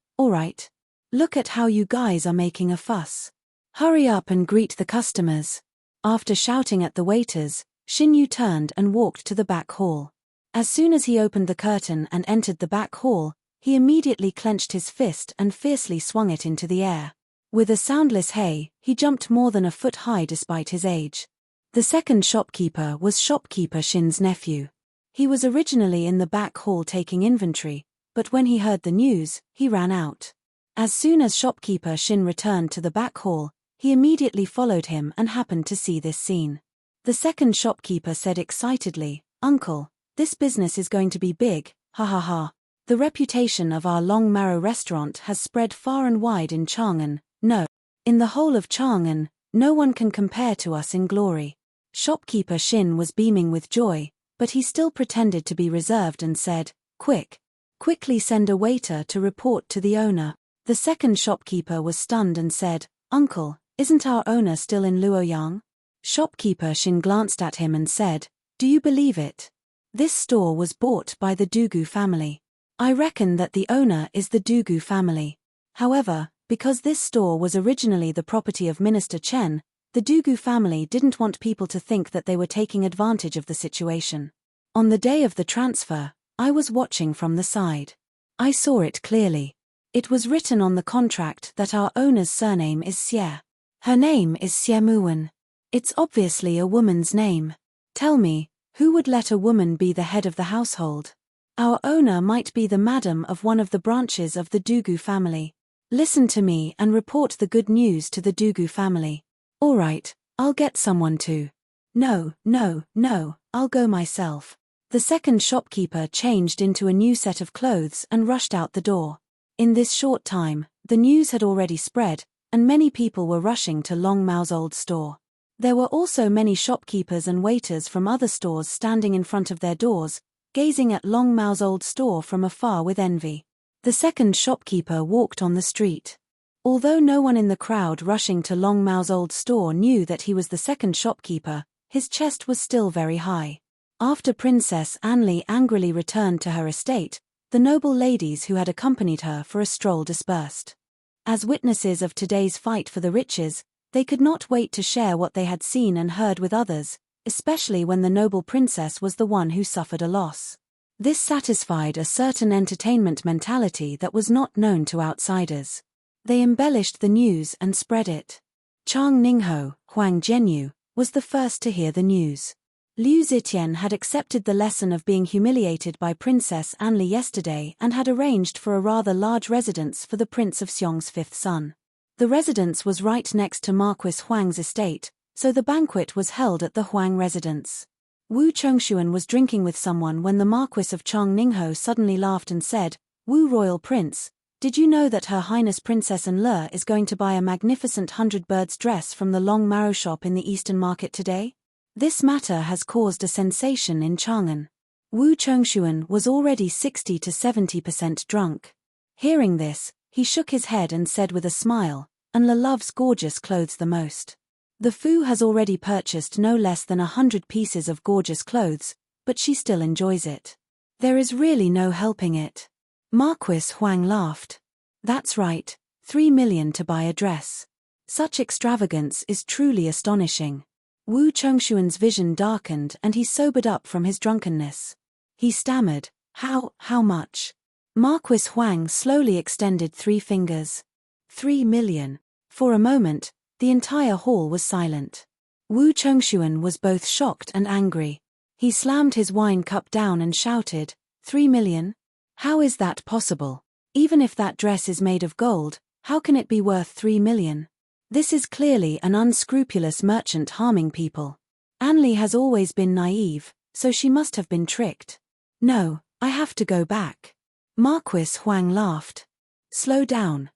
Look at how you guys are making a fuss. Hurry up and greet the customers." After shouting at the waiters, Shin Yu turned and walked to the back hall. As soon as he opened the curtain and entered the back hall, he immediately clenched his fist and fiercely swung it into the air. With a soundless hey, he jumped more than a foot high despite his age. The second shopkeeper was shopkeeper Shin's nephew. He was originally in the back hall taking inventory, but when he heard the news, he ran out. As soon as shopkeeper Shin returned to the back hall, he immediately followed him and happened to see this scene. The second shopkeeper said excitedly, "Uncle, this business is going to be big, ha ha ha. The reputation of our Longmarrow restaurant has spread far and wide in Chang'an. No. In the whole of Chang'an, no one can compare to us in glory." Shopkeeper Shin was beaming with joy, but he still pretended to be reserved and said, Quickly send a waiter to report to the owner." The second shopkeeper was stunned and said, "Uncle, isn't our owner still in Luoyang?" Shopkeeper Shin glanced at him and said, "Do you believe it? This store was bought by the Dugu family. I reckon that the owner is the Dugu family. However, Because this store was originally the property of Minister Chen, the Dugu family didn't want people to think that they were taking advantage of the situation. On the day of the transfer, I was watching from the side. I saw it clearly. It was written on the contract that our owner's surname is Xie. Her name is Xie Muwen. It's obviously a woman's name. Tell me, who would let a woman be the head of the household? Our owner might be the madam of one of the branches of the Dugu family. Listen to me and report the good news to the Dugu family. All right, I'll get someone to. No, I'll go myself. The second shopkeeper changed into a new set of clothes and rushed out the door. In this short time, the news had already spread, and many people were rushing to Long Mao's old store. There were also many shopkeepers and waiters from other stores standing in front of their doors, gazing at Long Mao's old store from afar with envy. The second shopkeeper walked on the street. Although no one in the crowd rushing to Long Mao's old store knew that he was the second shopkeeper, his chest was still very high. After Princess Anli angrily returned to her estate, the noble ladies who had accompanied her for a stroll dispersed. As witnesses of today's fight for the riches, they could not wait to share what they had seen and heard with others, especially when the noble princess was the one who suffered a loss. This satisfied a certain entertainment mentality that was not known to outsiders. They embellished the news and spread it. Chang Ningho, Huang Jianyu, was the first to hear the news. Liu Zitian had accepted the lesson of being humiliated by Princess Anli yesterday and had arranged for a rather large residence for the Prince of Xiong's fifth son. The residence was right next to Marquis Huang's estate, so the banquet was held at the Huang residence. Wu Chongshuan was drinking with someone when the Marquis of Chang Ningho suddenly laughed and said, "Wu Royal Prince, did you know that Her Highness Princess Anle is going to buy a magnificent 100-birds dress from the Long Maro shop in the Eastern Market today? This matter has caused a sensation in Chang'an." Wu Chongshuan was already 60 to 70% drunk. Hearing this, he shook his head and said with a smile, "Anle loves gorgeous clothes the most. The Fu has already purchased no less than 100 pieces of gorgeous clothes, but she still enjoys it. There is really no helping it." Marquis Huang laughed. "That's right, 3 million to buy a dress. Such extravagance is truly astonishing." Wu Chongshuan's vision darkened and he sobered up from his drunkenness. He stammered, How much?" Marquis Huang slowly extended 3 fingers. 3 million. For a moment, the entire hall was silent. Wu Chongshuan was both shocked and angry. He slammed his wine cup down and shouted, 3 million? How is that possible? Even if that dress is made of gold, how can it be worth 3 million? This is clearly an unscrupulous merchant harming people. Anli has always been naive, so she must have been tricked. "No, I have to go back." Marquis Huang laughed. Slow down.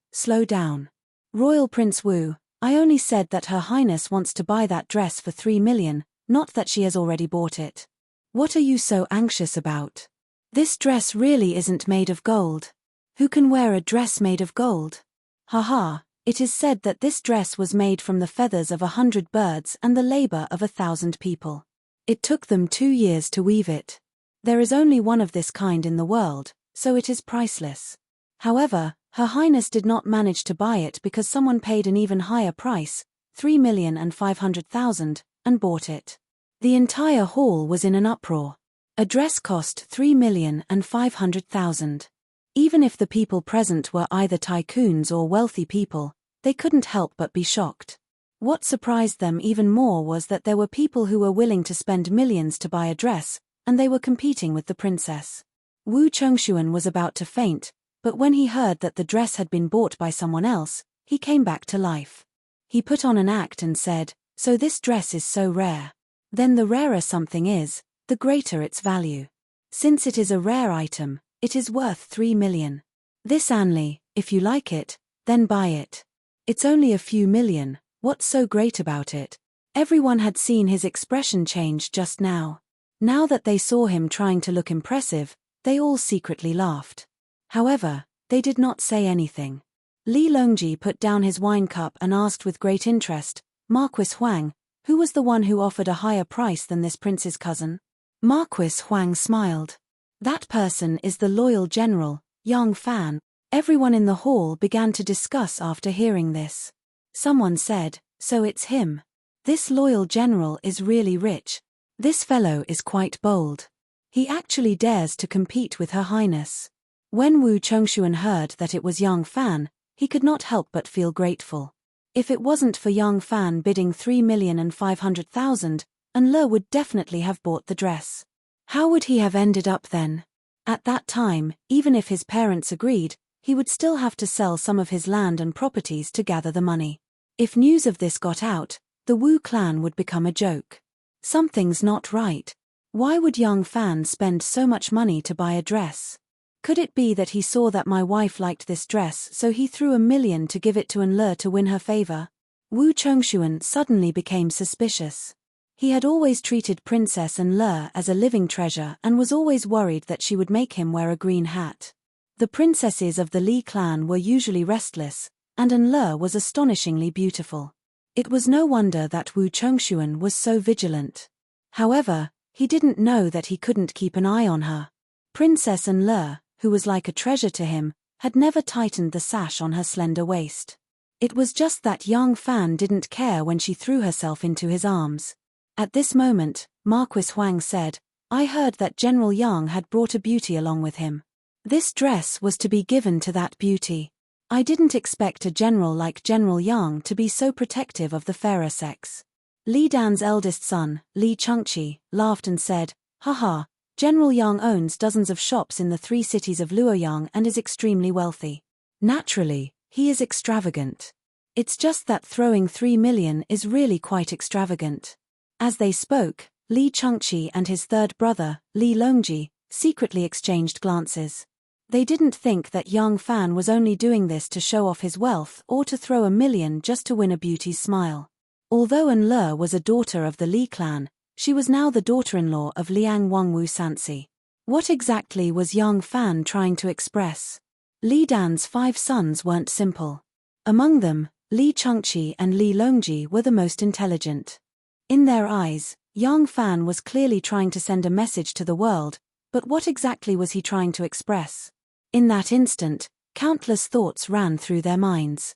Royal Prince Wu, I only said that Her Highness wants to buy that dress for 3 million, not that she has already bought it. What are you so anxious about? This dress really isn't made of gold. Who can wear a dress made of gold? Haha. It is said that this dress was made from the feathers of 100 birds and the labor of 1,000 people. It took them 2 years to weave it. There is only one of this kind in the world, so it is priceless. However, Her Highness did not manage to buy it because someone paid an even higher price, 3,500,000, and bought it. The entire hall was in an uproar. A dress cost 3,500,000. Even if the people present were either tycoons or wealthy people, they couldn't help but be shocked. What surprised them even more was that there were people who were willing to spend millions to buy a dress, and they were competing with the princess. Wu Chongshuan was about to faint, but when he heard that the dress had been bought by someone else, he came back to life. He put on an act and said, "So this dress is so rare. Then the rarer something is, the greater its value. Since it is a rare item, it is worth 3 million. This Anli, if you like it, then buy it. It's only a few million, what's so great about it?" Everyone had seen his expression change just now. Now that they saw him trying to look impressive, they all secretly laughed. However, they did not say anything. Li Longji put down his wine cup and asked with great interest, "Marquis Huang, who was the one who offered a higher price than this prince's cousin?" Marquis Huang smiled. "That person is the loyal general, Yang Fan." Everyone in the hall began to discuss after hearing this. Someone said, "So it's him. This loyal general is really rich. This fellow is quite bold. He actually dares to compete with Her Highness." When Wu Chengxuan heard that it was Yang Fan, he could not help but feel grateful. If it wasn't for Yang Fan bidding 3,500,000, Le would definitely have bought the dress. How would he have ended up then? At that time, even if his parents agreed, he would still have to sell some of his land and properties to gather the money. If news of this got out, the Wu clan would become a joke. Something's not right. Why would Yang Fan spend so much money to buy a dress? Could it be that he saw that my wife liked this dress, so he threw 1,000,000 to give it to Le to win her favor? Wu Chengxuan suddenly became suspicious. He had always treated Princess Le as a living treasure and was always worried that she would make him wear a green hat. The princesses of the Li clan were usually restless, and Le was astonishingly beautiful. It was no wonder that Wu Chengxuan was so vigilant. However, he didn't know that he couldn't keep an eye on her. Princess Le, who was like a treasure to him, had never tightened the sash on her slender waist. It was just that Yang Fan didn't care when she threw herself into his arms. At this moment, Marquis Huang said, "I heard that General Yang had brought a beauty along with him. This dress was to be given to that beauty. I didn't expect a general like General Yang to be so protective of the fairer sex." Li Dan's eldest son, Li Chengqi, laughed and said, "Haha, General Yang owns dozens of shops in the 3 cities of Luoyang and is extremely wealthy. Naturally, he is extravagant. It's just that throwing 3 million is really quite extravagant." As they spoke, Li Chengqi and his third brother, Li Longji, secretly exchanged glances. They didn't think that Yang Fan was only doing this to show off his wealth or to throw 1,000,000 just to win a beauty's smile. Although Le was a daughter of the Li clan, she was now the daughter-in-law of Liang Wangwu Sansi. What exactly was Yang Fan trying to express? Li Dan's 5 sons weren't simple. Among them, Li Chengqi and Li Longji were the most intelligent. In their eyes, Yang Fan was clearly trying to send a message to the world, but what exactly was he trying to express? In that instant, countless thoughts ran through their minds.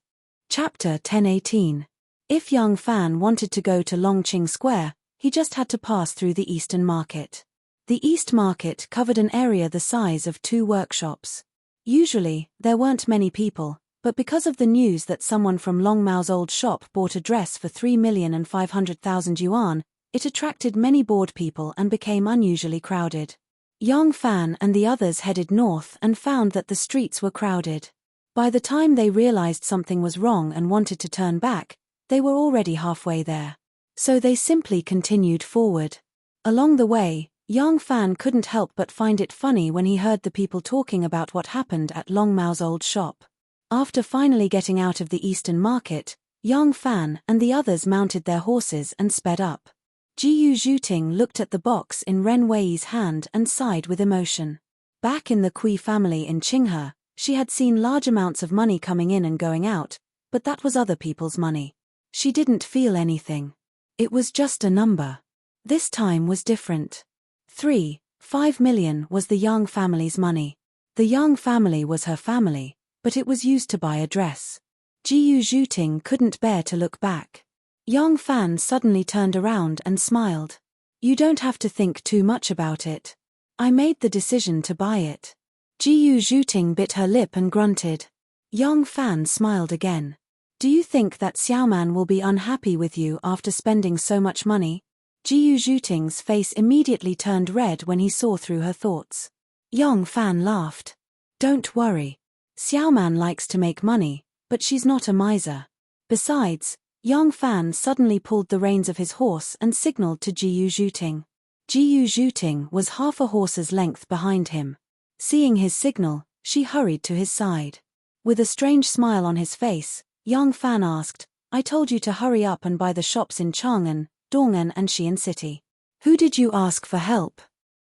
Chapter 10:18. If Yang Fan wanted to go to Longqing Square, he just had to pass through the Eastern Market. The East Market covered an area the size of 2 workshops. Usually, there weren't many people, but because of the news that someone from Long Mao's old shop bought a dress for 3,500,000 yuan, it attracted many bored people and became unusually crowded. Yang Fan and the others headed north and found that the streets were crowded. By the time they realized something was wrong and wanted to turn back, they were already halfway there. So they simply continued forward. Along the way, Yang Fan couldn't help but find it funny when he heard the people talking about what happened at Long Mao's old shop. After finally getting out of the Eastern Market, Yang Fan and the others mounted their horses and sped up. Jiyu Zhuting looked at the box in Ren Wei's hand and sighed with emotion. Back in the Kui family in Qinghe, she had seen large amounts of money coming in and going out, but that was other people's money. She didn't feel anything. It was just a number. This time was different. 5 million was the Yang family's money. The Yang family was her family, but it was used to buy a dress. Jiyu Zhuting couldn't bear to look back. Yang Fan suddenly turned around and smiled. "You don't have to think too much about it. I made the decision to buy it." Jiyu Zhuting bit her lip and grunted. Yang Fan smiled again. "Do you think that Xiaoman will be unhappy with you after spending so much money?" Jiyu Zhuting's face immediately turned red when he saw through her thoughts. Yang Fan laughed. "Don't worry. Xiaoman likes to make money, but she's not a miser. Besides," Yang Fan suddenly pulled the reins of his horse and signaled to Jiyu Zhuting. Jiyu Zhuting was half a horse's length behind him. Seeing his signal, she hurried to his side. With a strange smile on his face, Yang Fan asked, "I told you to hurry up and buy the shops in Chang'an, Dong'an and Xi'an City. Who did you ask for help?"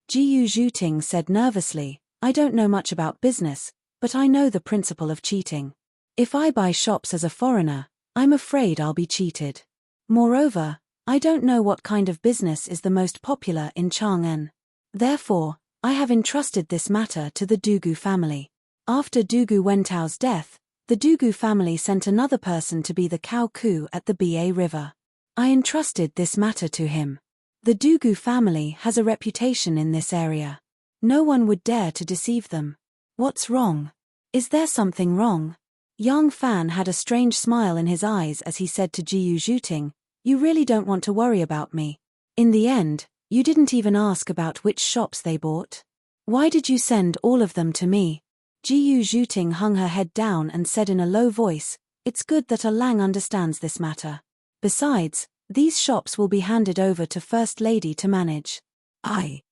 Jiyu Zhuting said nervously, "I don't know much about business, but I know the principle of cheating. If I buy shops as a foreigner, I'm afraid I'll be cheated. Moreover, I don't know what kind of business is the most popular in Chang'an. Therefore, I have entrusted this matter to the Dugu family." After Dugu Wentao's death, the Dugu family sent another person to be the Cao Ku at the Ba River. I entrusted this matter to him. The Dugu family has a reputation in this area. No one would dare to deceive them. What's wrong? Is there something wrong? Yang Fan had a strange smile in his eyes as he said to Jiyu Zhuting, "You really don't want to worry about me. In the end, you didn't even ask about which shops they bought. Why did you send all of them to me?" Jiyu Zhuting hung her head down and said in a low voice, "It's good that Lang understands this matter. Besides, these shops will be handed over to First Lady to manage. I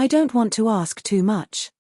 don't want to ask too much."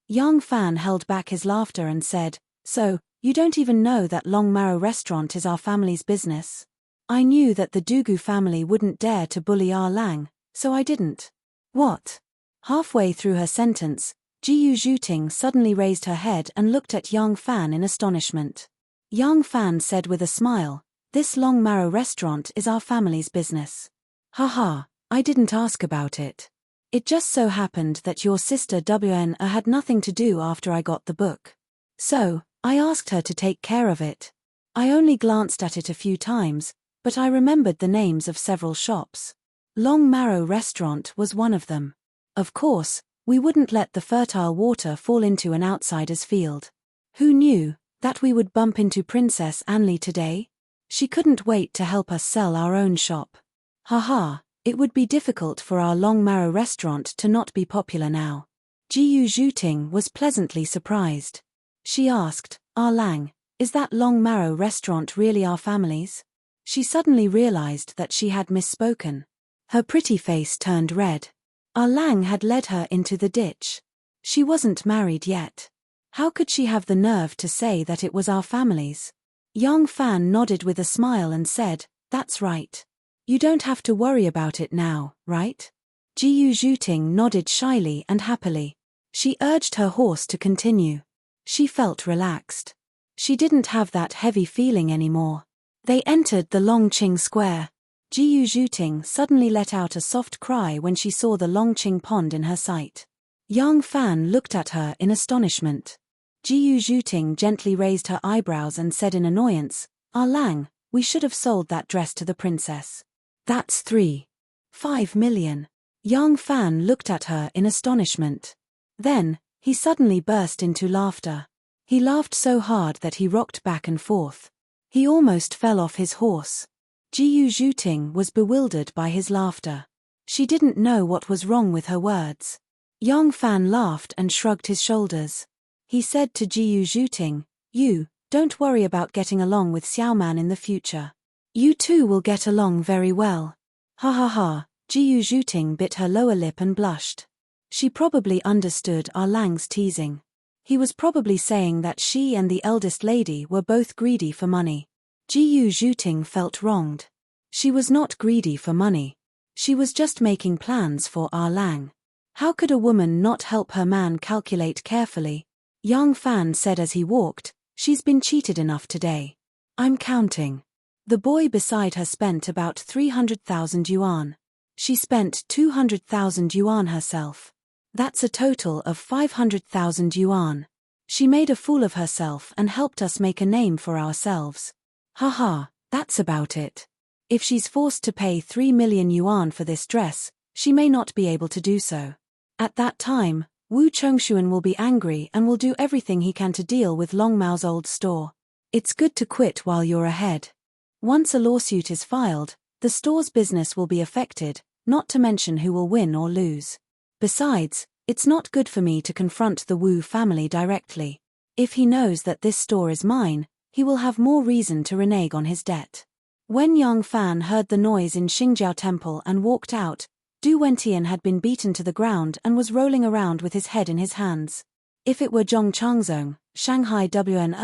Yang Fan held back his laughter and said, "So, you don't even know that Long Marrow restaurant is our family's business? I knew that the Dugu family wouldn't dare to bully Lang, so I didn't." "What?" Halfway through her sentence, Jiyu Zhuting suddenly raised her head and looked at Yang Fan in astonishment. Yang Fan said with a smile, "This Long Marrow restaurant is our family's business. Haha, I didn't ask about it. It just so happened that your sister Wn had nothing to do after I got the book. So, I asked her to take care of it. I only glanced at it a few times, but I remembered the names of several shops. Long Marrow restaurant was one of them. Of course, we wouldn't let the fertile water fall into an outsider's field. Who knew that we would bump into Princess Anli today? She couldn't wait to help us sell our own shop. Haha, it would be difficult for our Long Marrow restaurant to not be popular now." Jiyu Zhuting was pleasantly surprised. She asked, Lang, is that Long Marrow restaurant really our family's?" She suddenly realized that she had misspoken. Her pretty face turned red. Lang had led her into the ditch. She wasn't married yet. How could she have the nerve to say that it was our family's? Yang Fan nodded with a smile and said, "That's right. You don't have to worry about it now, right?" Jiyu Zhuting nodded shyly and happily. She urged her horse to continue. She felt relaxed. She didn't have that heavy feeling anymore. They entered the Longqing Square. Jiyu Zhuting suddenly let out a soft cry when she saw the Longqing pond in her sight. Yang Fan looked at her in astonishment. Jiyu Zhuting gently raised her eyebrows and said in annoyance, Lang, we should have sold that dress to the princess. That's 3.5 million. Yang Fan looked at her in astonishment. Then, he suddenly burst into laughter. He laughed so hard that he rocked back and forth. He almost fell off his horse. Jiyu Zhuting was bewildered by his laughter. She didn't know what was wrong with her words. Yang Fan laughed and shrugged his shoulders. He said to Jiyu Zhuting, "You, don't worry about getting along with Xiaoman in the future. You two will get along very well." Ha ha ha, Jiyu Zhuting bit her lower lip and blushed. She probably understood Lang's teasing. He was probably saying that she and the eldest lady were both greedy for money. Jiyu Zhuting felt wronged. She was not greedy for money. She was just making plans for Lang. How could a woman not help her man calculate carefully? Yang Fan said as he walked, "She's been cheated enough today. I'm counting." The boy beside her spent about 300,000 yuan. She spent 200,000 yuan herself. That's a total of 500,000 yuan. She made a fool of herself and helped us make a name for ourselves. Haha, that's about it. If she's forced to pay 3 million yuan for this dress, she may not be able to do so. At that time, Wu Chongshuan will be angry and will do everything he can to deal with Long Mao's old store. It's good to quit while you're ahead. Once a lawsuit is filed, the store's business will be affected, not to mention who will win or lose. Besides, it's not good for me to confront the Wu family directly. If he knows that this store is mine, he will have more reason to renege on his debt. When Yang Fan heard the noise in Xingjiao Temple and walked out, Du Wentian had been beaten to the ground and was rolling around with his head in his hands. If it were Zhong Changzong, Shanghai Wn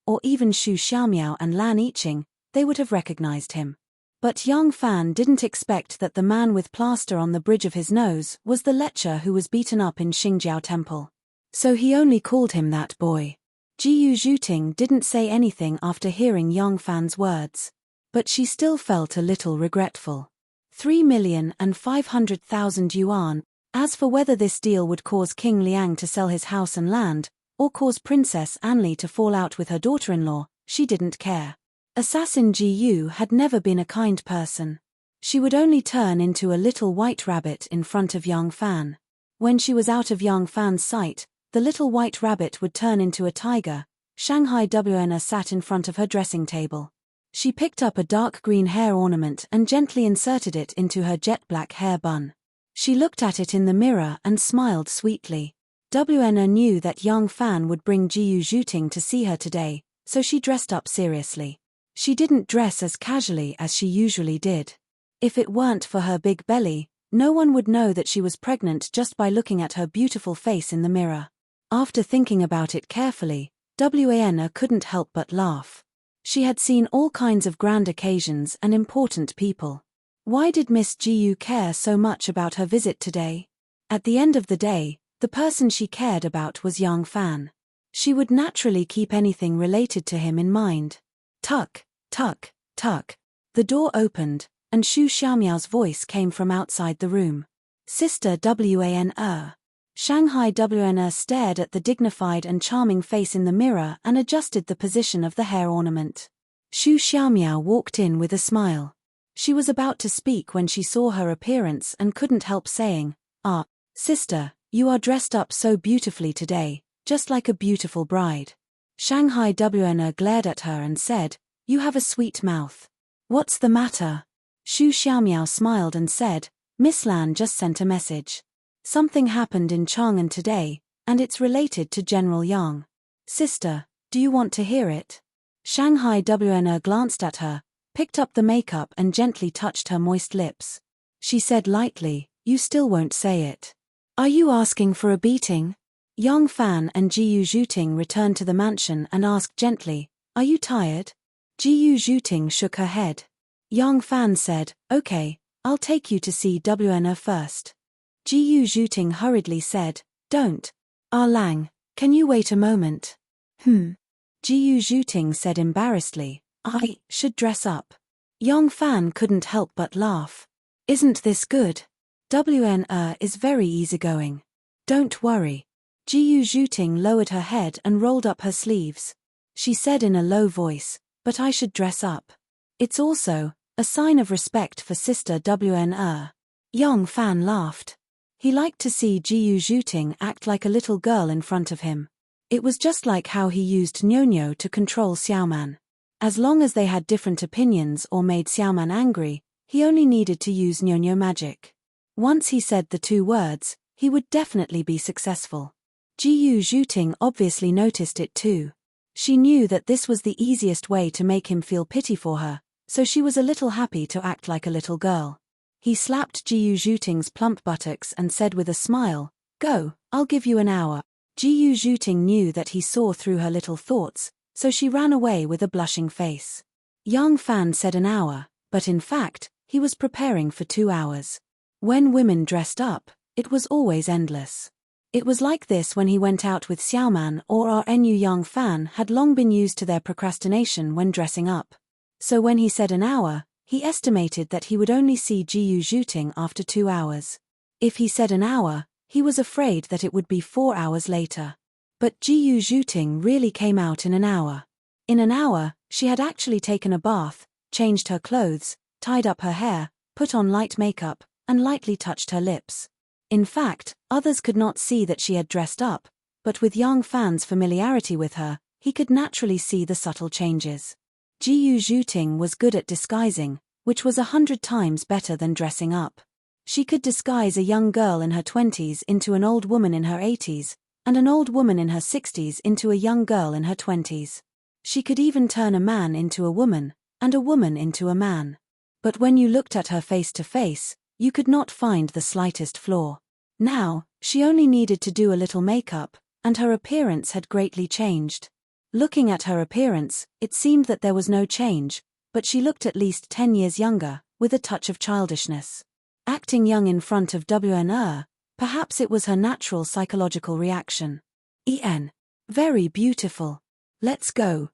or even Xu Xiaomiao and Lan Yiqing, they would have recognized him. But Yang Fan didn't expect that the man with plaster on the bridge of his nose was the lecher who was beaten up in Xingjiao Temple. So he only called him that boy. Jiyu Zhuting didn't say anything after hearing Yang Fan's words. But she still felt a little regretful. 3,500,000 yuan. As for whether this deal would cause King Liang to sell his house and land, or cause Princess Anli to fall out with her daughter-in-law, she didn't care. Assassin Ji had never been a kind person. She would only turn into a little white rabbit in front of Yang Fan. When she was out of Yang Fan's sight, the little white rabbit would turn into a tiger. Shanghai Wana sat in front of her dressing table. She picked up a dark green hair ornament and gently inserted it into her jet black hair bun. She looked at it in the mirror and smiled sweetly. Wana knew that Yang Fan would bring Jiyu Zhuting to see her today, so she dressed up seriously. She didn't dress as casually as she usually did. If it weren't for her big belly, no one would know that she was pregnant just by looking at her beautiful face in the mirror. After thinking about it carefully, Wana couldn't help but laugh. She had seen all kinds of grand occasions and important people. Why did Miss Jiyu care so much about her visit today? At the end of the day, the person she cared about was Yang Fan. She would naturally keep anything related to him in mind. Tuck, tuck, tuck. The door opened, and Xu Xiaomiao's voice came from outside the room. Sister Wan. Shanghai Wana stared at the dignified and charming face in the mirror and adjusted the position of the hair ornament. Xu Xiaomiao walked in with a smile. She was about to speak when she saw her appearance and couldn't help saying, "Ah, sister, you are dressed up so beautifully today, just like a beautiful bride." Shanghai Wana glared at her and said, "You have a sweet mouth. What's the matter?" Xu Xiaomiao smiled and said, "Miss Lan just sent a message. Something happened in Chang'an today, and it's related to General Yang. Sister, do you want to hear it?" Shanghai Wana glanced at her, picked up the makeup and gently touched her moist lips. She said lightly, "You still won't say it. Are you asking for a beating?" Yang Fan and Jiyu Zhuting returned to the mansion and asked gently, "Are you tired?" Jiyu Zhuting shook her head. Yang Fan said, "Okay, I'll take you to see Wana first." Jiyu Zhuting hurriedly said, "Don't. Lang, can you wait a moment?" Jiyu Zhuting said embarrassedly, "I should dress up." Yang Fan couldn't help but laugh. "Isn't this good? Wana is very easygoing. Don't worry." Jiyu Zhuting lowered her head and rolled up her sleeves. She said in a low voice, "But I should dress up. It's also a sign of respect for Sister Wana." Yang Fan laughed. He liked to see Jiyu Zhuting act like a little girl in front of him. It was just like how he used Nyonyo to control Xiaoman. As long as they had different opinions or made Xiaoman angry, he only needed to use Nyonyo magic. Once he said the two words, he would definitely be successful. Jiyu Zhuting obviously noticed it too. She knew that this was the easiest way to make him feel pity for her, so she was a little happy to act like a little girl. He slapped Jiyu Zhuting's plump buttocks and said with a smile, "Go, I'll give you an hour." Jiyu Zhuting knew that he saw through her little thoughts, so she ran away with a blushing face. Yang Fan said an hour, but in fact, he was preparing for 2 hours. When women dressed up, it was always endless. It was like this when he went out with Xiaoman or Rnu. Yang Fan had long been used to their procrastination when dressing up. So when he said an hour, he estimated that he would only see Jiyu Zhuting after 2 hours. If he said an hour, he was afraid that it would be 4 hours later. But Jiyu Zhuting really came out in an hour. In an hour, she had actually taken a bath, changed her clothes, tied up her hair, put on light makeup, and lightly touched her lips. In fact, others could not see that she had dressed up, but with Yang Fan's familiarity with her, he could naturally see the subtle changes. Jiyu Zhuting was good at disguising, which was 100 times better than dressing up. She could disguise a young girl in her 20s into an old woman in her 80s, and an old woman in her 60s into a young girl in her 20s. She could even turn a man into a woman, and a woman into a man. But when you looked at her face to face, you could not find the slightest flaw. Now, she only needed to do a little makeup, and her appearance had greatly changed. Looking at her appearance, it seemed that there was no change, but she looked at least 10 years younger, with a touch of childishness. Acting young in front of Wana, perhaps it was her natural psychological reaction. Very beautiful. Let's go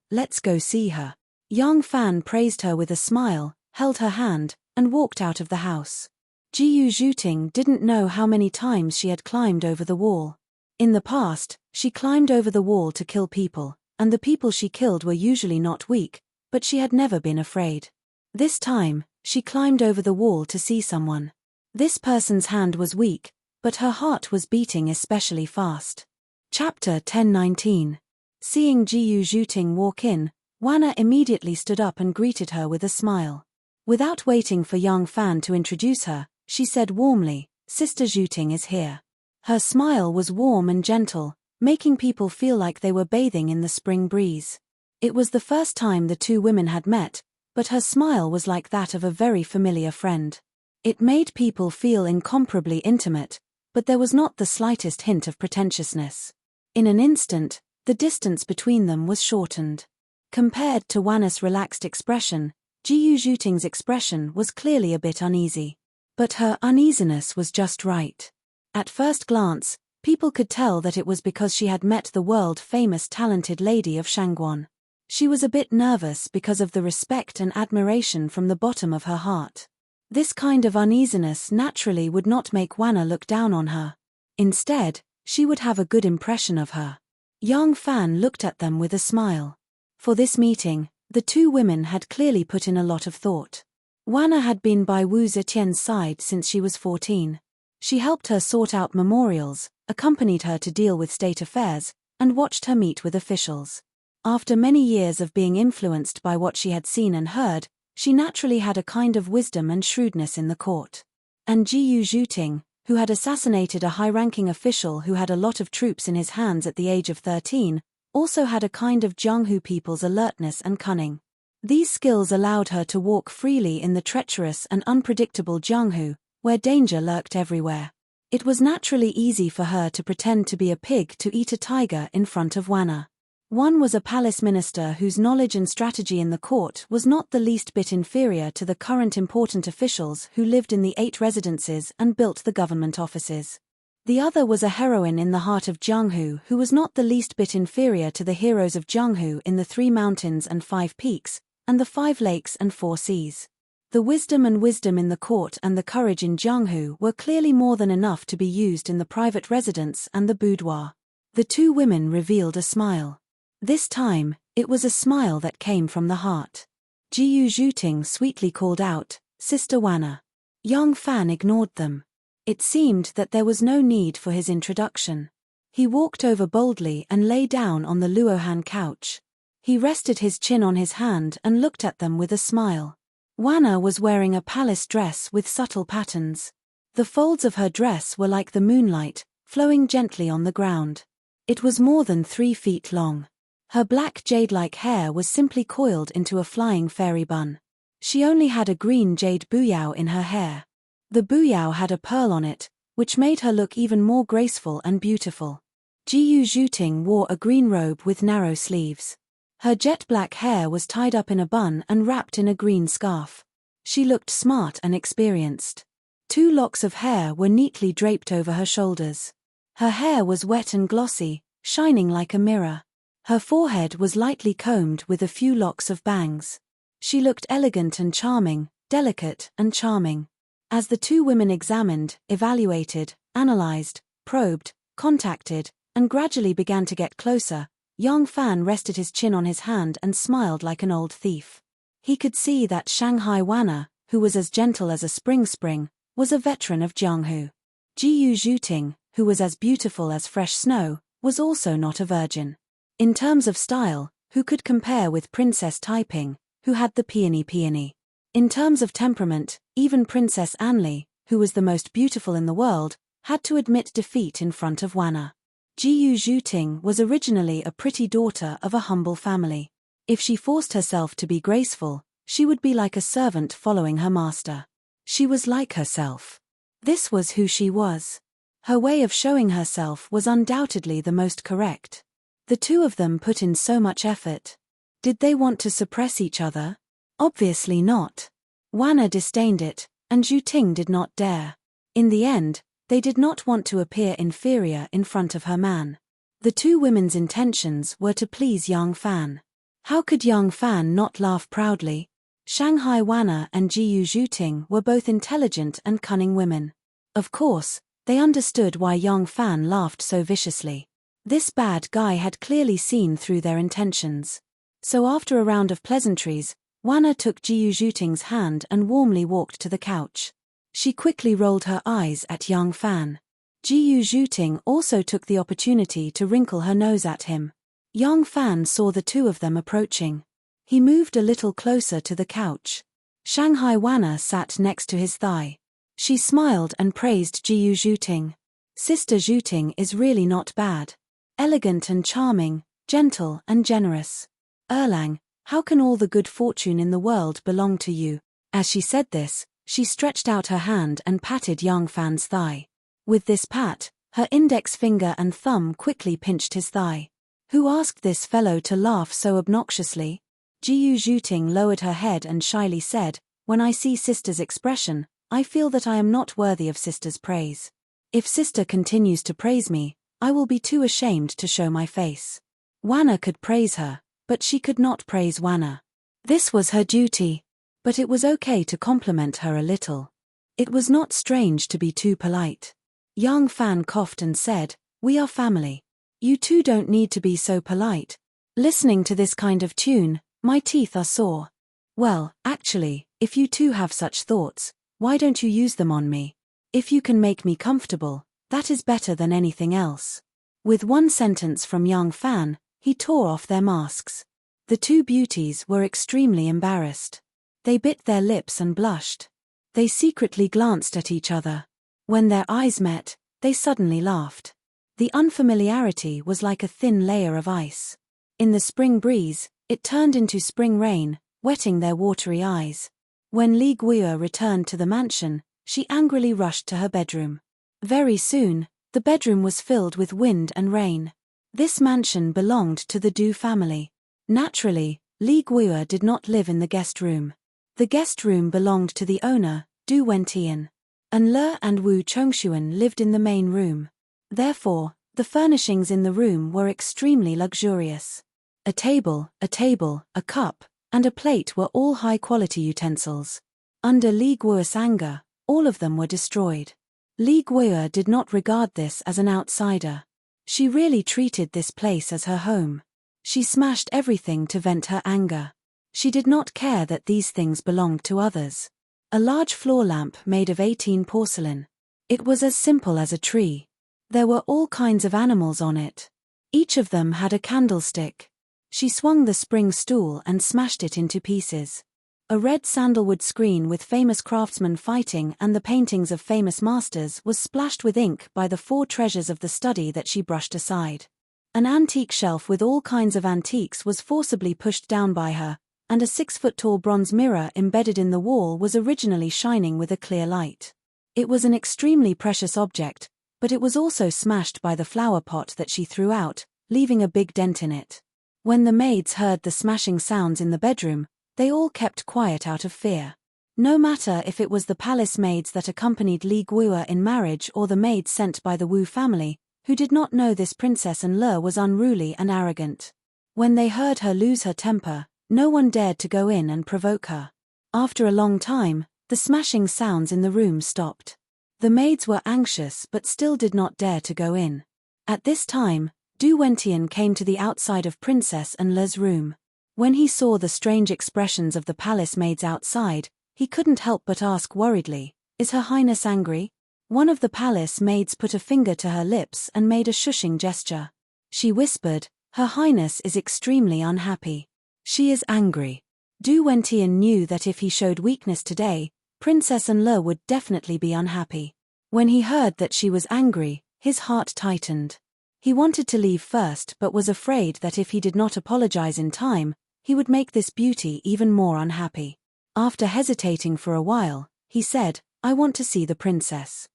see her. Yang Fan praised her with a smile, held her hand, and walked out of the house. Jiyu Zhuting didn't know how many times she had climbed over the wall. In the past, she climbed over the wall to kill people, and the people she killed were usually not weak, but she had never been afraid. This time, she climbed over the wall to see someone. This person's hand was weak, but her heart was beating especially fast. Chapter 10:19. Seeing Jiyu Zhuting walk in, Wanna immediately stood up and greeted her with a smile. Without waiting for Yang Fan to introduce her, she said warmly, "Sister Zhuting is here." Her smile was warm and gentle, making people feel like they were bathing in the spring breeze. It was the first time the two women had met, but her smile was like that of a very familiar friend. It made people feel incomparably intimate, but there was not the slightest hint of pretentiousness. In an instant, the distance between them was shortened. Compared to Wanna's relaxed expression, Jiyu Zhuting's expression was clearly a bit uneasy. But her uneasiness was just right. At first glance, people could tell that it was because she had met the world-famous talented lady of Shangguan. She was a bit nervous because of the respect and admiration from the bottom of her heart. This kind of uneasiness naturally would not make Wanna look down on her. Instead, she would have a good impression of her. Yang Fan looked at them with a smile. For this meeting, the two women had clearly put in a lot of thought. Wanna had been by Wu Zetian's side since she was 14. She helped her sort out memorials, accompanied her to deal with state affairs, and watched her meet with officials. After many years of being influenced by what she had seen and heard, she naturally had a kind of wisdom and shrewdness in the court. And Jiyu Zhuting, who had assassinated a high-ranking official who had a lot of troops in his hands at the age of 13, also had a kind of Jianghu people's alertness and cunning. These skills allowed her to walk freely in the treacherous and unpredictable Jianghu, where danger lurked everywhere. It was naturally easy for her to pretend to be a pig to eat a tiger in front of Wanna. One was a palace minister whose knowledge and strategy in the court was not the least bit inferior to the current important officials who lived in the 8 residences and built the government offices. The other was a heroine in the heart of Jianghu who was not the least bit inferior to the heroes of Jianghu in the 3 mountains and 5 peaks, and the 5 lakes and 4 seas. The wisdom in the court and the courage in Jianghu were clearly more than enough to be used in the private residence and the boudoir. The two women revealed a smile. This time, it was a smile that came from the heart. Jiyu Zhuting sweetly called out, "Sister Wanna." Yang Fan ignored them. It seemed that there was no need for his introduction. He walked over boldly and lay down on the Luohan couch. He rested his chin on his hand and looked at them with a smile. Wanna was wearing a palace dress with subtle patterns. The folds of her dress were like the moonlight, flowing gently on the ground. It was more than 3 feet long. Her black jade-like hair was simply coiled into a flying fairy bun. She only had a green jade buyao in her hair. The buyao had a pearl on it, which made her look even more graceful and beautiful. Jiyu Zhuting wore a green robe with narrow sleeves. Her jet-black hair was tied up in a bun and wrapped in a green scarf. She looked smart and experienced. 2 locks of hair were neatly draped over her shoulders. Her hair was wet and glossy, shining like a mirror. Her forehead was lightly combed with a few locks of bangs. She looked elegant and charming, delicate and charming. As the two women examined, evaluated, analyzed, probed, contacted, and gradually began to get closer, Yang Fan rested his chin on his hand and smiled like an old thief. He could see that Shanghai Wanna, who was as gentle as a spring, was a veteran of Jianghu. Jiyu Zhuting, who was as beautiful as fresh snow, was also not a virgin. In terms of style, who could compare with Princess Taiping, who had the peony? In terms of temperament, even Princess Anli, who was the most beautiful in the world, had to admit defeat in front of Wanna. Jiyu Zhuting was originally a pretty daughter of a humble family. If she forced herself to be graceful, she would be like a servant following her master. She was like herself. This was who she was. Her way of showing herself was undoubtedly the most correct. The two of them put in so much effort. Did they want to suppress each other? Obviously not. Wanna disdained it, and Zhuting did not dare. In the end, they did not want to appear inferior in front of her man. The two women's intentions were to please Yang Fan. How could Yang Fan not laugh proudly? Shanghai Wanna and Jiyu Zhuting were both intelligent and cunning women. Of course, They understood why Yang Fan laughed so viciously. This bad guy had clearly seen through their intentions. So after a round of pleasantries, Wanna took Jiyu Zhuting's hand and warmly walked to the couch. She quickly rolled her eyes at Yang Fan. Jiyu Zhuting also took the opportunity to wrinkle her nose at him. Yang Fan saw the two of them approaching. He moved a little closer to the couch. Shanghai Wanna sat next to his thigh. She smiled and praised Jiyu Zhuting. Sister Zhuting is really not bad. Elegant and charming, gentle and generous. Erlang, how can all the good fortune in the world belong to you? As she said this, she stretched out her hand and patted Yang Fan's thigh. With this pat, her index finger and thumb quickly pinched his thigh. Who asked this fellow to laugh so obnoxiously? Jiyu Zhuting lowered her head and shyly said, "When I see Sister's expression, I feel that I am not worthy of Sister's praise. If Sister continues to praise me, I will be too ashamed to show my face." Wanna could praise her, but she could not praise Wanna. This was her duty. But it was okay to compliment her a little. It was not strange to be too polite. Yang Fan coughed and said, "We are family. You two don't need to be so polite. Listening to this kind of tune, my teeth are sore." "Well, actually, if you two have such thoughts, why don't you use them on me? If you can make me comfortable, that is better than anything else." With one sentence from Yang Fan, he tore off their masks. The two beauties were extremely embarrassed. They bit their lips and blushed. They secretly glanced at each other. When their eyes met, they suddenly laughed. The unfamiliarity was like a thin layer of ice. In the spring breeze, it turned into spring rain, wetting their watery eyes. When Li Guiyue returned to the mansion, she angrily rushed to her bedroom. Very soon, the bedroom was filled with wind and rain. This mansion belonged to the Du family. Naturally, Li Guiyue did not live in the guest room. The guest room belonged to the owner, Du Wentian. And Le and Wu Chongxuan lived in the main room. Therefore, the furnishings in the room were extremely luxurious. A table, a cup, and a plate were all high-quality utensils. Under Li Guiyue's anger, all of them were destroyed. Li Guiyue did not regard this as an outsider. She really treated this place as her home. She smashed everything to vent her anger. She did not care that these things belonged to others. A large floor lamp made of 18 porcelain. It was as simple as a tree. There were all kinds of animals on it. Each of them had a candlestick. She swung the spring stool and smashed it into pieces. A red sandalwood screen with famous craftsmen fighting and the paintings of famous masters was splashed with ink by the 4 treasures of the study that she brushed aside. An antique shelf with all kinds of antiques was forcibly pushed down by her, and a 6-foot-tall bronze mirror embedded in the wall was originally shining with a clear light. It was an extremely precious object, but it was also smashed by the flower pot that she threw out, leaving a big dent in it. When the maids heard the smashing sounds in the bedroom, they all kept quiet out of fear. No matter if it was the palace maids that accompanied Li Guiyue in marriage or the maids sent by the Wu family, who did not know this princess and Le was unruly and arrogant. When they heard her lose her temper, no one dared to go in and provoke her. After a long time, the smashing sounds in the room stopped. The maids were anxious but still did not dare to go in. At this time, Du Wentian came to the outside of Princess and Le's room. When he saw the strange expressions of the palace maids outside, he couldn't help but ask worriedly, "Is Her Highness angry?" One of the palace maids put a finger to her lips and made a shushing gesture. She whispered, "Her Highness is extremely unhappy. She is angry." Du Wentian knew that if he showed weakness today, Princess and Le would definitely be unhappy. When he heard that she was angry, his heart tightened. He wanted to leave first but was afraid that if he did not apologize in time, he would make this beauty even more unhappy. After hesitating for a while, he said, "I want to see the princess."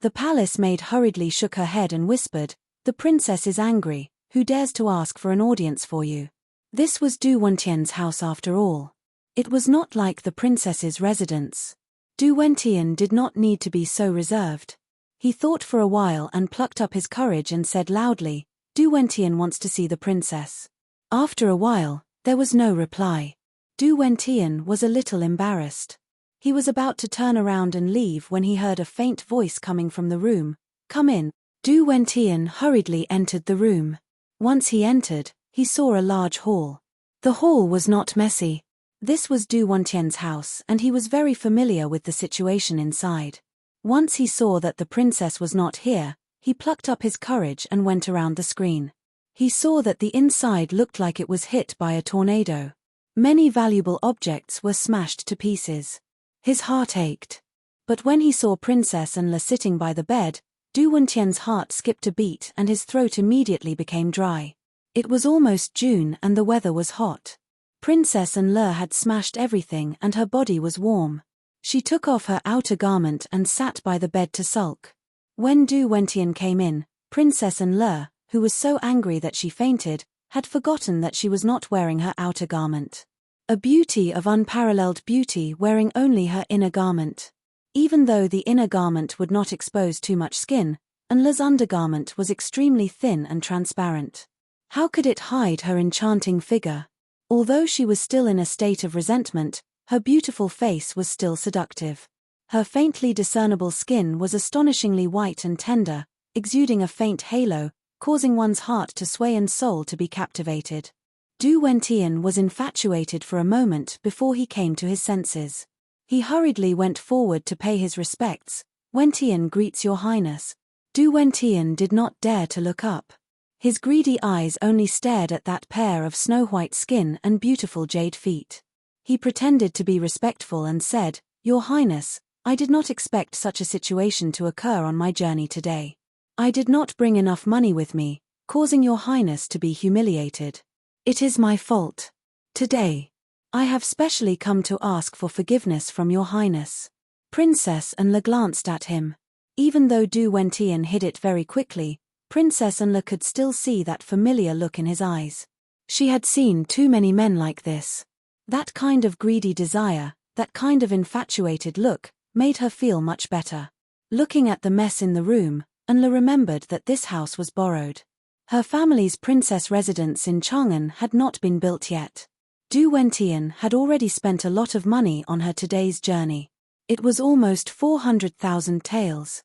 The palace maid hurriedly shook her head and whispered, "The princess is angry. Who dares to ask for an audience for you?" This was Du Wentian's house after all. It was not like the princess's residence. Du Wentian did not need to be so reserved. He thought for a while and plucked up his courage and said loudly, "Du Wentian wants to see the princess." After a while, there was no reply. Du Wentian was a little embarrassed. He was about to turn around and leave when he heard a faint voice coming from the room, Come in. Du Wentian hurriedly entered the room. Once he entered, he saw a large hall. The hall was not messy. This was Du Wentian's house and he was very familiar with the situation inside. Once he saw that the princess was not here, he plucked up his courage and went around the screen. He saw that the inside looked like it was hit by a tornado. Many valuable objects were smashed to pieces. His heart ached. But when he saw Princess Enla sitting by the bed, Du Wentian's heart skipped a beat and his throat immediately became dry. It was almost June and the weather was hot. Princess Enla had smashed everything and her body was warm. She took off her outer garment and sat by the bed to sulk. When Du Wentian came in, Princess Enla, who was so angry that she fainted, had forgotten that she was not wearing her outer garment. A beauty of unparalleled beauty wearing only her inner garment. Even though the inner garment would not expose too much skin, Enla's undergarment was extremely thin and transparent. How could it hide her enchanting figure? Although she was still in a state of resentment, her beautiful face was still seductive. Her faintly discernible skin was astonishingly white and tender, exuding a faint halo, causing one's heart to sway and soul to be captivated. Du Wentian was infatuated for a moment before he came to his senses. He hurriedly went forward to pay his respects. Wentian greets your highness. Du Wentian did not dare to look up. His greedy eyes only stared at that pair of snow-white skin and beautiful jade feet. He pretended to be respectful and said, Your Highness, I did not expect such a situation to occur on my journey today. I did not bring enough money with me, causing your Highness to be humiliated. It is my fault. Today, I have specially come to ask for forgiveness from your Highness. Princess Enla glanced at him. Even though Du Wentian hid it very quickly, Princess Enla could still see that familiar look in his eyes. She had seen too many men like this. That kind of greedy desire, that kind of infatuated look, made her feel much better. Looking at the mess in the room, Enla remembered that this house was borrowed. Her family's princess residence in Chang'an had not been built yet. Du Wentian had already spent a lot of money on her today's journey. It was almost 400,000 taels.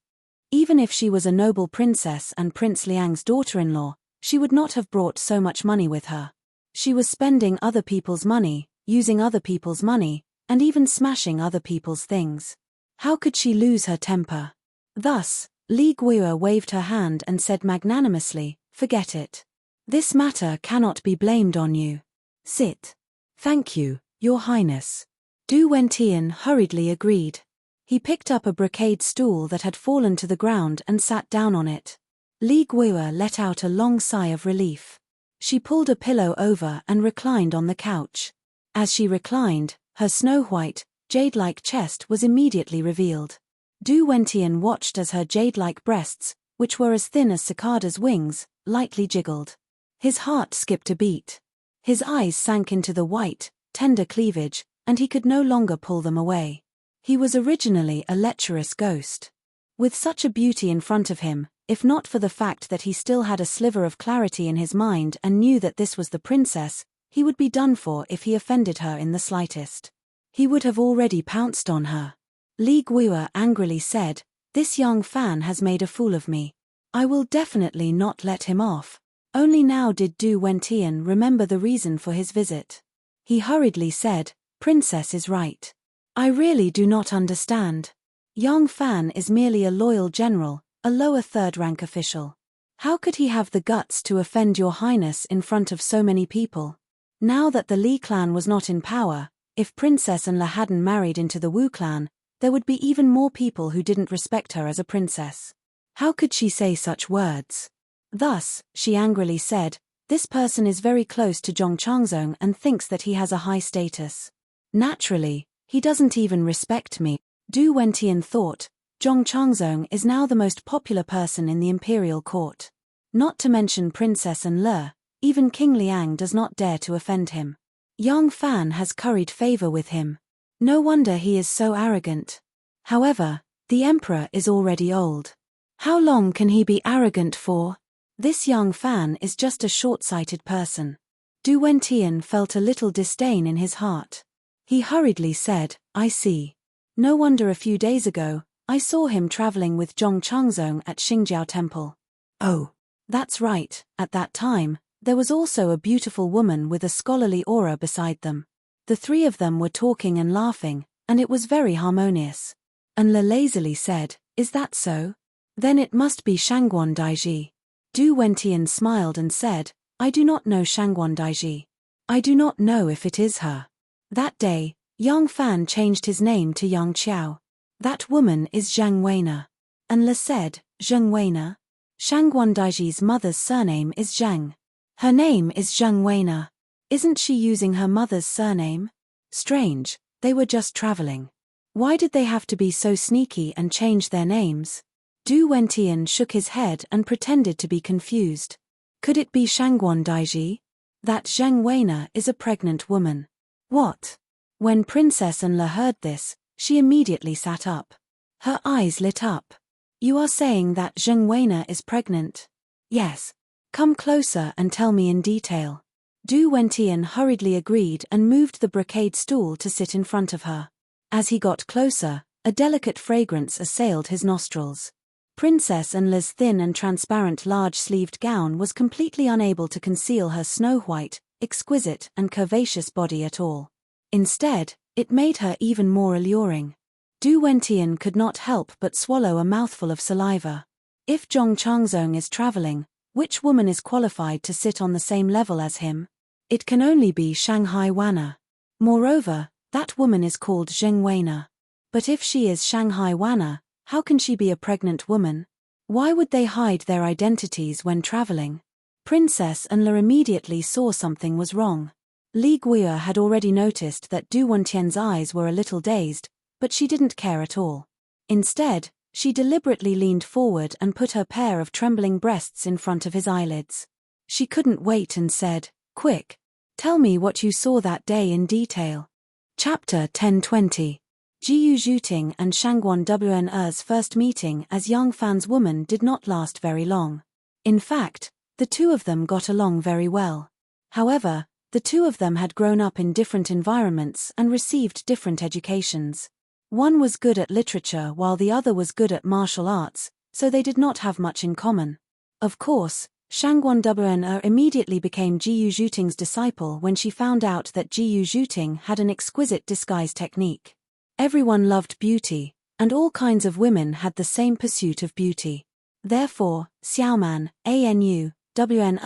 Even if she was a noble princess and Prince Liang's daughter-in-law, she would not have brought so much money with her. She was spending other people's money, using other people's money, and even smashing other people's things. How could she lose her temper? Thus, Li Guiyu waved her hand and said magnanimously, Forget it. This matter cannot be blamed on you. Sit. Thank you, Your Highness. Du Wentian hurriedly agreed. He picked up a brocade stool that had fallen to the ground and sat down on it. Li Guiyu let out a long sigh of relief. She pulled a pillow over and reclined on the couch. As she reclined, her snow-white, jade-like chest was immediately revealed. Du Wentian watched as her jade-like breasts, which were as thin as cicadas' wings, lightly jiggled. His heart skipped a beat. His eyes sank into the white, tender cleavage, and he could no longer pull them away. He was originally a lecherous ghost. With such a beauty in front of him, if not for the fact that he still had a sliver of clarity in his mind and knew that this was the princess, he would be done for if he offended her in the slightest. He would have already pounced on her. Li Guiyu angrily said, This young fan has made a fool of me. I will definitely not let him off. Only now did Du Wentian remember the reason for his visit. He hurriedly said, Princess is right. I really do not understand. Young Fan is merely a loyal general, a lower third-rank official. How could he have the guts to offend your highness in front of so many people? Now that the Li clan was not in power, if Princess Enla hadn't married into the Wu clan, there would be even more people who didn't respect her as a princess. How could she say such words? Thus, she angrily said, This person is very close to Zhong Changzong and thinks that he has a high status. Naturally, he doesn't even respect me. Du Wentian thought, Zhong Changzong is now the most popular person in the imperial court. Not to mention Princess Enla, even King Liang does not dare to offend him. Young Fan has curried favor with him. No wonder he is so arrogant. However, the emperor is already old. How long can he be arrogant for? This young Fan is just a short-sighted person. Du Wentian felt a little disdain in his heart. He hurriedly said, I see. No wonder a few days ago, I saw him traveling with Zhong Changzong at Xingjiao Temple. Oh, that's right, at that time, there was also a beautiful woman with a scholarly aura beside them. The three of them were talking and laughing, and it was very harmonious. Enle lazily said, "Is that so? Then it must be Shangguan Daiji." Du Wentian smiled and said, "I do not know Shangguan Daiji. I do not know if it is her." That day, Yang Fan changed his name to Yang Qiao. "That woman is Zhang Weina." Enle said, "Zhang Weina? Shangguan Daiji's mother's surname is Zhang. Her name is Zhang Weina. Isn't she using her mother's surname? Strange, they were just traveling. Why did they have to be so sneaky and change their names?" Du Wentian shook his head and pretended to be confused. Could it be Shangguan Daiji? That Zhang Weina is a pregnant woman. What? When Princess Enle heard this, she immediately sat up. Her eyes lit up. "You are saying that Zhang Weina is pregnant?" "Yes. Come closer and tell me in detail." Du Wentian hurriedly agreed and moved the brocade stool to sit in front of her. As he got closer, a delicate fragrance assailed his nostrils. Princess Enle's thin and transparent large-sleeved gown was completely unable to conceal her snow-white, exquisite and curvaceous body at all. Instead, it made her even more alluring. Du Wentian could not help but swallow a mouthful of saliva. If Zhong Changzong is traveling, which woman is qualified to sit on the same level as him? It can only be Shanghai Wana. Moreover, that woman is called Zheng Weina. But if she is Shanghai Wana, how can she be a pregnant woman? Why would they hide their identities when traveling? Princess Enle immediately saw something was wrong. Li Guiya had already noticed that Du Wentian's eyes were a little dazed, but she didn't care at all. Instead, she deliberately leaned forward and put her pair of trembling breasts in front of his eyelids. She couldn't wait and said, "Quick, tell me what you saw that day in detail." Chapter 1020. Jiyu Zhuting and Shangguan Wen's first meeting as Yang Fan's woman did not last very long. In fact, the two of them got along very well. However, the two of them had grown up in different environments and received different educations. One was good at literature while the other was good at martial arts, so they did not have much in common. Of course, Shangguan Wen immediately became Jiyu Zhuting's disciple when she found out that Jiyu Zhuting had an exquisite disguise technique. Everyone loved beauty, and all kinds of women had the same pursuit of beauty. Therefore, Xiaoman, Anu, Wen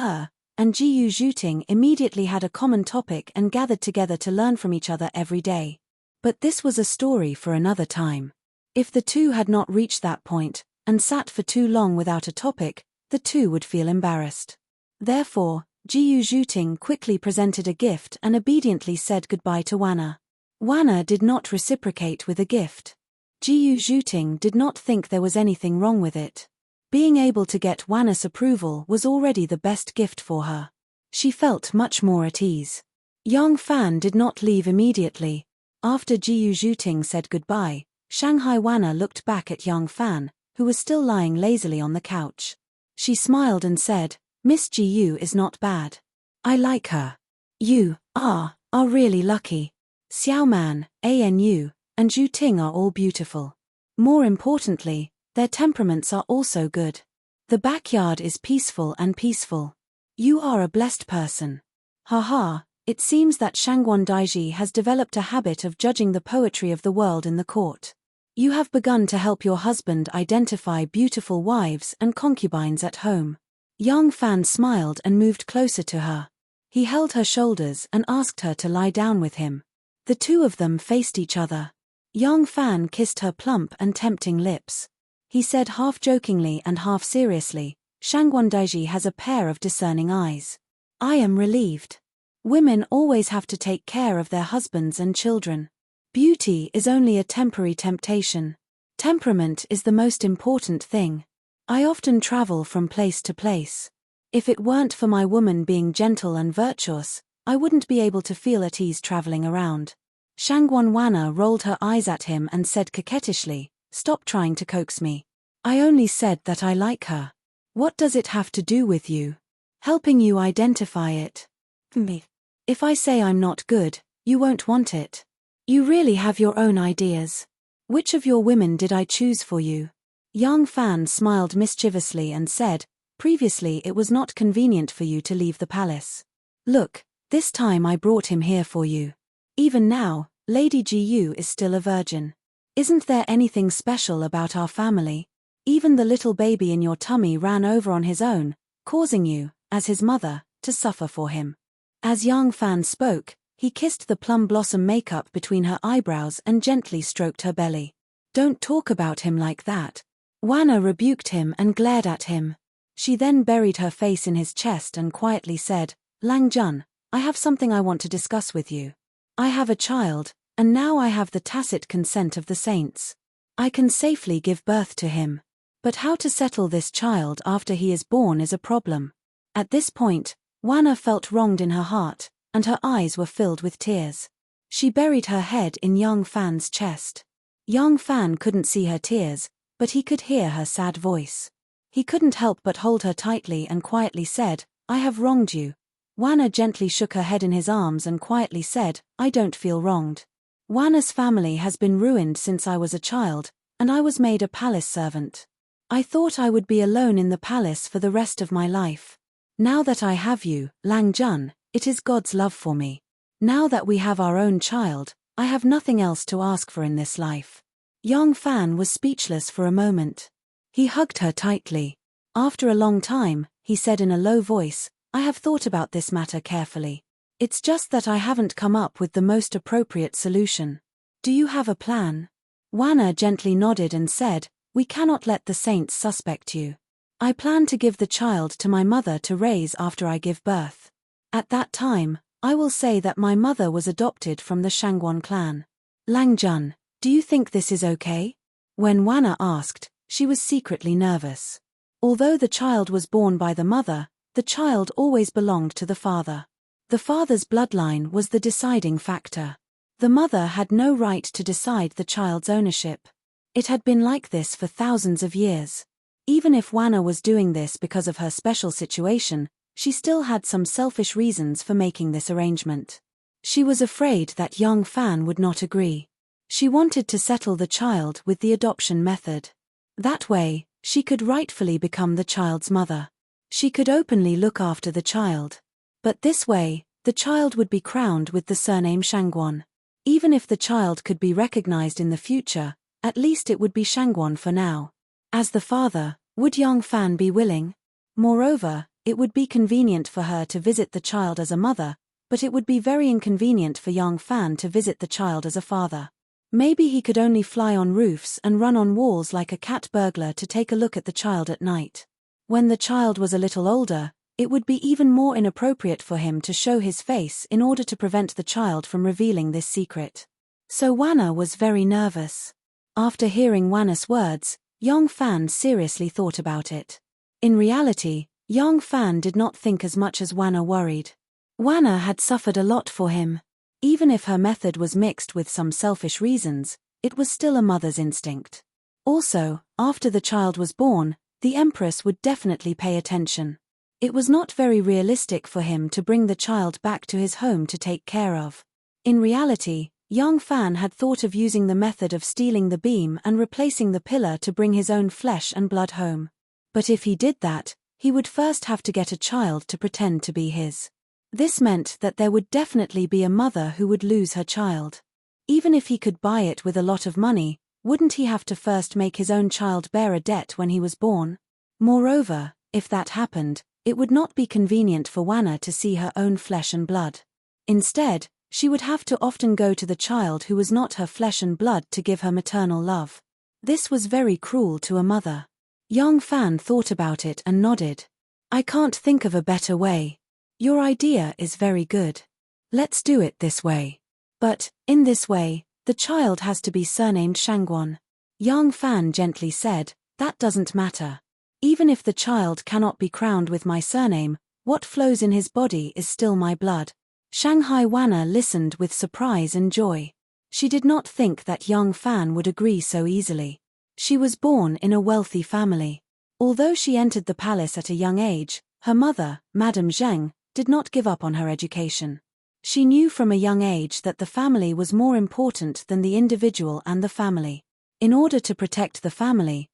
and Jiyu Zhuting immediately had a common topic and gathered together to learn from each other every day. But this was a story for another time. If the two had not reached that point, and sat for too long without a topic, the two would feel embarrassed. Therefore, Jiyu Zhuting quickly presented a gift and obediently said goodbye to Wana. Wana did not reciprocate with a gift. Jiyu Zhuting did not think there was anything wrong with it. Being able to get Wana's approval was already the best gift for her. She felt much more at ease. Yang Fan did not leave immediately. After Jiyu Zhuting said goodbye, Shanghai Wana looked back at Yang Fan, who was still lying lazily on the couch. She smiled and said, "Miss Jiyu is not bad. I like her. You are really lucky. Xiaoman, Anu, and Zhuting are all beautiful. More importantly, their temperaments are also good. The backyard is peaceful and peaceful. You are a blessed person. Haha, it seems that Shangguan Daiji has developed a habit of judging the poetry of the world in the court. You have begun to help your husband identify beautiful wives and concubines at home." Yang Fan smiled and moved closer to her. He held her shoulders and asked her to lie down with him. The two of them faced each other. Yang Fan kissed her plump and tempting lips. He said half jokingly and half seriously, "Shangguan Daiji has a pair of discerning eyes. I am relieved. Women always have to take care of their husbands and children. Beauty is only a temporary temptation. Temperament is the most important thing. I often travel from place to place. If it weren't for my woman being gentle and virtuous, I wouldn't be able to feel at ease traveling around." Shangguan Wana rolled her eyes at him and said coquettishly, "Stop trying to coax me. I only said that I like her. What does it have to do with you? Helping you identify it. Me. If I say I'm not good, you won't want it. You really have your own ideas. Which of your women did I choose for you? Yang Fan smiled mischievously and said, previously it was not convenient for you to leave the palace. Look, this time I brought him here for you. Even now, Lady Jiyu is still a virgin. Isn't there anything special about our family? Even the little baby in your tummy ran over on his own, causing you, as his mother, to suffer for him. As Yang Fan spoke, he kissed the plum blossom makeup between her eyebrows and gently stroked her belly. Don't talk about him like that. Wanna rebuked him and glared at him. She then buried her face in his chest and quietly said, Lang Jun, I have something I want to discuss with you. I have a child, and now I have the tacit consent of the saints. I can safely give birth to him. But how to settle this child after he is born is a problem. At this point, Wanna felt wronged in her heart, and her eyes were filled with tears. She buried her head in Yang Fan's chest. Yang Fan couldn't see her tears, but he could hear her sad voice. He couldn't help but hold her tightly and quietly said, I have wronged you. Wanna gently shook her head in his arms and quietly said, I don't feel wronged. Wanna's family has been ruined since I was a child, and I was made a palace servant. I thought I would be alone in the palace for the rest of my life. Now that I have you, Lang Jun, it is God's love for me. Now that we have our own child, I have nothing else to ask for in this life. Yang Fan was speechless for a moment. He hugged her tightly. After a long time, he said in a low voice, I have thought about this matter carefully. It's just that I haven't come up with the most appropriate solution. Do you have a plan? Wanna gently nodded and said, we cannot let the saints suspect you. I plan to give the child to my mother to raise after I give birth. At that time, I will say that my mother was adopted from the Shangguan clan. Lang Jun, do you think this is okay? When Wanna asked, she was secretly nervous. Although the child was born by the mother, the child always belonged to the father. The father's bloodline was the deciding factor. The mother had no right to decide the child's ownership. It had been like this for thousands of years. Even if Wanna was doing this because of her special situation, she still had some selfish reasons for making this arrangement. She was afraid that Yang Fan would not agree. She wanted to settle the child with the adoption method. That way, she could rightfully become the child's mother. She could openly look after the child. But this way, the child would be crowned with the surname Shangguan. Even if the child could be recognized in the future, at least it would be Shangguan for now. As the father, would Yang Fan be willing? Moreover, it would be convenient for her to visit the child as a mother, but it would be very inconvenient for Yang Fan to visit the child as a father. Maybe he could only fly on roofs and run on walls like a cat burglar to take a look at the child at night. When the child was a little older, it would be even more inappropriate for him to show his face in order to prevent the child from revealing this secret. So Wanna was very nervous. After hearing Wanna's words, Yang Fan seriously thought about it. In reality, Yang Fan did not think as much as Wanna worried. Wanna had suffered a lot for him. Even if her method was mixed with some selfish reasons, it was still a mother's instinct. Also, after the child was born, the Empress would definitely pay attention. It was not very realistic for him to bring the child back to his home to take care of. In reality, Yang Fan had thought of using the method of stealing the beam and replacing the pillar to bring his own flesh and blood home. But if he did that, he would first have to get a child to pretend to be his. This meant that there would definitely be a mother who would lose her child. Even if he could buy it with a lot of money, wouldn't he have to first make his own child bear a debt when he was born? Moreover, if that happened, it would not be convenient for Wanna to see her own flesh and blood. Instead, she would have to often go to the child who was not her flesh and blood to give her maternal love. This was very cruel to a mother. Yang Fan thought about it and nodded. I can't think of a better way. Your idea is very good. Let's do it this way. But, in this way, the child has to be surnamed Shangguan. Yang Fan gently said, that doesn't matter. Even if the child cannot be crowned with my surname, what flows in his body is still my blood. Shanghai Wanna listened with surprise and joy. She did not think that Yang Fan would agree so easily. She was born in a wealthy family. Although she entered the palace at a young age, her mother, Madame Zheng, did not give up on her education. She knew from a young age that the family was more important than the individual and the family. In order to protect the family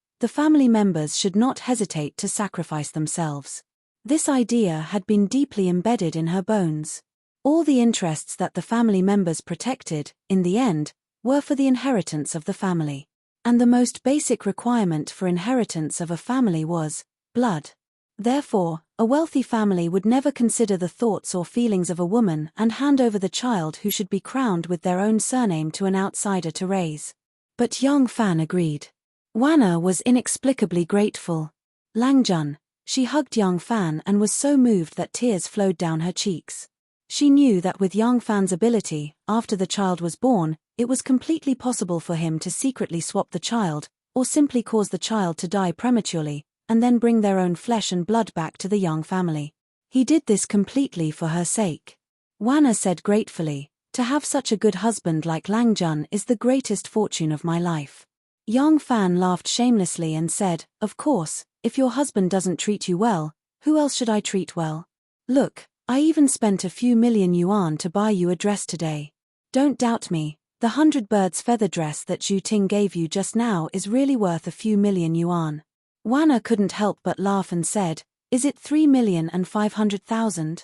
members should not hesitate to sacrifice themselves. This idea had been deeply embedded in her bones. All the interests that the family members protected, in the end, were for the inheritance of the family. And the most basic requirement for inheritance of a family was blood. Therefore, a wealthy family would never consider the thoughts or feelings of a woman and hand over the child who should be crowned with their own surname to an outsider to raise. But Yang Fan agreed. Wana was inexplicably grateful. Langjun, she hugged Yang Fan and was so moved that tears flowed down her cheeks. She knew that with Yang Fan's ability, after the child was born, it was completely possible for him to secretly swap the child, or simply cause the child to die prematurely, and then bring their own flesh and blood back to the Yang family. He did this completely for her sake. Wana said gratefully, "To have such a good husband like Langjun is the greatest fortune of my life." Yang Fan laughed shamelessly and said, "Of course, if your husband doesn't treat you well, who else should I treat well? Look, I even spent a few million yuan to buy you a dress today. Don't doubt me, the 100 birds feather dress that Zhu Ting gave you just now is really worth a few million yuan." Wana couldn't help but laugh and said, "Is it 3,500,000?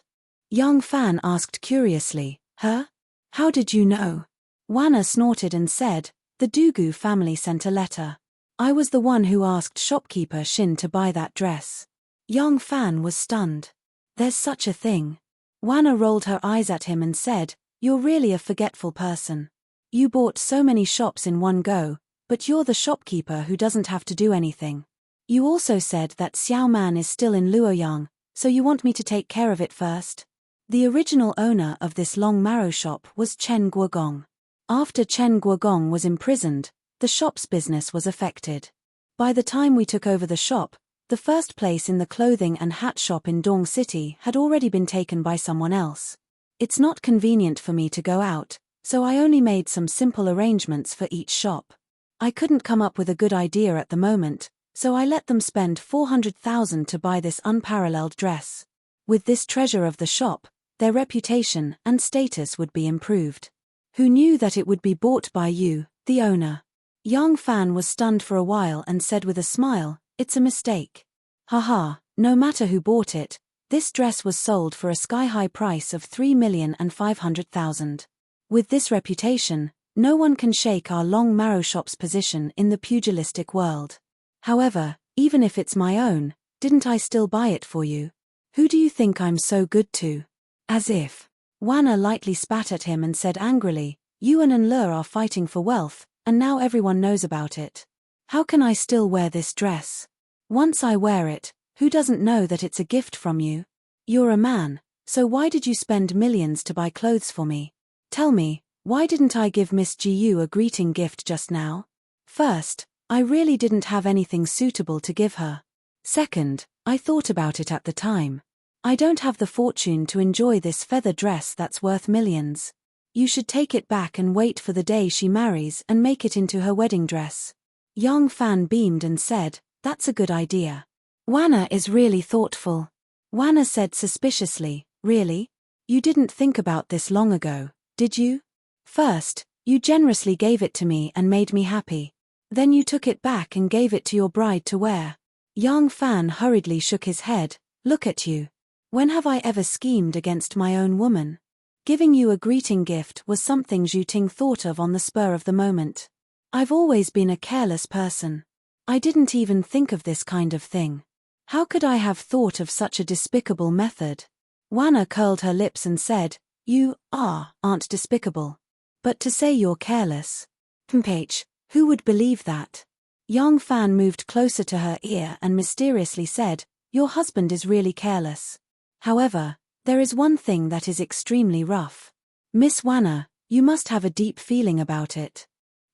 Yang Fan asked curiously, "Huh? How did you know?" Wana snorted and said, "The Dugu family sent a letter. I was the one who asked shopkeeper Shin to buy that dress." Yang Fan was stunned. "There's such a thing?" Wana rolled her eyes at him and said, "You're really a forgetful person. You bought so many shops in one go, but you're the shopkeeper who doesn't have to do anything. You also said that Xiao Man is still in Luoyang, so you want me to take care of it first?" The original owner of this long marrow shop was Chen Guogong. After Chen Guogong was imprisoned, the shop's business was affected. By the time we took over the shop, the first place in the clothing and hat shop in Dong City had already been taken by someone else. It's not convenient for me to go out, so I only made some simple arrangements for each shop. I couldn't come up with a good idea at the moment, so I let them spend 400,000 to buy this unparalleled dress. With this treasure of the shop, their reputation and status would be improved. Who knew that it would be bought by you, the owner? Yang Fan was stunned for a while and said with a smile, "It's a mistake. Haha, no matter who bought it, this dress was sold for a sky-high price of 3,500,000. With this reputation, no one can shake our long marrow shop's position in the pugilistic world. However, even if it's my own, didn't I still buy it for you? Who do you think I'm so good to?" As if. Wana lightly spat at him and said angrily, "Yuan and Le are fighting for wealth, and now everyone knows about it. How can I still wear this dress? Once I wear it, who doesn't know that it's a gift from you? You're a man, so why did you spend millions to buy clothes for me? Tell me, why didn't I give Miss Gu a greeting gift just now? First, I really didn't have anything suitable to give her. Second, I thought about it at the time. I don't have the fortune to enjoy this feather dress that's worth millions. You should take it back and wait for the day she marries and make it into her wedding dress." Yang Fan beamed and said, "That's a good idea. Wana is really thoughtful." Wana said suspiciously, "Really? You didn't think about this long ago, did you? First, you generously gave it to me and made me happy. Then you took it back and gave it to your bride to wear." Yang Fan hurriedly shook his head, "Look at you. When have I ever schemed against my own woman? Giving you a greeting gift was something Zhu Ting thought of on the spur of the moment. I've always been a careless person. I didn't even think of this kind of thing. How could I have thought of such a despicable method?" Wana curled her lips and said, "You aren't despicable. But to say you're careless. Ph, who would believe that?" Yang Fan moved closer to her ear and mysteriously said, "Your husband is really careless. However, there is one thing that is extremely rough. Miss Wana, you must have a deep feeling about it."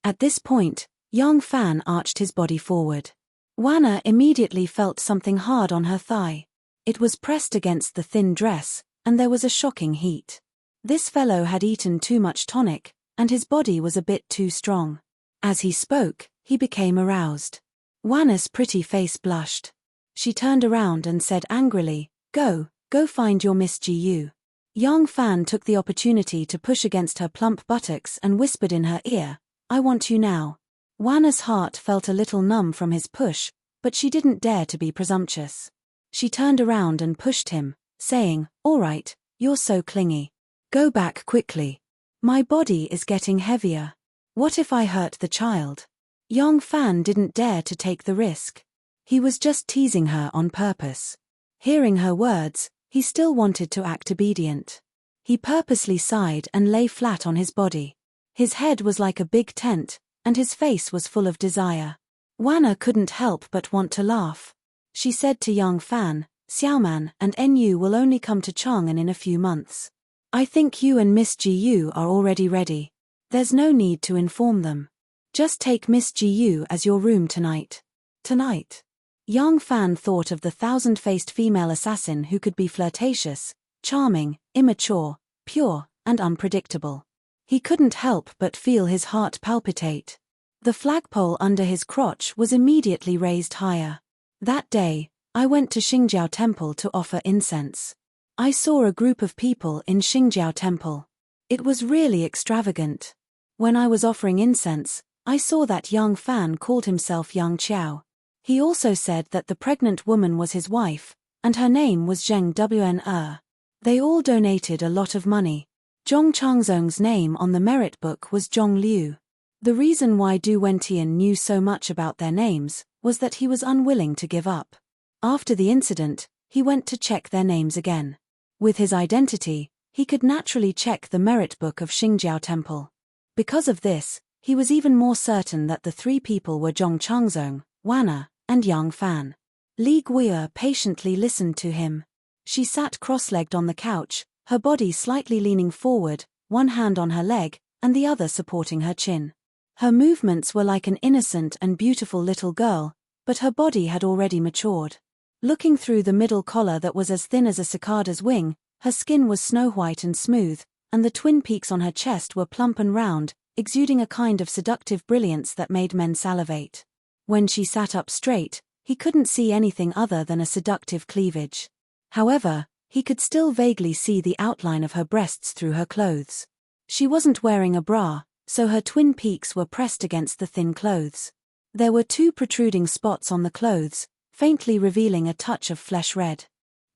At this point, Yang Fan arched his body forward. Wana immediately felt something hard on her thigh. It was pressed against the thin dress, and there was a shocking heat. This fellow had eaten too much tonic, and his body was a bit too strong. As he spoke, he became aroused. Wana's pretty face blushed. She turned around and said angrily, Go find your Miss Gu." Yang Fan took the opportunity to push against her plump buttocks and whispered in her ear, "I want you now." Wanna's heart felt a little numb from his push, but she didn't dare to be presumptuous. She turned around and pushed him, saying, "All right, you're so clingy. Go back quickly. My body is getting heavier. What if I hurt the child?" Yang Fan didn't dare to take the risk. He was just teasing her on purpose. Hearing her words, he still wanted to act obedient. He purposely sighed and lay flat on his body. His head was like a big tent, and his face was full of desire. Wanna couldn't help but want to laugh. She said to Yang Fan, "Xiaoman and NU will only come to Chang'an in a few months. I think you and Miss Gu are already ready. There's no need to inform them. Just take Miss Gu as your room tonight." Tonight. Yang Fan thought of the thousand-faced female assassin who could be flirtatious, charming, immature, pure, and unpredictable. He couldn't help but feel his heart palpitate. The flagpole under his crotch was immediately raised higher. That day, I went to Xingjiao Temple to offer incense. I saw a group of people in Xingjiao Temple. It was really extravagant. When I was offering incense, I saw that Yang Fan called himself Yang Qiao. He also said that the pregnant woman was his wife, and her name was Zheng Wn. They all donated a lot of money. Zhong Changzong's name on the merit book was Zhong Liu. The reason why Du Wentian knew so much about their names was that he was unwilling to give up. After the incident, he went to check their names again. With his identity, he could naturally check the merit book of Xingjiao Temple. Because of this, he was even more certain that the three people were Zhong Changzong, Wanna, and Yang Fan. Li Gui'er patiently listened to him. She sat cross-legged on the couch, her body slightly leaning forward, one hand on her leg, and the other supporting her chin. Her movements were like an innocent and beautiful little girl, but her body had already matured. Looking through the middle collar that was as thin as a cicada's wing, her skin was snow-white and smooth, and the twin peaks on her chest were plump and round, exuding a kind of seductive brilliance that made men salivate. When she sat up straight, he couldn't see anything other than a seductive cleavage. However, he could still vaguely see the outline of her breasts through her clothes. She wasn't wearing a bra, so her twin peaks were pressed against the thin clothes. There were two protruding spots on the clothes, faintly revealing a touch of flesh red.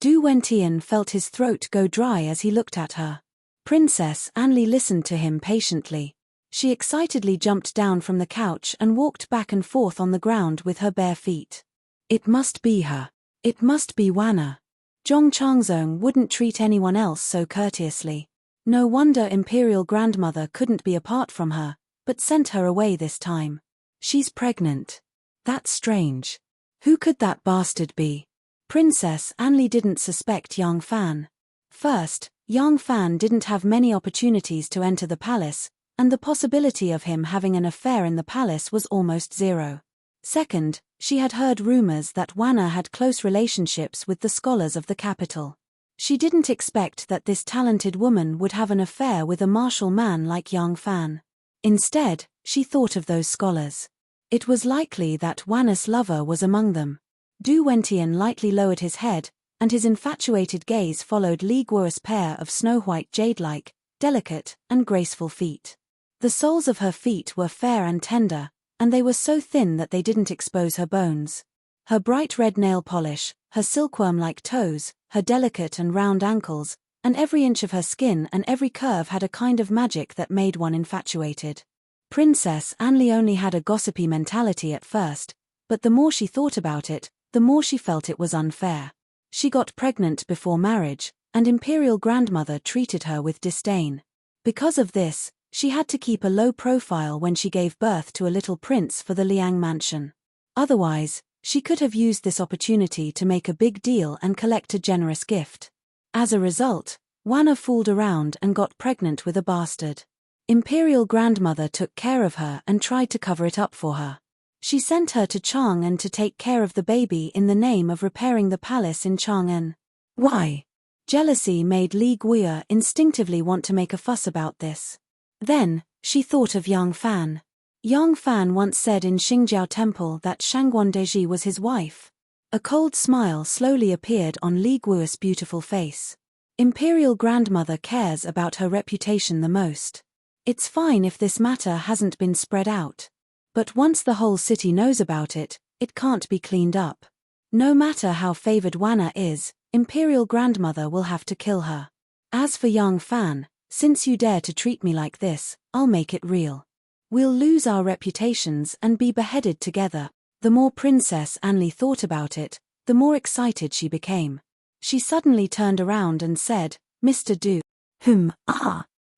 Du Wentian felt his throat go dry as he looked at her. Princess Anli listened to him patiently. She excitedly jumped down from the couch and walked back and forth on the ground with her bare feet. It must be her. It must be Wanna. Zhong Changzong wouldn't treat anyone else so courteously. No wonder Imperial Grandmother couldn't be apart from her, but sent her away this time. She's pregnant. That's strange. Who could that bastard be? Princess Anli didn't suspect Yang Fan. First, Yang Fan didn't have many opportunities to enter the palace, and the possibility of him having an affair in the palace was almost zero. Second, she had heard rumors that Wanna had close relationships with the scholars of the capital. She didn't expect that this talented woman would have an affair with a martial man like Yang Fan. Instead, she thought of those scholars. It was likely that Wanna's lover was among them. Du Wentian lightly lowered his head, and his infatuated gaze followed Li Guo's pair of snow-white jade-like, delicate, and graceful feet. The soles of her feet were fair and tender, and they were so thin that they didn't expose her bones. Her bright red nail polish, her silkworm-like toes, her delicate and round ankles, and every inch of her skin and every curve had a kind of magic that made one infatuated. Princess Anli only had a gossipy mentality at first, but the more she thought about it, the more she felt it was unfair. She got pregnant before marriage, and Imperial Grandmother treated her with disdain. Because of this, she had to keep a low profile when she gave birth to a little prince for the Liang mansion. Otherwise, she could have used this opportunity to make a big deal and collect a generous gift. As a result, Wanna fooled around and got pregnant with a bastard. Imperial Grandmother took care of her and tried to cover it up for her. She sent her to Chang'an to take care of the baby in the name of repairing the palace in Chang'an. Why? Jealousy made Li Gui'er instinctively want to make a fuss about this. Then, she thought of Yang Fan. Yang Fan once said in Xingjiao Temple that Shangguan Deji was his wife. A cold smile slowly appeared on Li Guo's beautiful face. Imperial Grandmother cares about her reputation the most. It's fine if this matter hasn't been spread out. But once the whole city knows about it, it can't be cleaned up. No matter how favored Wanna is, Imperial Grandmother will have to kill her. As for young Fan, since you dare to treat me like this, I'll make it real. We'll lose our reputations and be beheaded together. The more Princess Anli thought about it, the more excited she became. She suddenly turned around and said, "Mr. Du."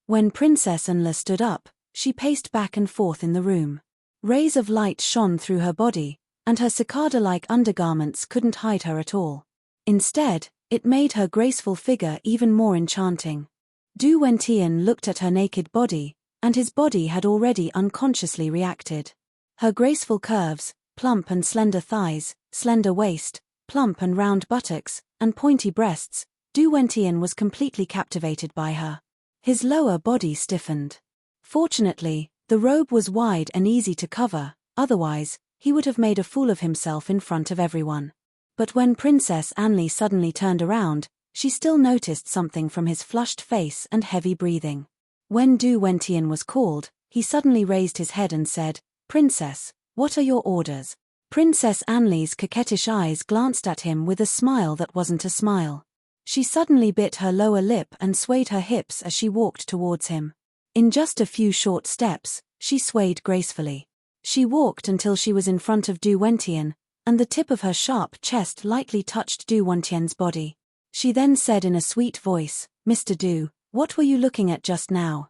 When Princess Anla stood up, she paced back and forth in the room. Rays of light shone through her body, and her cicada-like undergarments couldn't hide her at all. Instead, it made her graceful figure even more enchanting. Du Wentian looked at her naked body, and his body had already unconsciously reacted. Her graceful curves, plump and slender thighs, slender waist, plump and round buttocks, and pointy breasts, Du Wentian was completely captivated by her. His lower body stiffened. Fortunately, the robe was wide and easy to cover, otherwise, he would have made a fool of himself in front of everyone. But when Princess Anli suddenly turned around, she still noticed something from his flushed face and heavy breathing. When Du Wentian was called, he suddenly raised his head and said, "Princess, what are your orders?" Princess Anli's coquettish eyes glanced at him with a smile that wasn't a smile. She suddenly bit her lower lip and swayed her hips as she walked towards him. In just a few short steps, she swayed gracefully. She walked until she was in front of Du Wentian, and the tip of her sharp chest lightly touched Du Wentian's body. She then said in a sweet voice, "Mr. Du, what were you looking at just now,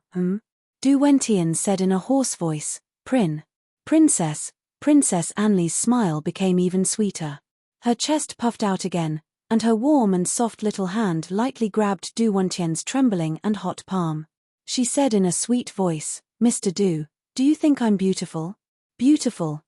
Du Wentian said in a hoarse voice, Princess." Princess Anli's smile became even sweeter. Her chest puffed out again, and her warm and soft little hand lightly grabbed Du Wentian's trembling and hot palm. She said in a sweet voice, "Mr. Du, do you think I'm beautiful?" Beautiful,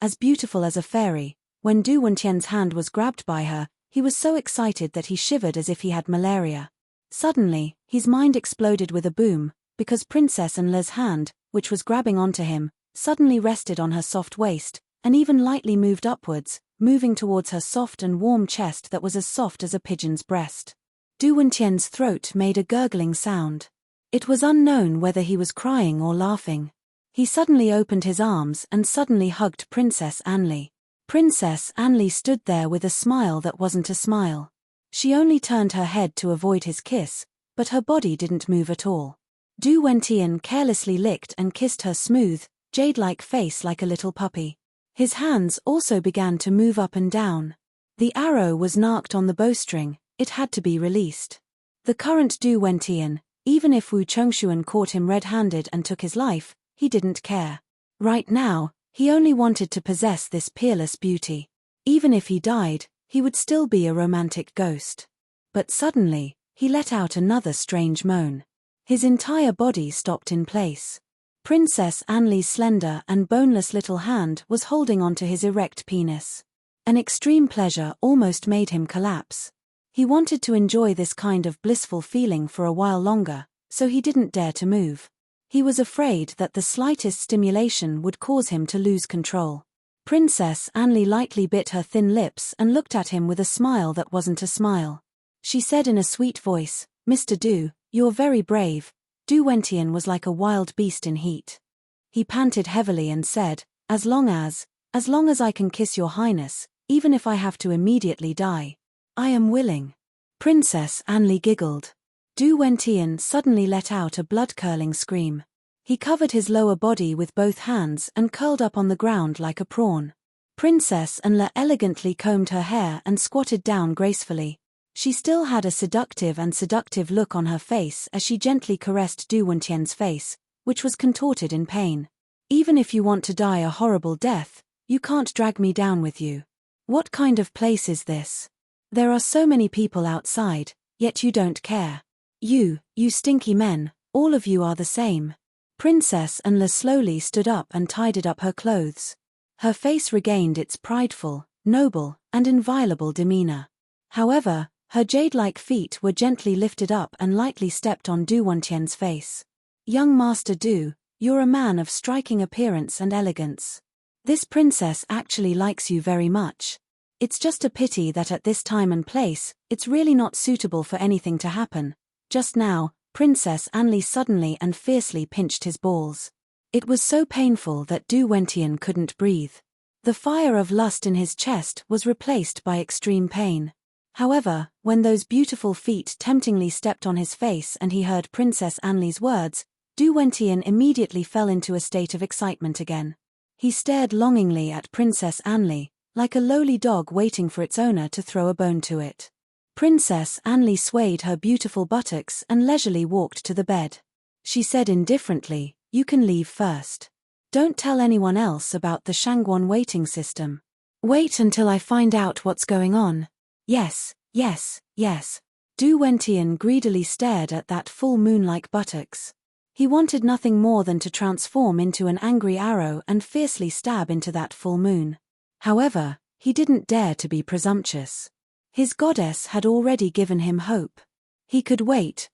as beautiful as a fairy. When Du Wentian's hand was grabbed by her, he was so excited that he shivered as if he had malaria. Suddenly, his mind exploded with a boom, because Princess Anla's hand, which was grabbing onto him, suddenly rested on her soft waist, and even lightly moved upwards, moving towards her soft and warm chest that was as soft as a pigeon's breast. Du Wentian's throat made a gurgling sound. It was unknown whether he was crying or laughing. He suddenly opened his arms and suddenly hugged Princess Anli. Princess Anli stood there with a smile that wasn't a smile. She only turned her head to avoid his kiss, but her body didn't move at all. Du Wentian carelessly licked and kissed her smooth, jade-like face like a little puppy. His hands also began to move up and down. The arrow was narked on the bowstring, it had to be released. The current Du Wentian, even if Wu Chongshuan caught him red-handed and took his life, he didn't care. Right now, he only wanted to possess this peerless beauty. Even if he died, he would still be a romantic ghost. But suddenly, he let out another strange moan. His entire body stopped in place. Princess Anli's slender and boneless little hand was holding onto his erect penis. An extreme pleasure almost made him collapse. He wanted to enjoy this kind of blissful feeling for a while longer, so he didn't dare to move. He was afraid that the slightest stimulation would cause him to lose control. Princess Anli lightly bit her thin lips and looked at him with a smile that wasn't a smile. She said in a sweet voice, "Mr. Du, you're very brave." Du Wentian was like a wild beast in heat. He panted heavily and said, as long as I can kiss your highness, even if I have to immediately die, I am willing." Princess Anli giggled. Du Wentian suddenly let out a blood-curdling scream. He covered his lower body with both hands and curled up on the ground like a prawn. Princess Anla elegantly combed her hair and squatted down gracefully. She still had a seductive look on her face as she gently caressed Du Wentian's face, which was contorted in pain. "Even if you want to die a horrible death, you can't drag me down with you. What kind of place is this? There are so many people outside, yet you don't care. You stinky men, all of you are the same." Princess Anla slowly stood up and tidied up her clothes. Her face regained its prideful, noble, and inviolable demeanor. However, her jade-like feet were gently lifted up and lightly stepped on Du Wentian's face. "Young Master Du, you're a man of striking appearance and elegance. This princess actually likes you very much. It's just a pity that at this time and place, it's really not suitable for anything to happen." Just now, Princess Anli suddenly and fiercely pinched his balls. It was so painful that Du Wentian couldn't breathe. The fire of lust in his chest was replaced by extreme pain. However, when those beautiful feet temptingly stepped on his face and he heard Princess Anli's words, Du Wentian immediately fell into a state of excitement again. He stared longingly at Princess Anli, like a lowly dog waiting for its owner to throw a bone to it. Princess Anli swayed her beautiful buttocks and leisurely walked to the bed. She said indifferently, "You can leave first. Don't tell anyone else about the Shangguan waiting system. Wait until I find out what's going on." Yes, yes, yes. Du Wentian greedily stared at that full moon-like buttocks. He wanted nothing more than to transform into an angry arrow and fiercely stab into that full moon. However, he didn't dare to be presumptuous. His goddess had already given him hope. He could wait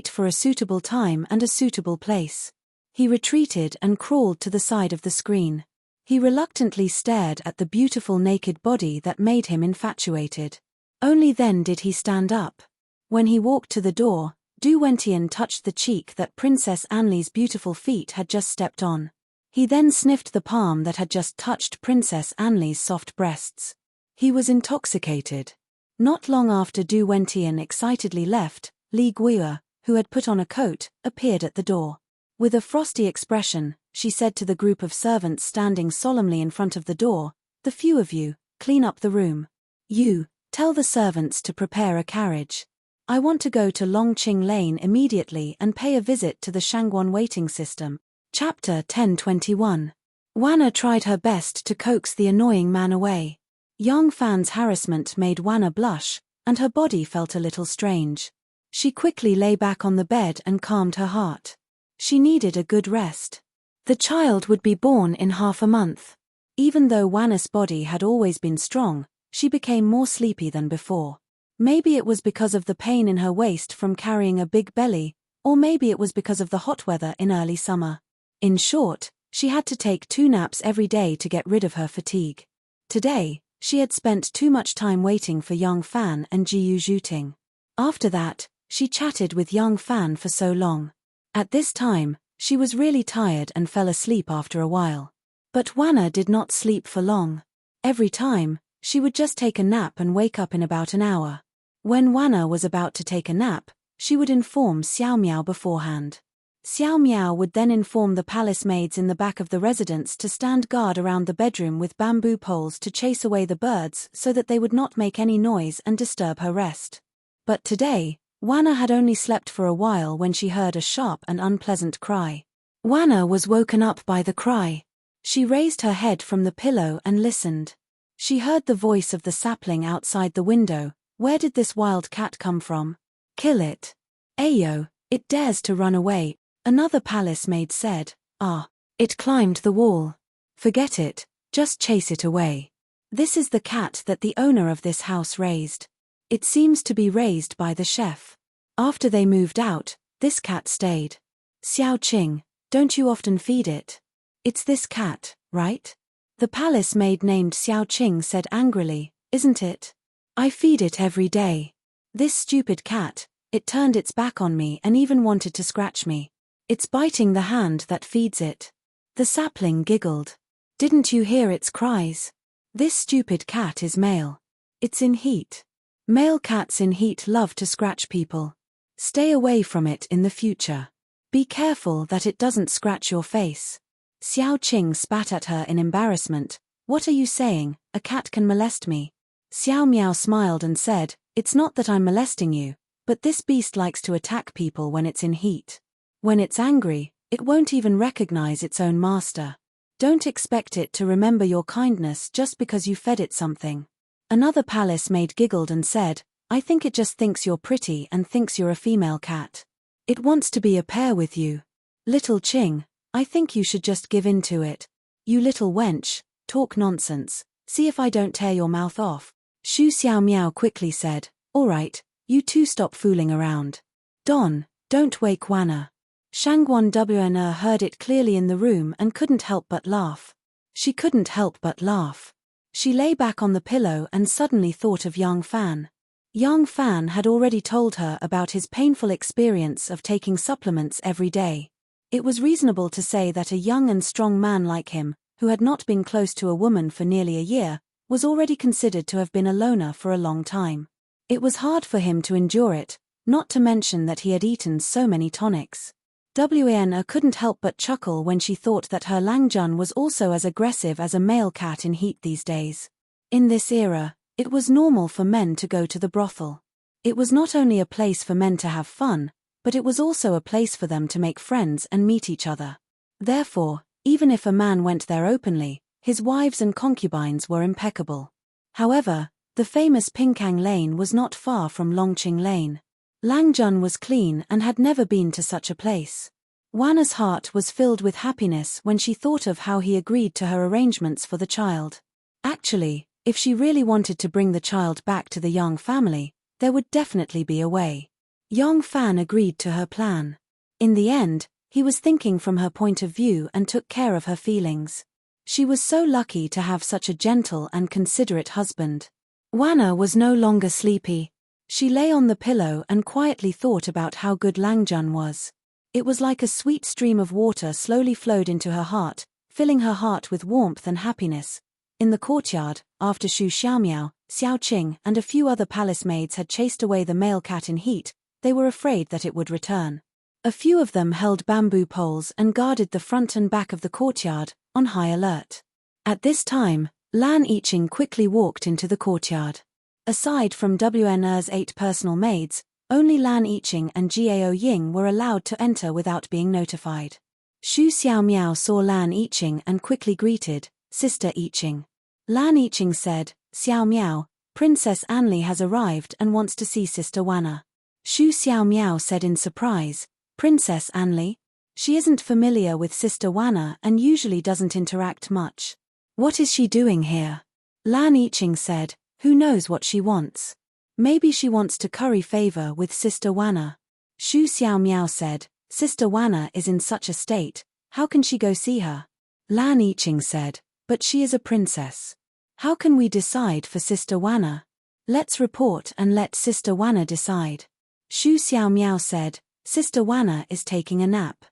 for a suitable time and a suitable place. He retreated and crawled to the side of the screen. He reluctantly stared at the beautiful naked body that made him infatuated. Only then did he stand up. When he walked to the door, Du Wentian touched the cheek that Princess Anli's beautiful feet had just stepped on. He then sniffed the palm that had just touched Princess Anli's soft breasts. He was intoxicated. Not long after Du Wentian excitedly left, Li Guiyue, who had put on a coat, appeared at the door. With a frosty expression, she said to the group of servants standing solemnly in front of the door, "The few of you, clean up the room. You, tell the servants to prepare a carriage. I want to go to Longqing Lane immediately and pay a visit to the Shangguan waiting system." Chapter 10:21. Wanna tried her best to coax the annoying man away. Yang Fan's harassment made Wanna blush, and her body felt a little strange. She quickly lay back on the bed and calmed her heart. She needed a good rest. The child would be born in half a month. Even though Wanna's body had always been strong, she became more sleepy than before. Maybe it was because of the pain in her waist from carrying a big belly, or maybe it was because of the hot weather in early summer. In short, she had to take 2 naps every day to get rid of her fatigue. Today, she had spent too much time waiting for Yang Fan and Jiyu Zhuting. After that, she chatted with Yang Fan for so long. At this time, she was really tired and fell asleep after a while. But Wanna did not sleep for long. Every time, she would just take a nap and wake up in about an hour. When Wanna was about to take a nap, she would inform Xiao Miao beforehand. Xiao Miao would then inform the palace maids in the back of the residence to stand guard around the bedroom with bamboo poles to chase away the birds so that they would not make any noise and disturb her rest. But today, Wanna had only slept for a while when she heard a sharp and unpleasant cry. Wanna was woken up by the cry. She raised her head from the pillow and listened. She heard the voice of the sapling outside the window. Where did this wild cat come from? Kill it. Ayo, it dares to run away, another palace maid said. Ah, it climbed the wall. Forget it, just chase it away. This is the cat that the owner of this house raised. It seems to be raised by the chef. After they moved out, this cat stayed. Xiao Qing, don't you often feed it? It's this cat, right? The palace maid named Xiao Qing said angrily, isn't it? I feed it every day. This stupid cat, it turned its back on me and even wanted to scratch me. It's biting the hand that feeds it. The sapling giggled. Didn't you hear its cries? This stupid cat is male. It's in heat. Male cats in heat love to scratch people. Stay away from it in the future. Be careful that it doesn't scratch your face. Xiao Qing spat at her in embarrassment. What are you saying? A cat can molest me? Xiao Miao smiled and said, it's not that I'm molesting you, but this beast likes to attack people when it's in heat. When it's angry, it won't even recognize its own master. Don't expect it to remember your kindness just because you fed it something. Another palace maid giggled and said, I think it just thinks you're pretty and thinks you're a female cat. It wants to be a pair with you. Little Qing, I think you should just give in to it. You little wench, talk nonsense, see if I don't tear your mouth off. Shu Xiao Miao quickly said, all right, you two stop fooling around. Don, don't wake Wanna. Shangguan Wnr heard it clearly in the room and couldn't help but laugh. She couldn't help but laugh. She lay back on the pillow and suddenly thought of Yang Fan. Yang Fan had already told her about his painful experience of taking supplements every day. It was reasonable to say that a young and strong man like him, who had not been close to a woman for nearly a year, was already considered to have been a loner for a long time. It was hard for him to endure it, not to mention that he had eaten so many tonics. Wana couldn't help but chuckle when she thought that her Langjun was also as aggressive as a male cat in heat these days. In this era, it was normal for men to go to the brothel. It was not only a place for men to have fun, but it was also a place for them to make friends and meet each other. Therefore, even if a man went there openly, his wives and concubines were impeccable. However, the famous Pinkang Lane was not far from Longqing Lane. Langjun was clean and had never been to such a place. Wana's heart was filled with happiness when she thought of how he agreed to her arrangements for the child. Actually, if she really wanted to bring the child back to the Yang family, there would definitely be a way. Yang Fan agreed to her plan. In the end, he was thinking from her point of view and took care of her feelings. She was so lucky to have such a gentle and considerate husband. Wana was no longer sleepy. She lay on the pillow and quietly thought about how good Langjun was. It was like a sweet stream of water slowly flowed into her heart, filling her heart with warmth and happiness. In the courtyard, after Xu Xiaomiao, Xiao Qing and a few other palace maids had chased away the male cat in heat, they were afraid that it would return. A few of them held bamboo poles and guarded the front and back of the courtyard, on high alert. At this time, Lan Yiqing quickly walked into the courtyard. Aside from Wn's 8 personal maids, only Lan Yiqing and Jiao Ying were allowed to enter without being notified. Xu Xiaomiao saw Lan Yiqing and quickly greeted, "Sister Yiqing." Lan Yiqing said, "Xiaomiao, Princess Anli has arrived and wants to see Sister Wana." Xu Xiaomiao said in surprise, "Princess Anli? She isn't familiar with Sister Wana and usually doesn't interact much. What is she doing here?" Lan Yiqing said, "Who knows what she wants? Maybe she wants to curry favor with Sister Wana." Xu Xiaomiao said, "Sister Wana is in such a state, how can she go see her?" Lan Yiqing said, "But she is a princess. How can we decide for Sister Wana? Let's report and let Sister Wana decide." Xu Xiaomiao said, "Sister Wana is taking a nap.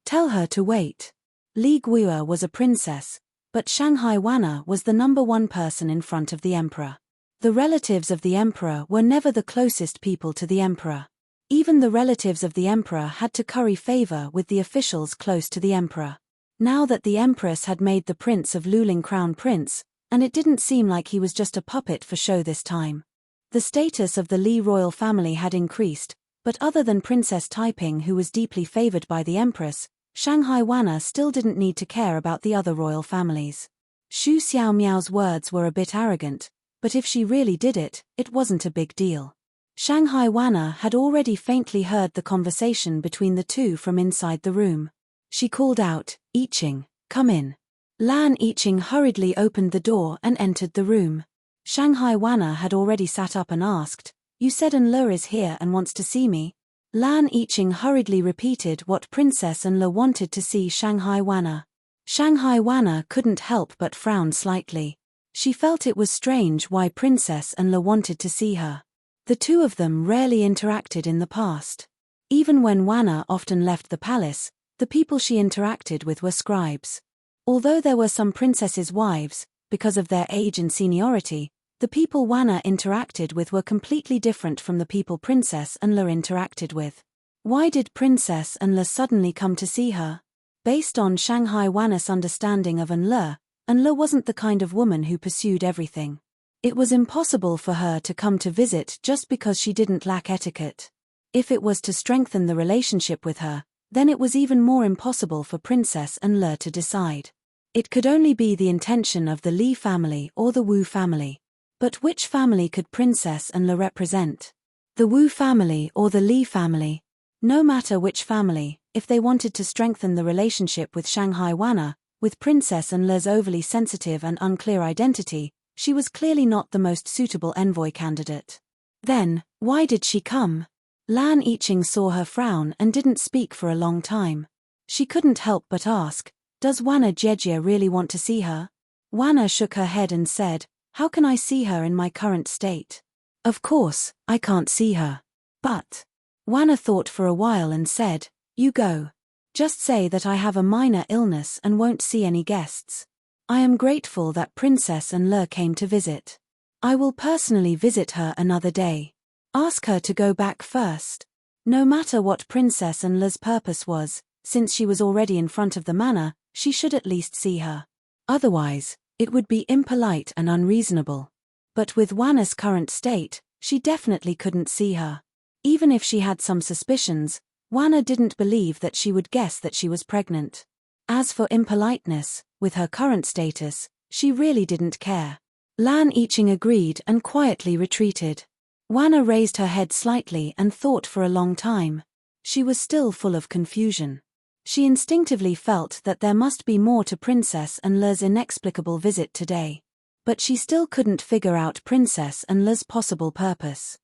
Tell her to wait." Li Guo was a princess, but Shanghai Wana was the #1 person in front of the emperor. The relatives of the emperor were never the closest people to the emperor. Even the relatives of the emperor had to curry favor with the officials close to the emperor. Now that the empress had made the Prince of Luling crown prince, and it didn't seem like he was just a puppet for show this time. The status of the Li royal family had increased, but other than Princess Taiping, who was deeply favored by the empress, Shanghai Wana still didn't need to care about the other royal families. Xu Xiaomiao's words were a bit arrogant, but if she really did it, it wasn't a big deal. Shanghai Wana had already faintly heard the conversation between the two from inside the room. She called out, "Yiqing, come in." Lan Yiqing hurriedly opened the door and entered the room. Shanghai Wana had already sat up and asked, "You said Enle is here and wants to see me?" Lan Yiqing hurriedly repeated what Princess Enle wanted to see Shanghai Wana. Shanghai Wana couldn't help but frown slightly. She felt it was strange why Princess Enle wanted to see her. The two of them rarely interacted in the past. Even when Wana often left the palace, the people she interacted with were scribes. Although there were some princesses' wives, because of their age and seniority, the people Wana interacted with were completely different from the people Princess Enle interacted with. Why did Princess Enle suddenly come to see her? Based on Shanghai Wana's understanding of Enle wasn't the kind of woman who pursued everything. It was impossible for her to come to visit just because she didn't lack etiquette. If it was to strengthen the relationship with her, then it was even more impossible for Princess Enle to decide. It could only be the intention of the Li family or the Wu family. But which family could Princess Enle represent? The Wu family or the Li family? No matter which family, if they wanted to strengthen the relationship with Shanghai Wana, with Princess Enle's overly sensitive and unclear identity, she was clearly not the most suitable envoy candidate. Then, why did she come? Lan Yiqing saw her frown and didn't speak for a long time. She couldn't help but ask, "Does Wana Jejia really want to see her?" Wana shook her head and said, "How can I see her in my current state? Of course, I can't see her. But..." Wana thought for a while and said, "You go." Just say that I have a minor illness and won't see any guests. I am grateful that Princess and Le came to visit. I will personally visit her another day. Ask her to go back first. No matter what Princess and Le's purpose was, since she was already in front of the manor, she should at least see her. Otherwise, it would be impolite and unreasonable. But with Wanna's current state, she definitely couldn't see her. Even if she had some suspicions, Wanna didn't believe that she would guess that she was pregnant. As for impoliteness, with her current status, she really didn't care. Lan Yiqing agreed and quietly retreated. Wanna raised her head slightly and thought for a long time. She was still full of confusion. She instinctively felt that there must be more to Princess and Le's inexplicable visit today. But she still couldn't figure out Princess and Le's possible purpose.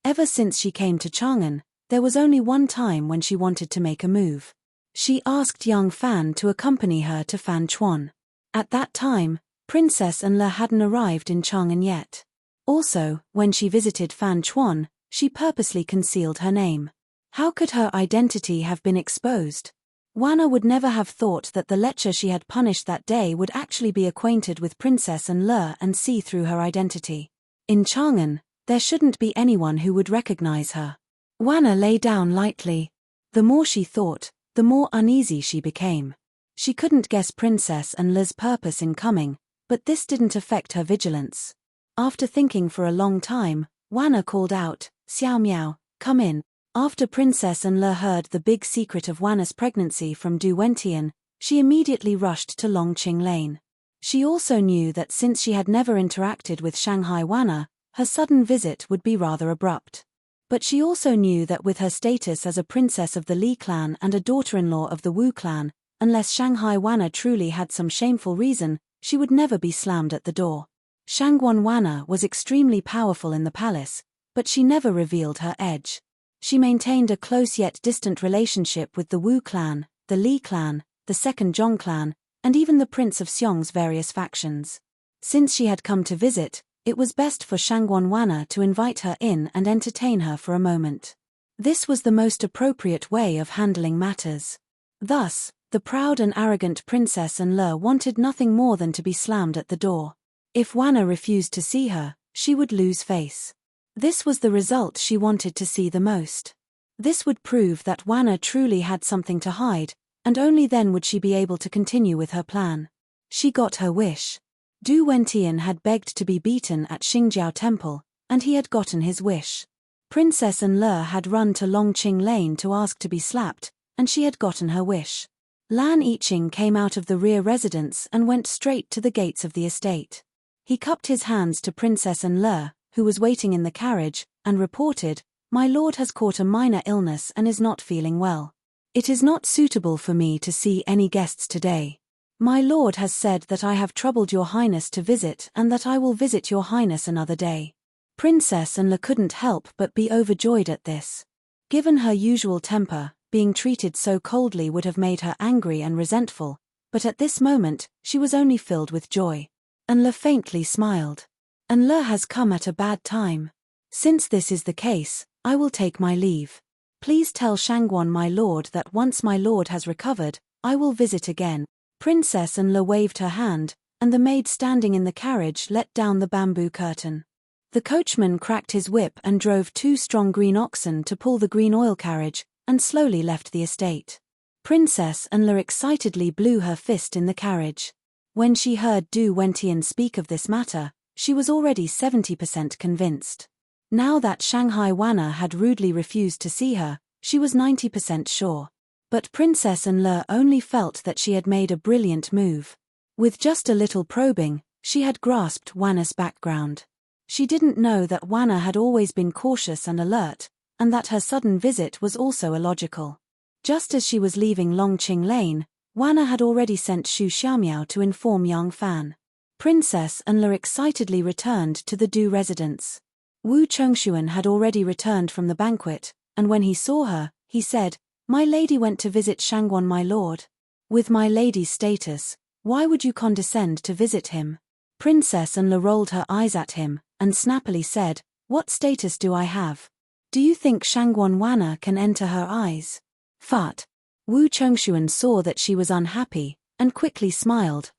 Ever since she came to Chang'an, there was only one time when she wanted to make a move. She asked young Fan to accompany her to Fan Chuan. At that time, Princess and Le hadn't arrived in Chang'an yet. Also, when she visited Fan Chuan, she purposely concealed her name. How could her identity have been exposed? Wanna would never have thought that the lecher she had punished that day would actually be acquainted with Princess and Le and see through her identity. In Chang'an, there shouldn't be anyone who would recognize her. Wanna lay down lightly. The more she thought, the more uneasy she became. She couldn't guess Princess and Le's purpose in coming, but this didn't affect her vigilance. After thinking for a long time, Wanna called out, "Xiao Miao, come in." After Princess and Le heard the big secret of Wanna's pregnancy from Du Wentian, she immediately rushed to Longqing Lane. She also knew that since she had never interacted with Shanghai Wanna, her sudden visit would be rather abrupt. But she also knew that with her status as a princess of the Li clan and a daughter-in-law of the Wu clan, unless Shanghai Wanna truly had some shameful reason, she would never be slammed at the door. Shangguan Wanna was extremely powerful in the palace, but she never revealed her edge. She maintained a close yet distant relationship with the Wu clan, the Li clan, the Second Zhong clan, and even the Prince of Xiong's various factions. Since she had come to visit, it was best for Shangguan Wanna to invite her in and entertain her for a moment. This was the most appropriate way of handling matters. Thus, the proud and arrogant Princess and Le wanted nothing more than to be slammed at the door. If Wanna refused to see her, she would lose face. This was the result she wanted to see the most. This would prove that Wanna truly had something to hide, and only then would she be able to continue with her plan. She got her wish. Du Wentian had begged to be beaten at Xingjiao Temple, and he had gotten his wish. Princess and Le had run to Longqing Lane to ask to be slapped, and she had gotten her wish. Lan Yiqing came out of the rear residence and went straight to the gates of the estate. He cupped his hands to Princess and Le, who was waiting in the carriage, and reported, "My lord has caught a minor illness and is not feeling well. It is not suitable for me to see any guests today. My lord has said that I have troubled your highness to visit and that I will visit your highness another day." Princess and Le couldn't help but be overjoyed at this. Given her usual temper, being treated so coldly would have made her angry and resentful, but at this moment, she was only filled with joy. And Le faintly smiled. "And Le has come at a bad time. Since this is the case, I will take my leave. Please tell Shangguan my lord that once my lord has recovered, I will visit again." Princess and Le waved her hand, and the maid standing in the carriage let down the bamboo curtain. The coachman cracked his whip and drove 2 strong green oxen to pull the green oil carriage, and slowly left the estate. Princess and Le excitedly blew her fist in the carriage. When she heard Du Wentian speak of this matter, she was already 70% convinced. Now that Shanghai Wanna had rudely refused to see her, she was 90% sure. But Princess and Le only felt that she had made a brilliant move. With just a little probing, she had grasped Wanna's background. She didn't know that Wanna had always been cautious and alert, and that her sudden visit was also illogical. Just as she was leaving Longqing Lane, Wanna had already sent Xu Xiaomiao to inform Yang Fan. Princess and Le excitedly returned to the Du residence. Wu Chengxuan had already returned from the banquet, and when he saw her, he said, "My lady went to visit Shangguan my lord. With my lady's status, why would you condescend to visit him?" Princess and Le rolled her eyes at him, and snappily said, "What status do I have? Do you think Shangguan Wanna can enter her eyes? Fat." Wu Chongshuan saw that she was unhappy, and quickly smiled.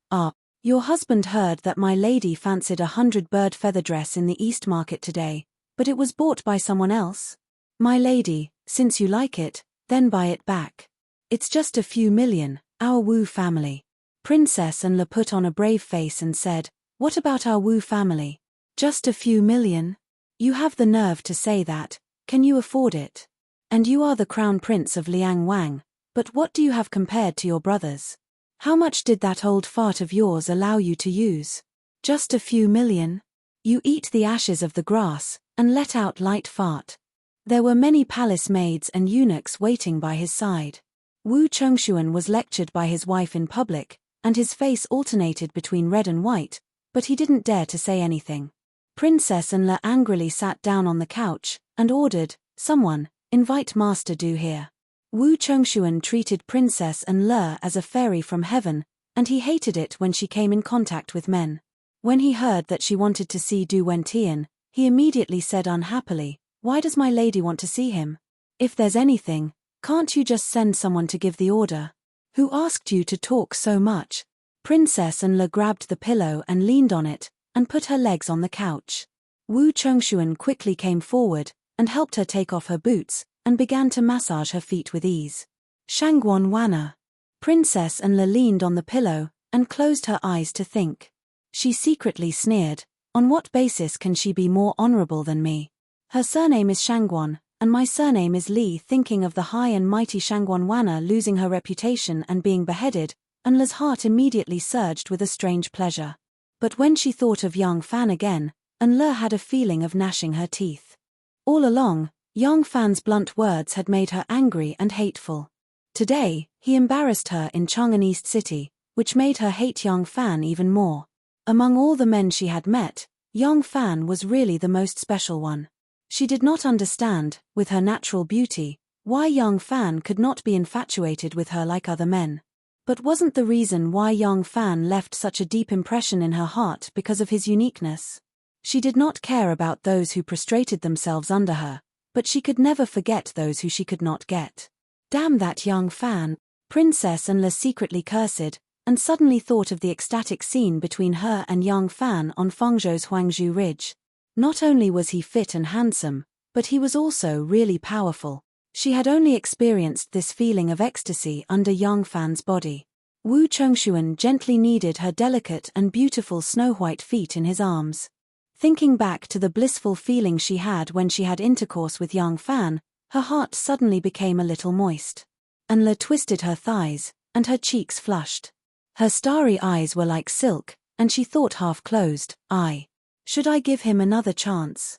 Your husband heard that my lady fancied 100 bird feather dress in the East Market today, but it was bought by someone else. My lady, since you like it, then buy it back. It's just a few million, our Wu family. Princess Enla put on a brave face and said, what about our Wu family? Just a few million? You have the nerve to say that, can you afford it? And you are the crown prince of Liang Wang, but what do you have compared to your brothers? How much did that old fart of yours allow you to use? Just a few million? You eat the ashes of the grass, and let out light fart. There were many palace maids and eunuchs waiting by his side. Wu Chongshuan was lectured by his wife in public, and his face alternated between red and white, but he didn't dare to say anything. Princess Enla angrily sat down on the couch, and ordered, someone, invite Master Du here. Wu Chongshuan treated Princess Enla as a fairy from heaven, and he hated it when she came in contact with men. When he heard that she wanted to see Du Wentian, he immediately said unhappily, why does my lady want to see him? If there's anything, can't you just send someone to give the order? Who asked you to talk so much? Princess Enla grabbed the pillow and leaned on it, and put her legs on the couch. Wu Chongshuan quickly came forward, and helped her take off her boots, and began to massage her feet with ease. Shangguan Wana. Princess Enla leaned on the pillow, and closed her eyes to think. She secretly sneered, on what basis can she be more honorable than me? Her surname is Shangguan, and my surname is Li. Thinking of the high and mighty Shangguan Wana losing her reputation and being beheaded, Enla's heart immediately surged with a strange pleasure. But when she thought of Yang Fan again, Enla had a feeling of gnashing her teeth. All along, Yang Fan's blunt words had made her angry and hateful. Today, he embarrassed her in Chang'an East City, which made her hate Yang Fan even more. Among all the men she had met, Yang Fan was really the most special one. She did not understand, with her natural beauty, why Yang Fan could not be infatuated with her like other men. But wasn't the reason why Yang Fan left such a deep impression in her heart because of his uniqueness? She did not care about those who prostrated themselves under her, but she could never forget those who she could not get. Damn that Yang Fan! Princess Enla secretly cursed, and suddenly thought of the ecstatic scene between her and Yang Fan on Fengzhou's Huangzhou Ridge. Not only was he fit and handsome, but he was also really powerful. She had only experienced this feeling of ecstasy under Yang Fan's body. Wu Chongshuan gently kneaded her delicate and beautiful snow-white feet in his arms. Thinking back to the blissful feeling she had when she had intercourse with Yang Fan, her heart suddenly became a little moist. Enla twisted her thighs, and her cheeks flushed. Her starry eyes were like silk, and she thought half closed, should I give him another chance?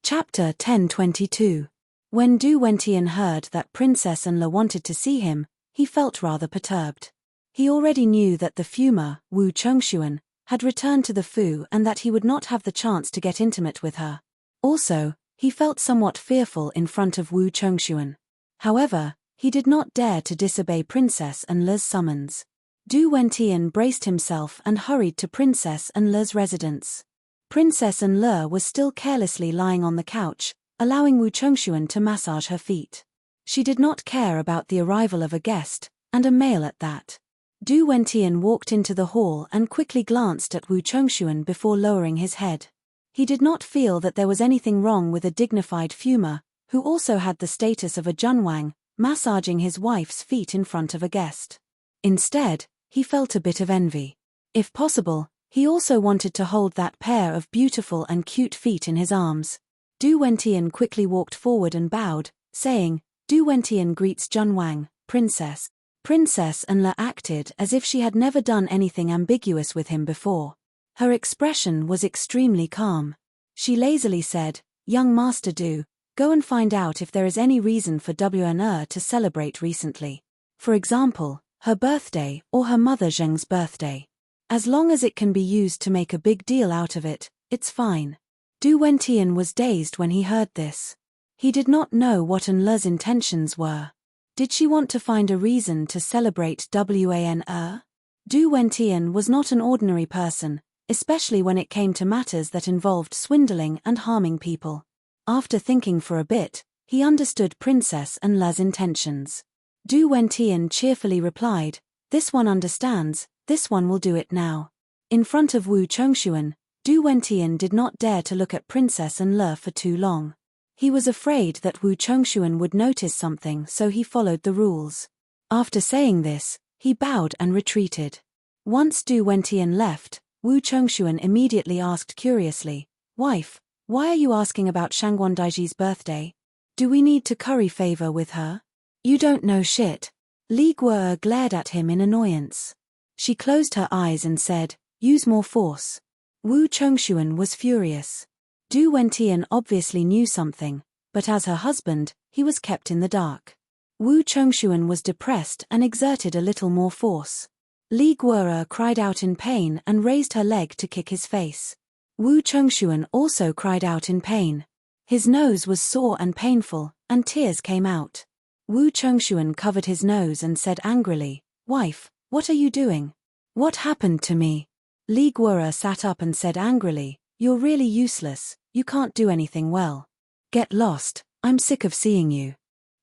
Chapter 1022. When Du Wentian heard that Princess Enla wanted to see him, he felt rather perturbed. He already knew that the fumer, Wu Chongshuan, had returned to the Fu and that he would not have the chance to get intimate with her. Also, he felt somewhat fearful in front of Wu Chongshuan. However, he did not dare to disobey Princess Enla's summons. Du Wentian braced himself and hurried to Princess Enla's residence. Princess Enla was still carelessly lying on the couch, allowing Wu Chongshuan to massage her feet. She did not care about the arrival of a guest, and a male at that. Du Wentian walked into the hall and quickly glanced at Wu Chongshuan before lowering his head. He did not feel that there was anything wrong with a dignified fumer, who also had the status of a junwang, massaging his wife's feet in front of a guest. Instead, he felt a bit of envy. If possible, he also wanted to hold that pair of beautiful and cute feet in his arms. Du Wentian quickly walked forward and bowed, saying, Du Wentian greets Junwang, Princess. Princess Enla acted as if she had never done anything ambiguous with him before. Her expression was extremely calm. She lazily said, Young Master Du, go and find out if there is any reason for WNR to celebrate recently. For example, her birthday or her mother Zheng's birthday. As long as it can be used to make a big deal out of it, it's fine. Du Wentian was dazed when he heard this. He did not know what Enla's intentions were. Did she want to find a reason to celebrate WANR? Du Wentian was not an ordinary person, especially when it came to matters that involved swindling and harming people. After thinking for a bit, he understood Princess Enla's intentions. Du Wentian cheerfully replied, "This one understands, this one will do it now." In front of Wu Chongshuan, Du Wentian did not dare to look at Princess Enle for too long. He was afraid that Wu Chongshuan would notice something, so he followed the rules. After saying this, he bowed and retreated. Once Du Wentian left, Wu Chongshuan immediately asked curiously, "Wife, why are you asking about Shangguan Daiji's birthday? Do we need to curry favor with her?" "You don't know shit." Li Guo glared at him in annoyance. She closed her eyes and said, "Use more force." Wu Chongshuan was furious. Du Wentian obviously knew something, but as her husband, he was kept in the dark. Wu Chongshuan was depressed and exerted a little more force. Li Guo cried out in pain and raised her leg to kick his face. Wu Chongshuan also cried out in pain. His nose was sore and painful, and tears came out. Wu Chongshuan covered his nose and said angrily, "Wife, what are you doing? What happened to me?" Li Guo sat up and said angrily, "You're really useless, you can't do anything well. Get lost, I'm sick of seeing you."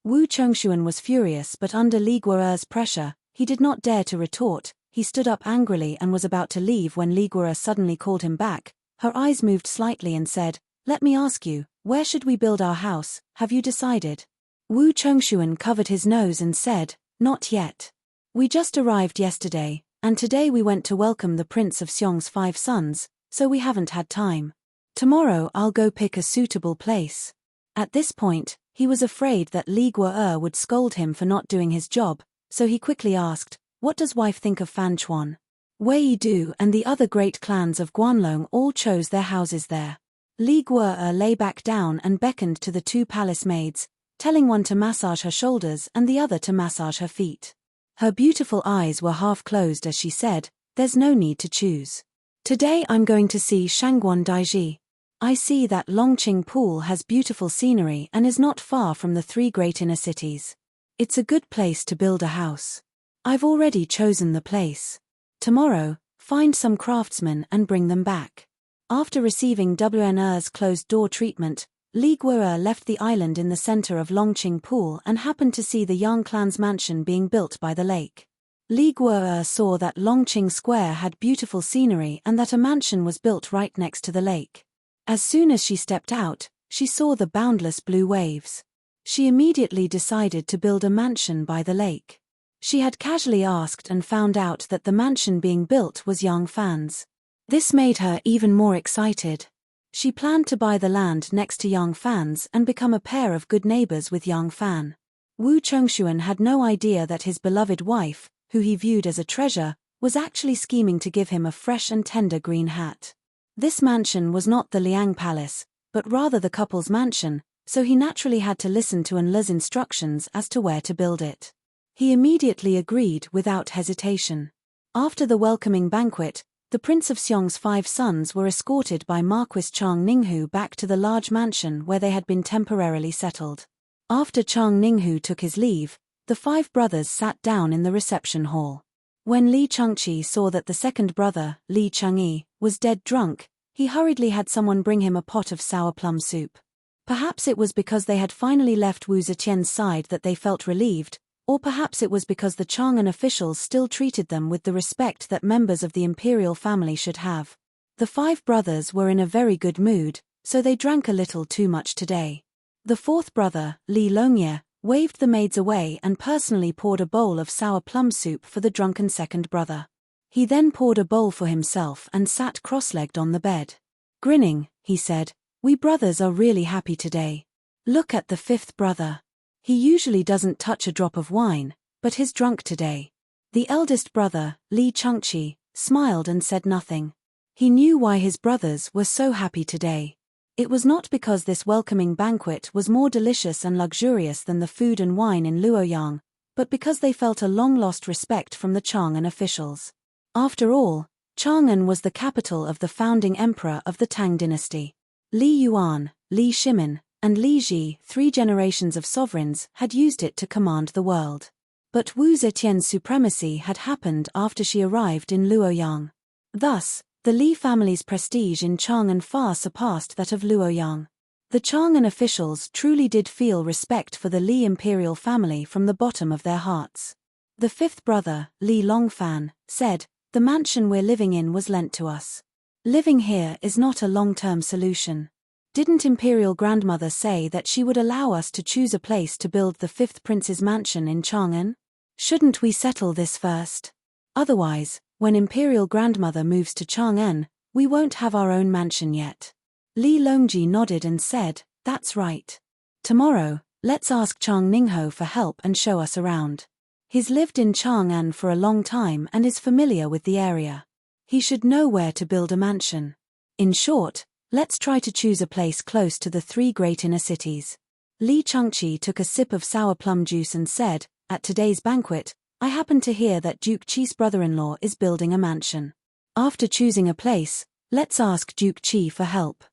Wu Chongshuan was furious, but under Li Guo's pressure, he did not dare to retort. He stood up angrily and was about to leave when Li Guo suddenly called him back. Her eyes moved slightly and said, "Let me ask you, where should we build our house, have you decided?" Wu Chongshuan covered his nose and said, "Not yet. We just arrived yesterday, and today we went to welcome the Prince of Xiong's 5 sons, so we haven't had time. Tomorrow I'll go pick a suitable place." At this point, he was afraid that Li Guo would scold him for not doing his job, so he quickly asked, "What does wife think of Fan Chuan?" Wei Du and the other great clans of Guanlong all chose their houses there. Li Guo lay back down and beckoned to the 2 palace maids, telling one to massage her shoulders and the other to massage her feet. Her beautiful eyes were half closed as she said, "There's no need to choose. Today I'm going to see Shangguan Daiji. I see that Longqing Pool has beautiful scenery and is not far from the 3 great inner cities. It's a good place to build a house. I've already chosen the place. Tomorrow, find some craftsmen and bring them back." After receiving WNR's closed-door treatment, Li Guo left the island in the center of Longqing Pool and happened to see the Yang clan's mansion being built by the lake. Li Guo saw that Longqing Square had beautiful scenery and that a mansion was built right next to the lake. As soon as she stepped out, she saw the boundless blue waves. She immediately decided to build a mansion by the lake. She had casually asked and found out that the mansion being built was Yang Fan's. This made her even more excited. She planned to buy the land next to Yang Fan's and become a pair of good neighbors with Yang Fan. Wu Chongshuan had no idea that his beloved wife, who he viewed as a treasure, was actually scheming to give him a fresh and tender green hat. This mansion was not the Liang Palace, but rather the couple's mansion, so he naturally had to listen to Enle's instructions as to where to build it. He immediately agreed without hesitation. After the welcoming banquet, the Prince of Xiong's 5 sons were escorted by Marquis Chang Ninghu back to the large mansion where they had been temporarily settled. After Chang Ninghu took his leave, the 5 brothers sat down in the reception hall. When Li Changqi saw that the second brother, Li Changyi, was dead drunk, he hurriedly had someone bring him a pot of sour plum soup. Perhaps it was because they had finally left Wu Zetian's side that they felt relieved, or perhaps it was because the Chang'an officials still treated them with the respect that members of the imperial family should have. The 5 brothers were in a very good mood, so they drank a little too much today. The 4th brother, Li Longye, waved the maids away and personally poured a bowl of sour plum soup for the drunken second brother. He then poured a bowl for himself and sat cross-legged on the bed. Grinning, he said, "We brothers are really happy today. Look at the 5th brother. He usually doesn't touch a drop of wine, but he's drunk today." The eldest brother, Li Changqi, smiled and said nothing. He knew why his brothers were so happy today. It was not because this welcoming banquet was more delicious and luxurious than the food and wine in Luoyang, but because they felt a long-lost respect from the Chang'an officials. After all, Chang'an was the capital of the founding emperor of the Tang dynasty. Li Yuan, Li Shimin, and Li Ji, 3 generations of sovereigns, had used it to command the world. But Wu Zetian's supremacy had happened after she arrived in Luoyang. Thus, the Li family's prestige in Chang'an far surpassed that of Luoyang. The Chang'an officials truly did feel respect for the Li imperial family from the bottom of their hearts. The fifth brother, Li Longfan, said, "The mansion we're living in was lent to us. Living here is not a long-term solution. Didn't imperial grandmother say that she would allow us to choose a place to build the fifth prince's mansion in Chang'an? Shouldn't we settle this first? Otherwise, when imperial grandmother moves to Chang'an, we won't have our own mansion yet." Li Longji nodded and said, "That's right. Tomorrow, let's ask Chang Ningho for help and show us around. He's lived in Chang'an for a long time and is familiar with the area. He should know where to build a mansion. In short, let's try to choose a place close to the three great inner cities." Li Changqi took a sip of sour plum juice and said, "At today's banquet, I happened to hear that Duke Qi's brother-in-law is building a mansion. After choosing a place, let's ask Duke Qi for help."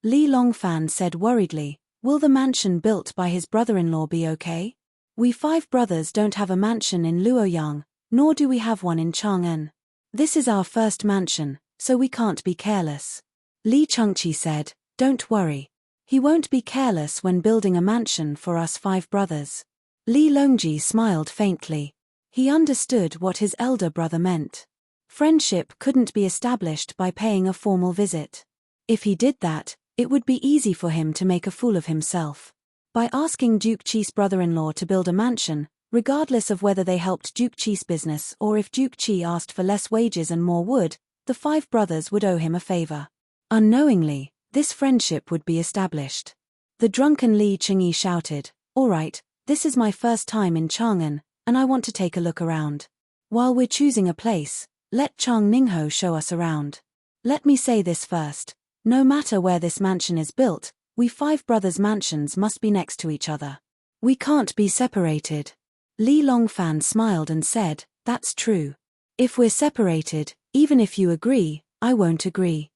Li Longfan said worriedly, "Will the mansion built by his brother-in-law be okay? We 5 brothers don't have a mansion in Luoyang, nor do we have one in Chang'an. This is our first mansion, so we can't be careless." Li Changqi said, "Don't worry. He won't be careless when building a mansion for us 5 brothers." Li Longji smiled faintly. He understood what his elder brother meant. Friendship couldn't be established by paying a formal visit. If he did that, it would be easy for him to make a fool of himself. By asking Duke Qi's brother-in-law to build a mansion, regardless of whether they helped Duke Qi's business or if Duke Qi asked for less wages and more wood, the 5 brothers would owe him a favor. Unknowingly, this friendship would be established. The drunken Li Changyi shouted, "All right, this is my first time in Chang'an, and I want to take a look around. While we're choosing a place, let Chang Ningho show us around. Let me say this first. No matter where this mansion is built, we 5 brothers' mansions must be next to each other. We can't be separated." Li Longfan smiled and said, "That's true. If we're separated, even if you agree, I won't agree."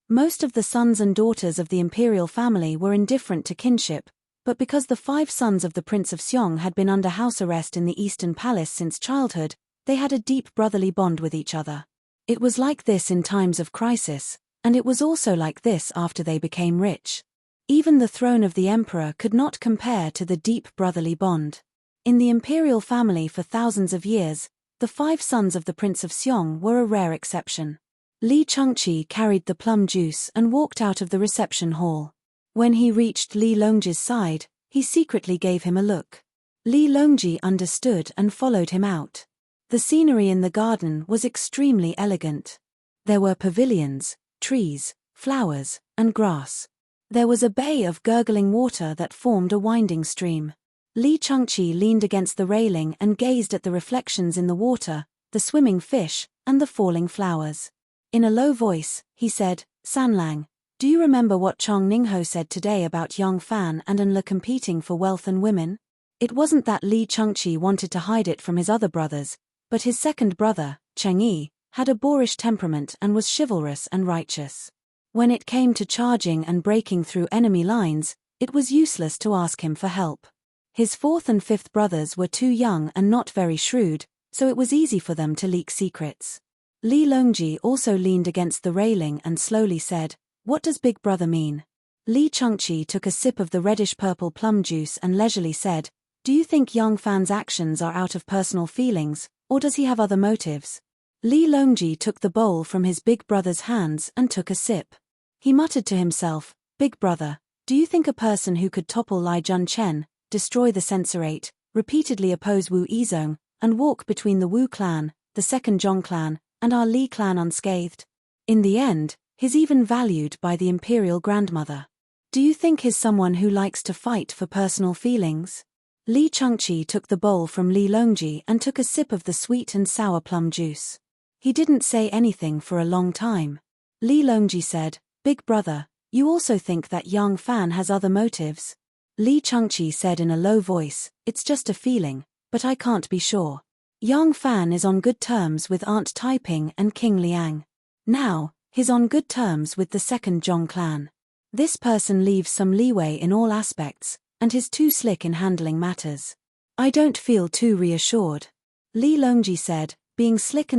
Most of the sons and daughters of the imperial family were indifferent to kinship, but because the 5 sons of the Prince of Xiong had been under house arrest in the Eastern Palace since childhood, they had a deep brotherly bond with each other. It was like this in times of crisis, and it was also like this after they became rich. Even the throne of the emperor could not compare to the deep brotherly bond. In the imperial family for thousands of years, the 5 sons of the Prince of Xiong were a rare exception. Li Changqi carried the plum juice and walked out of the reception hall. When he reached Li Longji's side, he secretly gave him a look. Li Longji understood and followed him out. The scenery in the garden was extremely elegant. There were pavilions, trees, flowers, and grass. There was a bay of gurgling water that formed a winding stream. Li Changqi leaned against the railing and gazed at the reflections in the water, the swimming fish, and the falling flowers. In a low voice, he said, "Sanlang, do you remember what Chang Ningho said today about Yang Fan and Anla competing for wealth and women?" It wasn't that Li Changqi wanted to hide it from his other brothers, but his second brother, Cheng Yi, had a boorish temperament and was chivalrous and righteous. When it came to charging and breaking through enemy lines, it was useless to ask him for help. His 4th and 5th brothers were too young and not very shrewd, so it was easy for them to leak secrets. Li Longji also leaned against the railing and slowly said, "What does big brother mean?" Li Changqi took a sip of the reddish-purple plum juice and leisurely said, "Do you think Yang Fan's actions are out of personal feelings, or does he have other motives?" Li Longji took the bowl from his big brother's hands and took a sip. He muttered to himself, "Big brother, do you think a person who could topple Lai Junchen, destroy the censorate, repeatedly oppose Wu Yizong, and walk between the Wu clan, the second Zhong clan, and our Li clan unscathed? In the end, he's even valued by the imperial grandmother. Do you think he's someone who likes to fight for personal feelings?" Li Changqi took the bowl from Li Longji and took a sip of the sweet and sour plum juice. He didn't say anything for a long time. Li Longji said, "Big brother, you also think that Yang Fan has other motives?" Li Changqi said in a low voice, "It's just a feeling, but I can't be sure. Yang Fan is on good terms with Aunt Taiping and King Liang. Now, he's on good terms with the second Zhong clan. This person leaves some leeway in all aspects, and he's too slick in handling matters. I don't feel too reassured." Li Longji said, "Being slick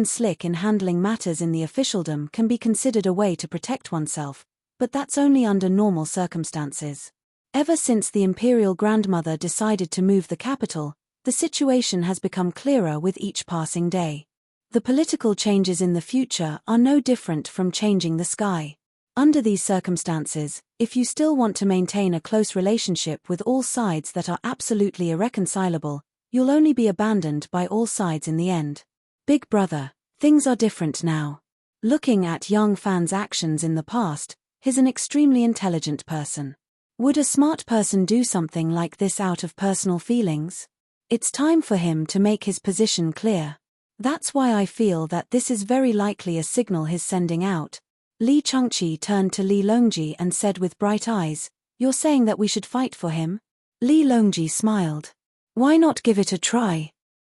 in handling matters in the officialdom can be considered a way to protect oneself, but that's only under normal circumstances. Ever since the imperial grandmother decided to move the capital, the situation has become clearer with each passing day. The political changes in the future are no different from changing the sky. Under these circumstances, if you still want to maintain a close relationship with all sides that are absolutely irreconcilable, you'll only be abandoned by all sides in the end. Big brother, things are different now. Looking at young Fan's actions in the past, he's an extremely intelligent person. Would a smart person do something like this out of personal feelings? It's time for him to make his position clear. That's why I feel that this is very likely a signal he's sending out. Li Chengqi turned to Li Longji and said with bright eyes, "You're saying that we should fight for him?" Li Longji smiled. "Why not give it a try?